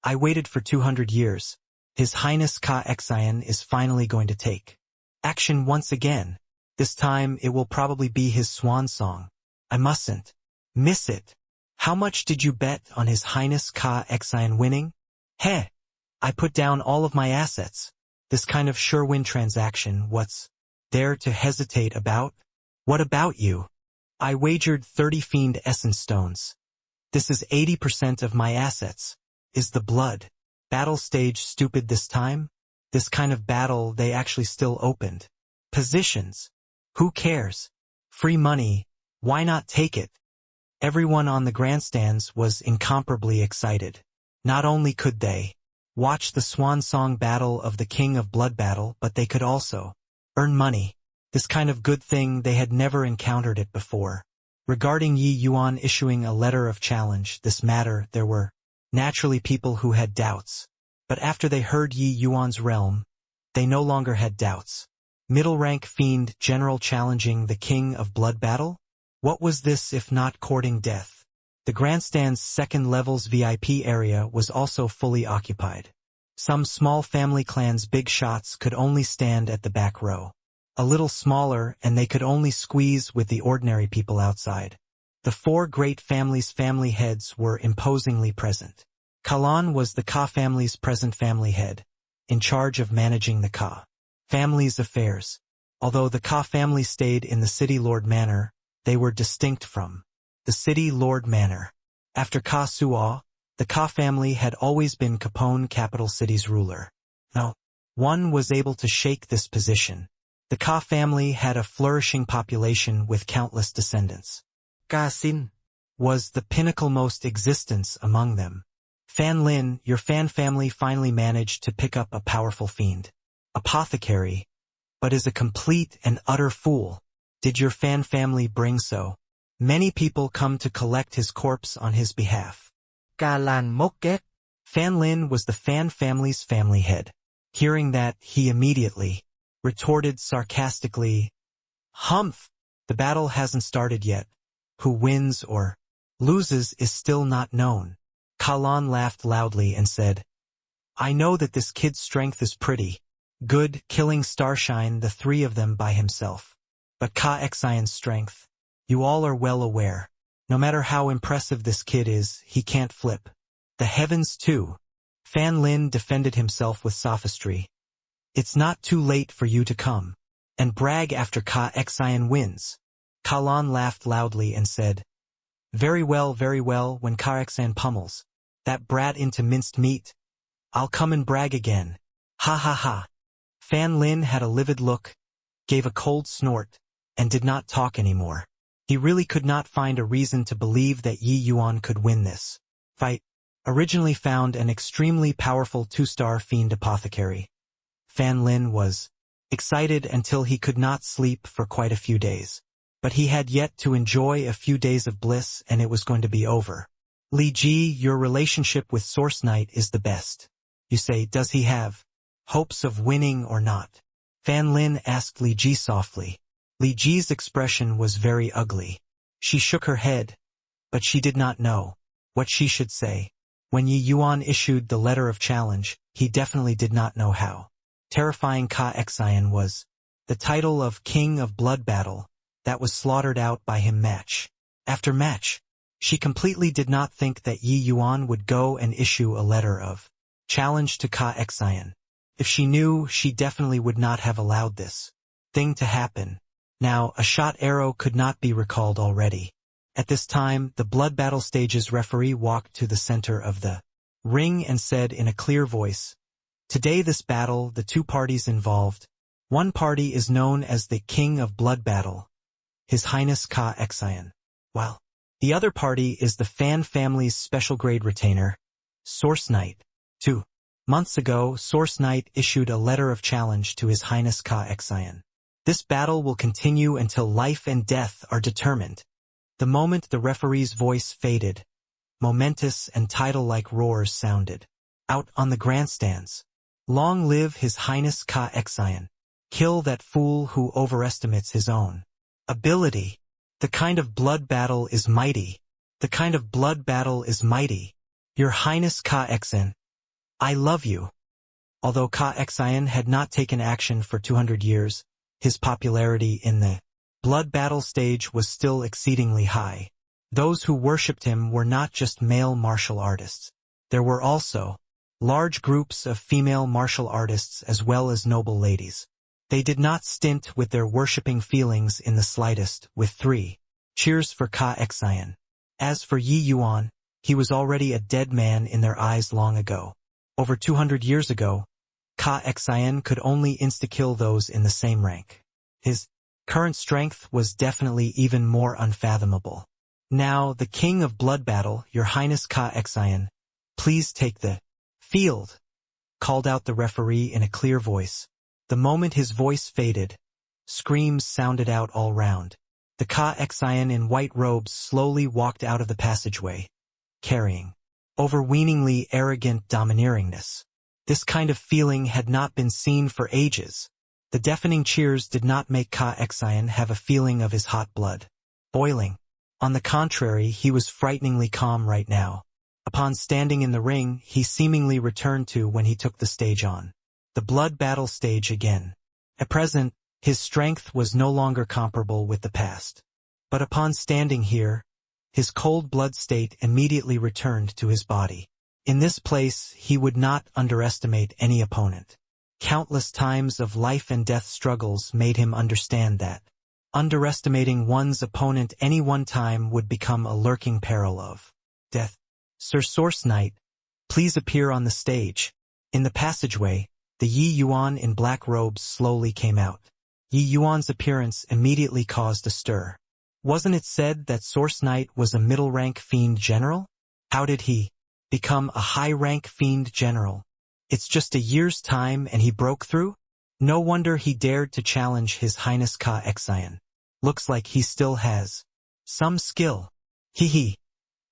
I waited for 200 years. His Highness Ka-Xian is finally going to take action once again. This time it will probably be his swan song. I mustn't miss it. How much did you bet on His Highness Ka-Xian winning? Heh. I put down all of my assets. This kind of sure-win transaction, what's there to hesitate about? What about you? I wagered 30 fiend essence stones. This is 80% of my assets. Is the blood battle stage stupid this time? This kind of battle they actually still opened. Positions. Who cares? Free money. Why not take it? Everyone on the grandstands was incomparably excited. Not only could they watch the swan song battle of the King of Blood battle, but they could also earn money. This kind of good thing they had never encountered it before. Regarding Yi Yuan issuing a letter of challenge, this matter, there were naturally people who had doubts. But after they heard Yi Yuan's realm, they no longer had doubts. Middle-rank fiend general challenging the King of Blood battle? What was this if not courting death? The grandstand's second level's VIP area was also fully occupied. Some small family clans' big shots could only stand at the back row. A little smaller, and they could only squeeze with the ordinary people outside. The four great families' family heads were imposingly present. Kalan was the Ka family's present family head, in charge of managing the Ka family's affairs. Although the Ka family stayed in the City Lord Manor, they were distinct from the City Lord Manor. After Ka Suo, the Ka family had always been Capone capital city's ruler. No one was able to shake this position. The Ka family had a flourishing population with countless descendants. Ka Sin was the pinnacle-most existence among them. Fan Lin, your Fan family finally managed to pick up a powerful fiend. Apothecary, but is a complete and utter fool. Did your Fan family bring so many people come to collect his corpse on his behalf? Ka Lan Mok Kek. Fan Lin was the Fan family's family head. Hearing that, he immediately retorted sarcastically, "Humph! The battle hasn't started yet. Who wins or loses is still not known." Kalan laughed loudly and said, "I know that this kid's strength is pretty good, killing Starshine the three of them by himself. But Ka Xian's strength, you all are well aware. No matter how impressive this kid is, he can't flip the heavens too." Fan Lin defended himself with sophistry. "It's not too late for you to come and brag after Ka Xian wins." Kalan laughed loudly and said, very well, when Ka Xian pummels that brat into minced meat, I'll come and brag again. Ha ha ha." Fan Lin had a livid look, gave a cold snort, and did not talk anymore. He really could not find a reason to believe that Yi Yuan could win this fight. Originally found an extremely powerful 2-star fiend apothecary. Fan Lin was excited until he could not sleep for quite a few days. But he had yet to enjoy a few days of bliss, and it was going to be over. "Li Ji, your relationship with Source Knight is the best. You say, does he have hopes of winning or not?" Fan Lin asked Li Ji softly. Li Ji's expression was very ugly. She shook her head, but she did not know what she should say. When Yi Yuan issued the letter of challenge, he definitely did not know how terrifying Ka Xian was. The title of King of Blood battle that was slaughtered out by him match after match. She completely did not think that Yi Yuan would go and issue a letter of challenge to Ka Xian. If she knew, she definitely would not have allowed this thing to happen. Now, a shot arrow could not be recalled already. At this time, the blood battle stage's referee walked to the center of the ring and said in a clear voice, "Today this battle, the two parties involved. One party is known as the King of Blood battle, His Highness Ka Xian, while the other party is the Fan family's special grade retainer, Source Knight. 2 months ago, Source Knight issued a letter of challenge to His Highness Ka Xian. This battle will continue until life and death are determined." The moment the referee's voice faded, momentous and tidal-like roars sounded out on the grandstands. "Long live His Highness Ka Xian. Kill that fool who overestimates his own ability. The kind of blood battle is mighty. The kind of blood battle is mighty. Your Highness Ka Xian, I love you." Although Ka Xian had not taken action for 200 years, his popularity in the blood battle stage was still exceedingly high. Those who worshipped him were not just male martial artists. There were also large groups of female martial artists as well as noble ladies. They did not stint with their worshipping feelings in the slightest, with 3 cheers for Ka Xian. As for Yi Yuan, he was already a dead man in their eyes long ago. Over 200 years ago, Ka Xian could only insta-kill those in the same rank. His current strength was definitely even more unfathomable. Now, the king of blood battle, Your Highness Ka Xian, please take the field, called out the referee in a clear voice. The moment his voice faded, screams sounded out all round. The Ka Xian in white robes slowly walked out of the passageway, carrying overweeningly arrogant domineeringness. This kind of feeling had not been seen for ages. The deafening cheers did not make Ka Xian have a feeling of his hot blood boiling. On the contrary, he was frighteningly calm right now. Upon standing in the ring, he seemingly returned to when he took the stage on the blood battle stage again. At present, his strength was no longer comparable with the past. But upon standing here, his cold blood state immediately returned to his body. In this place, he would not underestimate any opponent. Countless times of life and death struggles made him understand that underestimating one's opponent any one time would become a lurking peril of death. Sir Source Knight, please appear on the stage. In the passageway, the Yi Yuan in black robes slowly came out. Yi Yuan's appearance immediately caused a stir. Wasn't it said that Source Knight was a middle-rank fiend general? How did he become a high-rank fiend general? It's just a year's time and he broke through? No wonder he dared to challenge His Highness Ka Xian. Looks like he still has some skill. Hee.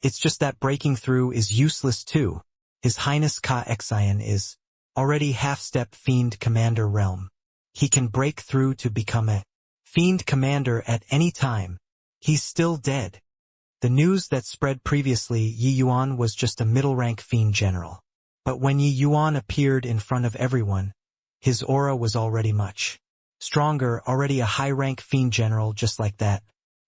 It's just that breaking through is useless too. His Highness Ka Xian is already half-step Fiend Commander realm. He can break through to become a Fiend Commander at any time. He's still dead. The news that spread previously, Yi Yuan was just a middle-rank Fiend General. But when Yi Yuan appeared in front of everyone, his aura was already much stronger, already a high-rank Fiend General just like that.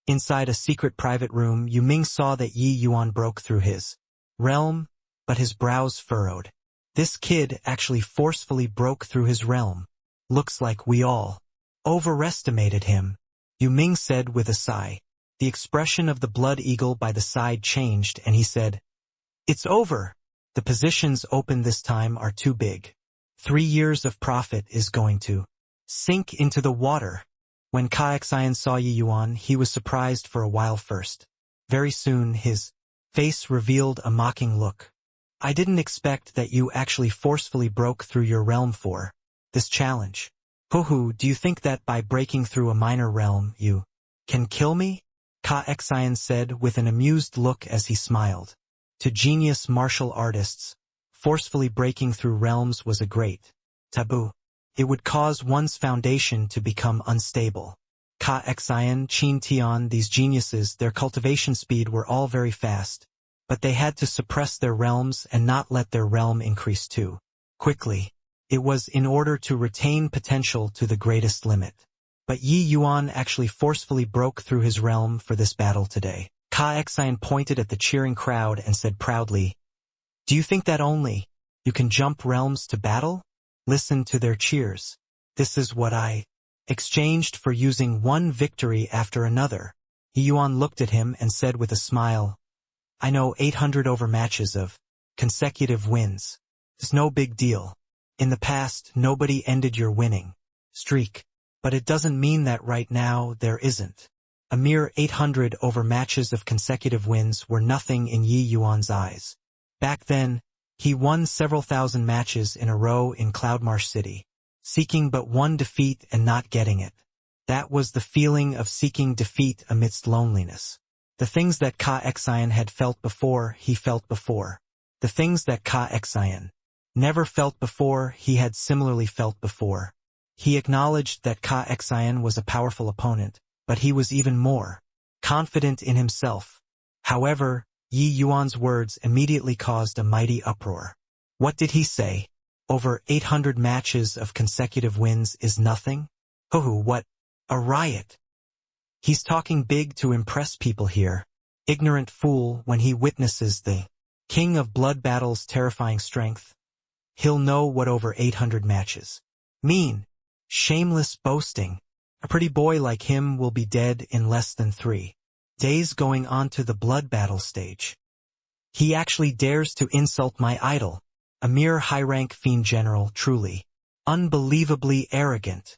Inside a secret private room, Yu Ming saw that Yi Yuan broke through his realm, but his brows furrowed. This kid actually forcefully broke through his realm. Looks like we all overestimated him, Yu Ming said with a sigh. The expression of the blood eagle by the side changed and he said, "It's over. The positions open this time are too big. 3 years of profit is going to sink into the water." When Ka Xian saw Yi Yuan, he was surprised for a while first. Very soon his face revealed a mocking look. "I didn't expect that you actually forcefully broke through your realm for this challenge. Hoo, do you think that by breaking through a minor realm you can kill me?" Ka Xian said with an amused look as he smiled. To genius martial artists, forcefully breaking through realms was a great taboo. It would cause one's foundation to become unstable. Ka Xian, Qin Tian, these geniuses, their cultivation speed were all very fast, but they had to suppress their realms and not let their realm increase too quickly. It was in order to retain potential to the greatest limit. But Yi Yuan actually forcefully broke through his realm for this battle today. Ka Xian pointed at the cheering crowd and said proudly, "Do you think that only you can jump realms to battle? Listen to their cheers. This is what I exchanged for using one victory after another." Yi Yuan looked at him and said with a smile, "I know 800 over matches of consecutive wins. It's no big deal. In the past, nobody ended your winning streak. But it doesn't mean that right now there isn't. A mere 800 over matches of consecutive wins were nothing in Yi Yuan's eyes. Back then, he won several thousand matches in a row in Cloudmarsh City, seeking but one defeat and not getting it. That was the feeling of seeking defeat amidst loneliness. The things that Ka Xian had felt before, he felt before. The things that Ka Xian never felt before, he had similarly felt before. He acknowledged that Ka Xian was a powerful opponent, but he was even more confident in himself. However, Yi Yuan's words immediately caused a mighty uproar. What did he say? Over 800 matches of consecutive wins is nothing? What a riot! He's talking big to impress people here. Ignorant fool when he witnesses the king of blood battle's terrifying strength. he'll know what over 800 matches mean. Shameless boasting. A pretty boy like him will be dead in less than 3 days going on to the blood battle stage. He actually dares to insult my idol, a mere high-rank fiend general, truly. Unbelievably arrogant.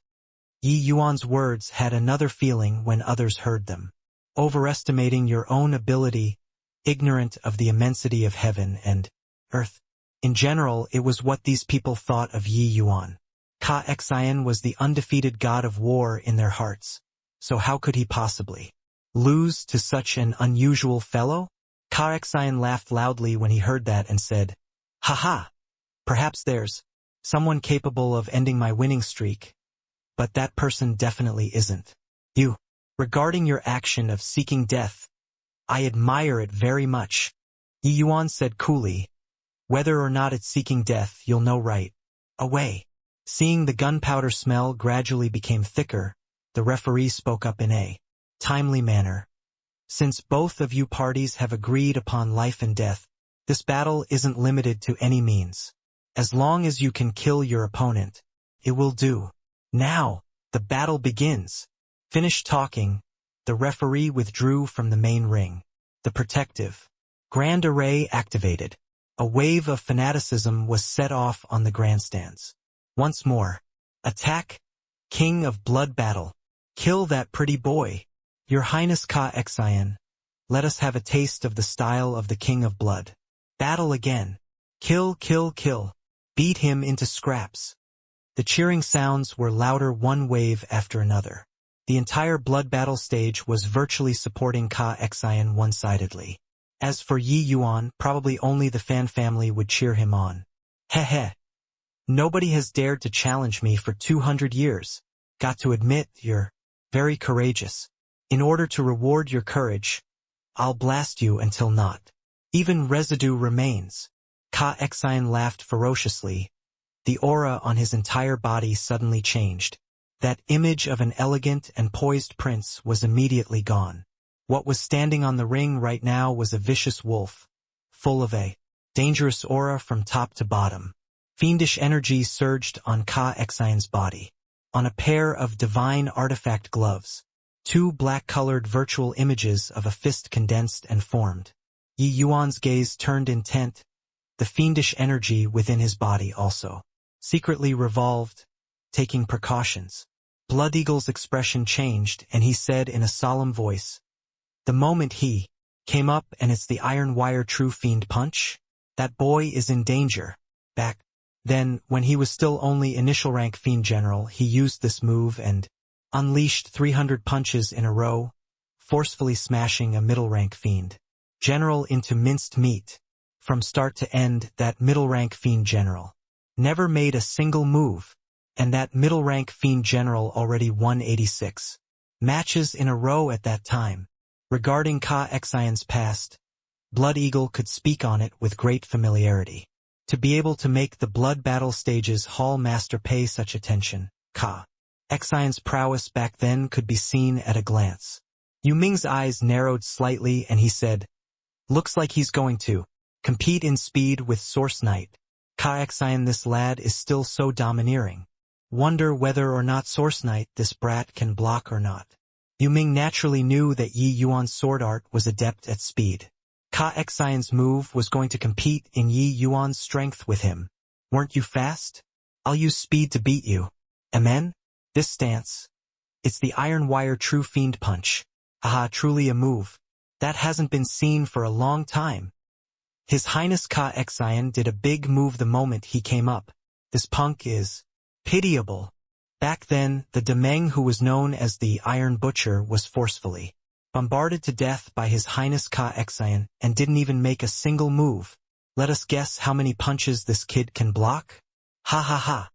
Yi Yuan's words had another feeling when others heard them. Overestimating your own ability, ignorant of the immensity of heaven and earth. In general, it was what these people thought of Yi Yuan. Ka Xian was the undefeated god of war in their hearts, so how could he possibly lose to such an unusual fellow? Ka Xian laughed loudly when he heard that and said, "Ha, perhaps there's someone capable of ending my winning streak, but that person definitely isn't you. Regarding your action of seeking death, I admire it very much," Yi Yuan said coolly. "Whether or not it's seeking death, you'll know right away." Seeing the gunpowder smell gradually became thicker, the referee spoke up in a timely manner. "Since both of you parties have agreed upon life and death, this battle isn't limited to any means. As long as you can kill your opponent, it will do. Now, the battle begins." Finished talking, the referee withdrew from the main ring. The protective Grand Array activated. A wave of fanaticism was set off on the grandstands. Once more. Attack! King of Blood Battle. Kill that pretty boy. Your Highness Ka Xian. Let us have a taste of the style of the King of Blood. Battle again. Kill, kill, kill. Beat him into scraps. The cheering sounds were louder, one wave after another. The entire blood battle stage was virtually supporting Ka Xian one-sidedly. As for Yi Yuan, probably only the fan family would cheer him on. Heh. Nobody has dared to challenge me for 200 years. Got to admit, you're very courageous. In order to reward your courage, I'll blast you until not even residue remains. Ka Xian laughed ferociously. The aura on his entire body suddenly changed. That image of an elegant and poised prince was immediately gone. What was standing on the ring right now was a vicious wolf, full of a dangerous aura from top to bottom. Fiendish energy surged on Ka Xian's body. On a pair of divine artifact gloves, 2 black-colored virtual images of a fist condensed and formed. Yi Yuan's gaze turned intent. The fiendish energy within his body also secretly revolved, taking precautions. Blood Eagle's expression changed, and he said in a solemn voice, "The moment he came up and it's the Iron Wire True Fiend Punch, that boy is in danger." Back then, when he was still only initial rank Fiend General, he used this move and unleashed 300 punches in a row, forcefully smashing a middle rank Fiend General into minced meat. From start to end, that middle rank Fiend General never made a single move, and that middle rank Fiend General already won 86 matches in a row at that time. Regarding Ka Xian's past, Blood Eagle could speak on it with great familiarity. To be able to make the blood battle stage's Hall Master pay such attention, Ka Xian's prowess back then could be seen at a glance. Yu Ming's eyes narrowed slightly and he said, "Looks like he's going to compete in speed with Source Knight. Ka Xian, this lad is still so domineering. Wonder whether or not Source Knight, this brat, can block or not." Yu Ming naturally knew that Yi Yuan's sword art was adept at speed. Ka Xian's move was going to compete in Yi Yuan's strength with him. "Weren't you fast? I'll use speed to beat you. Amen? This stance. It's the Iron Wire True Fiend Punch. Aha, truly a move that hasn't been seen for a long time." His Highness Ka Xian did a big move the moment he came up. This punk is pitiable. Back then, the Demeng who was known as the Iron Butcher was forcefully bombarded to death by His Highness Ka Xian and didn't even make a single move. Let us guess how many punches this kid can block? Ha.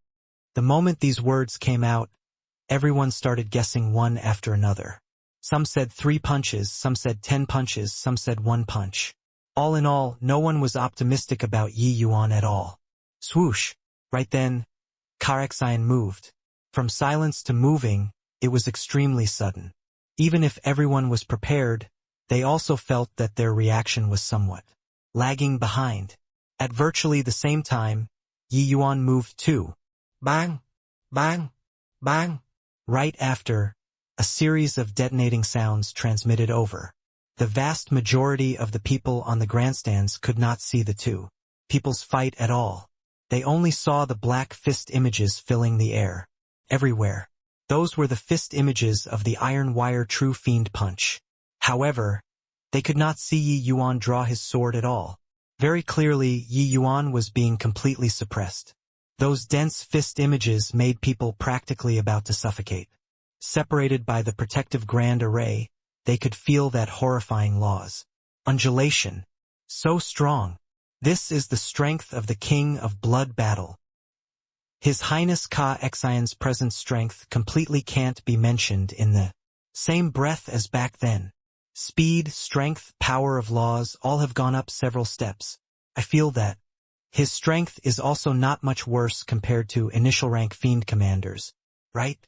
The moment these words came out, everyone started guessing one after another. Some said 3 punches, some said 10 punches, some said 1 punch. All in all, no one was optimistic about Yi Yuan at all. Swoosh! Right then, Ka Xian moved. From silence to moving, it was extremely sudden. Even if everyone was prepared, they also felt that their reaction was somewhat lagging behind. At virtually the same time, Yi Yuan moved too. Bang! Bang! Bang! Right after, a series of detonating sounds transmitted over. The vast majority of the people on the grandstands could not see the two people's fight at all. They only saw the black fist images filling the air. Everywhere. Those were the fist images of the iron wire true fiend punch. However, they could not see Yi Yuan draw his sword at all. Very clearly, Yi Yuan was being completely suppressed. Those dense fist images made people practically about to suffocate. Separated by the protective grand array, they could feel that horrifying laws. Undulation. So strong. This is the strength of the king of blood battle. His Highness Ka Xian's present strength completely can't be mentioned in the same breath as back then. Speed, strength, power of laws all have gone up several steps. I feel that his strength is also not much worse compared to initial rank fiend commanders, right?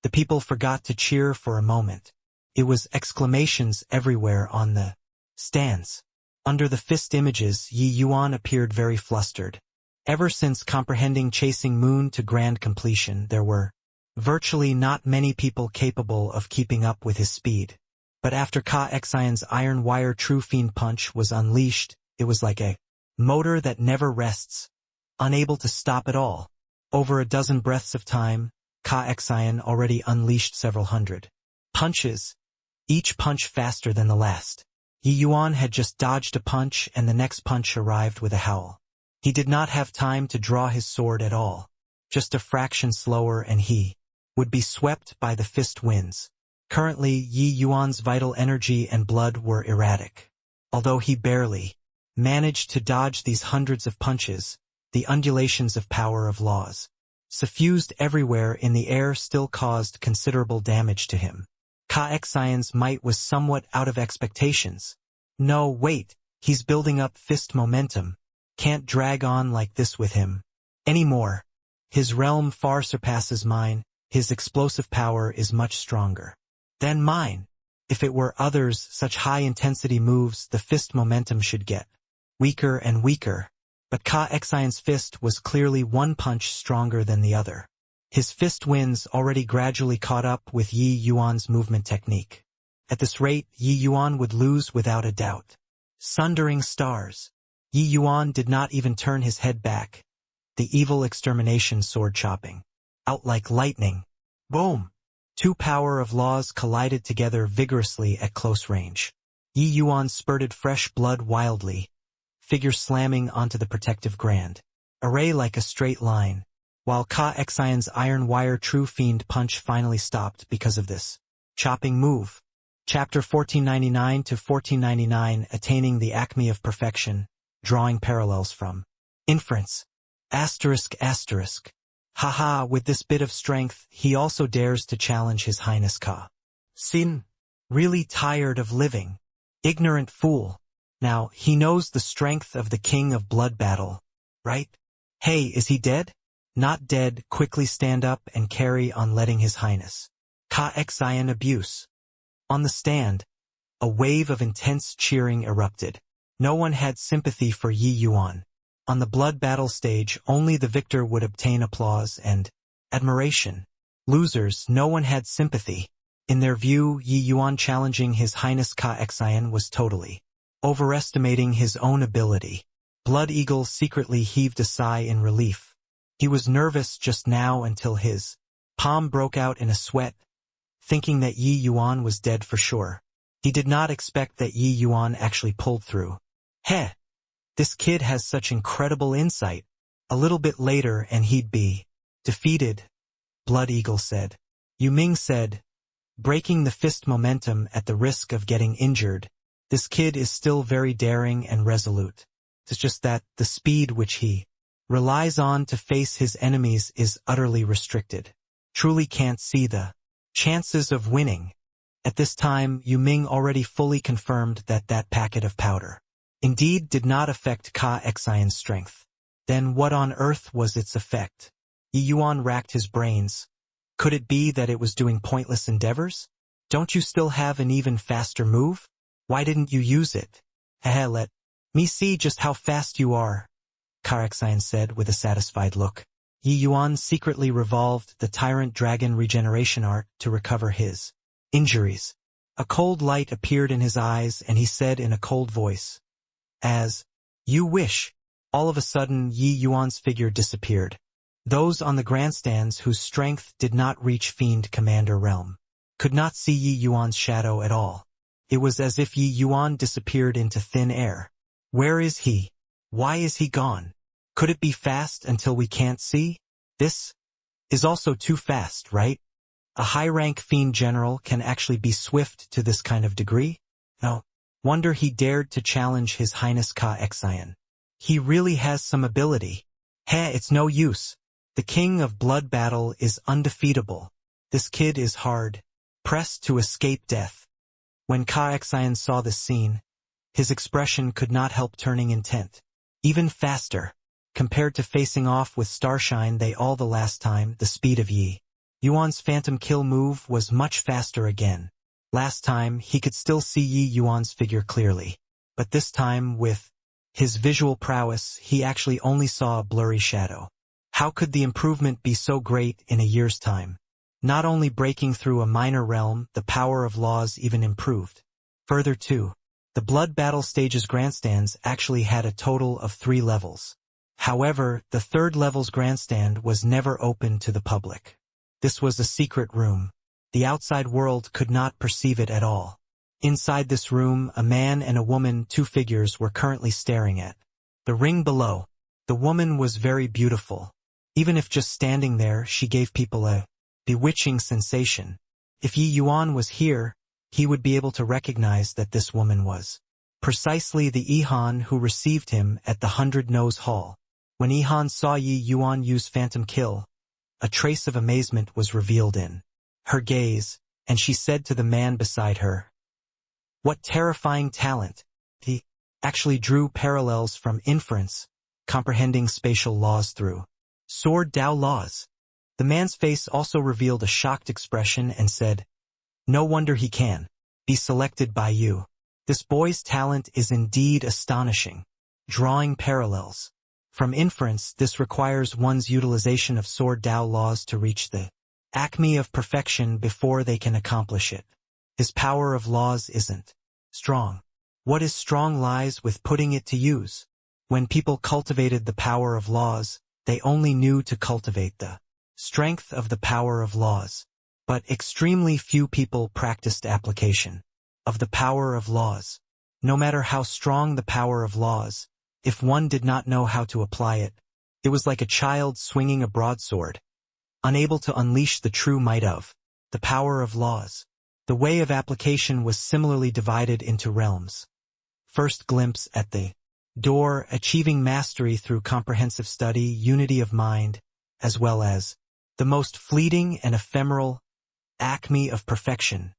The people forgot to cheer for a moment. It was exclamations everywhere on the stands. Under the fist images, Yi Yuan appeared very flustered. Ever since comprehending Chasing Moon to grand completion, there were virtually not many people capable of keeping up with his speed. But after Ka Xian's iron wire true fiend punch was unleashed, it was like a motor that never rests, unable to stop at all. Over a dozen breaths of time, Ka Xian already unleashed several hundred punches, each punch faster than the last. Yi Yuan had just dodged a punch and the next punch arrived with a howl. He did not have time to draw his sword at all. Just a fraction slower and he would be swept by the fist winds. Currently, Yi Yuan's vital energy and blood were erratic. Although he barely managed to dodge these hundreds of punches, the undulations of power of laws, suffused everywhere in the air, still caused considerable damage to him. Ka Xian's might was somewhat out of expectations. No, wait, he's building up fist momentum. Can't drag on like this with him anymore. His realm far surpasses mine, his explosive power is much stronger than mine. If it were others, such high-intensity moves, the fist momentum should get weaker and weaker. But Ka Xian's fist was clearly one punch stronger than the other. His fist winds already gradually caught up with Yi Yuan's movement technique. At this rate, Yi Yuan would lose without a doubt. Sundering stars. Yi Yuan did not even turn his head back. The evil extermination sword chopping out like lightning. Boom! Two power of laws collided together vigorously at close range. Yi Yuan spurted fresh blood wildly, figure slamming onto the protective grand array like a straight line, while Ka Xian's iron wire true fiend punch finally stopped because of this chopping move. Chapter 1499 to 1499, Attaining the Acme of Perfection, Drawing Parallels from Inference. Asterisk. Haha, with this bit of strength, he also dares to challenge His Highness Ka. Sin. Really tired of living. Ignorant fool. Now, he knows the strength of the king of blood battle, right? Hey, is he dead? Not dead, quickly stand up and carry on letting His Highness Ka Xian abuse. On the stand, a wave of intense cheering erupted. No one had sympathy for Yi Yuan. On the blood battle stage, only the victor would obtain applause and admiration. Losers, no one had sympathy. In their view, Yi Yuan challenging His Highness Ka Xian was totally overestimating his own ability. Blood Eagle secretly heaved a sigh in relief. He was nervous just now until his palm broke out in a sweat, thinking that Yi Yuan was dead for sure. He did not expect that Yi Yuan actually pulled through. Heh! This kid has such incredible insight. A little bit later and he'd be defeated, Blood Eagle said. Yu Ming said, breaking the fist momentum at the risk of getting injured. This kid is still very daring and resolute. It's just that the speed which he relies on to face his enemies is utterly restricted. Truly can't see the chances of winning. At this time, Yu Ming already fully confirmed that that packet of powder indeed did not affect Ka Xian's strength. Then what on earth was its effect? Yi Yuan racked his brains. Could it be that it was doing pointless endeavors? Don't you still have an even faster move? Why didn't you use it? Let me see just how fast you are. Karaxian said with a satisfied look. Yi Yuan secretly revolved the Tyrant Dragon regeneration art to recover his injuries. A cold light appeared in his eyes and he said in a cold voice, "As you wish." All of a sudden Yi Yuan's figure disappeared. Those on the grandstands whose strength did not reach Fiend Commander realm could not see Yi Yuan's shadow at all. It was as if Yi Yuan disappeared into thin air. Where is he? Why is he gone? Could it be fast until we can't see? This is also too fast, right? A high-rank fiend general can actually be swift to this kind of degree? No wonder he dared to challenge His Highness Ka-Exian. He really has some ability. It's no use. The king of blood battle is undefeatable. This kid is hard pressed to escape death. When Ka-Exian saw this scene, his expression could not help turning intent. Even faster. Compared to facing off with Starshine they all the last time, the speed of Yi Yuan's phantom kill move was much faster again. Last time, he could still see Yi Yuan's figure clearly. But this time, with his visual prowess, he actually only saw a blurry shadow. How could the improvement be so great in a year's time? Not only breaking through a minor realm, the power of laws even improved. Further too, the blood battle stage's grandstands actually had a total of 3 levels. However, the 3rd level's grandstand was never open to the public. This was a secret room. The outside world could not perceive it at all. Inside this room, a man and a woman, 2 figures, were currently staring at the ring below. The woman was very beautiful. Even if just standing there, she gave people a bewitching sensation. If Yi Yuan was here, he would be able to recognize that this woman was precisely the Ihan who received him at the 100-Nose Hall. When Ihan saw Yi Yuan use Phantom Kill, a trace of amazement was revealed in her gaze, and she said to the man beside her, "What terrifying talent!" He actually drew parallels from inference, comprehending spatial laws through Sword Dao laws. The man's face also revealed a shocked expression and said, "No wonder he can be selected by you. This boy's talent is indeed astonishing." Drawing parallels. From inference, this requires one's utilization of Sword Dao laws to reach the acme of perfection before they can accomplish it. His power of laws isn't strong. What is strong lies with putting it to use. When people cultivated the power of laws, they only knew to cultivate the strength of the power of laws. But extremely few people practiced application of the power of laws. No matter how strong the power of laws, if one did not know how to apply it, it was like a child swinging a broadsword, unable to unleash the true might of the power of laws. The way of application was similarly divided into realms. First glimpse at the door, achieving mastery through comprehensive study, unity of mind, as well as the most fleeting and ephemeral acme of perfection.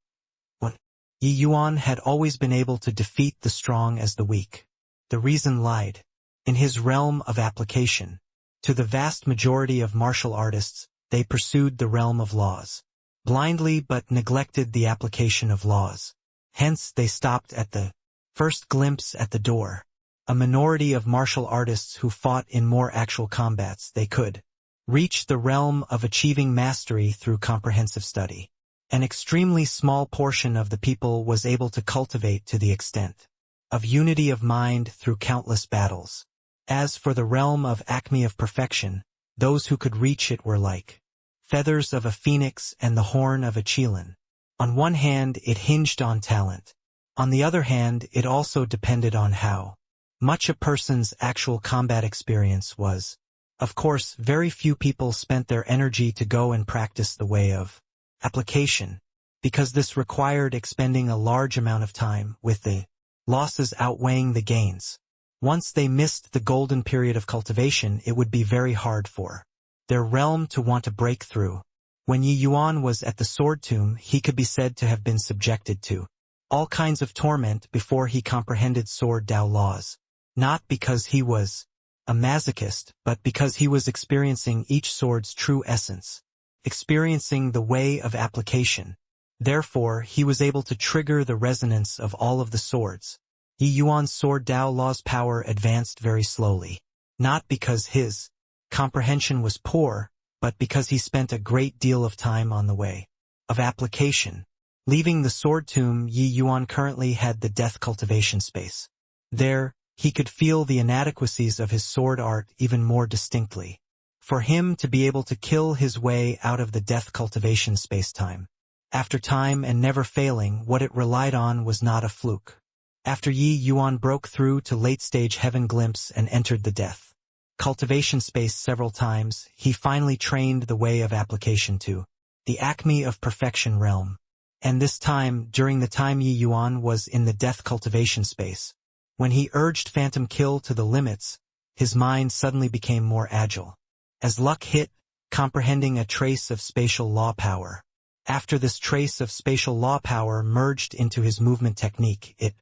Yi Yuan had always been able to defeat the strong as the weak. The reason lied in his realm of application. To the vast majority of martial artists, they pursued the realm of laws blindly but neglected the application of laws. Hence, they stopped at the first glimpse at the door. A minority of martial artists who fought in more actual combats, they could reach the realm of achieving mastery through comprehensive study. An extremely small portion of the people was able to cultivate to the extent of unity of mind through countless battles. As for the realm of acme of perfection, those who could reach it were like feathers of a phoenix and the horn of a chelan. On one hand, it hinged on talent. On the other hand, it also depended on how much a person's actual combat experience was. Of course, very few people spent their energy to go and practice the way of application, because this required expending a large amount of time, with the losses outweighing the gains. Once they missed the golden period of cultivation, it would be very hard for their realm to want to break through. When Yi Yuan was at the Sword Tomb, he could be said to have been subjected to all kinds of torment before he comprehended Sword Dao laws. Not because he was a masochist, but because he was experiencing each sword's true essence, experiencing the way of application. Therefore, he was able to trigger the resonance of all of the swords. Yi Yuan's Sword Dao law's power advanced very slowly. not because his comprehension was poor, but because he spent a great deal of time on the way of application. Leaving the sword tomb, Yi Yuan currently had the death cultivation space. There, he could feel the inadequacies of his sword art even more distinctly. For him to be able to kill his way out of the death cultivation space-time, after time and never failing, what it relied on was not a fluke. After Yi Yuan broke through to late-stage heaven glimpse and entered the death cultivation space several times, he finally trained the way of application to the acme of perfection realm. And this time, during the time Yi Yuan was in the death cultivation space, when he urged Phantom Kill to the limits, his mind suddenly became more agile. As luck hit, comprehending a trace of spatial law power. After this trace of spatial law power merged into his movement technique, it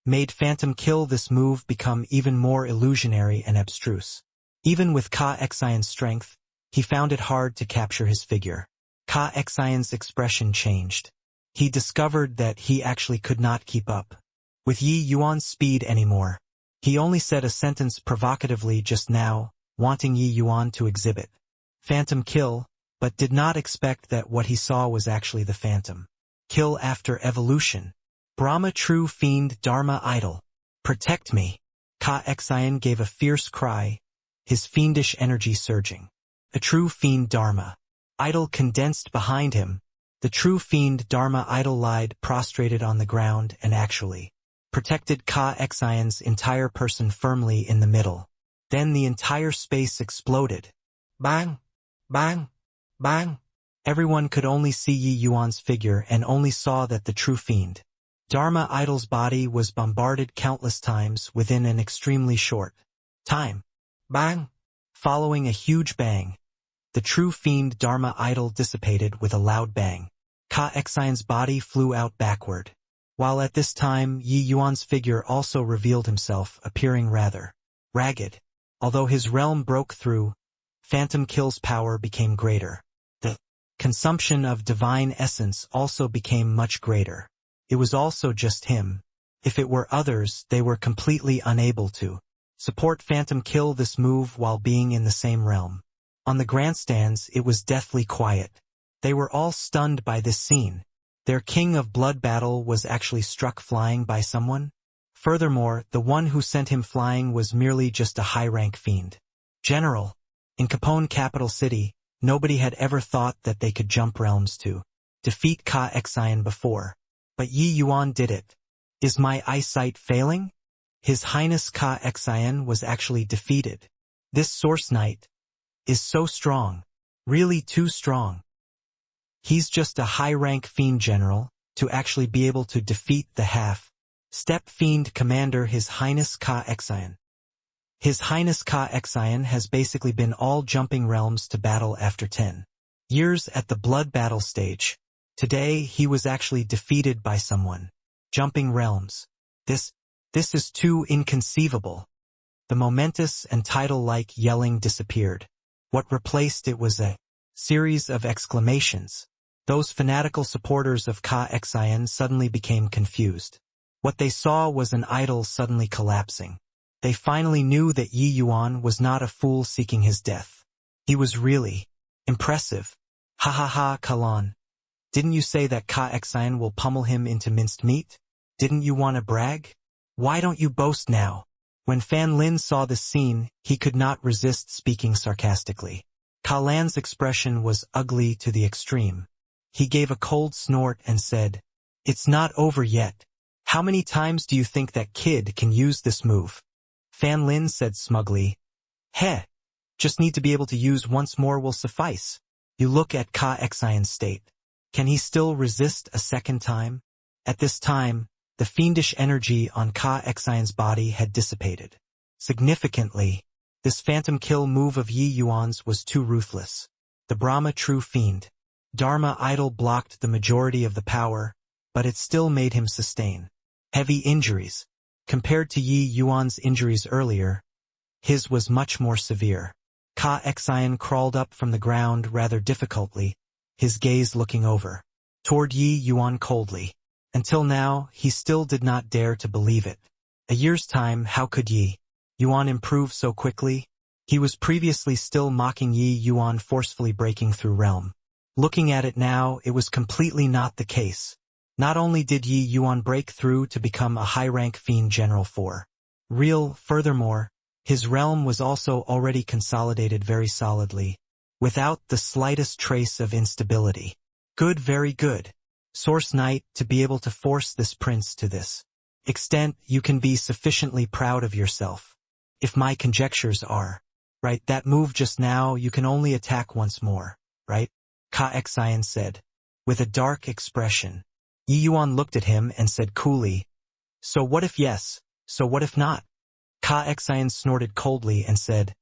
made Phantom Kill this move become even more illusionary and abstruse. Even with Ka Xian's strength, he found it hard to capture his figure. Ka Xian's expression changed. He discovered that he actually could not keep up with Yi Yuan's speed anymore. He only said a sentence provocatively just now, wanting Yi Yuan to exhibit Phantom Kill, but did not expect that what he saw was actually the Phantom Kill after evolution. Brahma True Fiend Dharma Idol. Protect me. Ka Xian gave a fierce cry, his fiendish energy surging. A true fiend Dharma Idol condensed behind him. The true fiend Dharma Idol lied prostrated on the ground and actually protected Ka Xian's entire person firmly in the middle. Then the entire space exploded. Bang! Bang! Bang! Everyone could only see Yi Yuan's figure and only saw that the true fiend Dharma Idol's body was bombarded countless times within an extremely short time. Bang! Following a huge bang, the true fiend Dharma Idol dissipated with a loud bang. Ka Xian's body flew out backward. While at this time, Yi Yuan's figure also revealed himself, appearing rather ragged. Although his realm broke through, Phantom Kill's power became greater. The consumption of divine essence also became much greater. It was also just him. If it were others, they were completely unable to support Phantom Kill this move while being in the same realm. On the grandstands, it was deathly quiet. They were all stunned by this scene. Their king of blood battle was actually struck flying by someone. Furthermore, the one who sent him flying was merely just a high-rank fiend. General. In Capone capital city, nobody had ever thought that they could jump realms to defeat Ka Xian before. But Yi Yuan did it. Is my eyesight failing? His Highness Ka Xian was actually defeated. This Source Knight is so strong. Really too strong. He's just a high-rank fiend general, to actually be able to defeat the half-step fiend commander His Highness Ka Xian. His Highness Ka Xian has basically been all jumping realms to battle after 10 years at the blood battle stage. Today he was actually defeated by someone. Jumping realms. This is too inconceivable. The momentous and title-like yelling disappeared. What replaced it was a series of exclamations. Those fanatical supporters of Ka Xian suddenly became confused. What they saw was an idol suddenly collapsing. They finally knew that Yi Yuan was not a fool seeking his death. He was really impressive. Ha ha ha, Kalan. Didn't you say that Ka Xian will pummel him into minced meat? Didn't you want to brag? Why don't you boast now? When Fan Lin saw this scene, he could not resist speaking sarcastically. Kalan's expression was ugly to the extreme. He gave a cold snort and said, "It's not over yet. How many times do you think that kid can use this move?" Fan Lin said smugly, "Heh, just need to be able to use once more will suffice." You look at Ka Xian's state. Can he still resist a second time? At this time, the fiendish energy on Ka Xian's body had dissipated. Significantly, this phantom kill move of Yi Yuan's was too ruthless. The Brahma True Fiend Dharma Idol blocked the majority of the power, but it still made him sustain heavy injuries. Compared to Yi Yuan's injuries earlier, his was much more severe. Ka Xian crawled up from the ground rather difficultly, his gaze looking over toward Yi Yuan coldly. Until now, he still did not dare to believe it. A year's time, how could Yi Yuan improve so quickly? He was previously still mocking Yi Yuan forcefully breaking through realm. Looking at it now, it was completely not the case. Not only did Yi Yuan break through to become a high-rank fiend general for real, furthermore, his realm was also already consolidated very solidly, without the slightest trace of instability. Good, very good. Source Knight, to be able to force this prince to this extent, you can be sufficiently proud of yourself. If my conjectures are right, that move just now, you can only attack once more, right? Ka Xian said, with a dark expression. Yi Yuan looked at him and said coolly, so what if yes, so what if not? Ka Xian snorted coldly and said,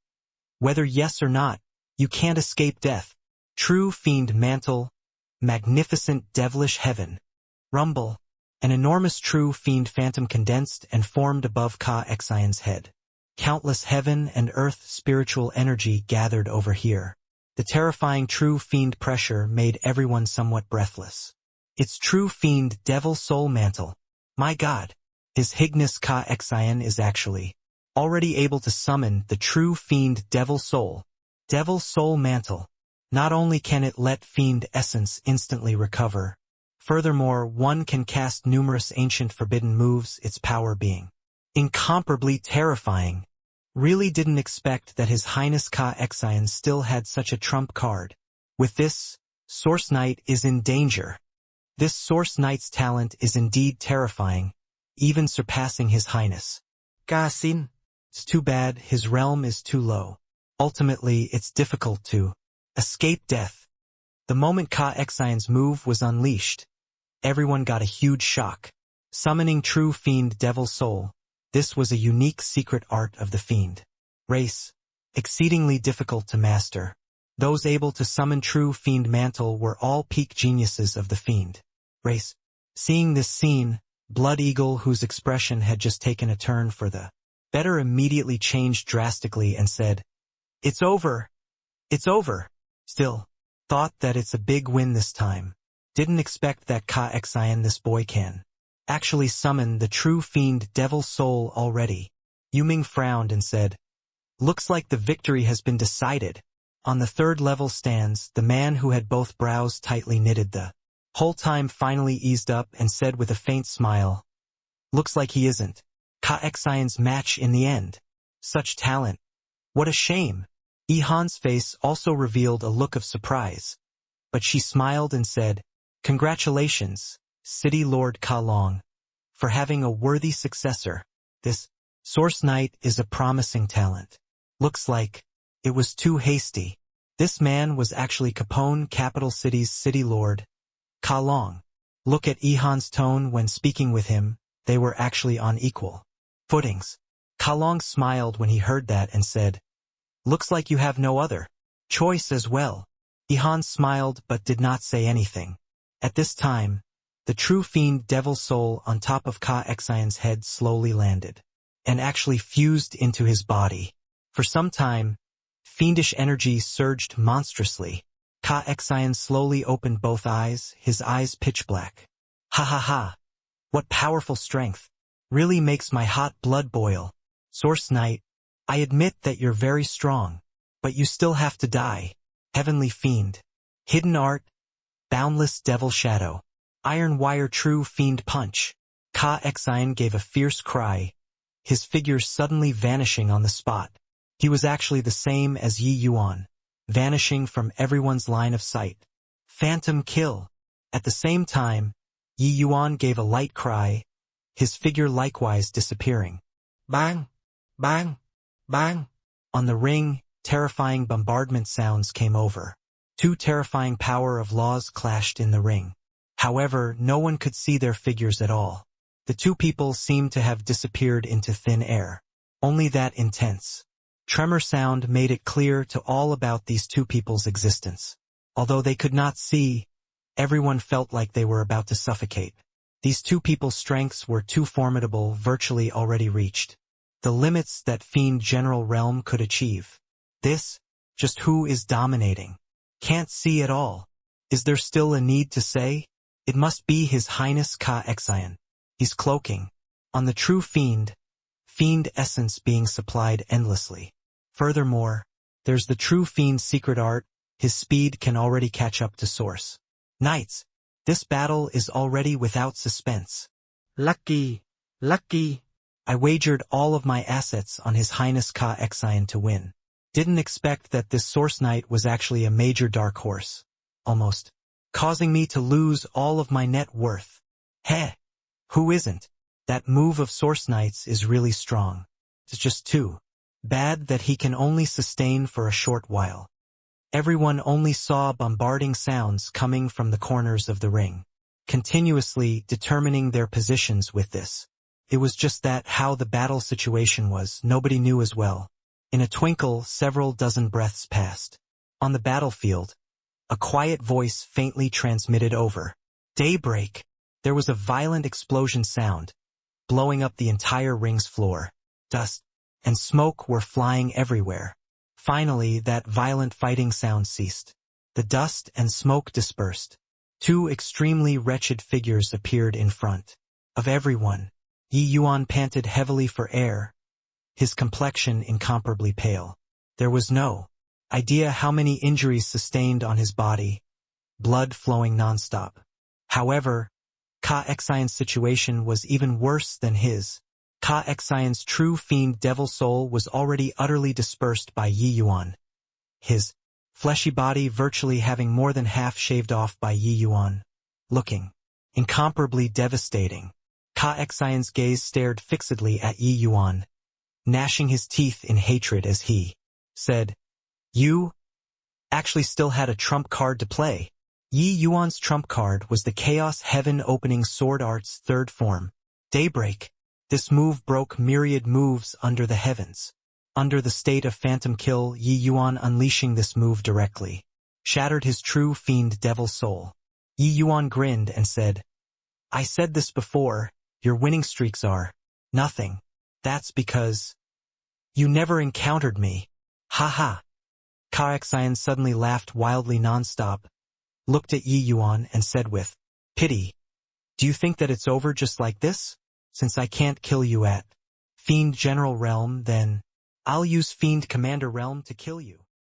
whether yes or not, you can't escape death. True fiend mantle, magnificent devilish heaven. Rumble. An enormous true fiend phantom condensed and formed above Ka Xian's head. Countless heaven and earth spiritual energy gathered over here. The terrifying true fiend pressure made everyone somewhat breathless. It's true fiend devil soul mantle. My God. His Highness Ka Xian is actually already able to summon the true fiend devil soul mantle. Not only can it let fiend essence instantly recover, furthermore one can cast numerous ancient forbidden moves, its power being incomparably terrifying. Really didn't expect that His Highness Ka Xian still had such a trump card. With this, Source Knight is in danger. This Source Knight's talent is indeed terrifying, even surpassing His Highness Ka Xin. It's too bad his realm is too low. Ultimately, it's difficult to escape death. The moment Ka Xian's move was unleashed, everyone got a huge shock. Summoning true fiend devil soul. This was a unique secret art of the fiend race, exceedingly difficult to master. Those able to summon true fiend mantle were all peak geniuses of the fiend race. Seeing this scene, Blood Eagle, whose expression had just taken a turn for the better, immediately changed drastically and said, "It's over. It's over." Still, thought that it's a big win this time. Didn't expect that Ka Xian, this boy, can actually summon the true fiend devil soul already. Yuming frowned and said, "Looks like the victory has been decided." On the third level stands the man who had both brows tightly knitted the whole time, finally eased up and said with a faint smile, "Looks like he isn't Ka Xian's match in the end. Such talent. What a shame." Yihan's face also revealed a look of surprise, but she smiled and said, "Congratulations, City Lord Ka Long, for having a worthy successor. This Source Knight is a promising talent. Looks like it was too hasty." This man was actually Capone Capital City's City Lord, Ka Long. Look at Yihan's tone when speaking with him, they were actually on equal footings. Ka Long smiled when he heard that and said, "Looks like you have no other choice as well." Yihan smiled but did not say anything. At this time, the true fiend devil soul on top of Ka Xian's head slowly landed, and actually fused into his body. For some time, fiendish energy surged monstrously. Ka Xian slowly opened both eyes, his eyes pitch black. "Ha ha ha! What powerful strength! Really makes my hot blood boil. Source Knight, I admit that you're very strong, but you still have to die. Heavenly fiend. Hidden art. Boundless devil shadow. Iron wire true fiend punch." Ka Xian gave a fierce cry, his figure suddenly vanishing on the spot. He was actually the same as Yi Yuan, vanishing from everyone's line of sight. Phantom kill. At the same time, Yi Yuan gave a light cry, his figure likewise disappearing. Bang! Bang! Bang! On the ring, terrifying bombardment sounds came over. Two terrifying power of laws clashed in the ring. However, no one could see their figures at all. The two people seemed to have disappeared into thin air. Only that intense tremor sound made it clear to all about these two people's existence. Although they could not see, everyone felt like they were about to suffocate. These two people's strengths were too formidable, virtually already reached the limits that Fiend General Realm could achieve. This, just who is dominating? Can't see at all. Is there still a need to say? It must be His Highness Ka Xian. He's cloaking on the true fiend essence being supplied endlessly. Furthermore, there's the true fiend's secret art, his speed can already catch up to Source. Knights, this battle is already without suspense. Lucky. Lucky. I wagered all of my assets on His Highness Ka Exion to win. Didn't expect that this Source Knight was actually a major dark horse. Almost causing me to lose all of my net worth. Heh! Who isn't? That move of Source Knights is really strong. It's just too bad that he can only sustain for a short while. Everyone only saw bombarding sounds coming from the corners of the ring, continuously determining their positions with this. It was just that how the battle situation was, nobody knew as well. In a twinkle, several dozen breaths passed. On the battlefield, a quiet voice faintly transmitted over. Daybreak. There was a violent explosion sound, blowing up the entire ring's floor. Dust and smoke were flying everywhere. Finally, that violent fighting sound ceased. The dust and smoke dispersed. Two extremely wretched figures appeared in front of everyone. Yi Yuan panted heavily for air, his complexion incomparably pale. There was no idea how many injuries sustained on his body, blood flowing nonstop. However, Ka Exion's situation was even worse than his. Ka Exion's true fiend devil soul was already utterly dispersed by Yi Yuan, his fleshy body virtually having more than half shaved off by Yi Yuan. Looking incomparably devastating, Ka Exion's gaze stared fixedly at Yi Yuan, gnashing his teeth in hatred as he said, "You actually still had a trump card to play." Yi Yuan's trump card was the Chaos Heaven Opening Sword Art's third form, Daybreak. This move broke myriad moves under the heavens. Under the state of Phantom Kill, Yi Yuan unleashing this move directly shattered his true fiend devil soul. Yi Yuan grinned and said, "I said this before, your winning streaks are nothing. That's because you never encountered me. Ha ha." Ka Exion suddenly laughed wildly nonstop, looked at Yi Yuan and said with pity, "Do you think that it's over just like this? Since I can't kill you at Fiend General Realm, then I'll use Fiend Commander Realm to kill you."